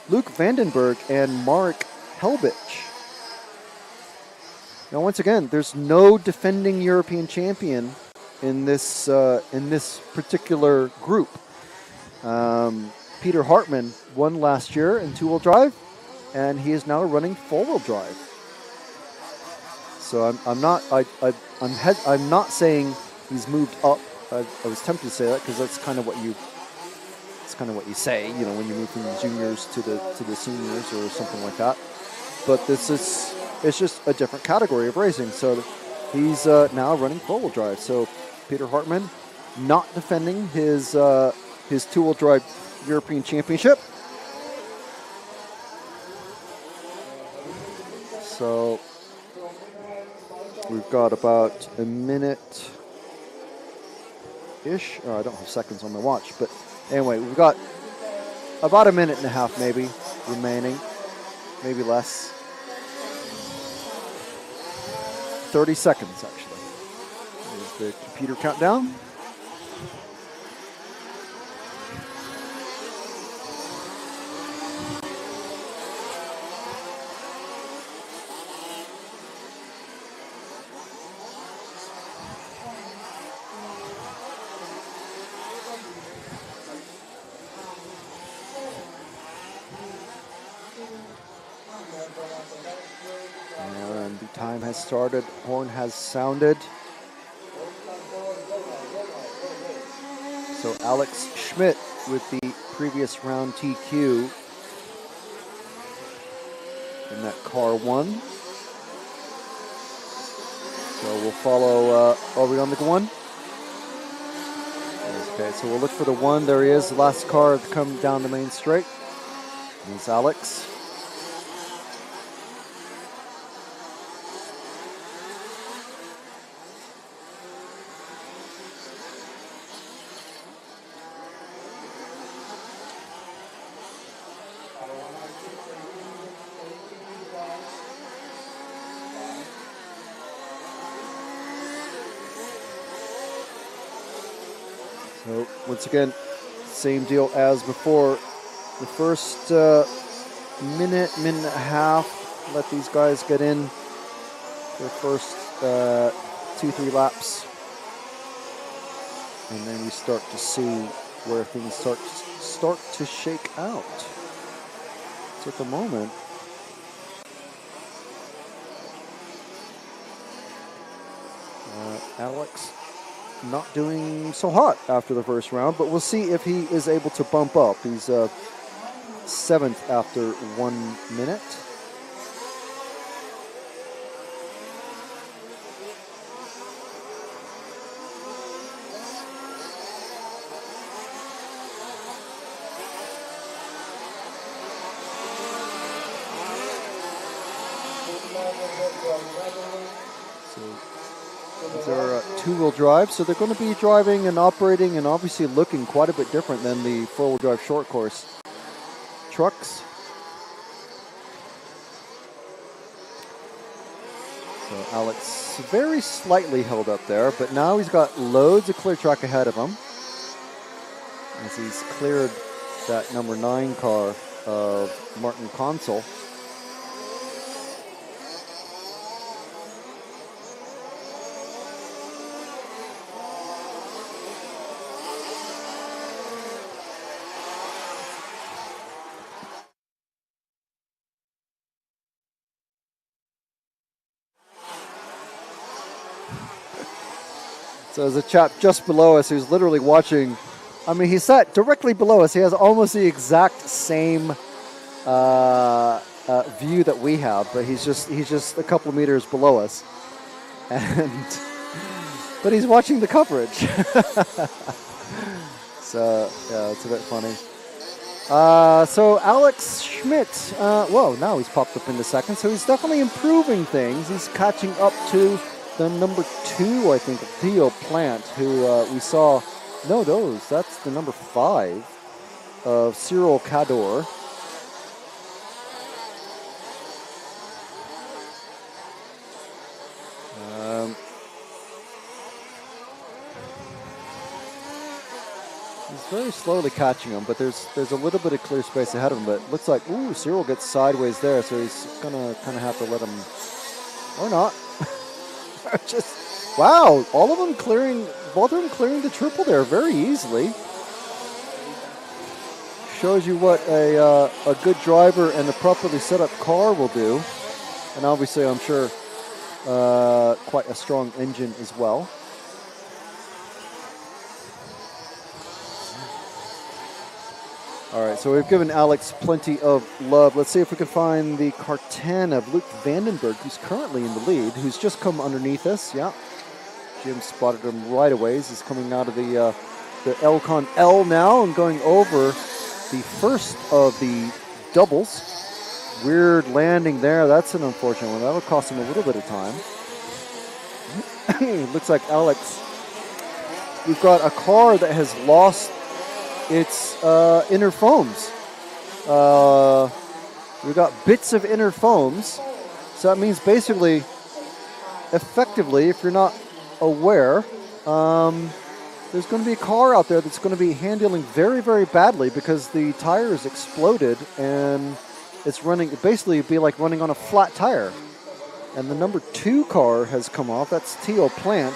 C: Luke Vandenberg, and Mark Helbich. Now, once again, there's no defending European champion in this particular group. Peter Hartman won last year in two-wheel drive, and he is now running four-wheel drive. So I'm not saying he's moved up. I was tempted to say that because that's kind of what you say, you know, when you move from the juniors to the seniors or something like that. But it's just a different category of racing. So he's now running four-wheel drive. So Peter Hartman not defending his two-wheel drive European Championship. So we've got about a minute-ish. Oh, I don't have seconds on my watch, but anyway, we've got about a minute and a half maybe remaining, maybe less. 30 seconds, actually. There's the computer countdown. And the time has started. Horn has sounded. So Alex Schmidt with the previous round TQ in that car 1. So we'll follow, are we on the 1? Okay, so we'll look for the 1. There he is, the last car to come down the main straight. There's Alex. So once again, same deal as before. The first minute and a half, let these guys get in their first 2-3 laps. And then we start to see where things start to shake out. So at the moment, Alex not doing so hot after the first round, but we'll see if he is able to bump up. He's 7th after 1 minute. They're two-wheel drive, so they're going to be driving and operating and obviously looking quite a bit different than the four-wheel drive short course trucks. So Alex very slightly held up there, but now he's got loads of clear track ahead of him as he's cleared that number 9 car of Martin Consul. So there's a chap just below us who's literally watching. I mean, he sat directly below us. He has almost the exact same view that we have, but he's just a couple of meters below us, but he's watching the coverage. So yeah, it's a bit funny. So Alex Schmidt, whoa, now he's popped up into second, so he's definitely improving things. He's catching up to the number 2, I think, Theo Plant, who we saw. No, that's the number 5 of Cyril Cador. He's very slowly catching him, but there's a little bit of clear space ahead of him. But it looks like, ooh, Cyril gets sideways there, so he's gonna kind of have to let him, or not. Just wow! All of them clearing, both of them clearing the triple there very easily. Shows you what a good driver and a properly set up car will do, and obviously, I'm sure quite a strong engine as well. All right, so we've given Alex plenty of love. Let's see if we can find the Cartan of Luke Vandenberg, who's currently in the lead, who's just come underneath us. Yeah, Jim spotted him right away. He's coming out of the Elcon L now and going over the first of the doubles. Weird landing there. That's an unfortunate one. That'll cost him a little bit of time. Looks like Alex. We've got a car that has lost its inner foams. We've got bits of inner foams. So that means basically, effectively, if you're not aware, there's going to be a car out there that's going to be handling very, very badly because the tire is exploded and it's running, basically it'd be like running on a flat tire. And the number 2 car has come off. That's Theo Plant.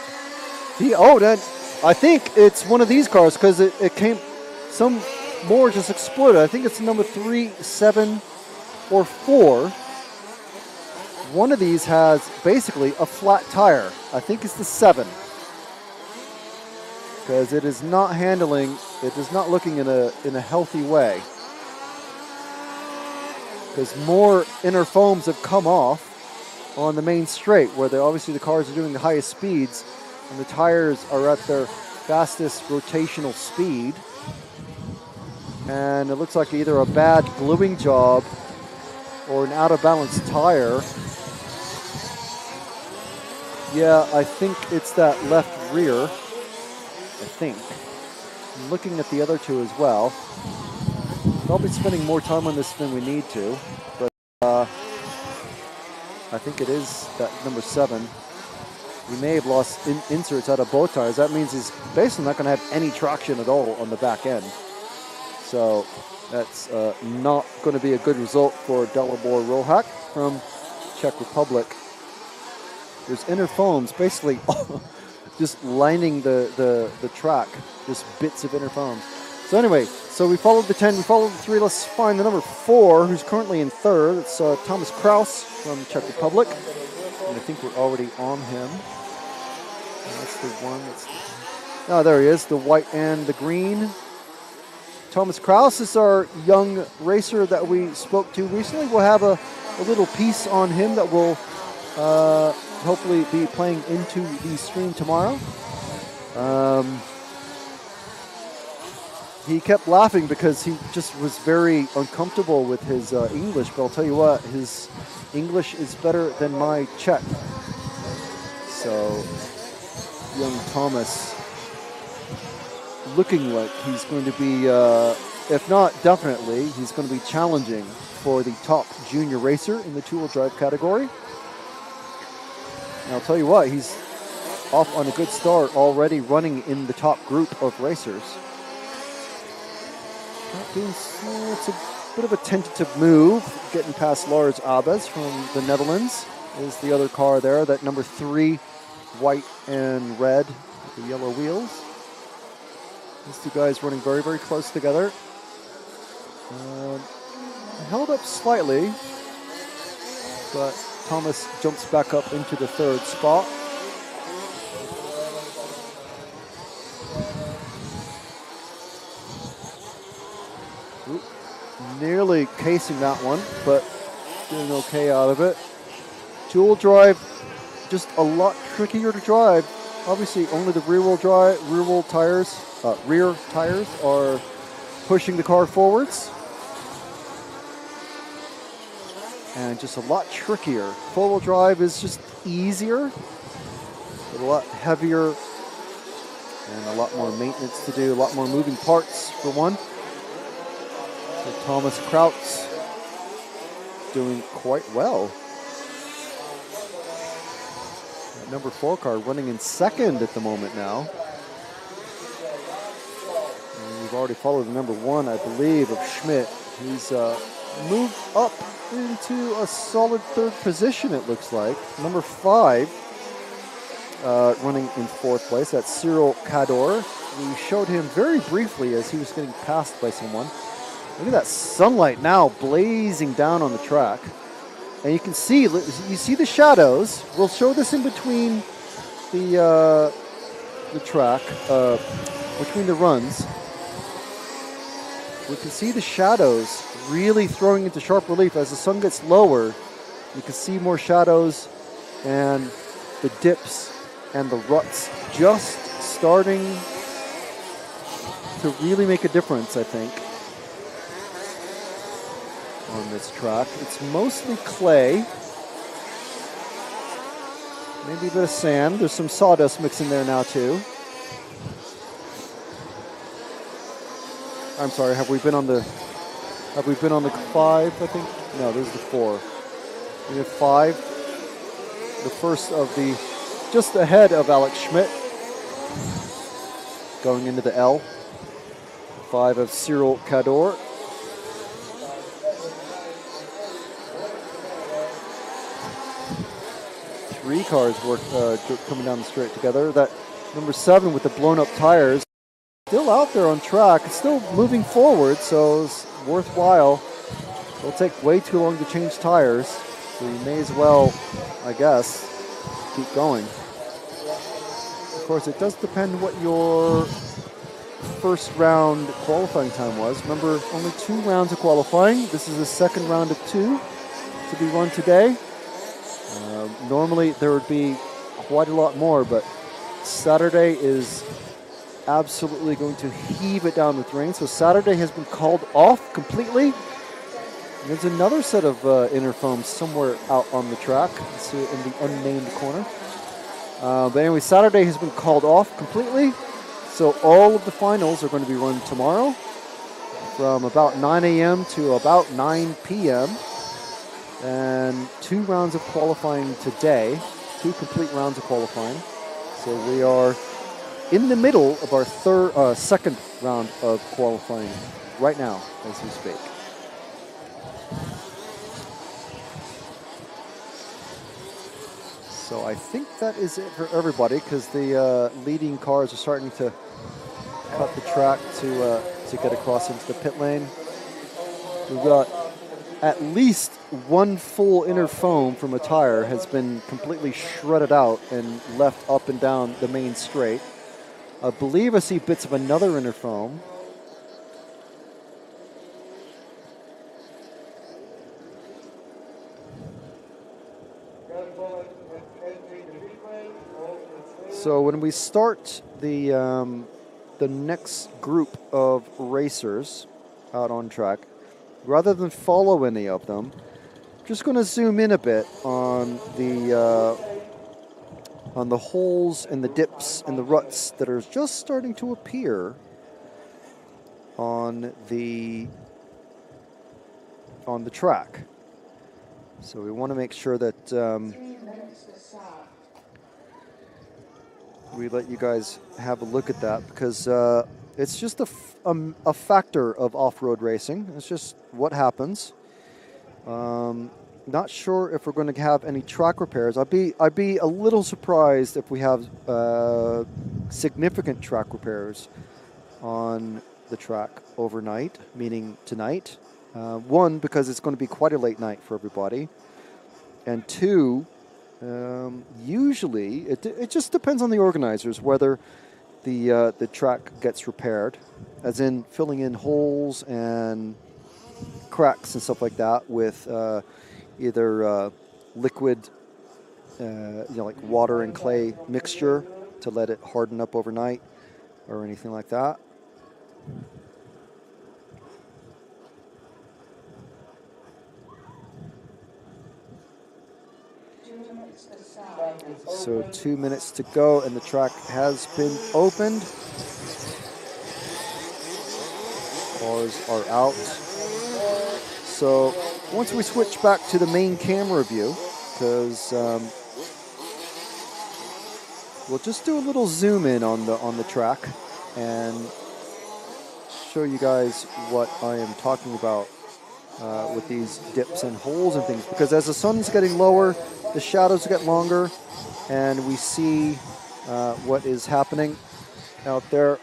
C: I think it's one of these cars because it came, some more just exploded. I think it's number 3, 7, or 4. one of these has basically a flat tire. I think it's the 7. Because it is not handling, it is not looking in a healthy way. Because more inner foams have come off on the main straight, where obviously the cars are doing the highest speeds, and the tires are at their fastest rotational speed. And it looks like either a bad gluing job or an out of balance tire. Yeah, I think it's that left rear. I think. I'm looking at the other two as well. I'll be spending more time on this than we need to, but I think it is that number 7. He may have lost inserts out of both tires. That means he's basically not going to have any traction at all on the back end. So that's not going to be a good result for Dalibor Rohak from Czech Republic. There's inner foams basically just lining the track, just bits of inner foams. So anyway, so we followed the 10, we followed the 3. Let's find the number 4, who's currently in 3rd. It's Thomas Kraus from Czech Republic. And I think we're already on him. That's the one. Oh, there he is, the white and the green. Thomas Kraus is our young racer that we spoke to recently. We'll have a little piece on him that will hopefully be playing into the stream tomorrow. He kept laughing because he just was very uncomfortable with his English, but I'll tell you what, his English is better than my Czech. So, young Thomas looking like he's going to be, if not definitely, he's going to be challenging for the top junior racer in the two-wheel drive category. And I'll tell you what, he's off on a good start, already running in the top group of racers. It's a bit of a tentative move, getting past Lars Abes from the Netherlands. Is the other car there, that number 3, white and red, with the yellow wheels. These two guys running very, very close together. Held up slightly, but Thomas jumps back up into the 3rd spot. Nearly casing that one, but doing okay out of it. Dual drive, just a lot trickier to drive. Obviously, only the rear tires are pushing the car forwards, and just a lot trickier. Four-wheel drive is just easier, but a lot heavier, and a lot more maintenance to do. A lot more moving parts for one. So Thomas Kraus doing quite well. That number 4 car running in 2nd at the moment now. And we've already followed the number 1, I believe, of Schmidt. He's moved up into a solid 3rd position, it looks like. Number 5 running in 4th place. That's Cyril Cador. We showed him very briefly as he was getting passed by someone. Look at that sunlight now blazing down on the track. And you can see, you see the shadows. We'll show this in between the track, between the runs. We can see the shadows really throwing into sharp relief. As the sun gets lower, you can see more shadows and the dips and the ruts just starting to really make a difference, I think, on this track. It's mostly clay, maybe a bit of sand. There's some sawdust mixed in there now too. I'm sorry, have we been on the 5, I think? No, this is the 4. We have 5. The first of the, just ahead of Alex Schmidt, going into the L. 5 of Cyril Cador. Three cars coming down the straight together. That number 7 with the blown up tires, still out there on track. It's still moving forward, so it's worthwhile. It'll take way too long to change tires. So you may as well, I guess, keep going. Of course, it does depend what your first round qualifying time was. Remember, only 2 rounds of qualifying. This is the second round of 2 to be run today. Normally there would be quite a lot more, but Saturday is absolutely going to heave it down with rain. So Saturday has been called off completely. There's another set of inner foam somewhere out on the track. It's in the unnamed corner. But anyway, Saturday has been called off completely. So all of the finals are going to be run tomorrow from about 9 a.m. to about 9 p.m. And 2 rounds of qualifying today, 2 complete rounds of qualifying. So we are in the middle of our second round of qualifying right now as we speak. So I think that is it for everybody, because the leading cars are starting to cut the track to get across into the pit lane. We've got at least 1 full inner foam from a tire has been completely shredded out and left up and down the main straight. I believe I see bits of another inner foam. So when we start the next group of racers out on track, rather than follow any of them, just going to zoom in a bit on the holes and the dips and the ruts that are just starting to appear on the track. So we want to make sure that we let you guys have a look at that, because it's just a factor of off-road racing. It's just what happens. Not sure if we're going to have any track repairs. I'd be a little surprised if we have significant track repairs on the track overnight, meaning tonight. 1, because it's going to be quite a late night for everybody, and 2, usually it just depends on the organizers whether the track gets repaired, as in filling in holes and cracks and stuff like that with either liquid, like water and clay mixture to let it harden up overnight, or anything like that. So 2 minutes to go, and the track has been opened. Cars are out. So once we switch back to the main camera view, because we'll just do a little zoom in on the track and show you guys what I am talking about with these dips and holes and things. Because as the sun's getting lower, the shadows get longer, and we see what is happening out there.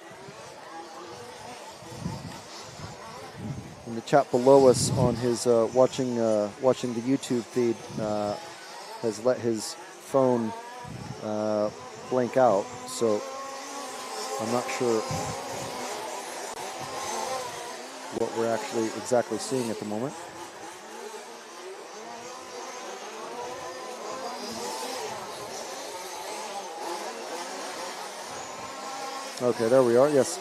C: And the chap below us on his watching the YouTube feed has let his phone blank out, so I'm not sure what we're actually exactly seeing at the moment. Okay, there we are. Yes.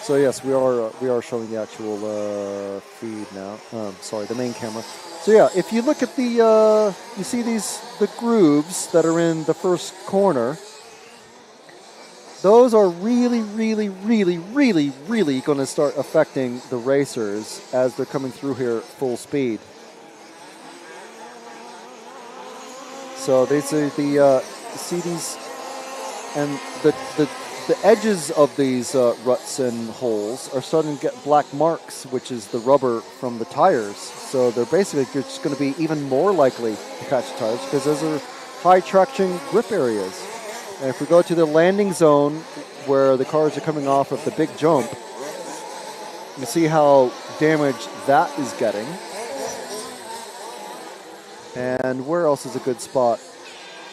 C: So yes, we are showing the actual feed now. Sorry, the main camera. So yeah, if you look at the you see the grooves that are in the first corner. Those are really going to start affecting the racers as they're coming through here full speed. So these are see these, and the edges of these ruts and holes are starting to get black marks, which is the rubber from the tires. So they're basically just going to be even more likely to catch tires, because those are high traction grip areas. And if we go to the landing zone where the cars are coming off of the big jump, you see how damaged that is getting. And where else is a good spot?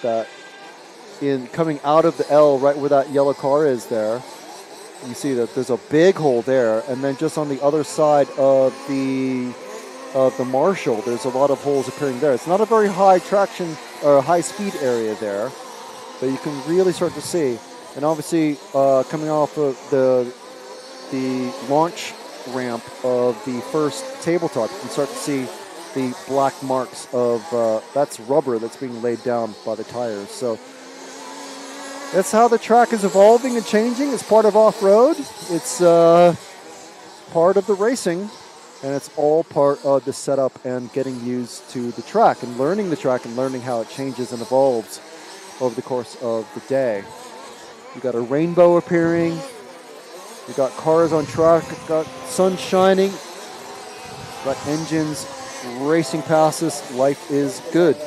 C: That in coming out of the L, right where that yellow car is there, you see that there's a big hole there, and then just on the other side of the Marshall, there's a lot of holes appearing there. It's not a very high traction or high speed area there, but you can really start to see. And obviously, coming off of the launch ramp of the first tabletop, you can start to see the black marks of that's rubber that's being laid down by the tires. So that's how the track is evolving and changing. It's part of off-road. It's part of the racing, and it's all part of the setup and getting used to the track and learning the track and learning how it changes and evolves over the course of the day. You got a rainbow appearing. You got cars on track. Got sun shining. Got engines racing past us. Life is good.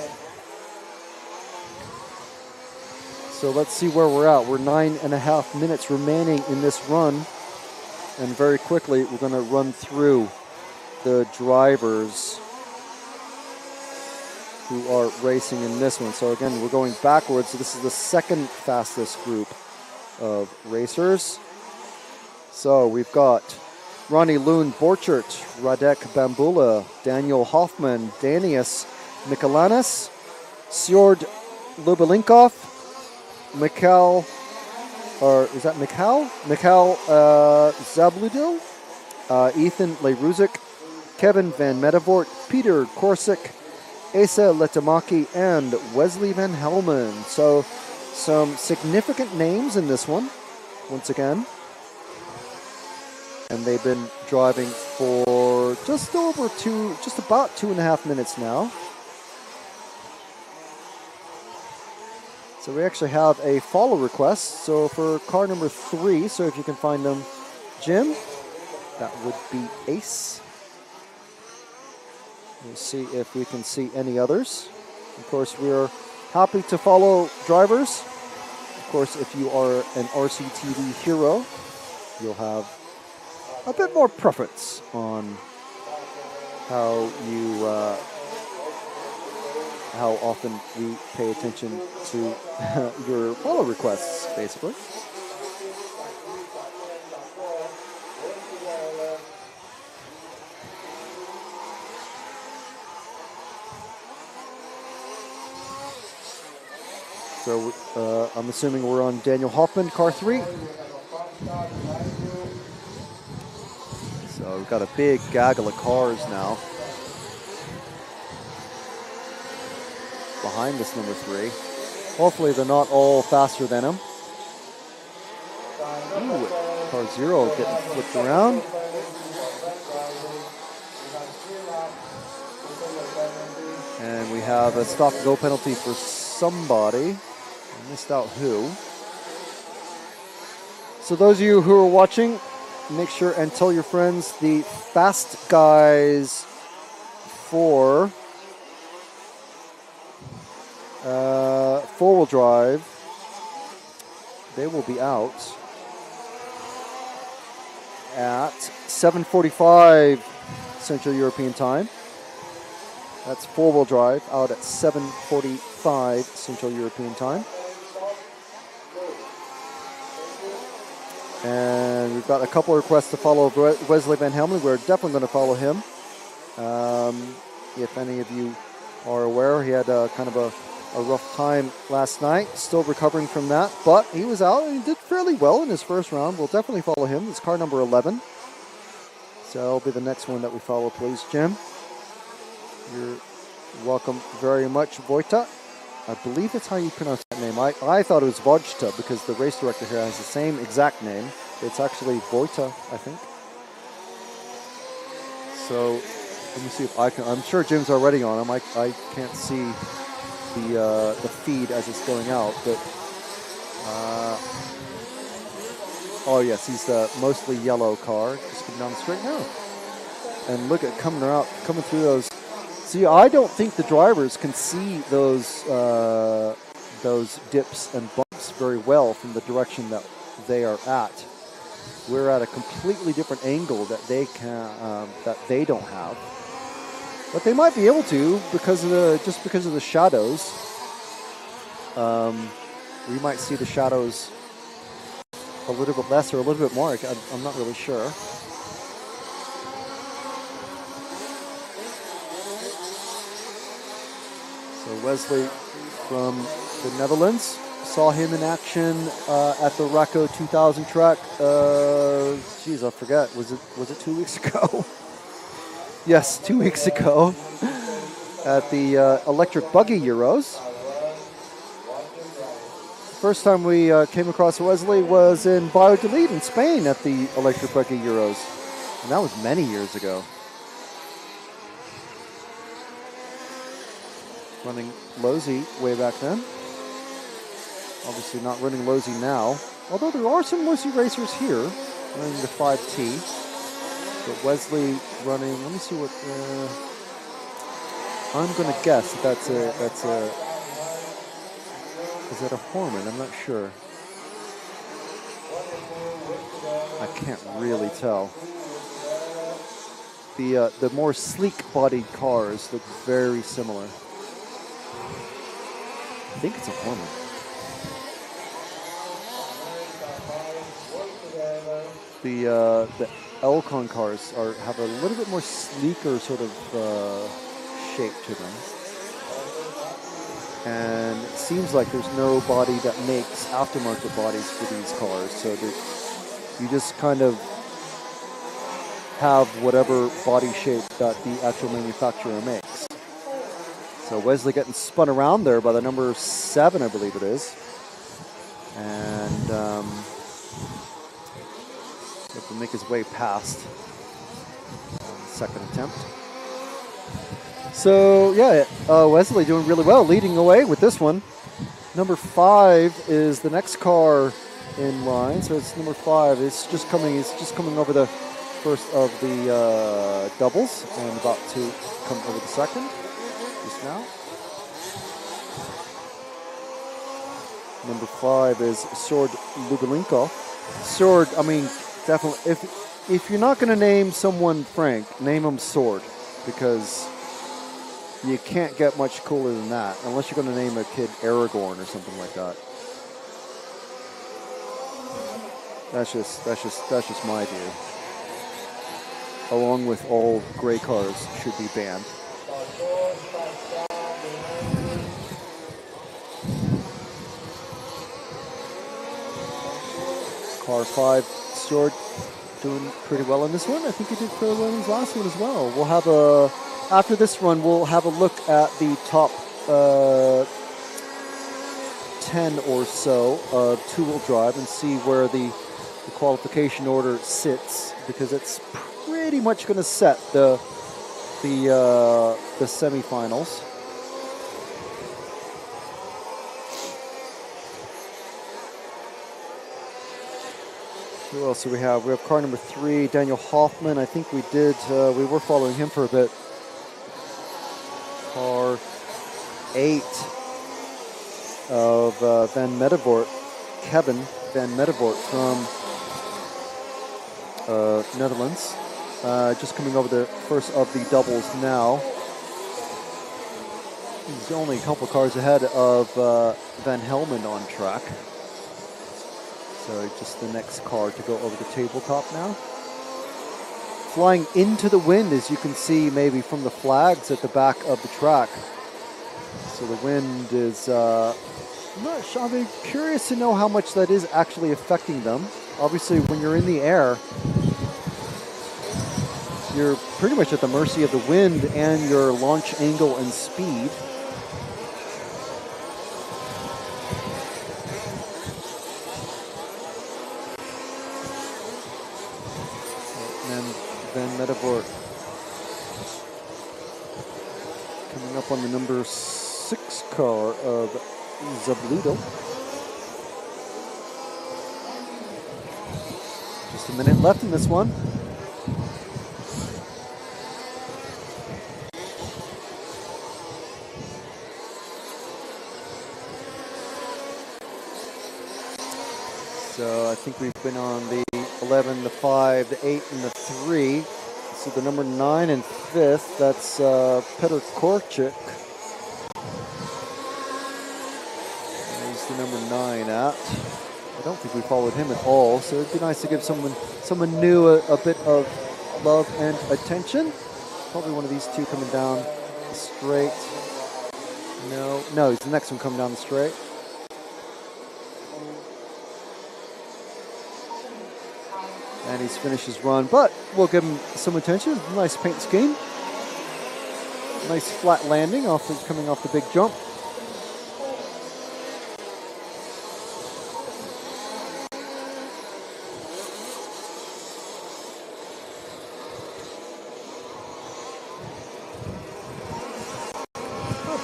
C: So let's see where we're at. We're 9.5 minutes remaining in this run. And very quickly, we're going to run through the drivers who are racing in this one. So again, we're going backwards. So this is the second fastest group of racers. So we've got Ronnie Loon Borchert, Radek Bambula, Daniel Hoffman, Danius Mikalanis, Sjord Lubelinkov, Mikhail, or is that Mikhail? Mikhail Zabludil, Ethan Leruzik, Kevin Van Medevort, Peter Korsic, Asa Letamaki, and Wesley Van Helmen. So some significant names in this one, once again. And they've been driving for just about 2.5 minutes now. So we actually have a follow request. So for car number 3, so if you can find them, Jim, that would be Ace. We'll see if we can see any others. Of course, we're happy to follow drivers. Of course, if you are an RCTV hero, you'll have a bit more preference on how you how often we pay attention to your follow requests, basically. So I'm assuming we're on Daniel Hoffman, car 3. So we've got a big gaggle of cars now behind this number 3. Hopefully they're not all faster than him. Ooh, car 0 getting flipped around. And we have a stop-go penalty for somebody. I missed out who. So those of you who are watching, make sure and tell your friends the fast guys for four-wheel drive. They will be out at 7:45 Central European Time. That's four-wheel drive out at 7:45 Central European Time. And we've got a couple of requests to follow Wesley Van Helmen. We're definitely going to follow him. If any of you are aware, he had kind of a rough time last night. Still recovering from that, but he was out and he did fairly well in his first round. We'll definitely follow him. It's car number 11. So that'll be the next one that we follow, please, Jim. You're welcome very much, Vojta. I believe that's how you pronounce that name. I thought it was Vojta because the race director here has the same exact name. It's actually Vojta, I think. So let me see if I can. I'm sure Jim's already on him. I can't see the feed as it's going out, but oh yes, he's the mostly yellow car. Just coming down the straight now, and look at coming through those. See, I don't think the drivers can see those dips and bumps very well from the direction that they are at. We're at a completely different angle that they don't have. But they might be able to because of the shadows. We might see the shadows a little bit less or a little bit more. I'm not really sure. So Wesley from the Netherlands. Saw him in action at the Racco 2000 track. Geez, I forget. Was it 2 weeks ago? Yes, 2 weeks ago at the Electric Buggy Euros. First time we came across Wesley was in Valladolid in Spain at the Electric Buggy Euros, and that was many years ago. Running Losi way back then. Obviously not running Losi now, although there are some Losi racers here running the 5T. But Wesley running, let me see what, I'm going to guess that's a, is that a Horman? I'm not sure. I can't really tell. The more sleek-bodied cars look very similar. I think it's a Horman. The Elcon cars have a little bit more sleeker sort of shape to them. And it seems like there's no body that makes aftermarket bodies for these cars, so that you just kind of have whatever body shape that the actual manufacturer makes. So Wesley getting spun around there by the number 7, I believe it is. And have to make his way past on the second attempt. So yeah, Wesley doing really well, leading away with this one. Number 5 is the next car in line. So it's number 5. It's just coming over the first of the doubles and about to come over the second just now. Number 5 is Sword Lubelinkov. Sword, I mean, definitely. If you're not going to name someone Frank, name him Sword, because you can't get much cooler than that, unless you're going to name a kid Aragorn or something like that. That's just my view. Along with all gray cars should be banned. Car 5, Sword, doing pretty well in this one. I think he did pretty well in his last one as well. We'll have after this run, we'll have a look at the top 10 or so of two-wheel drive and see where the qualification order sits, because it's pretty much going to set the semifinals. Who else do we have? We have car number 3, Daniel Hoffman. I think we were following him for a bit. Car 8 of Van Medevort, Kevin Van Medevort from Netherlands. Just coming over the first of the doubles now. He's only a couple cars ahead of Van Helmond on track. So just the next car to go over the tabletop now. Flying into the wind, as you can see maybe from the flags at the back of the track. So the wind is, I'm not sure, I'm curious to know how much that is actually affecting them. Obviously, when you're in the air, you're pretty much at the mercy of the wind and your launch angle and speed. Van Medevort coming up on the number 6 car of Zabludo. Just a minute left in this one. So I think we've been on the 11, the 5, the 8, and the 3. So the number 9 and 5th, that's Petr Korčik. There's the number 9 at. I don't think we followed him at all, so it'd be nice to give someone new a bit of love and attention. Probably one of these two coming down the straight. No, he's the next one coming down the straight. And he's finished his run, but we'll give him some attention. Nice paint scheme. Nice flat landing coming off the big jump.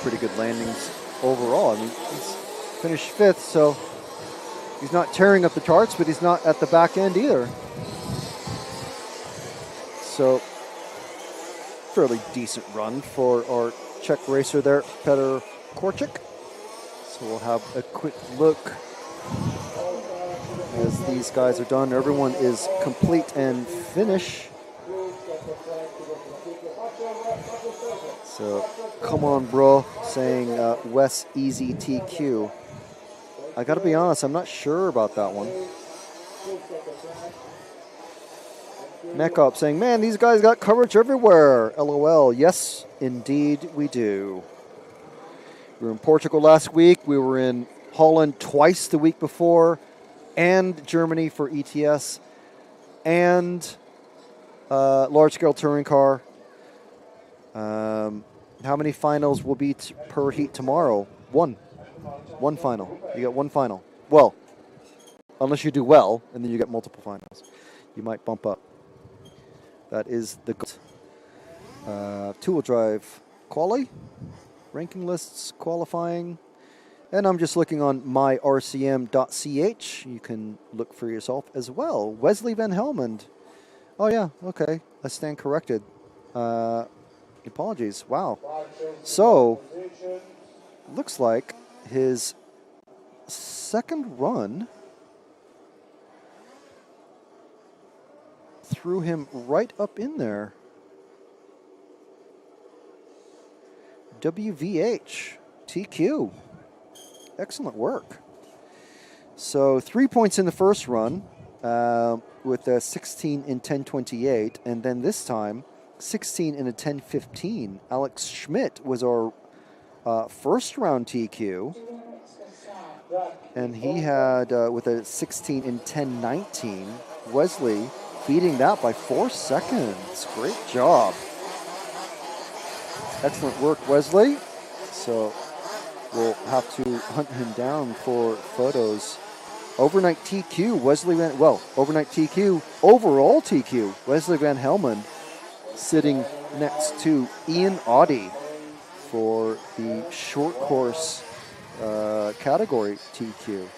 C: Pretty good landings overall. I mean, he's finished 5th, so he's not tearing up the charts, but he's not at the back end either. So, fairly decent run for our Czech racer there, Petr Korčik. So we'll have a quick look as these guys are done. Everyone is complete and finished. So, come on, bro, saying Wes Easy TQ. I gotta be honest, I'm not sure about that one. Mekop saying, man, these guys got coverage everywhere. LOL. Yes, indeed we do. We were in Portugal last week. We were in Holland twice the week before, and Germany for ETS, and large-scale touring car. How many finals will be per heat tomorrow? One final. You get one final. Well, unless you do well, and then you get multiple finals. You might bump up. That is the two-wheel drive Qualy, ranking lists, qualifying. And I'm just looking on myrcm.ch. You can look for yourself as well. Wesley Van Helmond. Oh, yeah, okay. I stand corrected. Apologies. Wow. So, looks like his second run threw him right up in there. WVH TQ. Excellent work. So 3 points in the first run with a 16 in 10:28, and then this time 16 in a 10:15. Alex Schmidt was our first round TQ, and he had with a 16 in 10:19. Wesley beating that by 4 seconds. Great job. Excellent work, Wesley. So we'll have to hunt him down for photos. Overnight TQ, overnight TQ, overall TQ, Wesley Van Helmond sitting next to Ian Audie for the short course category TQ.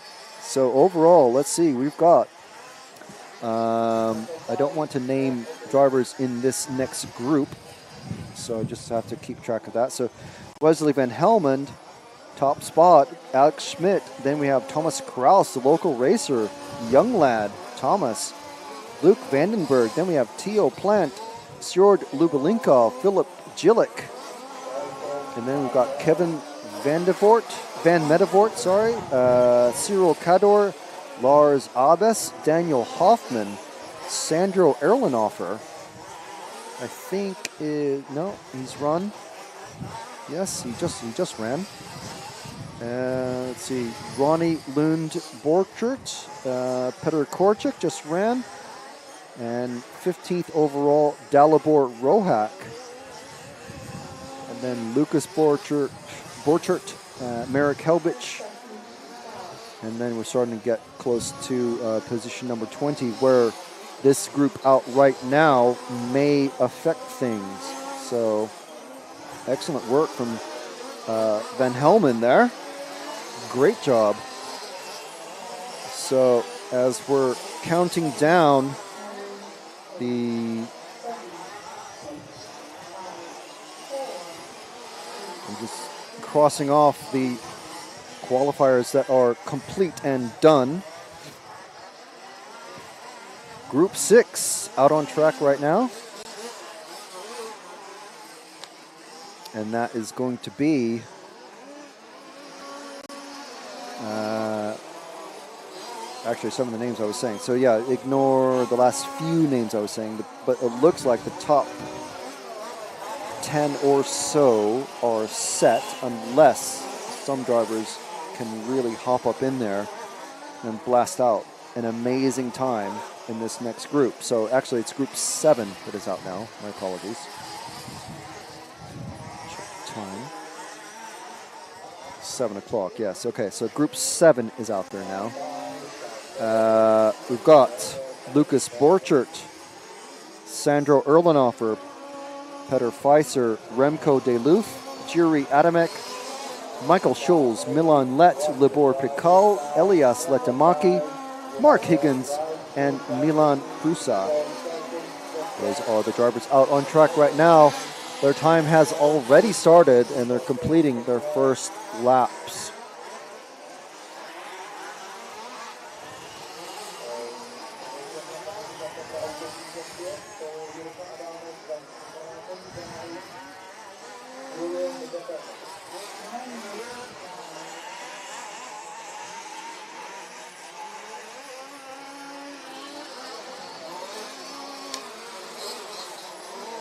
C: So overall, let's see, we've got, I don't want to name drivers in this next group, so I just have to keep track of that. So Wesley Van Helmond, top spot, Alex Schmidt. Then we have Thomas Kraus, the local racer, young lad, Thomas. Luke Vandenberg. Then we have Theo Plant, Sjord Lubelinkov, Philip Gillick. And then we've got Kevin Van Medevort, Cyril Cador, Lars Abes, Daniel Hoffman, Sandro Erlenhofer. I think, no, he's run. Yes, he just ran. Let's see, Ronnie Lund Borchert, Petr Korčik just ran, and 15th overall, Dalibor Rohak. And then Lucas Borchert, Marek Helbich. And then we're starting to get close to position number 20, where this group out right now may affect things. So, excellent work from Van Helmond there. Great job. So, as we're counting down I'm just crossing off the qualifiers that are complete and done. Group 6 out on track right now. And that is going to be actually some of the names I was saying. So yeah, ignore the last few names I was saying, but it looks like the top 10 or so are set, unless some drivers can really hop up in there and blast out an amazing time in this next group. So actually it's group 7 that is out now. My apologies. Check time. 7 o'clock, yes. Okay, so group 7 is out there now. We've got Lucas Borchert, Sandro Erlenhofer, Peter Feiser, Remco Deloof, Jiri Adamek, Michael Scholes, Milan Let, Libor Pikal, Elias Letamaki, Mark Higgins, and Milan Prusa. Those are the drivers out on track right now. Their time has already started, and they're completing their first laps.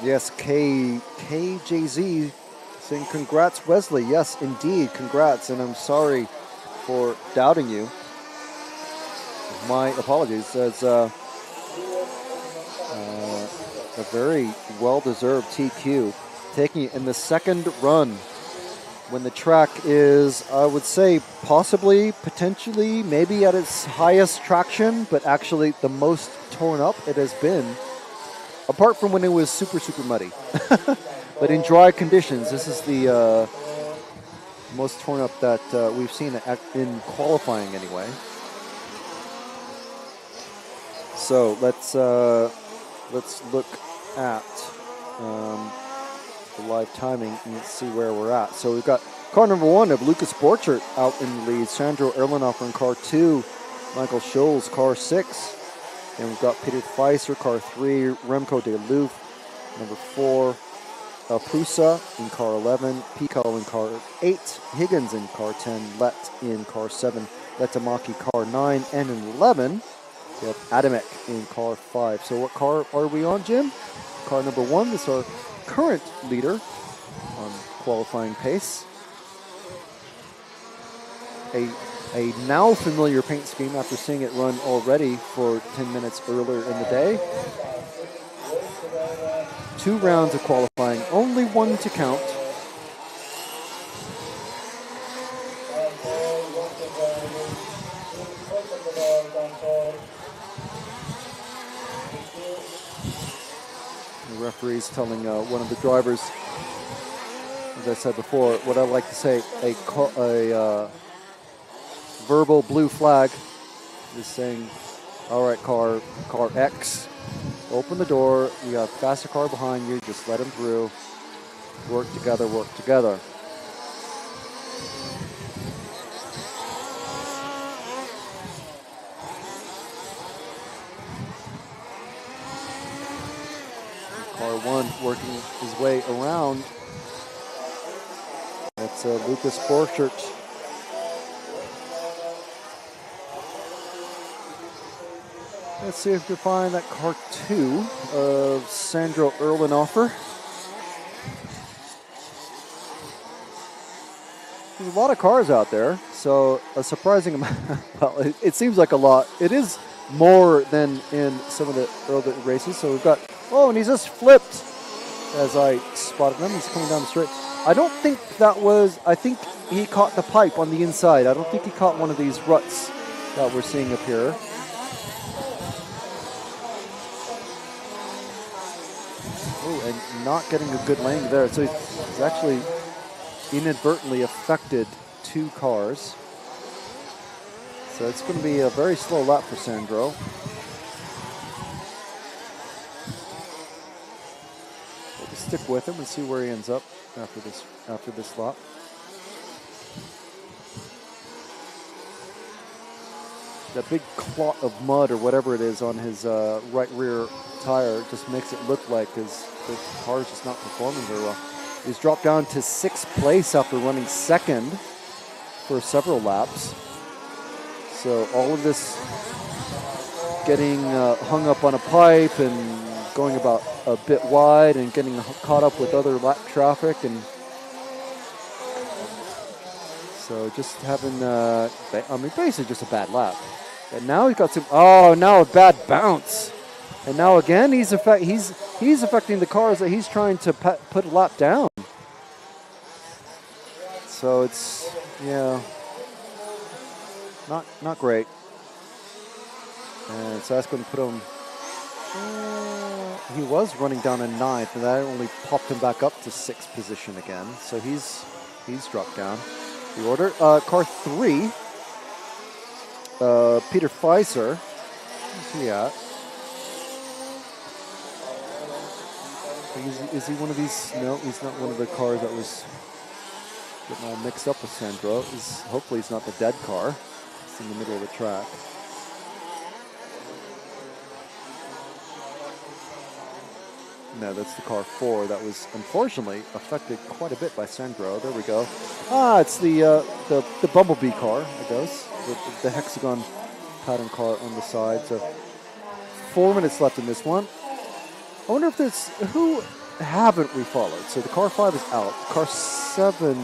C: Yes, KJZ saying congrats, Wesley. Yes, indeed, congrats, and I'm sorry for doubting you. My apologies. As a very well-deserved TQ, taking it in the second run when the track is, I would say, possibly, potentially, maybe at its highest traction, but actually the most torn up it has been. Apart from when it was super, super muddy. But in dry conditions, this is the most torn up that we've seen in qualifying anyway. So let's look at the live timing and let's see where we're at. So we've got car number 1 of Lucas Borchert out in the lead. Sandro Erlenhofer in car 2. Michael Scholes, car 6. And we've got Peter Feiser, car 3, Remco Deloof, number 4, Prusa in car 11, Pikal in car 8, Higgins in car 10, Let in car 7, Letamaki car 9, and in 11, we have Adamek in car 5. So what car are we on, Jim? Car number 1, this is our current leader on qualifying pace. A now familiar paint scheme after seeing it run already for 10 minutes earlier in the day. 2 rounds of qualifying, only 1 to count. The referee's telling one of the drivers, as I said before, what I like to say, a verbal blue flag is saying, all right, car X, open the door. You got a faster car behind you. Just let him through. Work together, work together. Car 1 working his way around. That's Lucas Borchert. Let's see if we can find that car 2 of Sandro Erlenhofer. There's a lot of cars out there, so a surprising amount. Well, it seems like a lot. It is more than in some of the earlier races. So we've got, oh, and he's just flipped as I spotted him. He's coming down the straight. I don't think that was, I think he caught the pipe on the inside. I don't think he caught one of these ruts that we're seeing up here. Oh, and not getting a good landing there. So he's actually inadvertently affected 2 cars. So it's going to be a very slow lap for Sandro. We'll just stick with him and see where he ends up after this lap. That big clot of mud or whatever it is on his right rear tire just makes it look like the car is just not performing very well. He's dropped down to 6th place after running 2nd for several laps. So all of this getting hung up on a pipe and going about a bit wide and getting caught up with other lap traffic, and so just having, basically just a bad lap. And now he's got some, now a bad bounce. And now again, he's affecting the cars that he's trying to put a lap down. So it's, yeah, not great. And so that's going to put him, he was running down in 9th, and that only popped him back up to 6th position again. So he's dropped down the order. Car 3, Peter Pfizer. Where's he at? Is he one of these? No, he's not one of the cars that was getting all mixed up with Sandro. Hopefully he's not the dead car. It's in the middle of the track. No, that's the car 4 that was unfortunately affected quite a bit by Sandro. There we go. It's the Bumblebee car, I guess. The hexagon pattern car on the side. So 4 minutes left in this one. I wonder if there's, who haven't we followed? So the car 5 is out. Car 7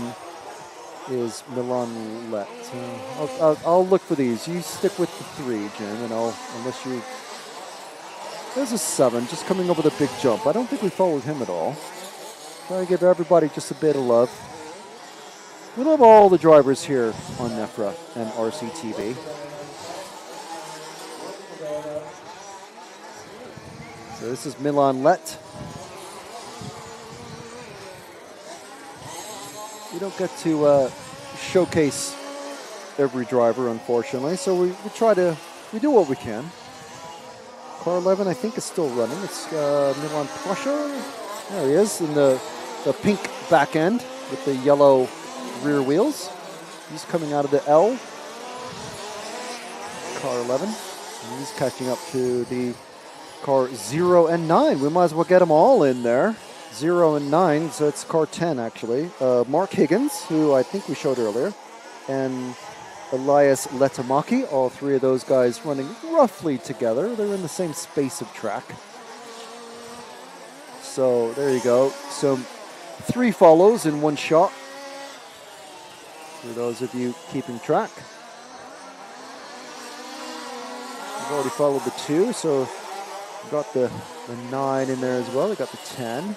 C: is Milan Let. I'll look for these. You stick with the 3, Jim, and unless you... There's a 7 just coming over the big jump. I don't think we followed him at all. Try to give everybody just a bit of love. We love all the drivers here on Nefra and RCTV. So this is Milan Let. We don't get to showcase every driver, unfortunately, so we do what we can. Car 11, I think, is still running. It's Milan Prussia. There he is, in the pink back end with the yellow rear wheels. He's coming out of the L. Car 11. And he's catching up to the car 0 and 9. We might as well get them all in there. 0 and 9, so it's car 10, actually. Mark Higgins, who I think we showed earlier, and Elias Letamaki, all 3 of those guys running roughly together. They're in the same space of track. So there you go. So 3 follows in 1 shot. For those of you keeping track. We've already followed the 2, so we've got the 9 in there as well. We got the 10.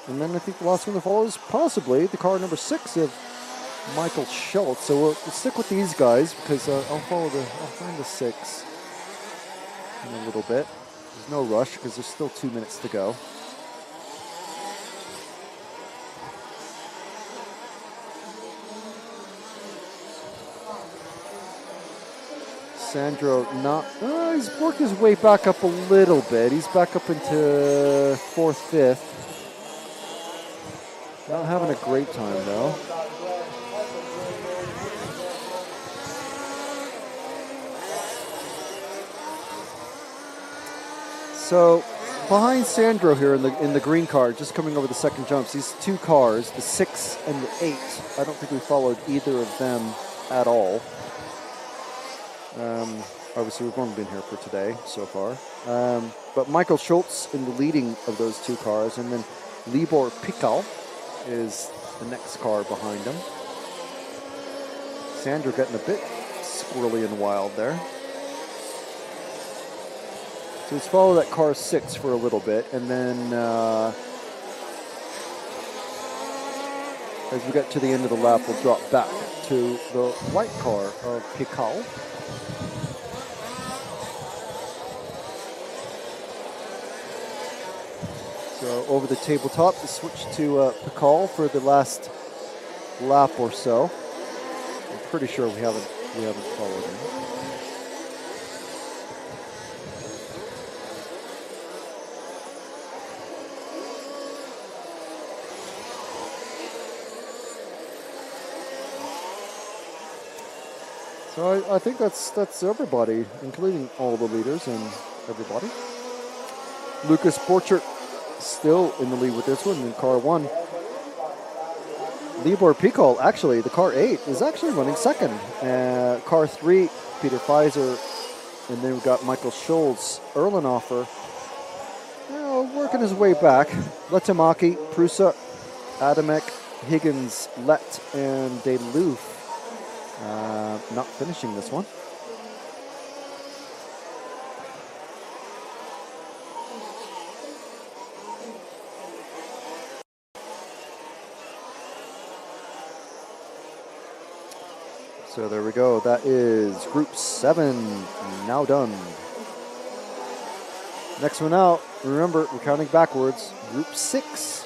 C: And then I think the last one that follows possibly the car number 6 of Michael Schultz. So we'll stick with these guys because I'll find the 6 in a little bit. There's no rush because there's still 2 minutes to go. Sandro he's worked his way back up a little bit. He's back up into 4th, 5th. Not having a great time though. So behind Sandro here in the green car, just coming over the second jumps, these 2 cars, the 6 and the 8. I don't think we followed either of them at all. Obviously, we've only been here for today so far. But Michael Schultz in the leading of those 2 cars, and then Libor Pikal is the next car behind him. Sandro getting a bit squirrely and wild there. So let's follow that car 6 for a little bit, and then as we get to the end of the lap, we'll drop back to the white car of Pikal. So over the tabletop, we switch to Pikal for the last lap or so. I'm pretty sure we haven't followed him. So I think that's everybody, including all the leaders and everybody. Lucas Borchert still in the lead with this one in car 1. Libor Pikol, actually, the car 8 is actually running second. Car 3, Peter Pfizer, and then we've got Michael Schultz, Erlenhofer, working his way back. Letamaki, Prusa, Adamek, Higgins, Lett, and DeLoof not finishing this one. So there we go. That is Group 7 now done. Next one out, remember, we're counting backwards. Group 6.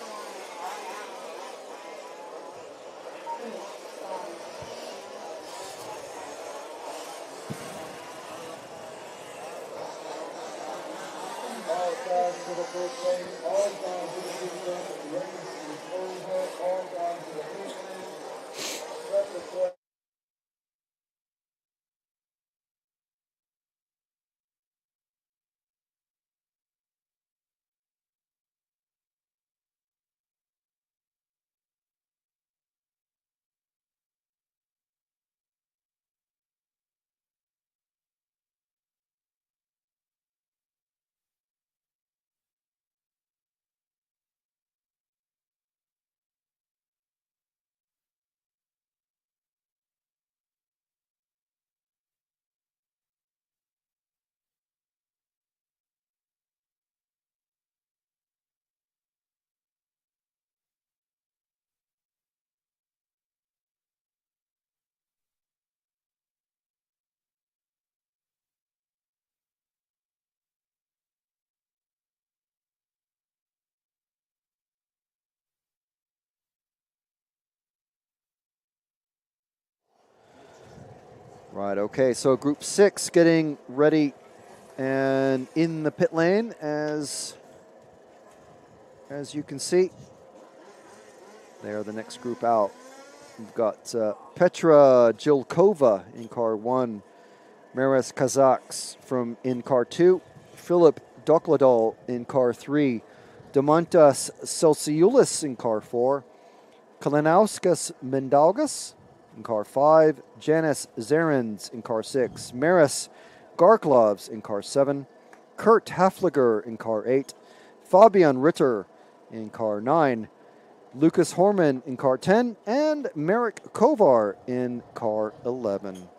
C: Right, okay, so Group 6 getting ready and in the pit lane as you can see. They are the next group out. We've got Petra Jilkova in car 1, Maris Kazaks in car 2, Philip Dokladal in car 3, Demontas Celsiulis in car 4, Kalinauskas Mendaugas in car 5, Janice Zarens in car 6, Maris Garklovs in car 7, Kurt Hafliger in car 8, Fabian Ritter in car 9, Lucas Horman in car 10, and Merrick Kovar in car 11.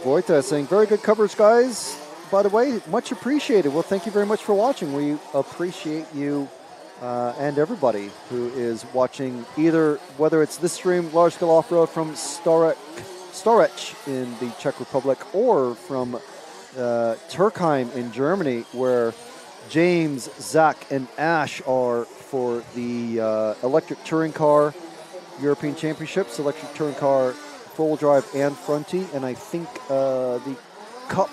C: Vojta saying, very good coverage, guys. By the way, much appreciated. Well, thank you very much for watching. We appreciate you and everybody who is watching, either whether it's this stream, Large Scale Off-Road from Stařeč in the Czech Republic, or from Turkheim in Germany, where James, Zach, and Ash are for the Electric Touring Car European Championships, Electric Touring Car full drive and fronty, and I think the Cup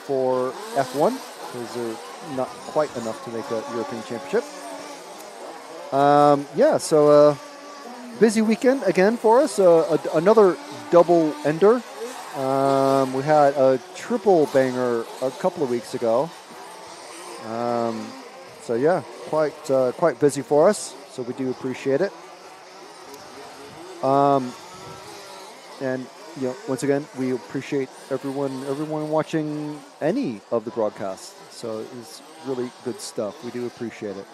C: for F1, because they're not quite enough to make a European Championship. Yeah, so busy weekend again for us. Another double ender. We had a triple banger a couple of weeks ago. So yeah, quite busy for us. So we do appreciate it. And once again, we appreciate everyone watching any of the broadcasts. So it's really good stuff. We do appreciate it.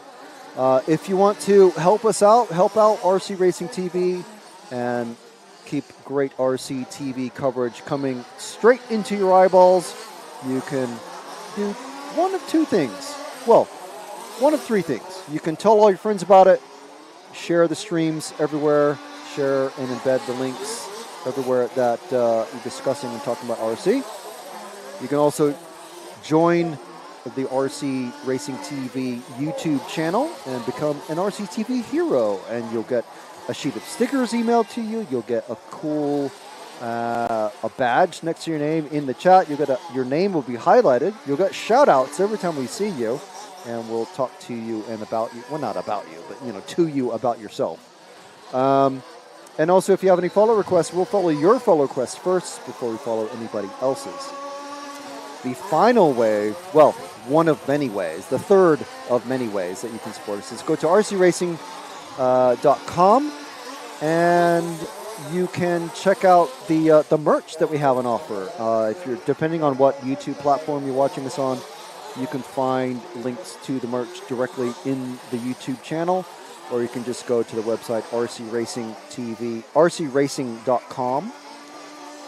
C: If you want to help us out, help out RC Racing TV, and keep great RC TV coverage coming straight into your eyeballs, you can do one of two things. Well, one of three things. You can tell all your friends about it, share the streams everywhere, share and embed the links everywhere that you're discussing and talking about RC. You can also join the RC Racing TV YouTube channel and become an RC TV hero, and you'll get a sheet of stickers emailed to you. You'll get a cool a badge next to your name in the chat. You'll get your name will be highlighted. You'll get shout outs every time we see you, and we'll talk to you and about you. Well, not about you, but to you about yourself. And also, if you have any follow requests, we'll follow your follow requests first before we follow anybody else's. The final way, well, one of many ways, the third of many ways that you can support us is go to rcracing.com and you can check out the merch that we have on offer. If you're depending on what YouTube platform you're watching us on, you can find links to the merch directly in the YouTube channel, or you can just go to the website rcracing.com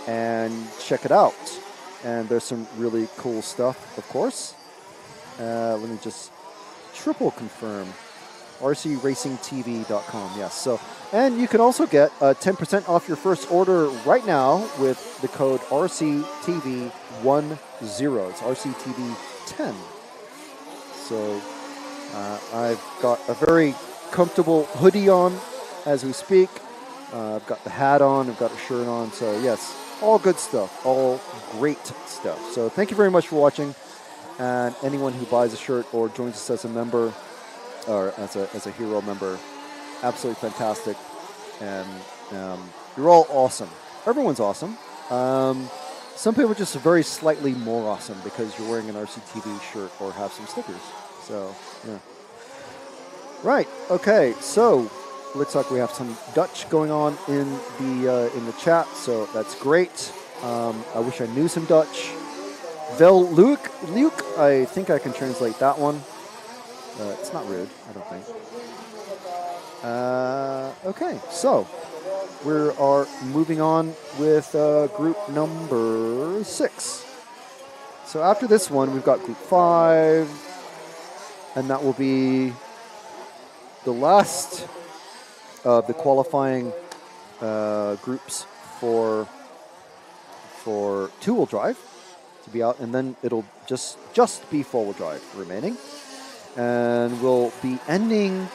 C: and check it out. And there's some really cool stuff, of course. Let me just triple confirm. rcracingtv.com, yes. So, and you can also get 10% off your first order right now with the code RCTV10. It's RCTV10. So, I've got a very comfortable hoodie on as we speak. I've got the hat on, I've got a shirt on. So, yes, all good stuff, all great stuff. So, thank you very much for watching. And anyone who buys a shirt or joins us as a member, or as a hero member, absolutely fantastic. And you're all awesome. Everyone's awesome. Some people are just very slightly more awesome because you're wearing an RCTV shirt or have some stickers. So, yeah. Right. Okay. So, looks like we have some Dutch going on in the chat. So that's great. I wish I knew some Dutch. Vel Luke, I think I can translate that one. It's not rude, I don't think. Okay, so we are moving on with group number 6. So after this one, we've got group 5, and that will be the last of the qualifying groups for two-wheel drive to be out, and then it'll just be four-wheel drive remaining. And we'll be ending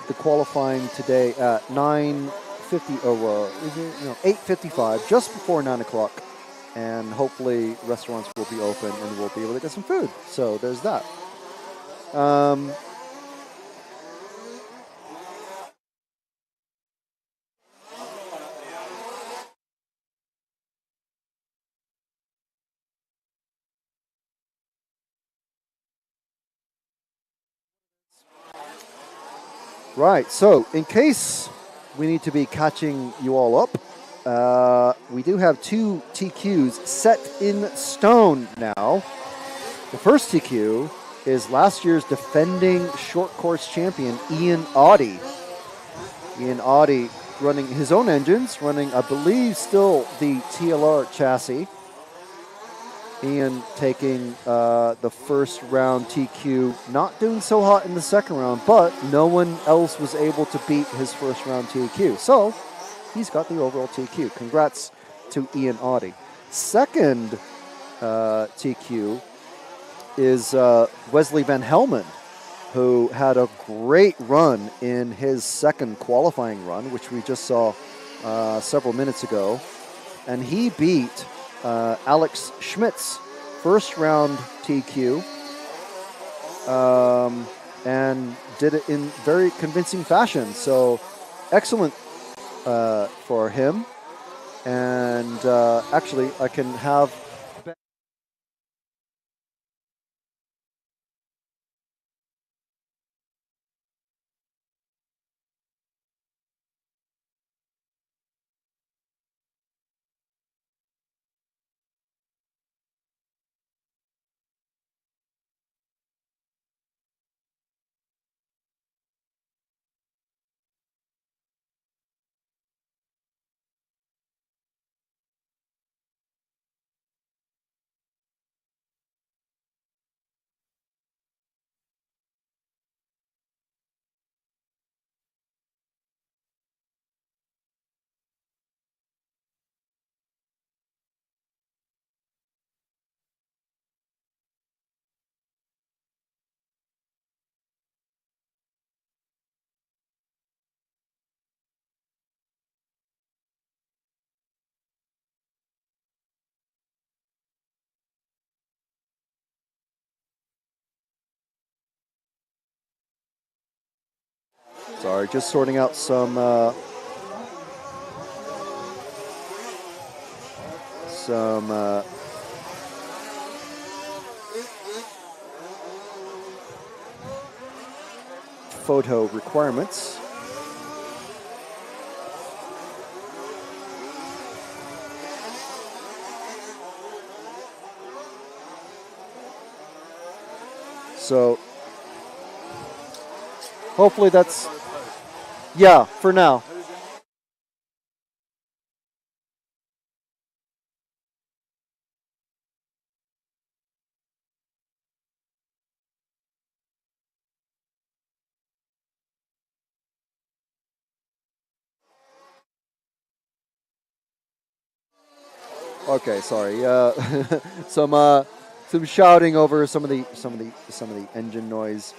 C: the qualifying today at 8:55, just before 9 o'clock. And hopefully restaurants will be open and we'll be able to get some food. So there's that. Right, so in case we need to be catching you all up, we do have 2 TQs set in stone now. The first TQ is last year's defending short course champion, Ian Audie. Ian Audie running his own engines, running, I believe, still the TLR chassis. Ian taking the first round TQ, not doing so hot in the second round, but no one else was able to beat his first round TQ. So he's got the overall TQ. Congrats to Ian Audie. Second TQ is Wesley Van Helmen, who had a great run in his second qualifying run, which we just saw several minutes ago. And he beat Alex Schmidt's first round TQ and did it in very convincing fashion. So excellent for him. And actually, I can have... Sorry, just sorting out some some photo requirements. So hopefully that's, yeah, for now. Okay, sorry. Some shouting over some of the engine noise.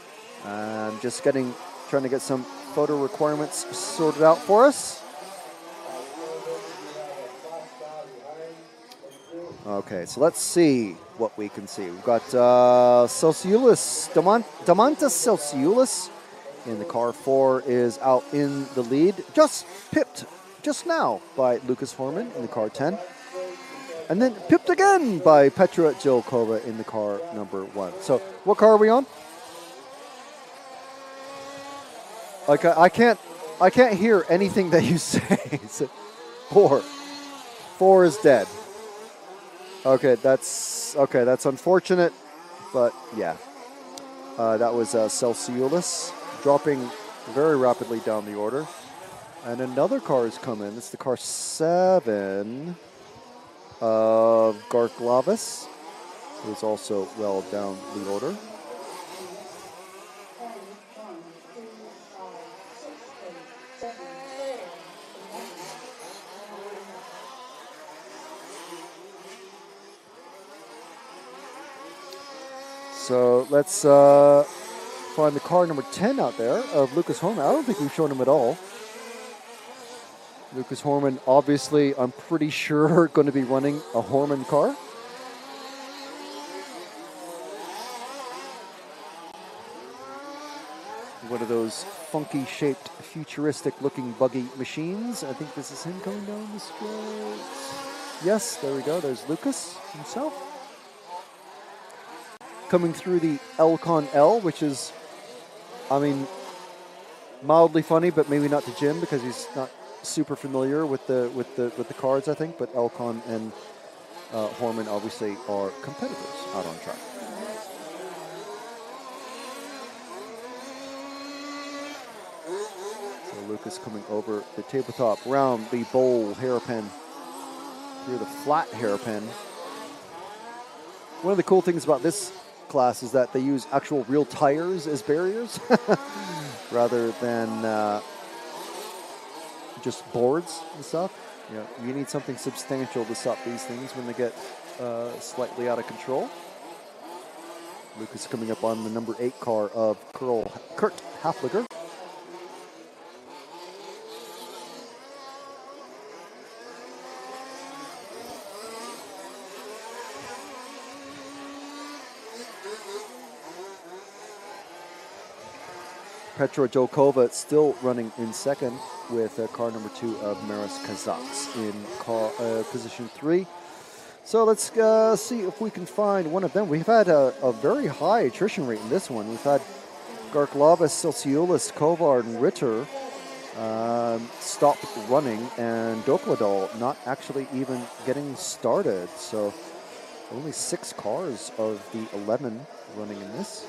C: Just trying to get some photo requirements sorted out for us. Okay, so let's see what we can see. We've got Celsiulus, Damantas Celsiulus in the car. 4 is out in the lead, just pipped just now by Lucas Horman in the car 10. And then pipped again by Petra Jilkova in the car number 1. So what car are we on? Like I can't hear anything that you say. So 4 is dead. Okay, that's unfortunate, but yeah. That was Celsiulus dropping very rapidly down the order. And another car has come in. It's the car 7 of Garklavis, who is also well down the order. So let's find the car number 10 out there of Lucas Horman. I don't think we've shown him at all. Lucas Horman, obviously, I'm pretty sure, going to be running a Horman car. One of those funky-shaped, futuristic-looking buggy machines. I think this is him coming down the straight. Yes, there we go. There's Lucas himself. Coming through the Elcon L, which is, I mean, mildly funny, but maybe not to Jim because he's not super familiar with the cards, I think. But Elcon and Horman obviously are competitors out on track. So Lucas coming over the tabletop, round the bowl hairpin, through the flat hairpin. One of the cool things about this class is that they use actual real tires as barriers rather than just boards and stuff. You know, you need something substantial to stop these things when they get slightly out of control. Lucas coming up on the number 8 car of Kurt Hafliger. Petra Jolkova still running in second with car number 2 of Maris Kazaks in car position 3. So let's see if we can find one of them. We've had a very high attrition rate in this one. We've had Garklavis, Celsiulus, Kovar, and Ritter stop running, and Dokladal not actually even getting started. So only 6 cars of the 11 running in this.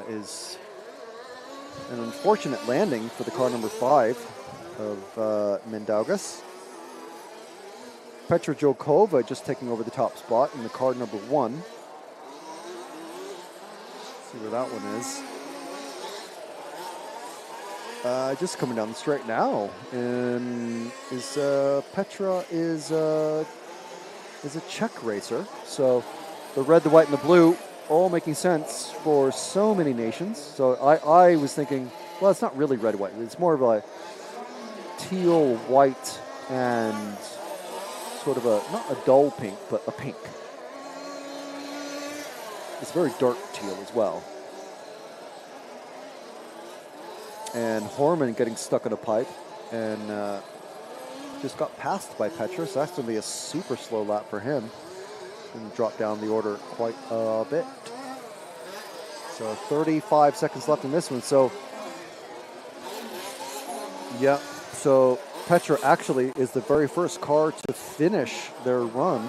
C: Is an unfortunate landing for the car number 5 of Mindaugas. Petra Jokova just taking over the top spot in the car number 1. See where that one is. Just coming down the straight now, and Petra is a Czech racer. So the red, the white, and the blue, all making sense for so many nations. So I was thinking, well, it's not really red, white. It's more of a teal, white, and sort of not a dull pink, but a pink. It's very dark teal as well. and Horman getting stuck in a pipe and just got passed by Petra, so that's going to be a super slow lap for him and drop down the order quite a bit. So 35 seconds left in this one. So yeah, so Petra actually is the very first car to finish their run.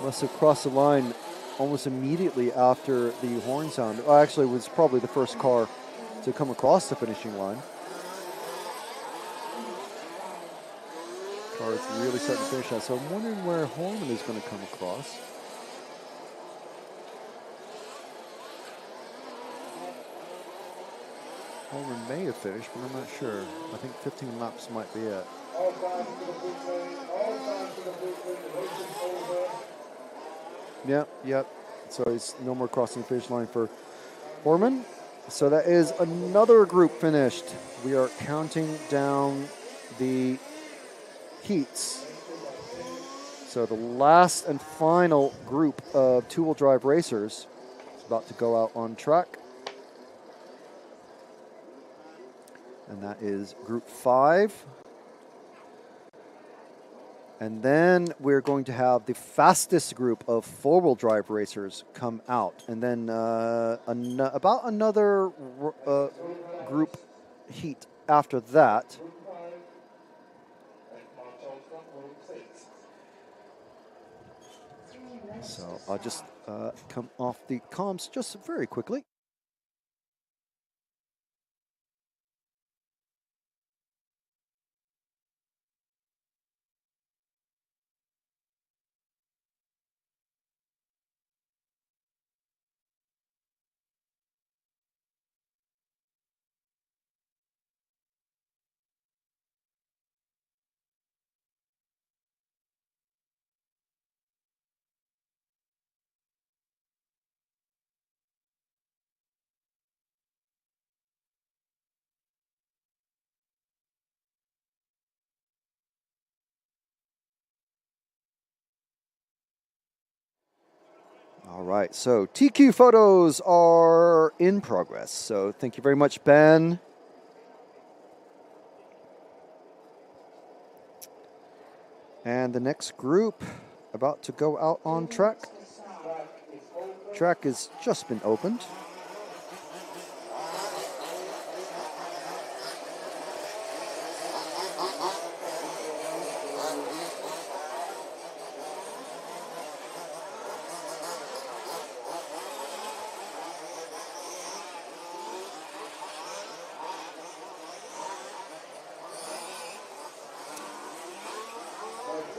C: Must have crossed the line almost immediately after the horn sound. Well, actually, it was probably the first car to come across the finishing line. Car is really starting to finish now, so I'm wondering where Horman is going to come across. Horman may have finished, but I'm not sure. I think 15 laps might be it. Yep. So he's no more crossing the finish line for Horman. So that is another group finished. We are counting down the heats. So the last and final group of two-wheel drive racers is about to go out on track. And that is group 5. And then we're going to have the fastest group of four-wheel drive racers come out. And then about another group heat after that. So I'll just come off the comms just very quickly. All right, so TQ photos are in progress. So thank you very much, Ben. And the next group about to go out on track. Track has just been opened.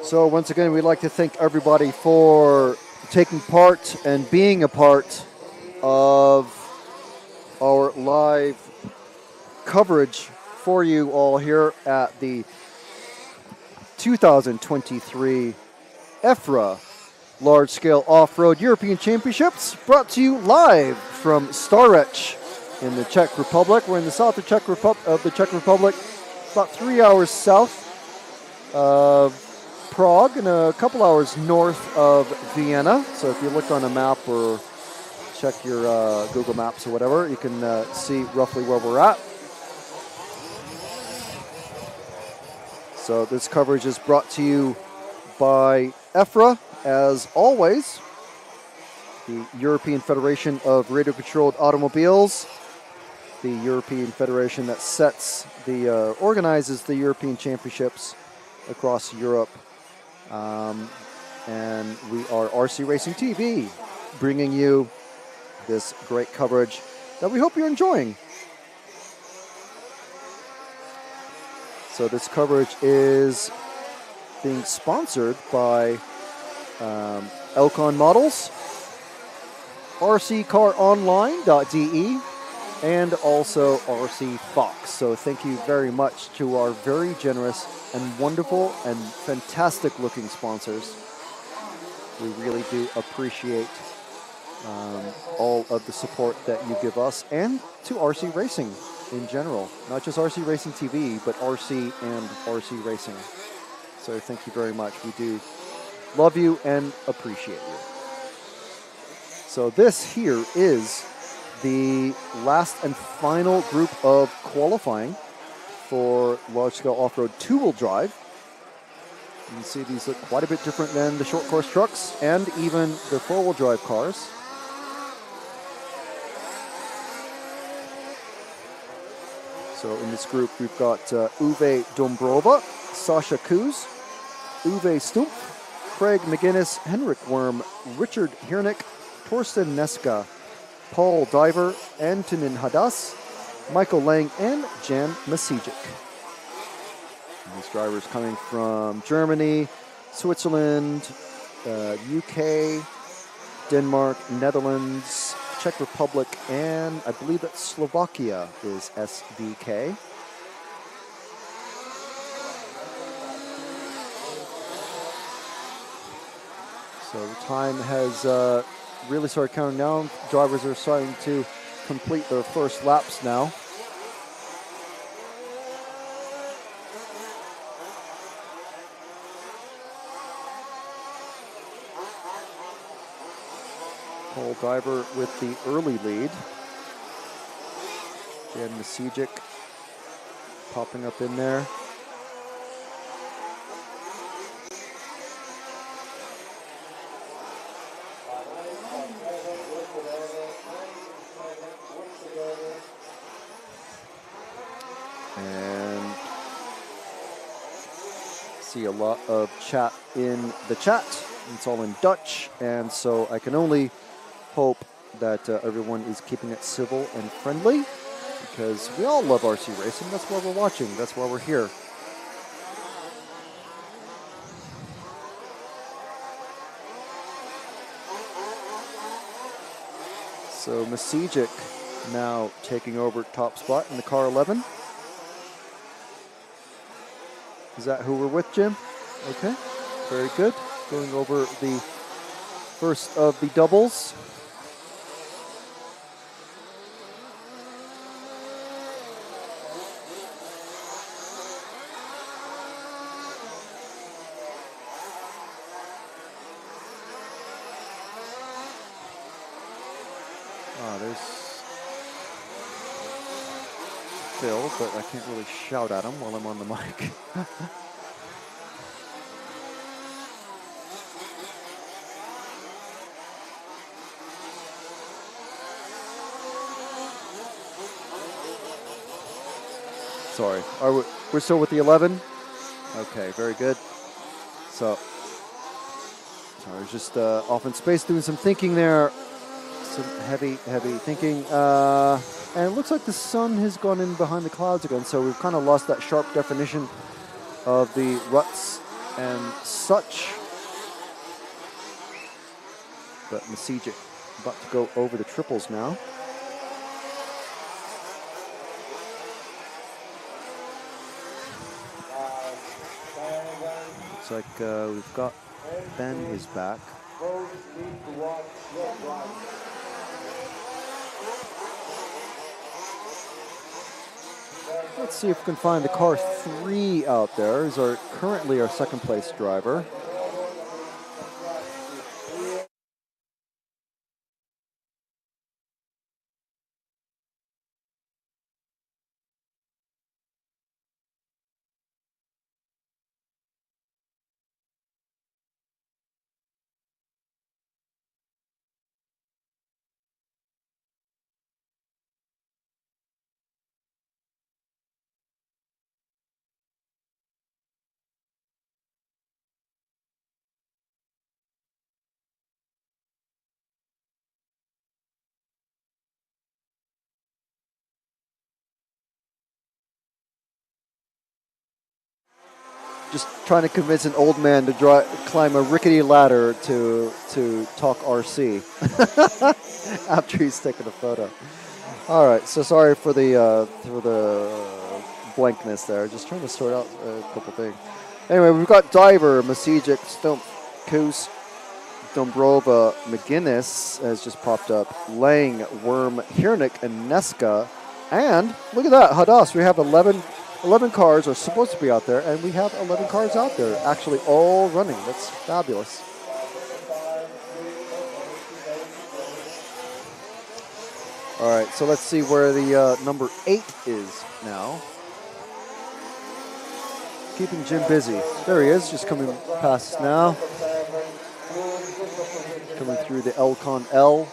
C: So once again, we'd like to thank everybody for taking part and being a part of our live coverage for you all here at the 2023 EFRA Large-Scale Off-Road European Championships, brought to you live from Stařeč in the Czech Republic. We're in the south of the Czech Republic, about 3 hours south of Prague and a couple hours north of Vienna. So if you look on a map or check your Google Maps or whatever, you can see roughly where we're at. So this coverage is brought to you by EFRA, as always, the European Federation of Radio-Controlled Automobiles, the European Federation that organizes the European Championships across Europe. And we are RC Racing TV, bringing you this great coverage that we hope you're enjoying. So this coverage is being sponsored by Elcon Models, rccaronline.de, and also RC Fox. So thank you very much to our very generous and wonderful and fantastic looking sponsors. We really do appreciate all of the support that you give us, and to RC Racing in general. Not just RC Racing TV, but RC and RC Racing. So thank you very much. We do love you and appreciate you. So this here is the last and final group of qualifying for large-scale off-road two-wheel drive. You can see these look quite a bit different than the short course trucks and even the four-wheel drive cars. So in this group, we've got Uwe Dombrova, Sasha Kuz, Uwe Stumpf, Craig McGuinness, Henrik Worm, Richard Hirnick, Torsten Neska, Paul Diver, Antonin Hadas, Michael Lang, and Jan Masijic. These drivers coming from Germany, Switzerland, UK, Denmark, Netherlands, Czech Republic, and I believe that Slovakia is SVK. So the time has really started counting down. Drivers are starting to complete their first laps now. Paul Diver with the early lead. Jan Masijic popping up in there. And see a lot of chat in the chat. It's all in Dutch, and so I can only hope that everyone is keeping it civil and friendly, because we all love RC racing. That's why we're watching. That's why we're here. So Masijic now taking over top spot in the car 11. Is that who we're with, Jim? Okay, very good. Going over the first of the doubles. There's Phil, but I can't really shout at him while I'm on the mic. Sorry, we're still with the 11? Okay, very good. So I was just off in space doing some thinking there. Some heavy thinking. And it looks like the sun has gone in behind the clouds again, so we've kind of lost that sharp definition of the ruts and such. But Masijic about to go over the triples now. Looks like we've got Ben is back. Let's see if we can find the car 3 out there. Is currently our second place driver. Just trying to convince an old man to climb a rickety ladder to talk RC after he's taken a photo. All right, so sorry for the blankness there. Just trying to sort out a couple things. Anyway, we've got Diver, Masijic, Stump, Koos, Dombrova, McGuinness has just popped up, Lang, Worm, Hirnick, and Neska. And look at that, Hadas, we have 11 cars are supposed to be out there, and we have 11 cars out there, actually all running. That's fabulous. All right, so let's see where the number 8 is now. Keeping Jim busy. There he is, just coming past us now. Coming through the Elcon L.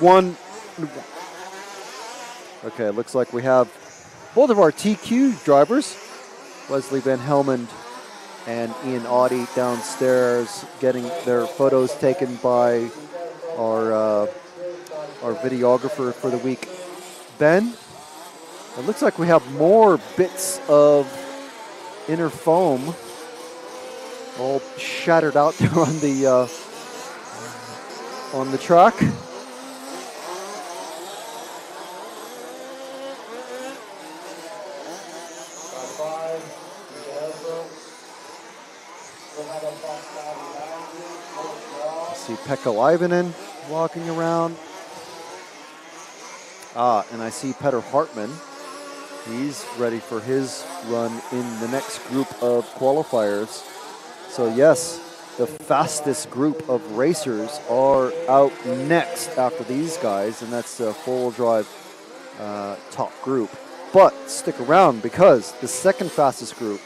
C: One. Okay, looks like we have both of our TQ drivers, Wesley Van Helmond and Ian Audie, downstairs getting their photos taken by our videographer for the week, Ben. It looks like we have more bits of inner foam all shattered out there on the track. See Pekka Ivanen walking around. And I see Petter Hartman. He's ready for his run in the next group of qualifiers. So yes, the fastest group of racers are out next after these guys, and that's the four-wheel drive top group. But stick around, because the second fastest group,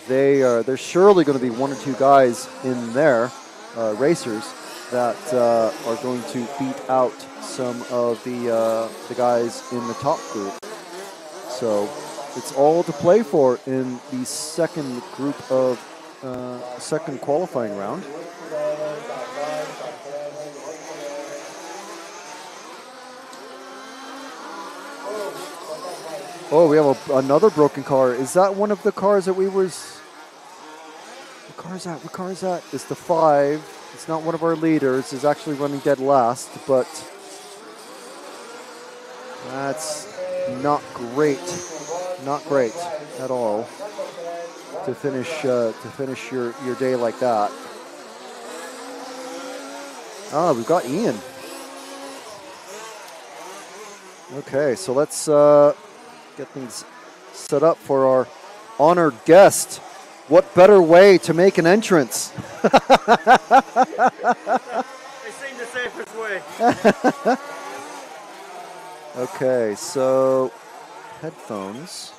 C: there's surely going to be one or two guys in there, racers, that are going to beat out some of the guys in the top group. So it's all to play for in the second group of second qualifying round. Oh, we have another broken car. Is that one of the cars that we was... What car is that? What car is that? It's the 5. It's not one of our leaders. It's actually running dead last, but that's not great. Not great at all to finish your day like that. Ah, we've got Ian. Okay, so let's get things set up for our honored guest. What better way to make an entrance?
B: They seem the safest way.
C: Okay, so headphones.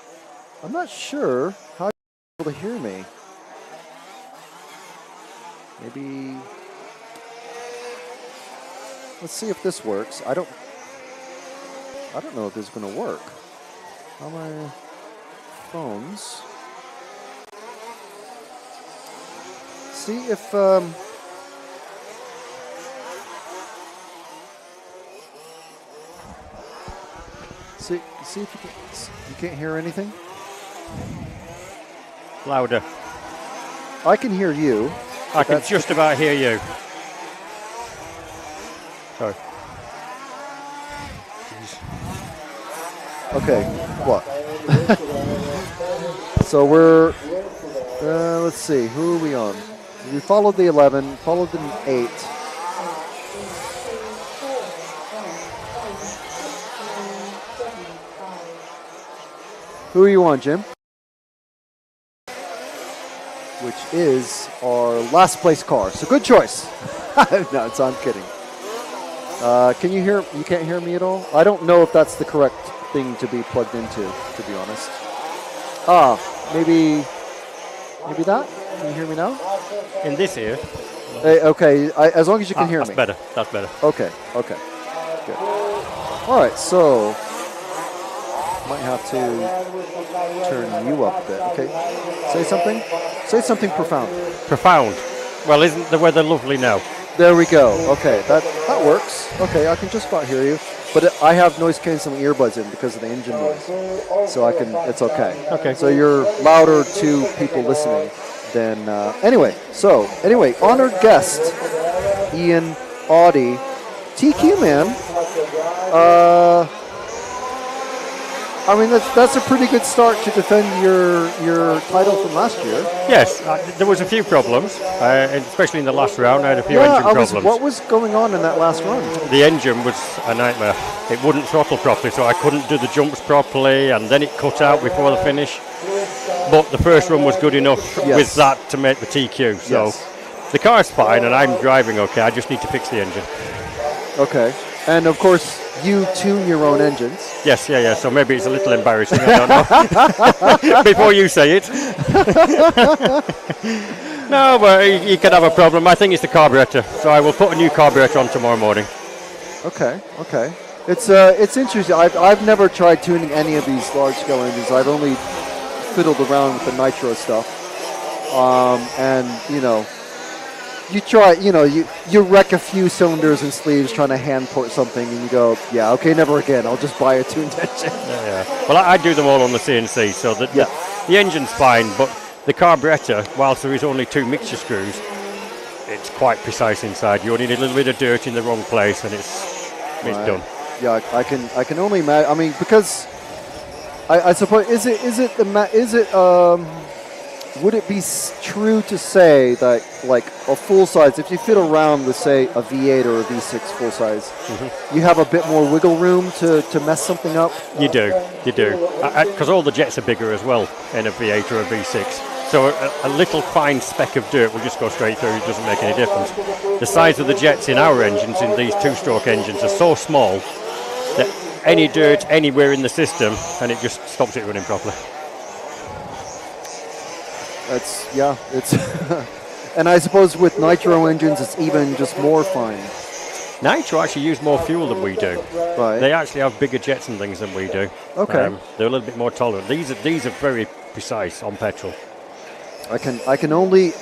C: I'm not sure how you're able to hear me. Maybe. Let's see if this works. I don't know if this is going to work. On my phones. See if see if you can't hear anything.
B: Louder.
C: I can hear you.
B: I can just about hear you. Sorry.
C: Okay, what? So we're, let's see, who are we on? We followed the 11, followed the 8. Who are you on, Jim? Which is our last place car. So good choice. No, I'm kidding. Can you hear? You can't hear me at all? I don't know if that's the correct thing to be plugged into, to be honest. Maybe that? Can you hear me now?
B: In this ear?
C: Okay, as long as you can hear me.
B: That's better.
C: Okay, good. All right, so might have to turn you up a bit. Okay, say something profound.
B: Profound. Well, isn't the weather lovely now?
C: There we go. Okay, that works. Okay, I can just about hear you, but I have noise canceling earbuds in because of the engine noise, so it's okay.
B: Okay.
C: So you're louder to people listening than anyway. Honored guest Ian Audie, TQ man. I mean, that's a pretty good start to defend your title from last year.
B: Yes, there was a few problems, especially in the last round. I had a few engine problems.
C: What was going on in that last run?
B: The engine was a nightmare. It wouldn't throttle properly, so I couldn't do the jumps properly, and then it cut out before the finish. But the first run was good enough with that to make the TQ. So The car's fine, and I'm driving okay. I just need to fix the engine.
C: Okay. And of course, you tune your own engines.
B: Yes, yeah. So maybe it's a little embarrassing. I don't know. Before you say it. No, but you can have a problem. I think it's the carburetor. So I will put a new carburetor on tomorrow morning.
C: Okay. It's interesting. I've never tried tuning any of these large-scale engines. I've only fiddled around with the nitro stuff. And you try, you wreck a few cylinders and sleeves trying to hand port something, and you go, yeah, okay, never again. I'll just buy a tuned engine.
B: Yeah. Well, I do them all on the CNC, so that the engine's fine, but the carburetor, whilst there is only 2 mixture screws, it's quite precise inside. You only need a little bit of dirt in the wrong place, and it's done.
C: Yeah, I can only imagine. I mean, because I suppose would it be true to say that, like, a full size, if you fit around with, say, a V8 or a V6 full size, you have a bit more wiggle room to mess something up?
B: You do. Because all the jets are bigger as well in a V8 or a V6. So a little fine speck of dirt will just go straight through. It doesn't make any difference. The size of the jets in our engines, in these 2-stroke engines, are so small that any dirt anywhere in the system, and it just stops it running properly.
C: It's and I suppose with nitro engines it's even just more fine.
B: Nitro actually use more fuel than we do.
C: Right.
B: They actually have bigger jets and things than we do.
C: Okay.
B: They're a little bit more tolerant. These are very precise on petrol.
C: I can only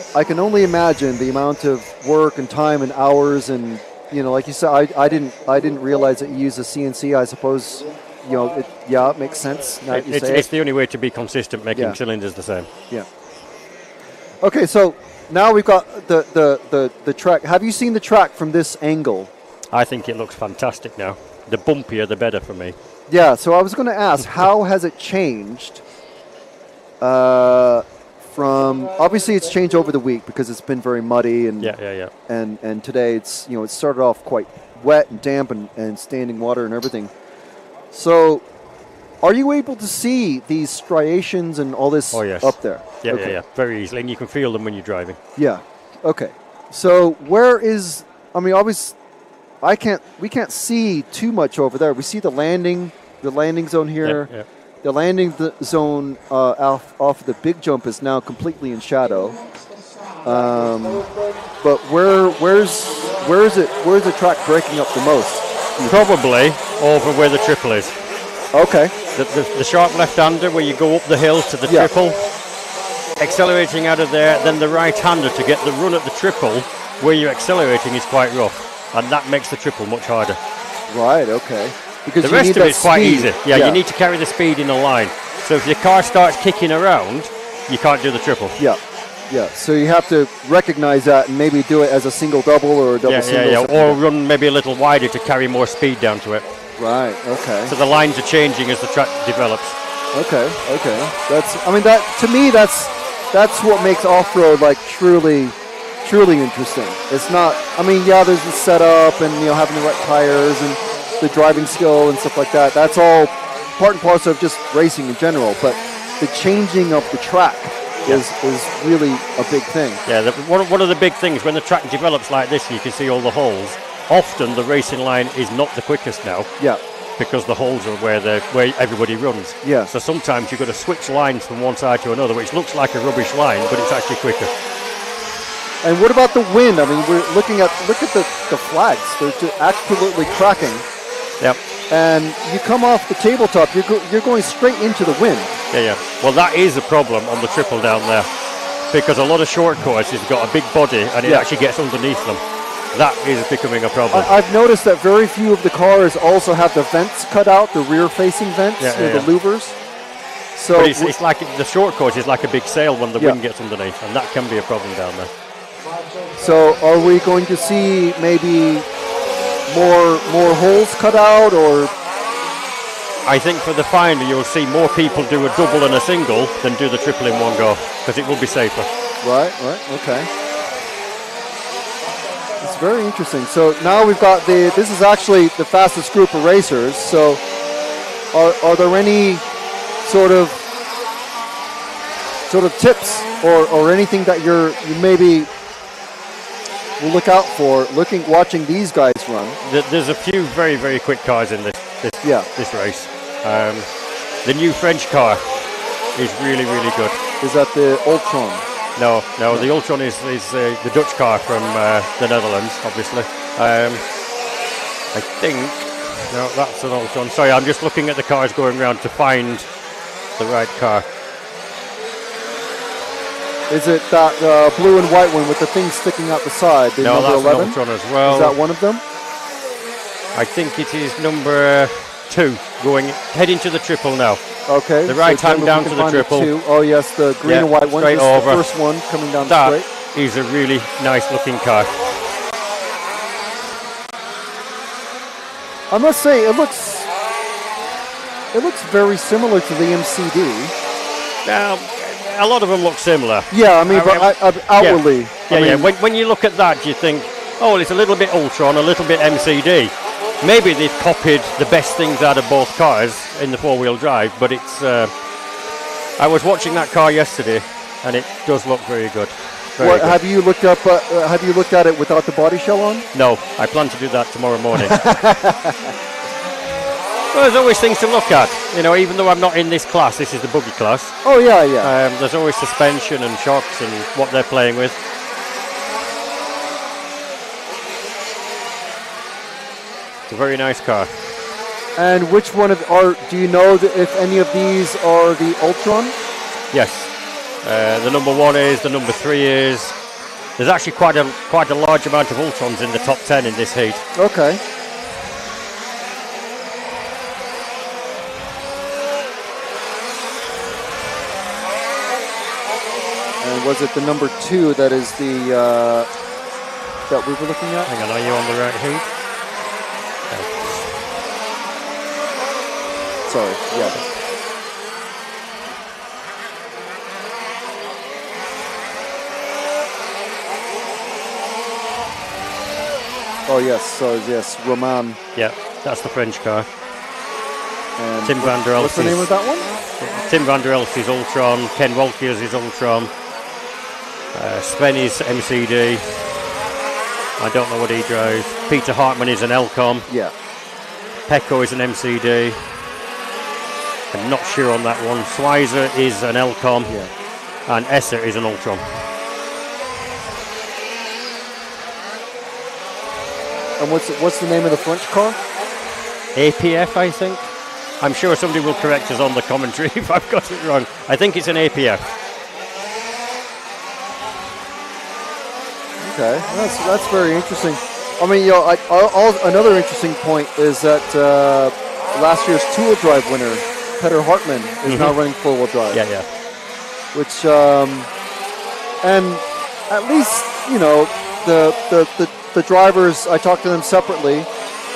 C: imagine the amount of work and time and hours, and like you said, I didn't realize that you use a CNC. I suppose it makes sense. Now
B: It's the only way to be consistent, making cylinders the same.
C: Yeah. Okay, so now we've got the track. Have you seen the track from this angle?
B: I think it looks fantastic now. The bumpier, the better for me.
C: Yeah, so I was going to ask, how has it changed? From obviously it's changed over the week because it's been very muddy and and today it's it started off quite wet and damp and standing water and everything. So are you able to see these striations and all this up there?
B: Yeah, very easily, and you can feel them when you're driving.
C: Yeah. Okay. So where is? I mean, obviously, we can't see too much over there. We see the landing zone here.
B: Yeah.
C: The landing zone off the big jump is now completely in shadow. But where's the track breaking up the most?
B: Probably over where the triple is.
C: Okay.
B: The sharp left-hander where you go up the hill to the triple, accelerating out of there, then the right-hander to get the run at the triple where you're accelerating is quite rough, and that makes the triple much harder.
C: Right, okay. Because
B: the rest of it's quite easy. Yeah, you need to carry the speed in a line. So if your car starts kicking around, you can't do the triple.
C: Yeah. So you have to recognize that and maybe do it as a single-double or a double-single.
B: Or run maybe a little wider to carry more speed down to it.
C: Right. Okay.
B: So the lines are changing as the track develops.
C: Okay. To me that's what makes off-road like truly interesting. It's not. There's the setup and having the right tires and the driving skill and stuff like that. That's all part and parcel of just racing in general. But the changing of the track is really a big thing. Yeah.
B: One of the big things when the track develops like this, you can see all the holes. Often the racing line is not the quickest now.
C: Yeah.
B: Because the holes are where everybody runs.
C: Yeah.
B: So sometimes you've got to switch lines from one side to another, which looks like a rubbish line, but it's actually quicker.
C: And what about the wind? We're look at the flags. They're just absolutely cracking.
B: Yep.
C: And you come off the tabletop, you're going straight into the wind.
B: Yeah. Well, that is a problem on the triple down there, because a lot of short courses have got a big body and it actually gets underneath them. That is becoming a problem.
C: I've noticed that very few of the cars also have the vents cut out, the rear-facing vents, the louvers. So
B: but it's like the short course is like a big sail when the wind gets underneath, and that can be a problem down there.
C: So are we going to see maybe more holes cut out, or?
B: I think for the final you'll see more people do a double and a single than do the triple in one go, because it will be safer.
C: Right, okay. It's very interesting. So now we've got this is actually the fastest group of racers. So are there any sort of tips or anything that you maybe we'll look out for watching these guys run?
B: There's a few very, very quick cars in this race. The new French car is really, really good.
C: Is that the Ultron?
B: No, the Ultron is the Dutch car from the Netherlands, obviously. I think, no, that's an Ultron. Sorry, I'm just looking at the cars going around to find the right car.
C: Is it that blue and white one with the thing sticking out the side? The
B: No,
C: number
B: that's
C: 11?
B: an Ultron as well.
C: Is that one of them?
B: I think it is number 2, heading to the triple now.
C: Okay.
B: The right hand down to the triple.
C: Oh yes, the green and white one.
B: Straight
C: This
B: over.
C: is the first one coming down
B: That
C: straight.
B: is a really nice looking car.
C: I must say, it looks very similar to the MCD.
B: Now, a lot of them look similar.
C: Yeah, I mean, but outwardly.
B: Yeah. When you look at that, you think, oh, well, it's a little bit Ultron, a little bit MCD. Maybe they've copied the best things out of both cars in the four-wheel drive, but it's. I was watching that car yesterday, and it does look very good. Very good.
C: Have you looked up? Have you looked at it without the body shell on?
B: No, I plan to do that tomorrow morning. Well, there's always things to look at, even though I'm not in this class. This is the buggy class.
C: Oh yeah.
B: There's always suspension and shocks and what they're playing with. It's a very nice car.
C: And which one do you know if any of these are the Ultron?
B: Yes. The number 1 is, the number 3 is. There's actually quite a large amount of Ultrons in the top 10 in this heat.
C: Okay. And was it the number 2 that is the that we were looking at?
B: Hang on, are you on the right heat?
C: Sorry, yeah. Oh yes, Roman.
B: Yeah, that's the French car.
C: And
B: Tim van der Elst.
C: What's the name of that one?
B: Tim van der Elst is Ultron. Ken Wolkers is Ultron. Sven is MCD. I don't know what he drives. Peter Hartmann is an Elcom.
C: Yeah.
B: Pecco is an MCD. I'm not sure on that one. Schweizer is an Elcom.
C: Yeah.
B: And Esser is an Ultron.
C: And what's the name of the French car?
B: APF, I think. I'm sure somebody will correct us on the commentary if I've got it wrong. I think it's an APF.
C: Okay, that's very interesting. I mean, another interesting point is that last year's two-wheel drive winner, Peter Hartmann, is now running four-wheel drive.
B: Yeah.
C: Which, and at least the drivers, I talked to them separately,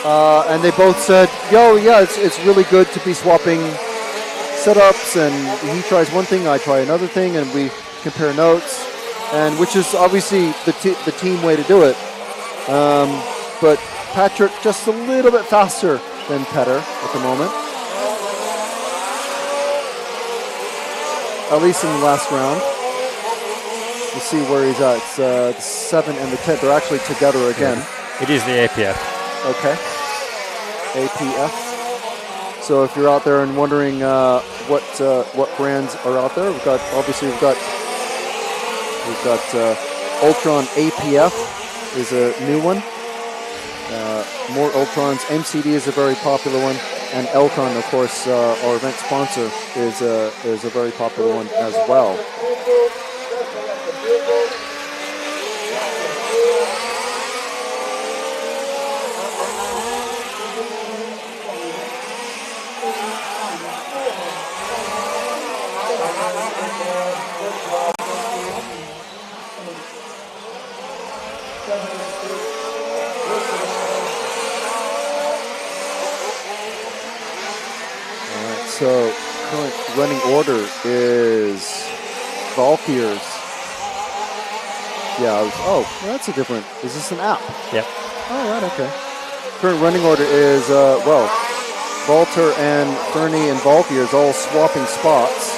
C: and they both said, it's really good to be swapping setups, and he tries one thing, I try another thing, and we compare notes, and which is obviously the team way to do it. But Patrick just a little bit faster than Petter at the moment, at least in the last round. We'll see where he's at. It's the 7 and the 10. They're actually together again.
B: It is the APF.
C: Okay. APF. So if you're out there and wondering what brands are out there, we've got Ultron APF is a new one. More Ultrons. MCD is a very popular one, and Elcon, of course, our event sponsor, is a very popular one as well. So, current running order is Valkyrs. That's a different. Is this an app?
B: Yep.
C: Oh, right, okay. Current running order is, Walter and Fernie and Valkyrs all swapping spots.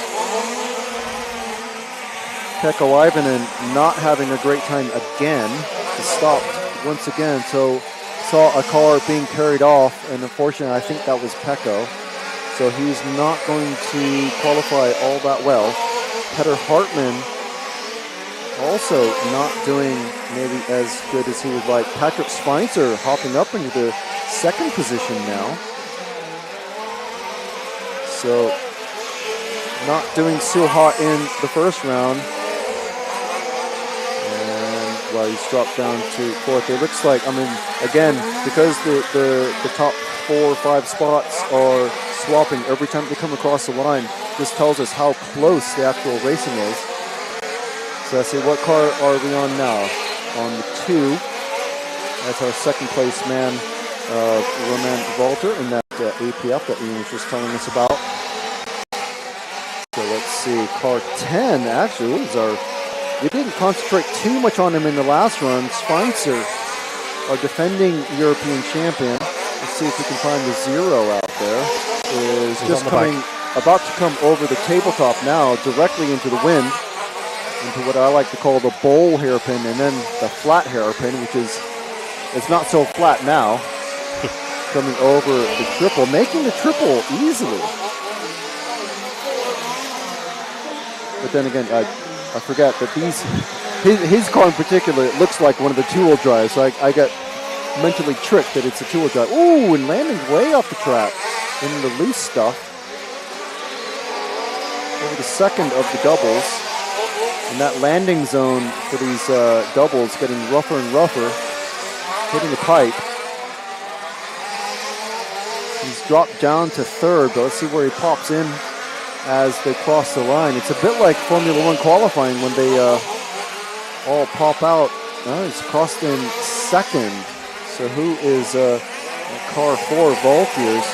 C: Pekka Ivanen not having a great time again. He stopped once again, so saw a car being carried off, and unfortunately I think that was Pekka. So he's not going to qualify all that well. Petter Hartman also not doing maybe as good as he would like. Patrick Schweitzer hopping up into the second position now. So not doing so hot in the first round. And well, he's dropped down to fourth. It looks like, I mean, again, because the top 4 or 5 spots are swapping every time they come across the line, this tells us how close the actual racing is. So let's see, what car are we on now? On the 2. That's our second place man, Roman Walter, in that APF that Ian was just telling us about. So let's see, car 10 actually was our, we didn't concentrate too much on him in the last run. Schweitzer, our defending European champion. Let's see if we can find the 0 out there. Is just coming, about to come over the tabletop now, directly into the wind, into what I like to call the bowl hairpin, and then the flat hairpin, which is, it's not so flat now. Coming over the triple, making the triple easily. But then again, I forget that his car in particular, it looks like one of the two-wheel drives, so I got mentally tricked that it's a two-wheel drive. Ooh, and landing way off the track in the loose stuff. Over the second of the doubles. And that landing zone for these doubles getting rougher and rougher. Hitting the pipe. He's dropped down to third, but let's see where he pops in as they cross the line. It's a bit like Formula One qualifying when they all pop out. He's crossed in second. So who is car 4, Valtiers?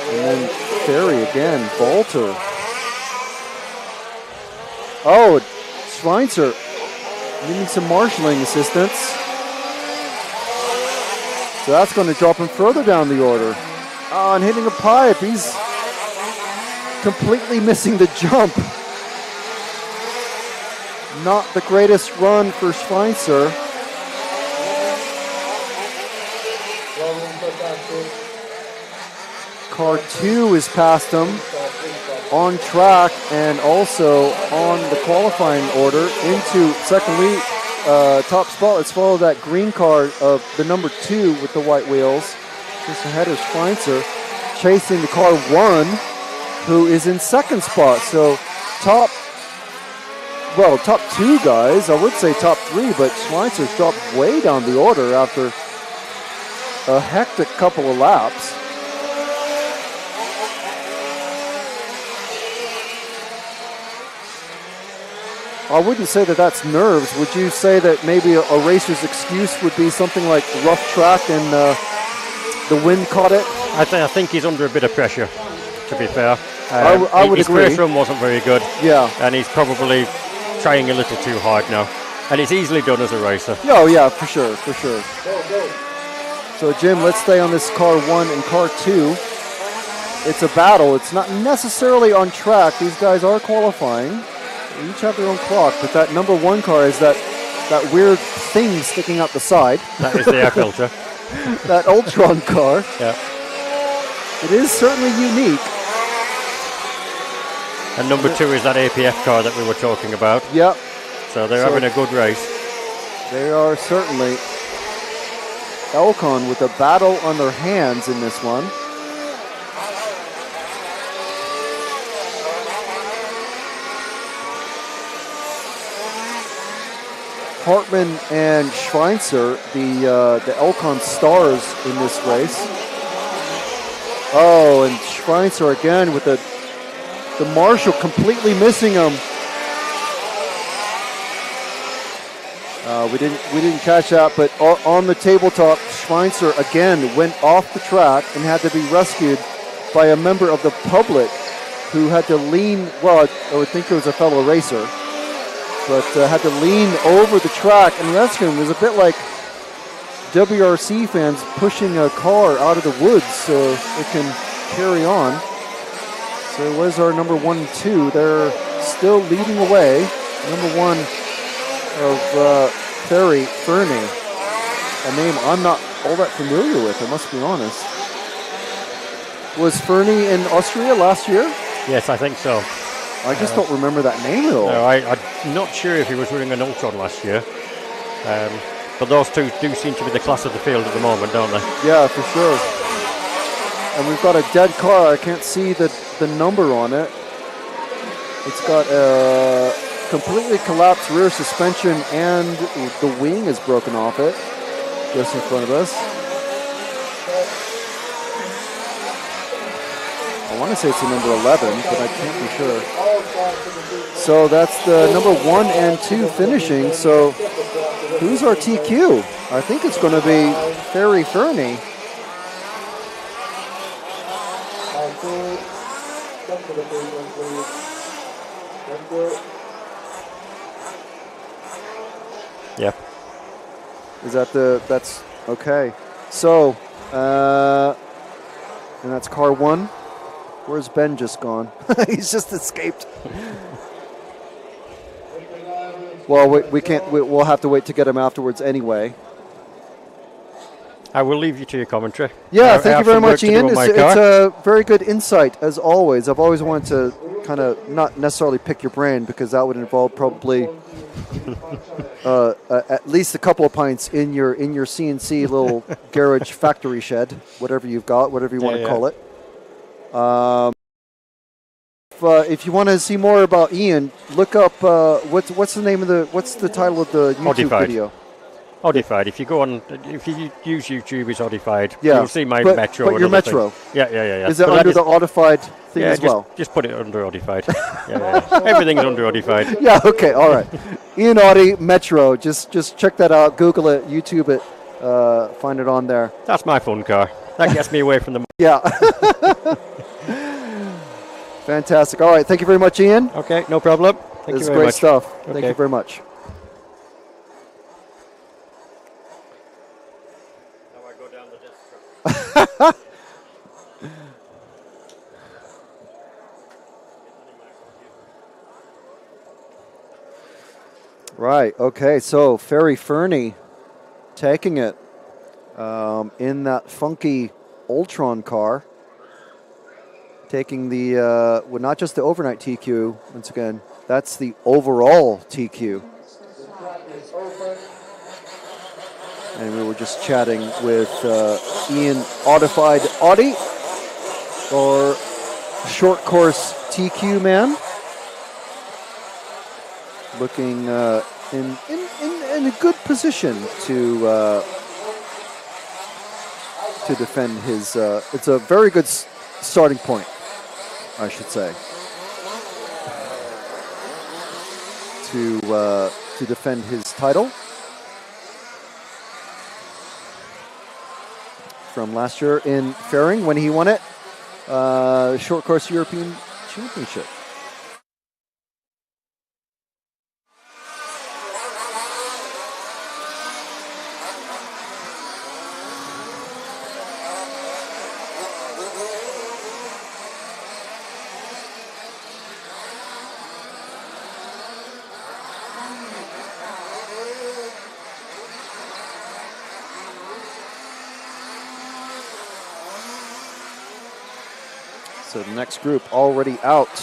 C: And then Ferry again, Walter. Oh, Schweitzer needing some marshalling assistance. So that's going to drop him further down the order. Oh, and hitting a pipe. He's completely missing the jump. Not the greatest run for Schweitzer. Car 2 is past him on track and also on the qualifying order into second lead, top spot. Let's follow that green car of the number 2 with the white wheels. Just ahead of Schweitzer, chasing the car 1, who is in second spot. So top 2 guys, I would say top 3, but Schweitzer's dropped way down the order after a hectic couple of laps. I wouldn't say that that's nerves. Would you say that maybe a racer's excuse would be something like rough track and the wind caught it?
B: I think he's under a bit of pressure, to be fair.
C: I would
B: his
C: agree.
B: race run wasn't very good.
C: Yeah.
B: And he's probably trying a little too hard now. And it's easily done as a racer.
C: Oh, yeah, for sure. So, Jim, let's stay on this car 1 and car 2. It's a battle. It's not necessarily on track. These guys are qualifying. They each have their own clock, but that number 1 car is that weird thing sticking out the side.
B: That is the air filter.
C: That Ultron car.
B: Yeah.
C: It is certainly unique.
B: And number 2 is that APF car that we were talking about.
C: Yep.
B: So they're having a good race.
C: They are certainly. Elcon with a battle on their hands in this one. Hartman and Schweitzer, the Elcon stars in this race. Oh, and Schweitzer again with the Marshall completely missing him. We didn't catch that, but on the tabletop, Schweitzer again went off the track and had to be rescued by a member of the public who had to lean. Well, I would think it was a fellow racer. But had to lean over the track and rescue him. It was a bit like WRC fans pushing a car out of the woods so it can carry on. So it was our number 1 and 2. They're still leading away. Number 1 of Ferry Fernie, a name I'm not all that familiar with, I must be honest. Was Fernie in Austria last year?
B: Yes, I think so.
C: I just don't remember that name at all.
B: No, I'm not sure if he was running an Ultron last year. But those two do seem to be the class of the field at the moment, don't they?
C: Yeah, for sure. And we've got a dead car. I can't see the number on it. It's got a completely collapsed rear suspension and the wing is broken off it. Just in front of us. I want to say it's the number 11, but I can't be sure. So that's the number 1 and 2 finishing. So who's our TQ? I think it's going to be Ferry Fernie.
B: Yep.
C: Is that that's okay. So, and that's car 1. Where's Ben just gone? He's just escaped. Well, we can't. We'll have to wait to get him afterwards anyway.
B: I will leave you to your commentary.
C: Yeah, thank you very much, Ian. It's a very good insight, as always. I've always wanted to kind of not necessarily pick your brain because that would involve probably at least a couple of pints in your CNC little garage factory shed, whatever you've got, whatever you want to call it. If you want to see more about Ian, look up what's the name of what's the title of the YouTube video?
B: Oddified. If you go on, if you use YouTube, it's Oddified.
C: Yeah,
B: you'll see my Metro.
C: But your Metro.
B: Thing. Yeah.
C: Is it under the Oddified thing as well?
B: Just put it under Oddified. yeah. Everything's under Oddified.
C: Yeah. Okay. All right. Ian Audi Metro. Just check that out. Google it. YouTube it. Find it on there.
B: That's my fun car. That gets me away from the.
C: Yeah. Fantastic. All right. Thank you very much, Ian.
B: Okay. No problem. Thank you very much.
C: This is great stuff.
B: Okay.
C: Thank you very much. Right, okay, so Ferry Fernie taking it in that funky Ultron car, taking the, well, not just the overnight TQ, once again, that's the overall TQ. And we were just chatting with Ian Oddified Audi, or short course TQ man, looking in a good position to defend his. It's a very good starting point, I should say, to defend his title from last year in Fairing when he won it, short course European Championship. So the next group already out.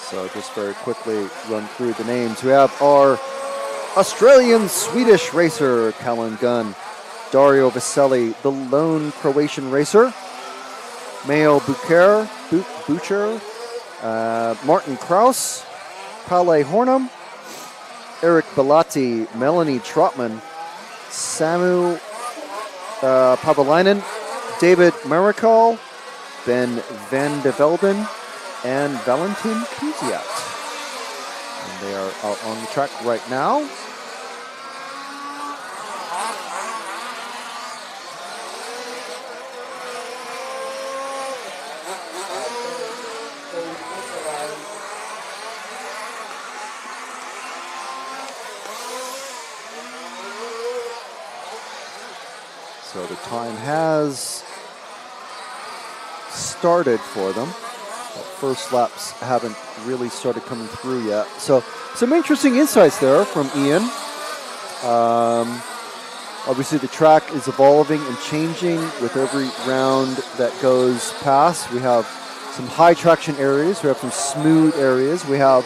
C: So just very quickly run through the names. We have our Australian-Swedish racer, Callan Gunn. Dario Vaselli, the lone Croatian racer. Mayo Bucher, Martin Kraus, Palle Hornum, Eric Bellotti, Melanie Trotman, Samu Pavalainen, David Marikal, Ben Van de Velden, and Valentin Kuziat. And they are out on the track right now. So the time has started for them. But first laps haven't really started coming through yet. So some interesting insights there from Ian. Obviously the track is evolving and changing with every round that goes past. We have some high traction areas, we have some smooth areas, we have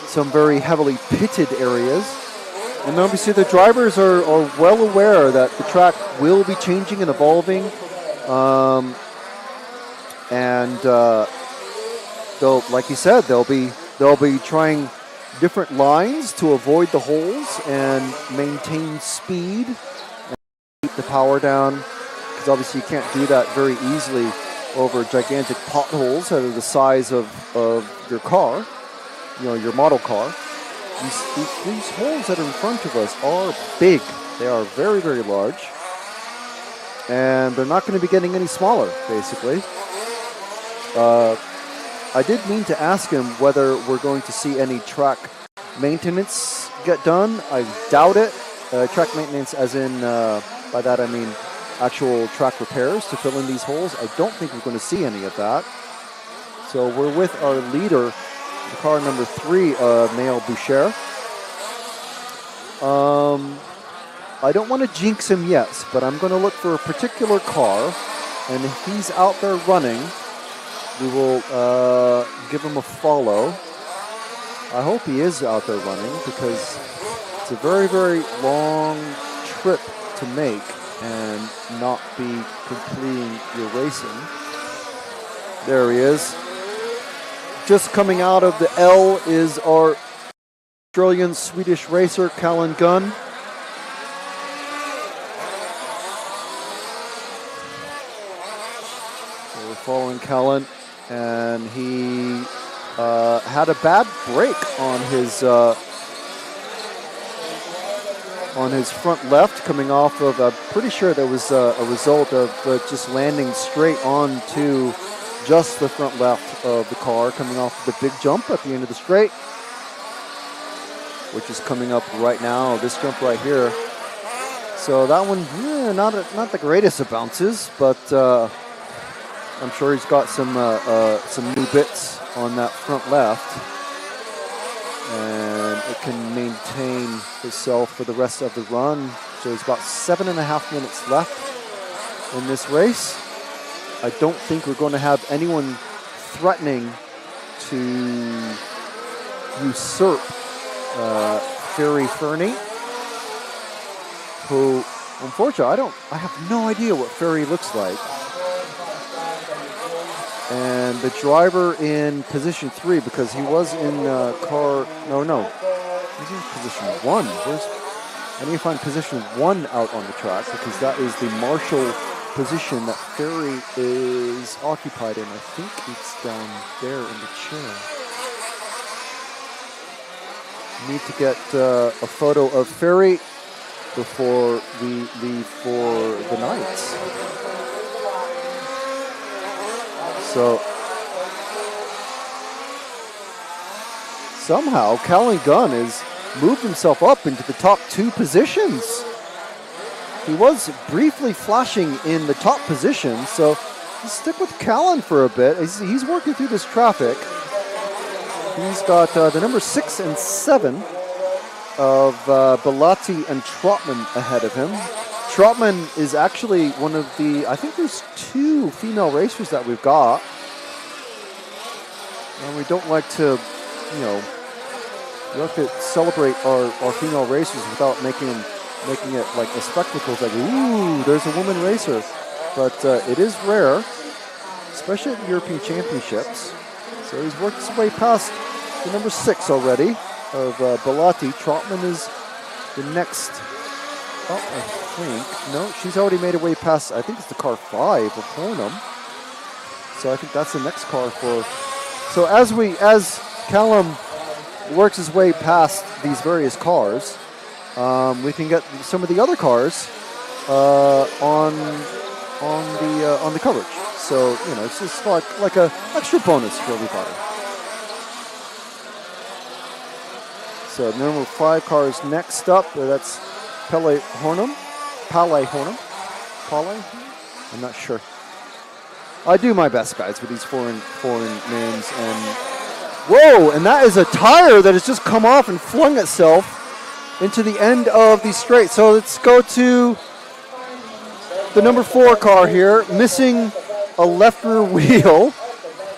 C: some very heavily pitted areas. And obviously the drivers are well aware that the track will be changing and evolving. They'll, like he said, they'll be trying different lines to avoid the holes and maintain speed and keep the power down, because obviously you can't do that very easily over gigantic potholes that are the size of your car, your model car. These holes that are in front of us are big. They are very, very large, and they're not going to be getting any smaller, basically. I did mean to ask him whether we're going to see any track maintenance get done. I doubt it. Track maintenance as in, by that I mean actual track repairs to fill in these holes. I don't think we're going to see any of that. So we're with our leader, car number 3, Maël Boucher. I don't want to jinx him yet, but I'm going to look for a particular car, and if he's out there running, we will give him a follow. I hope he is out there running, because it's a very, very long trip to make and not be completing your racing. There he is. Just coming out of the L is our Australian-Swedish racer, Callan Gunn. So we're following Callan, and he had a bad break on his front left, coming off of, I'm pretty sure that was a result of just landing straight onto just the front left of the car, coming off the big jump at the end of the straight, which is coming up right now, this jump right here. So that one, not the greatest of bounces, but I'm sure he's got some new bits on that front left, and it can maintain itself for the rest of the run. So he's got 7.5 minutes left in this race. I don't think we're going to have anyone threatening to usurp Ferry Fernie, who, unfortunately, I have no idea what Ferry looks like. And the driver in position 3, because he was in car, he's in position 1. I need to find position 1 out on the track, because that is the marshal position that Ferry is occupied in. I think it's down there in the chair. Need to get a photo of Ferry before we leave for the night. So somehow Callan Gunn has moved himself up into the top 2 positions. He was briefly flashing in the top position, so let's stick with Callan for a bit. He's working through this traffic. He's got the number 6 and 7 of Bellotti and Trotman ahead of him. Trotman is actually one of the, I think there's 2 female racers that we've got. And we don't like to, we like to celebrate our female racers without making it like a spectacle. It's like, ooh, there's a woman racer. But it is rare, especially at the European Championships. So he's worked his way past the number 6 already of Bellotti. Trotman is the next. I think. No, she's already made her way past, I think it's the car 5 of Hornum. So I think that's the next car for. So as Callum works his way past these various cars, we can get some of the other cars on the coverage. So, it's just like a extra bonus for everybody. So number 5 car is next up. That's Palle Hornum. Qualy? I'm not sure. I do my best, guys, with these foreign names. And whoa! And that is a tire that has just come off and flung itself into the end of the straight. So let's go to the number 4 car here, missing a left rear wheel.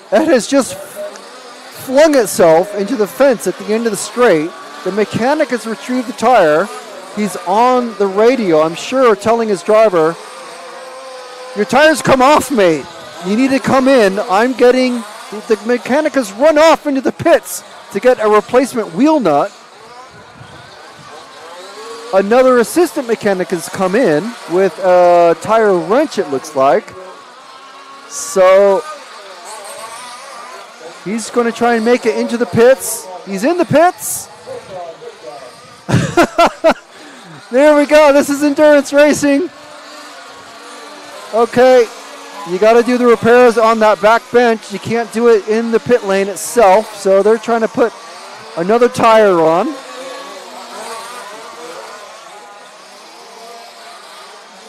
C: That has just flung itself into the fence at the end of the straight. The mechanic has retrieved the tire. He's on the radio, I'm sure, telling his driver, "Your tire's come off, mate. You need to come in. I'm getting..." The mechanic has run off into the pits to get a replacement wheel nut. Another assistant mechanic has come in with a tire wrench, it looks like. So he's going to try and make it into the pits. He's in the pits. There we go. This is endurance racing. Okay, you got to do the repairs on that back bench. You can't do it in the pit lane itself. So they're trying to put another tire on.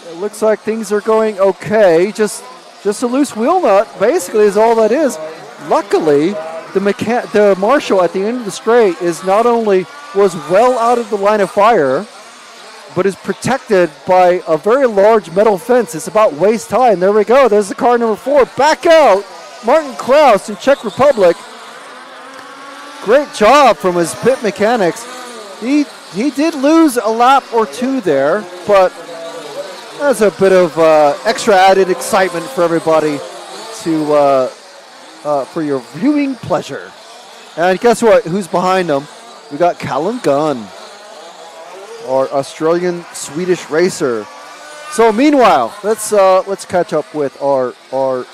C: It looks like things are going okay. Just a loose wheel nut, basically, is all that is. Luckily, the marshal at the end of the straight was well out of the line of fire, but is protected by a very large metal fence. It's about waist high, and there we go. There's the car number 4. Back out, Martin Kraus in Czech Republic. Great job from his pit mechanics. He did lose a lap or two there, but that's a bit of extra added excitement for everybody for your viewing pleasure. And guess what? Who's behind them? We got Callum Gunn, our Australian-Swedish racer. So meanwhile, let's catch up with our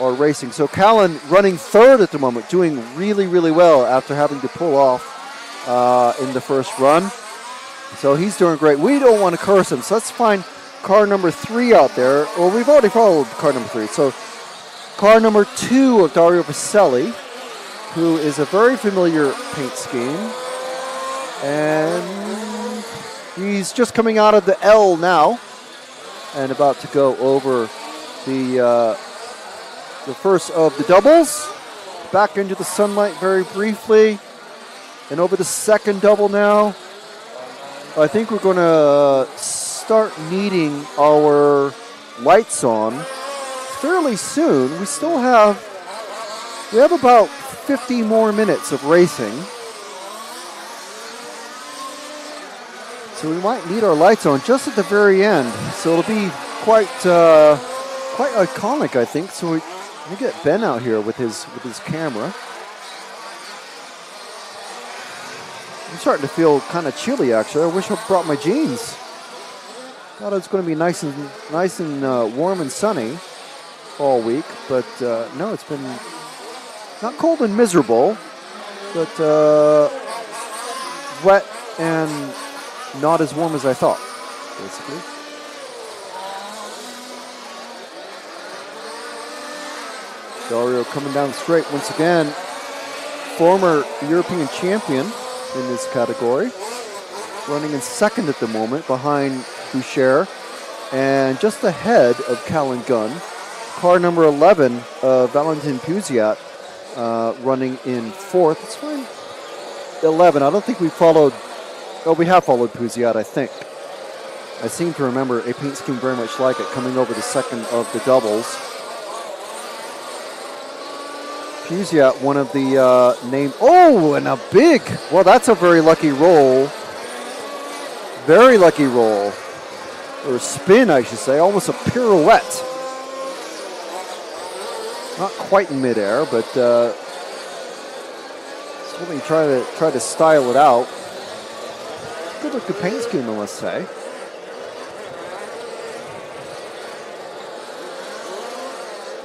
C: racing. So Callan running 3rd at the moment, doing really, really well after having to pull off in the first run. So he's doing great. We don't want to curse him, so let's find car number 3 out there. Well, we've already followed car number 3. So car number 2 of Dario Pacelli, who is a very familiar paint scheme. And he's just coming out of the L now and about to go over the first of the doubles. Back into the sunlight very briefly. And over the second double now. I think we're going to start needing our lights on fairly soon. We have about 50 more minutes of racing. So we might need our lights on just at the very end. So it'll be quite iconic, I think. So we get Ben out here with his camera. I'm starting to feel kind of chilly, actually. I wish I brought my jeans. Thought it was going to be nice and warm and sunny all week, but no, it's been not cold and miserable, but wet and not as warm as I thought, basically. Dario coming down straight once again. Former European champion in this category. Running in 2nd at the moment behind Boucher. And just ahead of Callan Gunn. Car number 11, Valentin Puziat, running in 4th. It's fine. 11. I don't think we followed... Oh, we have followed Puziat, I think. I seem to remember a paint scheme very much like it coming over the second of the doubles. Puziat, one of the named... Oh, and a big... Well, that's a very lucky roll. Very lucky roll. Or a spin, I should say. Almost a pirouette. Not quite in midair, but certainly try to style it out. Good looking paint scheme, I must say.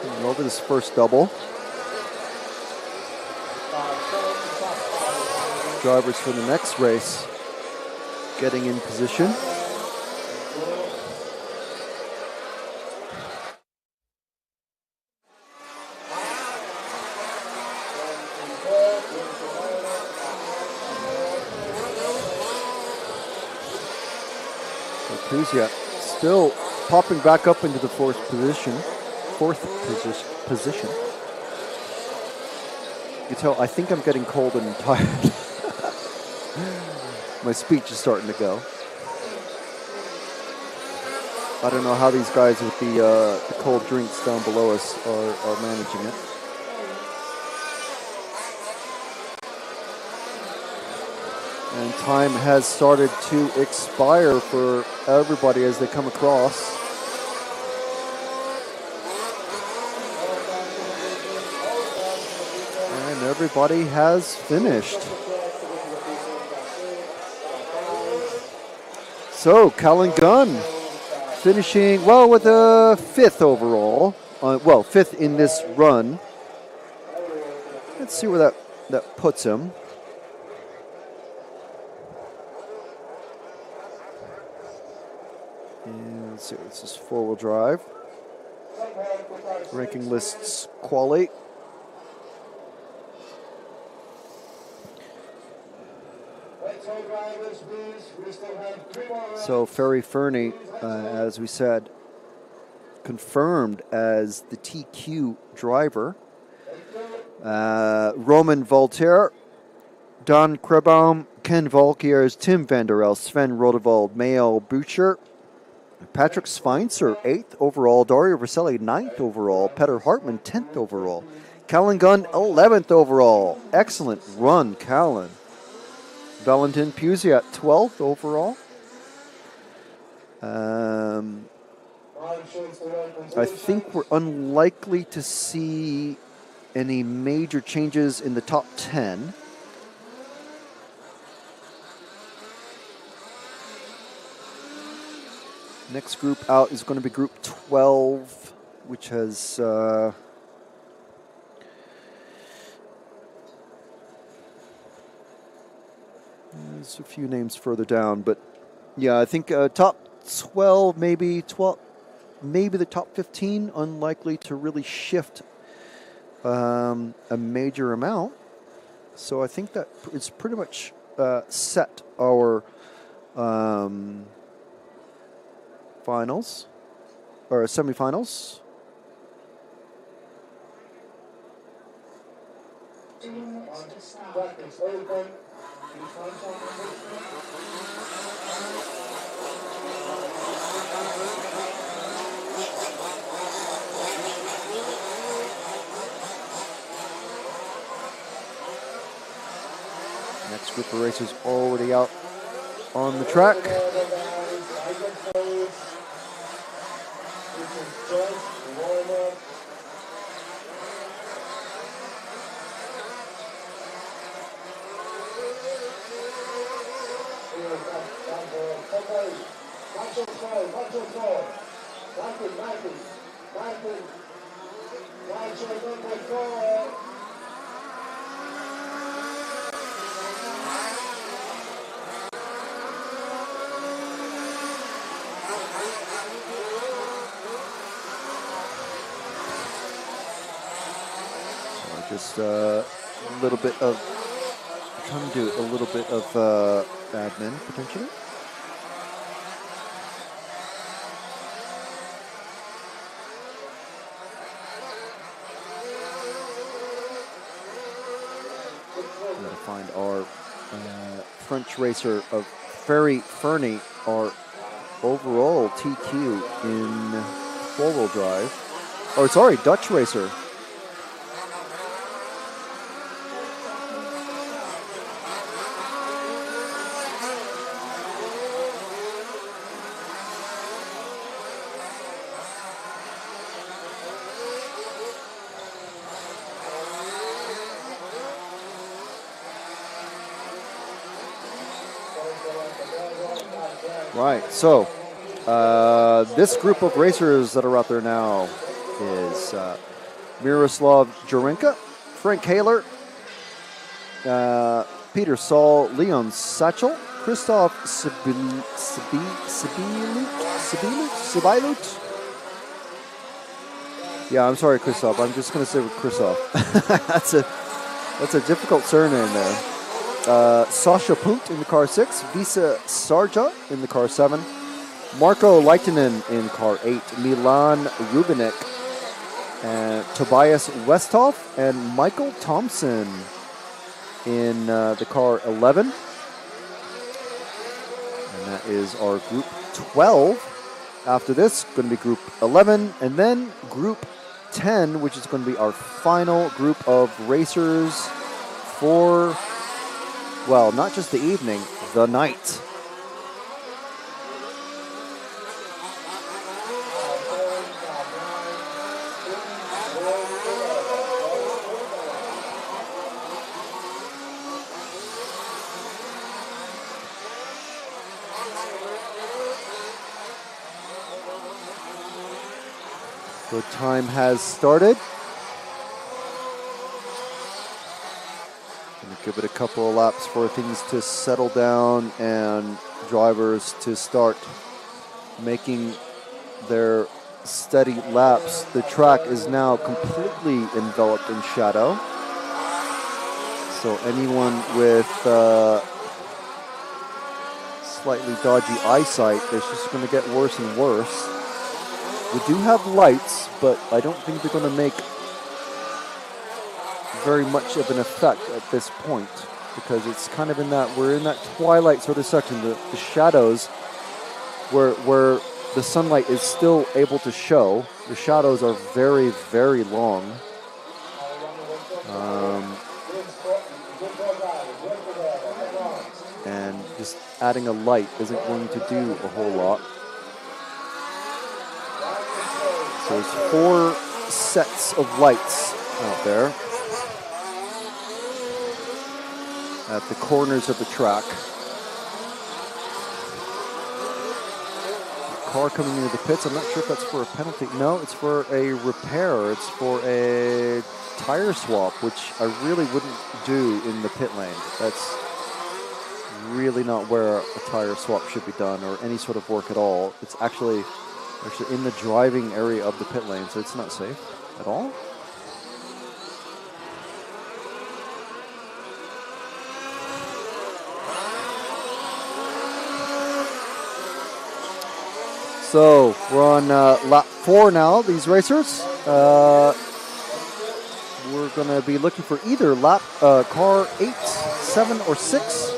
C: And over this first double. Drivers for the next race getting in position. Puziat still popping back up into the fourth position. You can tell, I think I'm getting cold and tired. My speech is starting to go. I don't know how these guys with the cold drinks down below us are managing it. And time has started to expire for everybody as they come across. And everybody has finished. So, Callan Gunn finishing, well, with a 5th overall. Well, 5th in this run. Let's see where that puts him. And let's see, this is 4-wheel drive. Ranking lists Qualy. So Ferry Fernie, as we said, confirmed as the TQ driver. Roman Voltaire, Don Krebaum, Ken Volkiers, Tim van der El, Sven Rodewald, Mael Butcher, Patrick Sveinser, 8th overall, Dario Verselli, 9th overall, Petter Hartman, 10th overall, Callan Gunn, 11th overall. Excellent run, Callan. Valentin Puziat, 12th overall. I think we're unlikely to see any major changes in the top 10. Next group out is going to be group 12, which has there's a few names further down, but yeah, I think top 12, maybe the top 15, unlikely to really shift a major amount. So I think that it's pretty much set our finals or semifinals. Next group of racers already out on the track. Just a little bit of, I'm trying to do a little bit of admin potentially. I'm going to find our French racer of Ferry Fernie, our overall TQ in four-wheel drive. Oh, sorry, Dutch racer. Right, so this group of racers that are out there now is Miroslav Jurenka, Frank Haler, Peter Saul, Leon Satchel, Christoph Sibilut. Yeah, I'm sorry, Christoph. I'm just going to say with Christoph. That's a difficult surname there. Sasha Punt in the car 6, Visa Sarja in the car 7, Marko Lehtinen in car 8, Milan Rubinek, and Tobias Westhoff, and Michael Thompson in the car 11. And that is our group 12. After this, going to be group 11, and then group 10, which is going to be our final group of racers for, well, not just the evening, the night. So time has started. Gonna give it a couple of laps for things to settle down and drivers to start making their steady laps. The track is now completely enveloped in shadow. So anyone with slightly dodgy eyesight, it's just gonna get worse and worse. We do have lights, but I don't think they're going to make very much of an effect at this point, because it's kind of in that, we're in that twilight sort of section, the shadows where the sunlight is still able to show. The shadows are very, very long. And just adding a light isn't going to do a whole lot. So there's 4 sets of lights out there at the corners of the track. The car coming into the pits, I'm not sure if that's for a penalty. No, it's for a repair. It's for a tire swap, which I really wouldn't do in the pit lane. That's really not where a tire swap should be done, or any sort of work at all. It's actually in the driving area of the pit lane, so it's not safe at all. So we're on lap 4 now, these racers. We're going to be looking for either car 8, 7, or 6.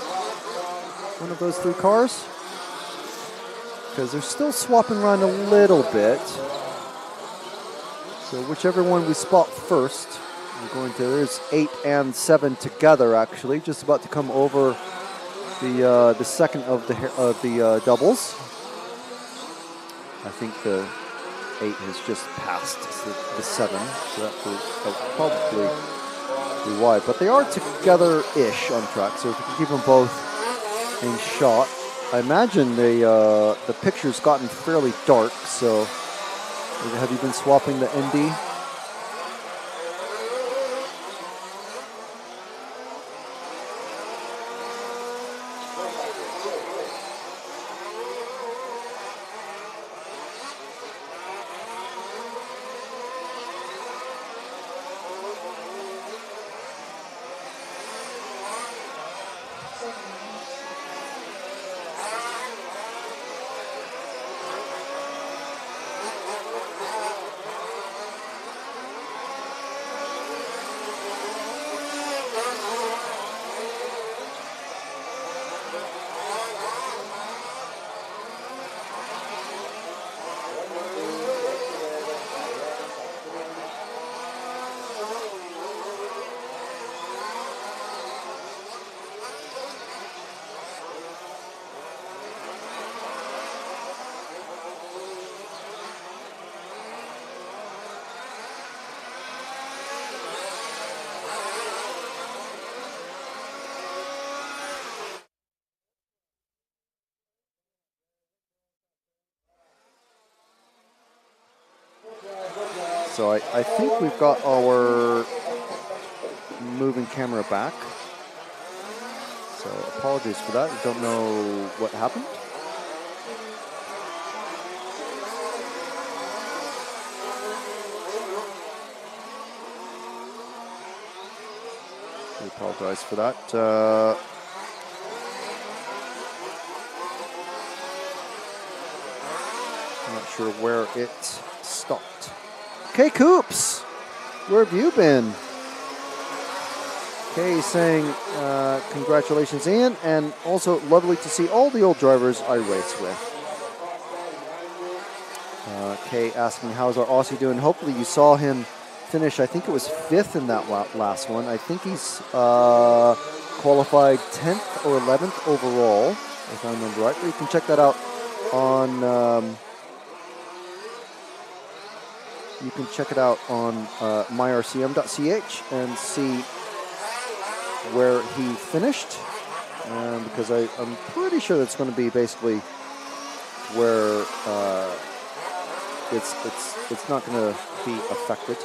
C: One of those 3 cars. Because they're still swapping around a little bit. So whichever one we spot first, we're going to, there's 8 and 7 together actually, just about to come over the second of the doubles. I think the 8 has just passed the 7, so that will probably be wide. But they are together-ish on track, so if we can keep them both in shot. I imagine the picture's gotten fairly dark, so have you been swapping the ND? So I think we've got our moving camera back. So apologies for that. I don't know what happened. I apologize for that. I'm not sure where it stopped. Kay Coops, where have you been? Kay saying, congratulations, Ian, and also lovely to see all the old drivers I race with. Kay asking, how's our Aussie doing? Hopefully you saw him finish, I think it was 5th in that last one. I think he's qualified 10th or 11th overall, if I remember right. But you can check that out on myrcm.ch and see where he finished, because I'm pretty sure that's going to be basically where it's not going to be affected.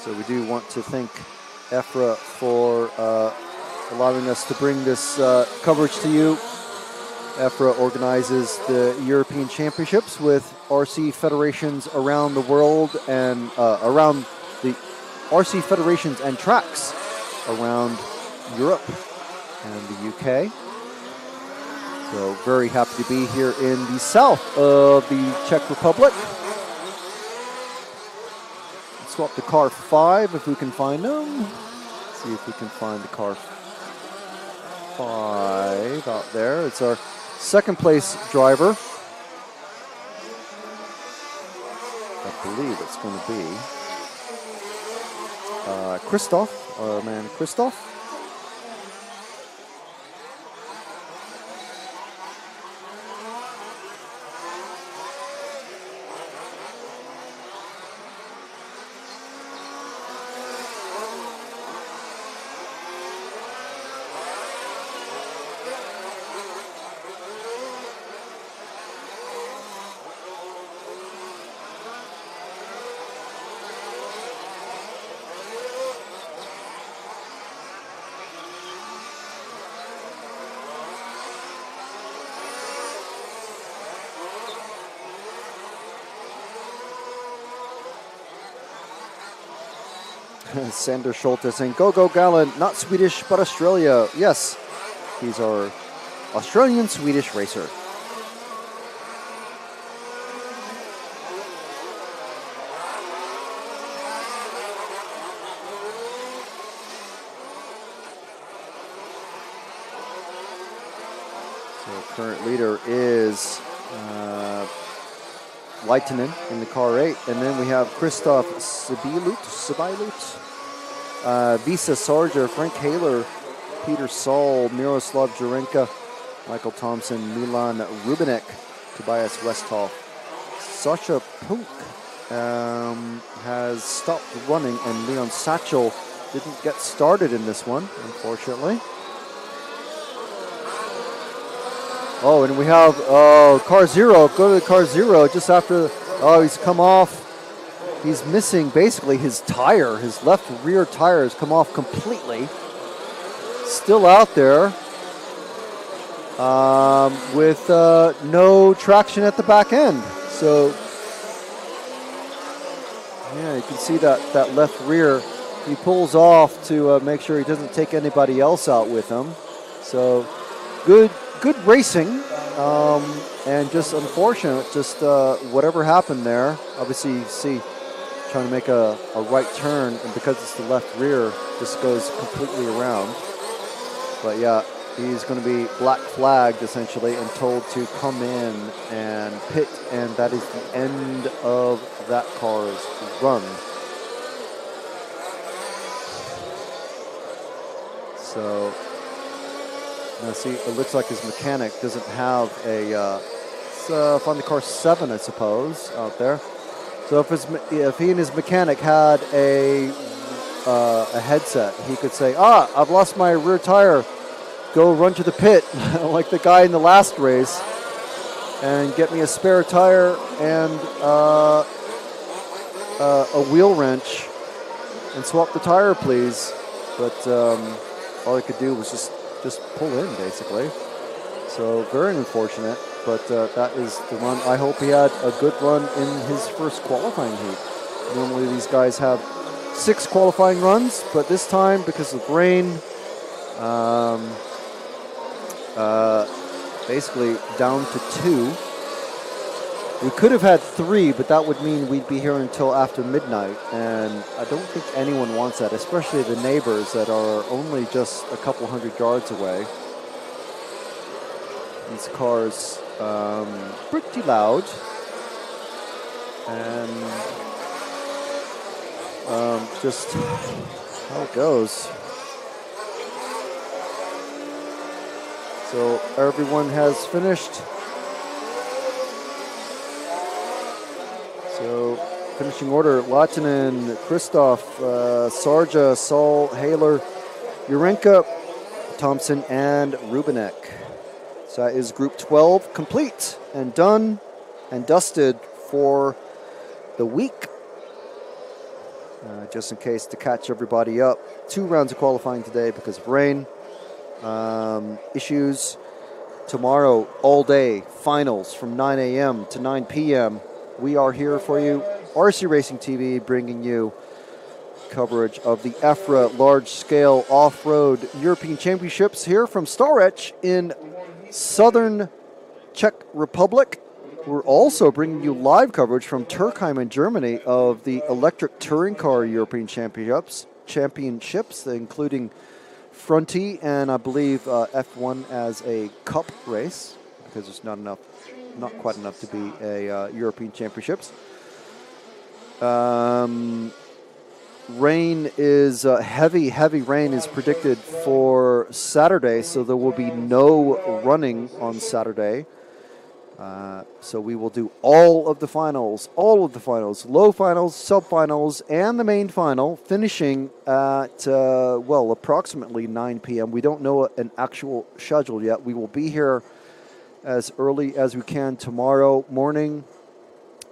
C: So we do want to thank EFRA for allowing us to bring this coverage to you. EFRA organizes the European Championships with RC federations around the world and around the RC federations and tracks around Europe and the UK. So very happy to be here in the south of the Czech Republic. Let's swap to car 5 if we can find them. Let's see if we can find the car 5 out there. It's our second place driver. I believe it's going to be Christoph, our man Christoph. Sander Schulte saying, go, go, Gallen, not Swedish, but Australia. Yes, he's our Australian-Swedish racer. So current leader is Leitinen in the car 8, and then we have Christoph Sibilut, Visa Sarger, Frank Haler, Peter Saul, Miroslav Jurenka, Michael Thompson, Milan Rubinek, Tobias Westhoff. Sasha Punk has stopped running, and Leon Satchel didn't get started in this one, unfortunately. Oh, and we have car 0. Go to the car 0 just after. Oh, he's come off. He's missing basically his tire. His left rear tire has come off completely. Still out there with no traction at the back end. So, yeah, you can see that left rear. He pulls off to make sure he doesn't take anybody else out with him. So, good racing, and just unfortunate, just whatever happened there. Obviously, you see, trying to make a right turn, and because it's the left rear, this goes completely around. But yeah, he's going to be black flagged essentially and told to come in and pit, and that is the end of that car's run. So. Now see, it looks like his mechanic doesn't have a, find the car 7, I suppose, out there. So if he and his mechanic had a headset, he could say, I've lost my rear tire, go run to the pit, like the guy in the last race, and get me a spare tire and a wheel wrench, and swap the tire, please. But all he could do was just pull in, basically. So very unfortunate, but that is the run. I hope he had a good run in his first qualifying heat. Normally these guys have 6 qualifying runs, but this time, because of rain, basically down to 2. We could have had 3, but that would mean we'd be here until after midnight, and I don't think anyone wants that, especially the neighbors that are only just a couple hundred yards away. These cars, pretty loud, and just how it goes. So everyone has finished. So finishing order: Latinen, Christoph, Sarja, Saul, Haler, Urenka, Thompson, and Rubinek. So that is Group 12 complete and done and dusted for the week. Just in case to catch everybody up, 2 rounds of qualifying today because of rain. Issues tomorrow all day, finals from 9 a.m. to 9 p.m. We are here for you, RC Racing TV, bringing you coverage of the EFRA large-scale off-road European Championships here from Stařeč in southern Czech Republic. We're also bringing you live coverage from Turkheim in Germany of the electric touring car European Championships, including Fronty and I believe F1 as a cup race, because there's not quite enough to be a European Championships. Rain is heavy rain is predicted for Saturday, so there will be no running on Saturday. So we will do all of the finals, low finals, sub-finals, and the main final, finishing at, approximately 9 p.m. We don't know an actual schedule yet. We will be here as early as we can tomorrow morning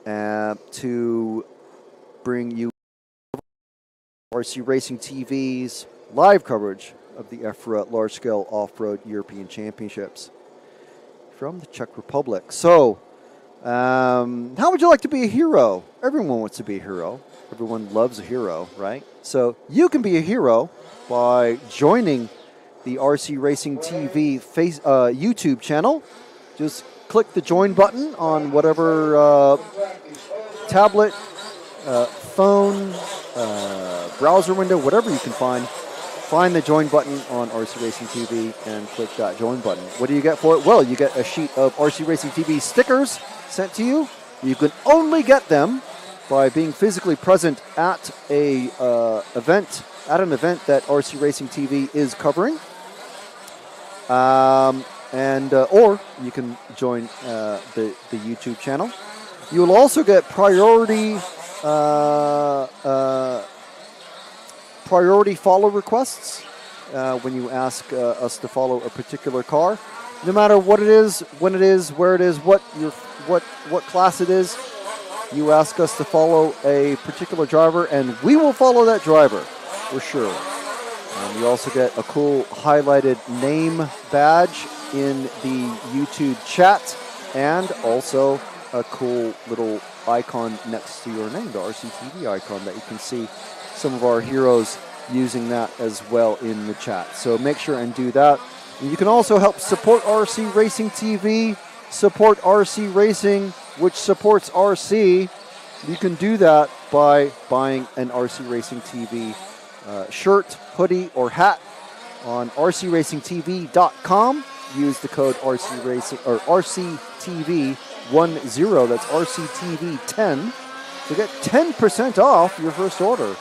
C: to bring you RC Racing TV's live coverage of the EFRA large-scale off-road European Championships from the Czech Republic. So, how would you like to be a hero? Everyone wants to be a hero. Everyone loves a hero, right? So you can be a hero by joining the RC Racing TV YouTube channel. Just click the join button on whatever tablet, phone, browser window, whatever you can find. Find the join button on RC Racing TV and click that join button. What do you get for it? Well, you get a sheet of RC Racing TV stickers sent to you. You can only get them by being physically present at an event that RC Racing TV is covering. Or you can join the YouTube channel. You will also get priority follow requests when you ask us to follow a particular car, no matter what it is, when it is, where it is, what class it is. You ask us to follow a particular driver, and we will follow that driver for sure. You also get a cool highlighted name badge in the YouTube chat, and also a cool little icon next to your name, the RCTV icon, that you can see some of our heroes using that as well in the chat. So make sure and do that. And you can also help support RC Racing TV, support RC Racing, which supports RC. You can do that by buying an RC Racing TV shirt, hoodie, or hat on rcracingtv.com. Use the code RC Racing or RCTV10. That's RCTV10 to get 10% off your first order.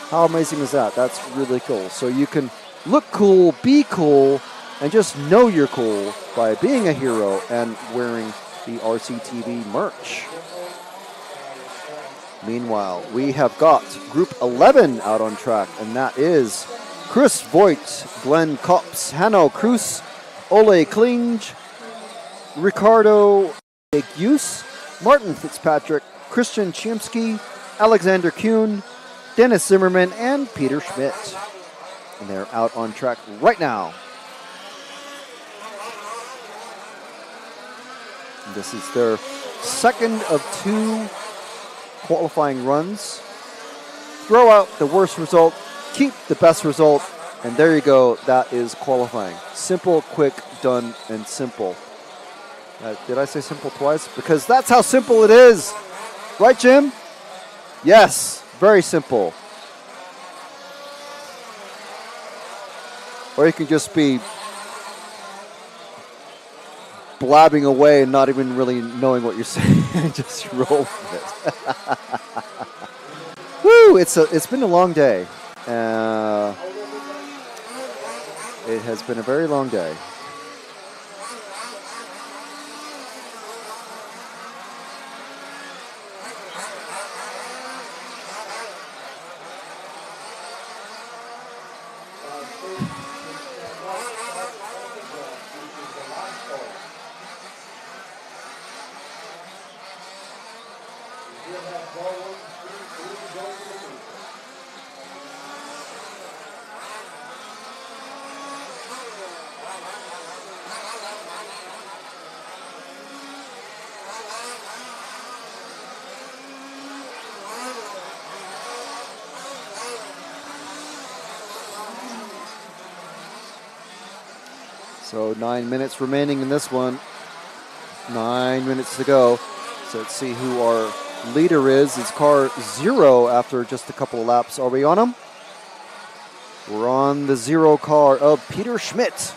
C: How amazing is that? That's really cool. So you can look cool, be cool, and just know you're cool by being a hero and wearing the RCTV merch. Meanwhile, we have got Group 11 out on track, and that is Chris Voigt, Glenn Kops, Hanno Cruz, Ole Klinge, Ricardo Use, Martin Fitzpatrick, Christian Chimsky, Alexander Kuhn, Dennis Zimmerman, and Peter Schmidt. And they're out on track right now. This is their second of 2 qualifying runs throw out the worst result, keep the best result, and there you go. That is qualifying. Simple, quick, done, and simple. Did I say simple twice? Because that's how simple it is. Right, Jim? Yes, very simple. Or you can just be blabbing away and not even really knowing what you're saying. Just roll with it. Woo! It's been a long day. It has been a very long day. So 9 minutes remaining in this one. 9 minutes to go. So let's see who our leader is. It's car 0 after just a couple of laps. Are we on him? We're on the 0 car of Peter Schmidt,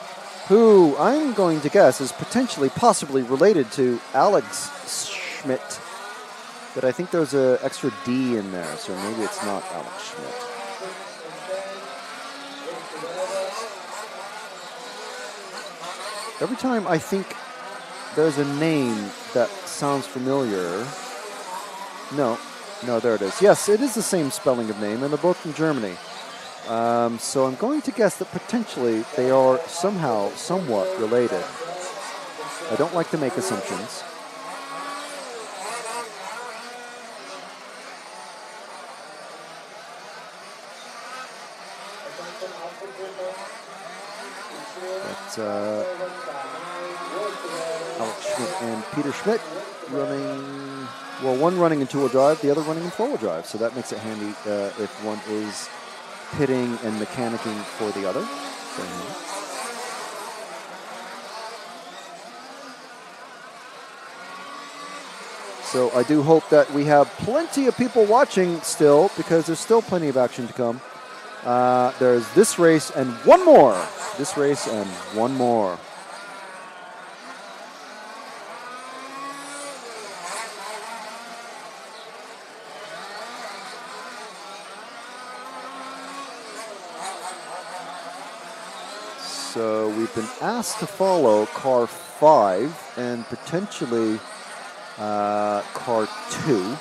C: who I'm going to guess is potentially, possibly related to Alex Schmidt. But I think there's an extra D in there, so maybe it's not Alex Schmidt. Every time I think there's a name that sounds familiar. No, there it is. Yes, it is the same spelling of name, and they're both from Germany. So I'm going to guess that potentially they are somehow, somewhat related. I don't like to make assumptions. But, Alex Schmidt and Peter Schmidt running, well, one running in two-wheel drive, the other running in four-wheel drive. So that makes it handy if one is pitting and mechanicking for the other. So I do hope that we have plenty of people watching still, because there's still plenty of action to come. There's this race and one more. This race and one more. So we've been asked to follow car 5 and potentially car 2.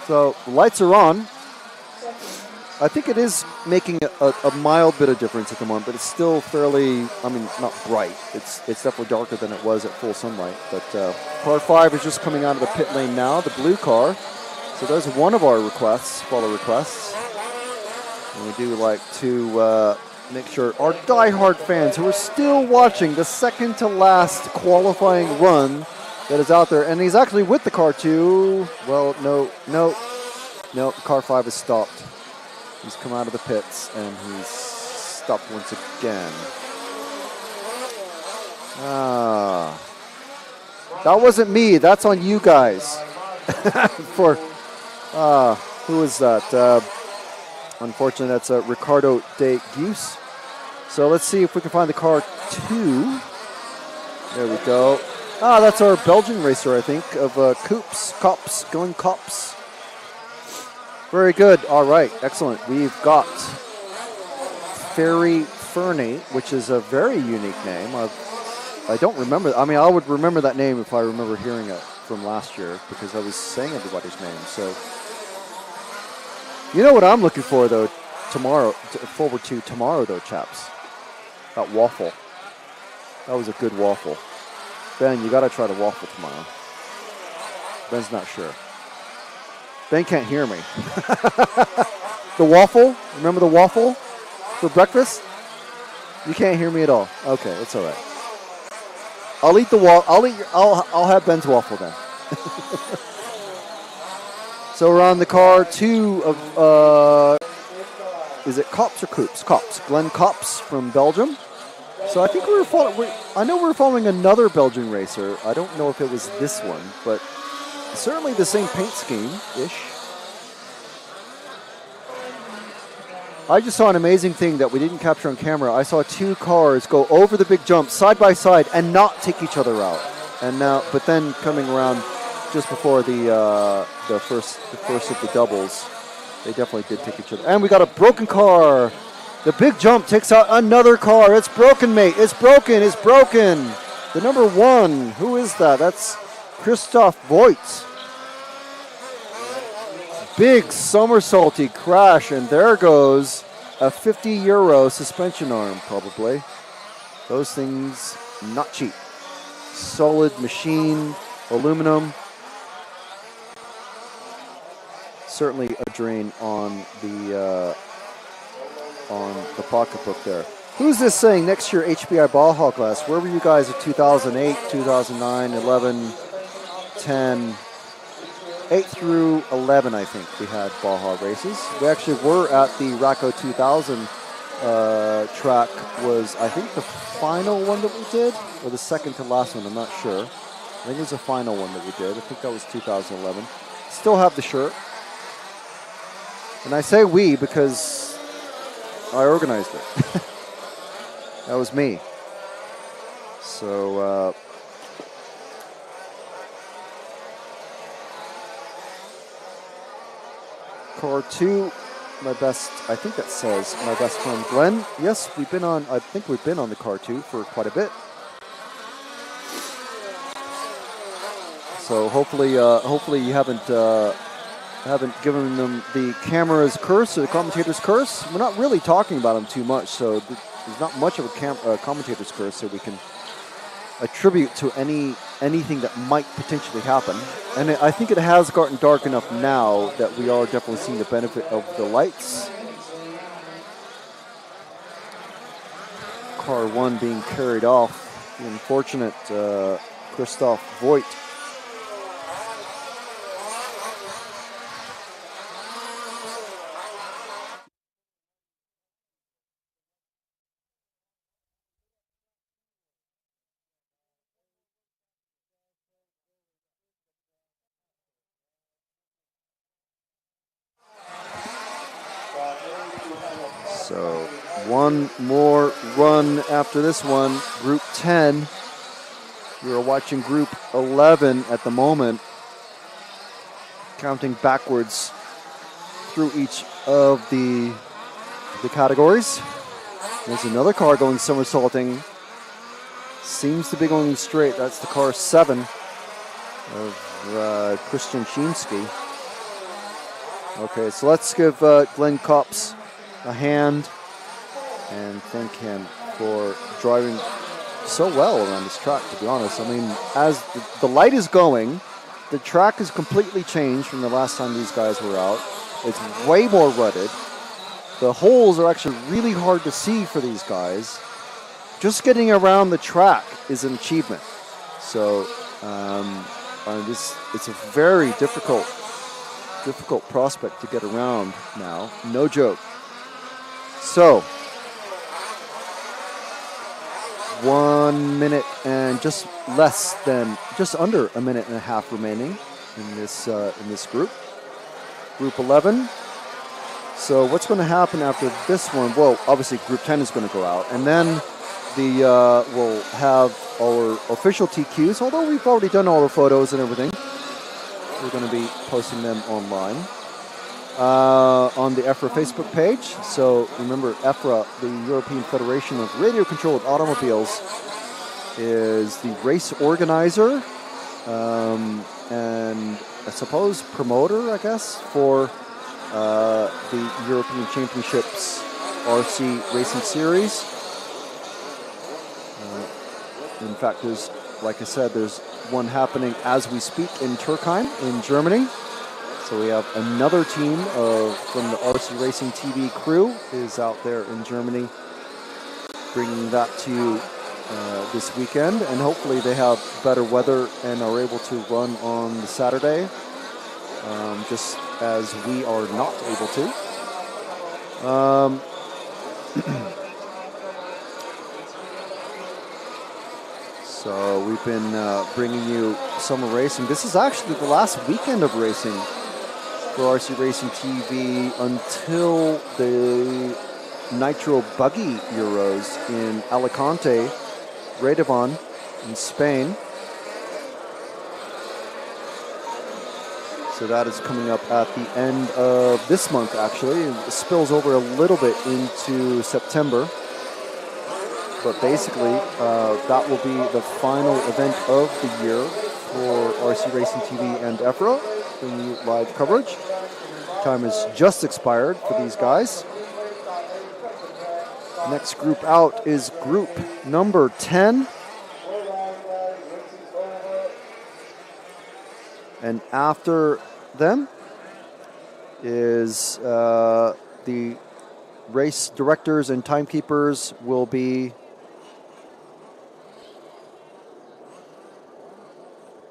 C: So the lights are on. I think it is making a mild bit of difference at the moment, but it's still fairly, I mean, not bright. It's definitely darker than it was at full sunlight. But car 5 is just coming out of the pit lane now, the blue car. So there's one of our requests, follow requests. And we do like to make sure our diehard fans who are still watching the second to last qualifying run that is out there. And he's actually with the car 2. Well, no, car 5 is stopped. He's come out of the pits, and he's stopped once again. That wasn't me. That's on you guys. For, who is that? Unfortunately, that's Ricardo de Gius. So let's see if we can find the car 2. There we go. That's our Belgian racer, I think, of going Cops. Very good. All right. Excellent. We've got Ferry Fernie, which is a very unique name. I don't remember. I mean, I would remember that name if I remember hearing it from last year, because I was saying everybody's name. So, you know what I'm looking for, though, forward to tomorrow, though, chaps? That waffle. That was a good waffle. Ben, you got to try the waffle tomorrow. Ben's not sure. Ben can't hear me. The waffle? Remember the waffle for breakfast? You can't hear me at all. Okay, it's all right. I'll eat the waffle. I'll have Ben's waffle then. So we're on the car 2 of, is it Kops or Coops? Kops. Glenn Kops from Belgium. So I think I know we were following another Belgian racer. I don't know if it was this one, but certainly the same paint scheme-ish. I just saw an amazing thing that we didn't capture on camera. I saw 2 cars go over the big jump side by side and not take each other out. And now, but then coming around just before the first of the doubles, they definitely did take each other. And we got a broken car. The big jump takes out another car. It's broken, mate. It's broken. It's broken. The number 1. Who is that? That's Christoph Voigt. Big somersaulty crash, and there goes a €50 suspension arm, probably. Those things, not cheap. Solid machine, aluminum. Certainly a drain on the pocketbook there. Who's this saying next year HBI Baja class? Where were you guys in 2008, 2009, 11, 10, 8 through 11, I think we had Baja races. We actually were at the Racco 2000 track was, I think, the final one that we did, or the second to last one, I'm not sure. I think it was the final one that we did. I think that was 2011. Still have the shirt. And I say we because I organized it. That was me. So, car 2, I think that says my best friend Glenn. Yes, I think we've been on the car 2 for quite a bit. So hopefully you haven't given them the camera's curse or the commentator's curse. We're not really talking about them too much, so there's not much of a commentator's curse that we can attribute to anything that might potentially happen. And I think it has gotten dark enough now that we are definitely seeing the benefit of the lights. Car 1 being carried off. The unfortunate Christoph Voigt. So one more run after this one. Group 10. We are watching Group 11 at the moment. Counting backwards through each of the categories. There's another car going somersaulting. Seems to be going straight. That's the car 7 of Christian Chinsky. Okay, so let's give Glenn Kops a hand and thank him for driving so well around this track, to be honest. I mean, as the light is going, the track has completely changed from the last time these guys were out. It's way more rutted. The holes are actually really hard to see for these guys. Just getting around the track is an achievement. So it's a very difficult prospect to get around now. No joke. So 1 minute and just under a minute and a half remaining in this group. Group 11. So what's going to happen after this one? Well, obviously Group 10 is going to go out, and then we'll have our official TQs. Although we've already done all the photos and everything, we're going to be posting them online on the EFRA Facebook page. So remember, EFRA, the European Federation of Radio-Controlled Automobiles, is the race organizer and I suppose promoter, I guess, for the European Championships RC Racing Series. In fact, like I said, there's one happening as we speak in Turkheim in Germany. So we have another team from the RC Racing TV crew is out there in Germany, bringing that to you this weekend, and hopefully they have better weather and are able to run on the Saturday. just as we are not able to. So we've been bringing you summer racing. This is actually the last weekend of racing for RC Racing TV until the Nitro Buggy Euros in Alicante, Redevan in Spain. So that is coming up at the end of this month, actually. It spills over a little bit into September. But basically, that will be the final event of the year for RC Racing TV and Offroad, bringing you live coverage. Time has just expired for these guys. Next group out is group number 10. And after them is the race directors and timekeepers will be...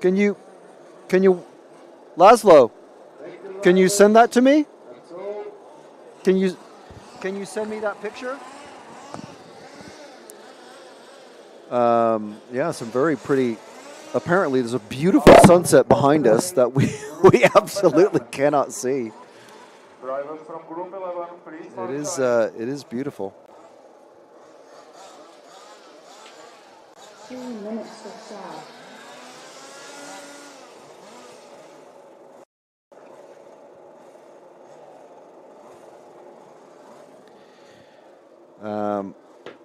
C: Can you, Laszlo, can you send that to me? Can you send me that picture? Yeah, some very pretty, apparently there's a beautiful sunset behind us that we absolutely cannot see. It is beautiful.
D: 3 minutes to start.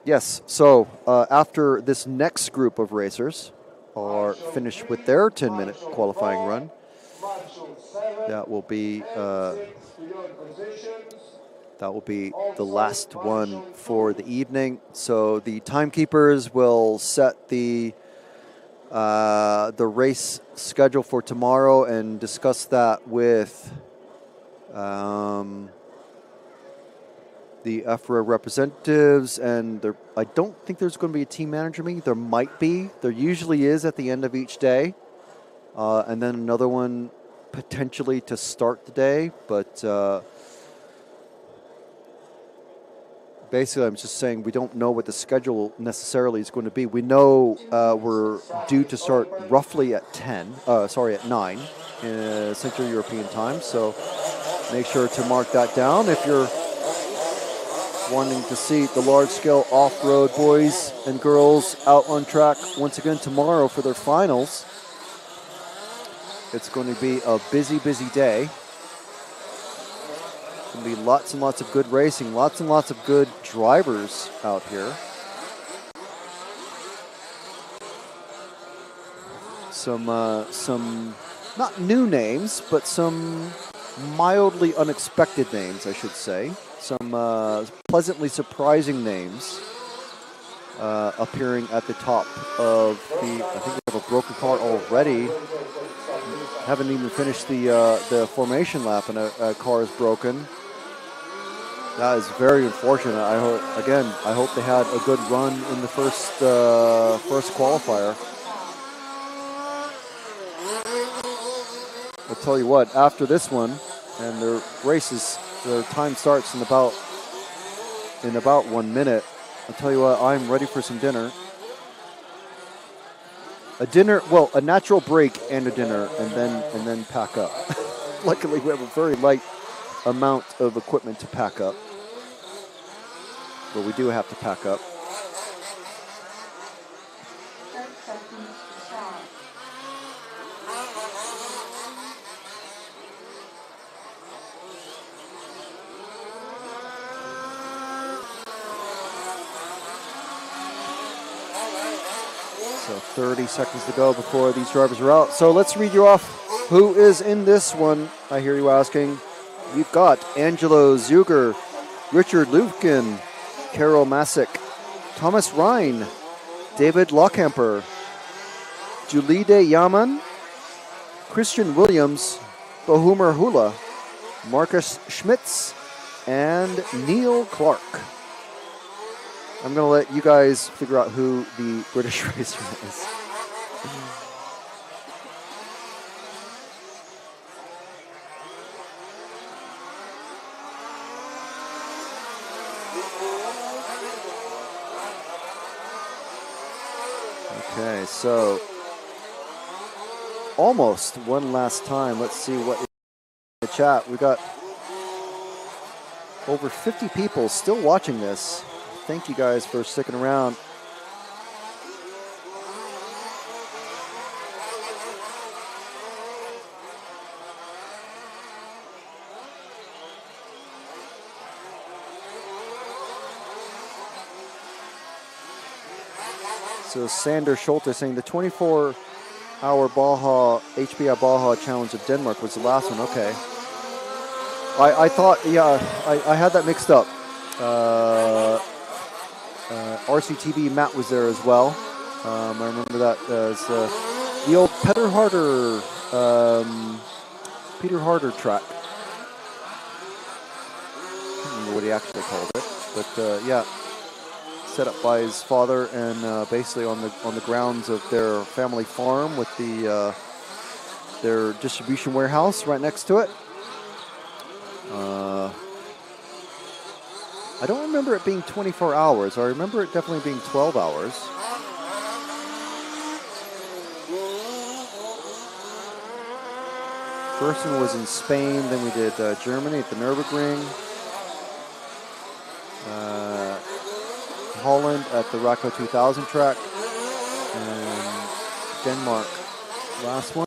C: Yes, so after this next group of racers are finished with their 10-minute qualifying run, that will be the last one for the evening. So the timekeepers will set the race schedule for tomorrow and discuss that with the Offroad representatives, and I don't think there's going to be a team manager meeting. There might be. There usually is at the end of each day. And then another one potentially to start the day. But basically, I'm just saying we don't know what the schedule necessarily is going to be. We know we're due to start roughly at 9 in Central European time. So make sure to mark that down if you're wanting to see the large-scale off-road boys and girls out on track once again tomorrow for their finals. It's going to be a busy, busy day. It's going to be lots and lots of good racing, lots and lots of good drivers out here. Some not new names, but some mildly unexpected names, I should say. Some pleasantly surprising names appearing at the top of the... I think we have a broken car already. Haven't even finished the formation lap, and a car is broken. That is very unfortunate. I hope they had a good run in the first qualifier. I'll tell you what, after this one, and their races, their time starts in about 1 minute. I'll tell you what, I'm ready for some dinner. A natural break and a dinner, and then pack up. Luckily, we have a very light amount of equipment to pack up, but we do have to pack up. So 30 seconds to go before these drivers are out. So let's read you off who is in this one. I hear you asking. We've got Angelo Zuger, Richard Lufkin, Carol Masick, Thomas Ryan, David Lockhamper, Julide Yaman, Christian Williams, Bohumer Hula, Marcus Schmitz, and Neil Clark. I'm going to let you guys figure out who the British racer is. Okay, so almost one last time. Let's see what in the chat. We got over 50 people still watching this. Thank you guys for sticking around. So Sander Schulte saying the 24-hour Baja HBI Baja Challenge of Denmark was the last one. Okay. I thought, yeah, I had that mixed up. RCTV Matt was there as well. I remember that as the old Peter Harder track. I can't remember what he actually called it, but yeah, set up by his father and basically on the grounds of their family farm with the their distribution warehouse right next to it. I don't remember it being 24 hours. I remember it definitely being 12 hours. First one was in Spain, then we did Germany at the Nürburgring. Holland at the Racco 2000 track. And Denmark, last one.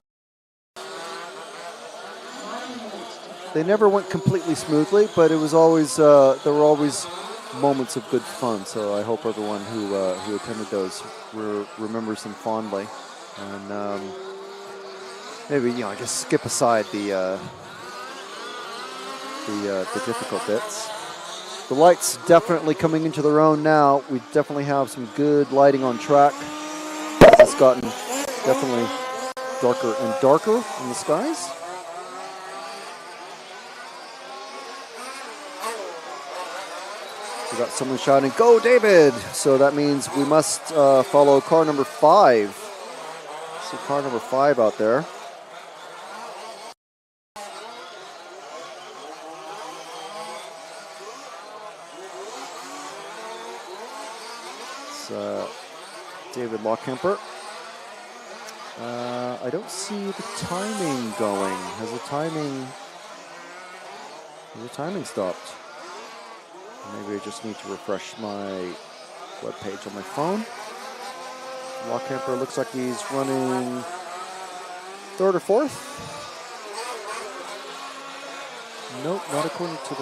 C: They never went completely smoothly, but it was always there were always moments of good fun. So I hope everyone who attended those remembers them fondly, and maybe just skip aside the difficult bits. The lights definitely coming into their own now. We definitely have some good lighting on track. It's gotten definitely darker and darker in the skies. We got someone shouting, "Go, David!" So that means we must follow car number 5. So car number 5 out there. It's David Lockhemper. I don't see the timing going. Has the timing stopped? Maybe I just need to refresh my web page on my phone. Lockhemper looks like he's running 3rd or 4th. Nope, not according to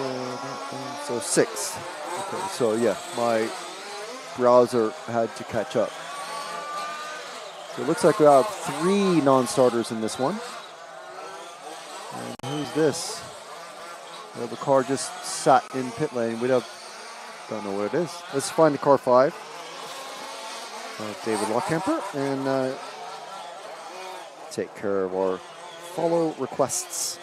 C: so 6th. Okay, so yeah, my browser had to catch up. So it looks like we have 3 non-starters in this one. And who's this? Well, the car just sat in pit lane. Don't know what it is. Let's find the car 5. David Lockhemper, and take care of our follow requests.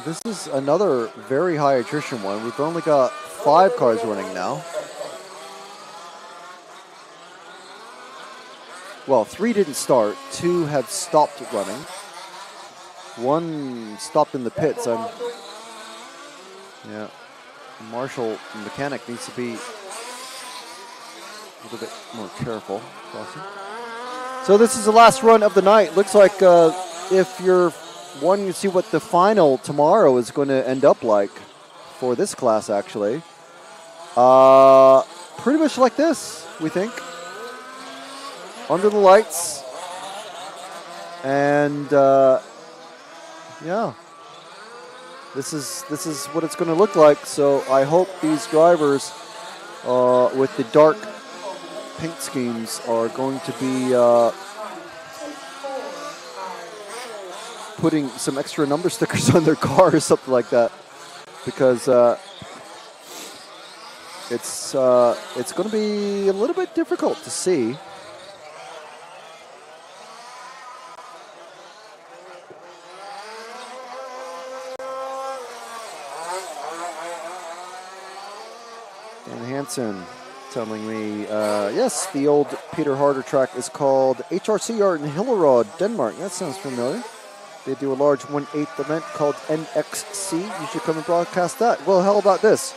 C: This is another very high attrition one. We've only got 5 cars running now. Well, 3 didn't start. 2 have stopped running. 1 stopped in the pits. Yeah, Marshall, the mechanic, needs to be a little bit more careful crossing. So this is the last run of the night. Looks like if you're wanting to see what the final tomorrow is going to end up like for this class, actually, pretty much like this, we think, under the lights, and yeah, this is what it's going to look like. So I hope these drivers with the dark paint schemes are going to be putting some extra number stickers on their car or something like that, because it's going to be a little bit difficult to see. Dan Hansen telling me, yes, the old Peter Harder track is called HRC Art in Hillerød, Denmark. That sounds familiar. They do a large 1/8 event called NXC. You should come and broadcast that. Well, how about this?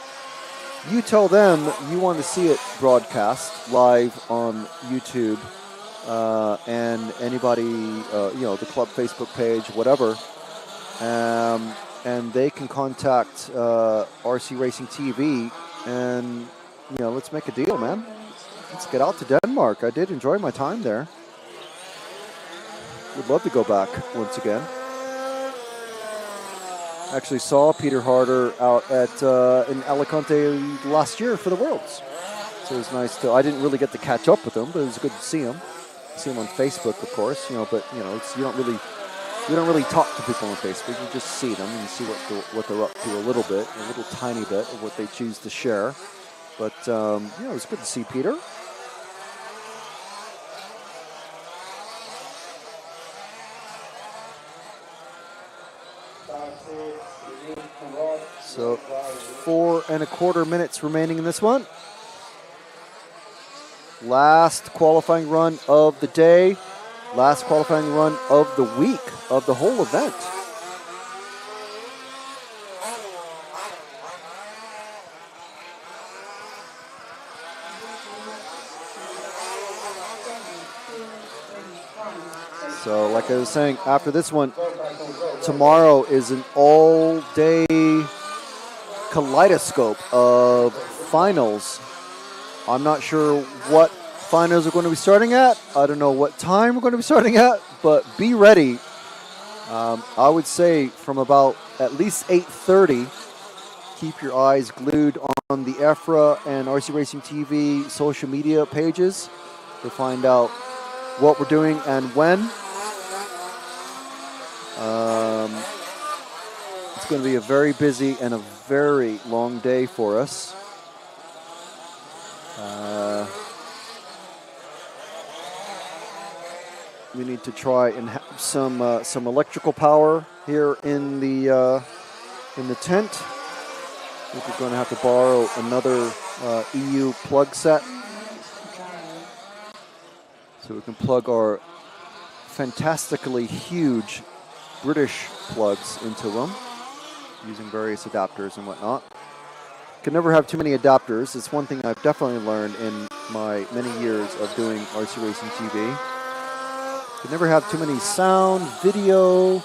C: You tell them you want to see it broadcast live on YouTube, and anybody, the club Facebook page, whatever, and they can contact RC Racing TV, and let's make a deal, man. Let's get out to Denmark. I did enjoy my time there. Would love to go back once again. Actually saw Peter Harder out at in Alicante last year for the Worlds. So it was nice to. I didn't really get to catch up with him, but it was good to see him. See him on Facebook, of course. But you don't really talk to people on Facebook. You just see them and you see what they're up to a little tiny bit of what they choose to share. But it was good to see Peter. So 4 1/4 minutes remaining in this one. Last qualifying run of the day. Last qualifying run of the week, of the whole event. So, like I was saying, after this one, tomorrow is an all-day kaleidoscope of finals. I'm not sure what finals are going to be starting at. I don't know what time we're going to be starting at, but be ready. I would say from about at least 8:30, keep your eyes glued on the EFRA and RC Racing TV social media pages to find out what we're doing and when. It's going to be a very busy and a very long day for us. We need to try and have some electrical power here in the tent. I think we're going to have to borrow another EU plug set so we can plug our fantastically huge British plugs into them using various adapters and whatnot. Can never have too many adapters. It's one thing I've definitely learned in my many years of doing RC Racing TV. Can never have too many sound, video,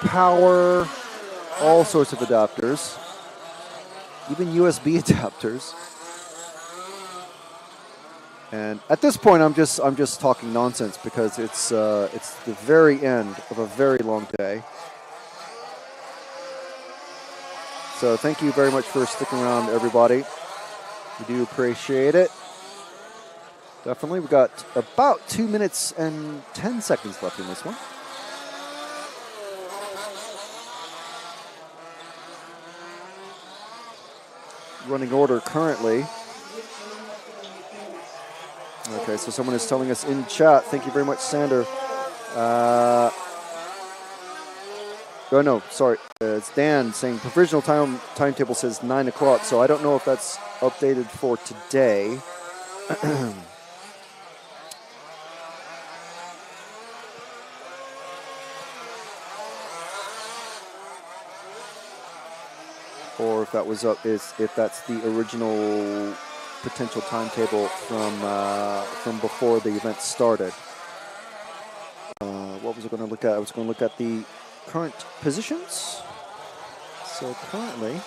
C: power, all sorts of adapters, even USB adapters. And at this point, I'm just talking nonsense because it's the very end of a very long day. So thank you very much for sticking around, everybody. We do appreciate it. Definitely, we got about 2 minutes and 10 seconds left in this one. Running order currently. Okay, so someone is telling us in chat. Thank you very much, Sander. No, sorry. It's Dan saying provisional timetable says 9 o'clock, so I don't know if that's updated for today. Or if that was if that's the original potential timetable from before the event started. What was I going to look at? I was going to look at the current positions. So currently,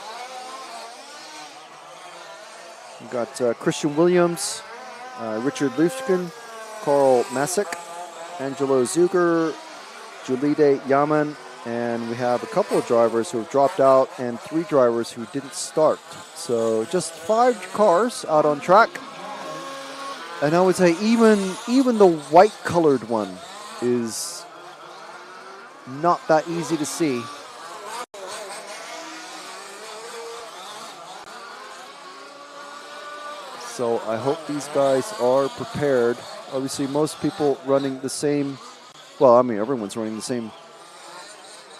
C: we've got Christian Williams, Richard Lufkin, Carl Masick, Angelo Zuger, Julide Yaman, and we have a couple of drivers who have dropped out and 3 drivers who didn't start. So just 5 cars out on track. And I would say even the white-colored one is not that easy to see. So I hope these guys are prepared. Obviously, most people running the same, well, I mean, everyone's running the same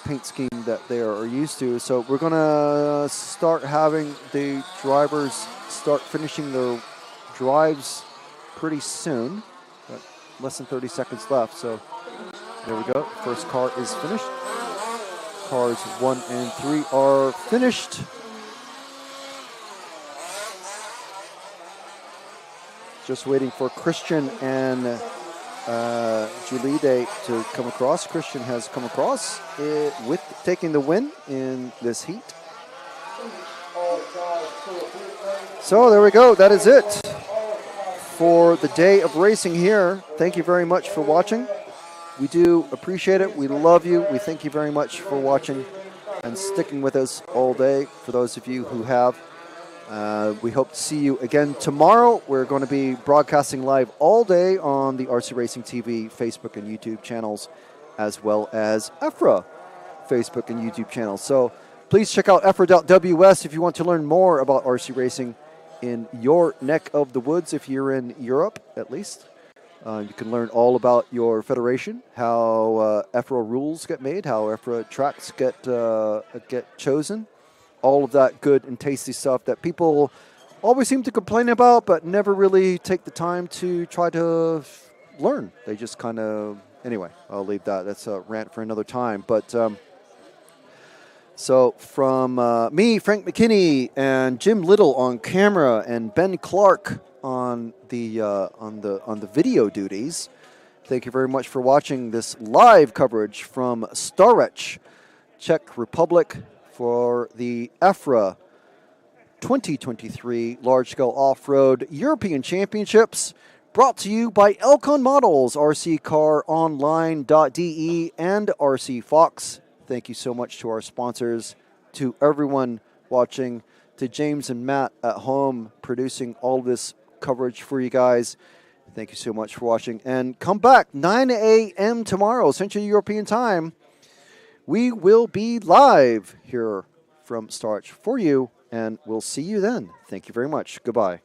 C: paint scheme that they are used to. So we're going to start having the drivers start finishing their drives pretty soon. Got less than 30 seconds left. So there we go. First car is finished. Cars 1 and 3 are finished. Just waiting for Christian and Julide to come across. Christian has come across with taking the win in this heat. So there we go. That is it for the day of racing here. Thank you very much for watching. We do appreciate it. We love you. We thank you very much for watching and sticking with us all day. For those of you who have, we hope to see you again tomorrow. We're going to be broadcasting live all day on the RC Racing TV Facebook and YouTube channels, as well as EFRA Facebook and YouTube channels. So please check out EFRA.ws if you want to learn more about RC racing in your neck of the woods, if you're in Europe at least. You can learn all about your federation, how EFRA rules get made, how EFRA tracks get chosen. All of that good and tasty stuff that people always seem to complain about, but never really take the time to try to learn. They just kind of... Anyway, I'll leave that. That's a rant for another time. But so from me, Frank McKinney, and Jim Little on camera, and Ben Clark on the video duties. Thank you very much for watching this live coverage from Stařeč, Czech Republic, for the EFRA 2023 Large-Scale Off-Road European Championships, brought to you by Elcon Models, rccaronline.de, and RC Fox. Thank you so much to our sponsors, to everyone watching, to James and Matt at home producing all this coverage for you guys. Thank you so much for watching. And come back 9 a.m. tomorrow, Central European Time. We will be live here from Stařeč for you, and we'll see you then. Thank you very much. Goodbye.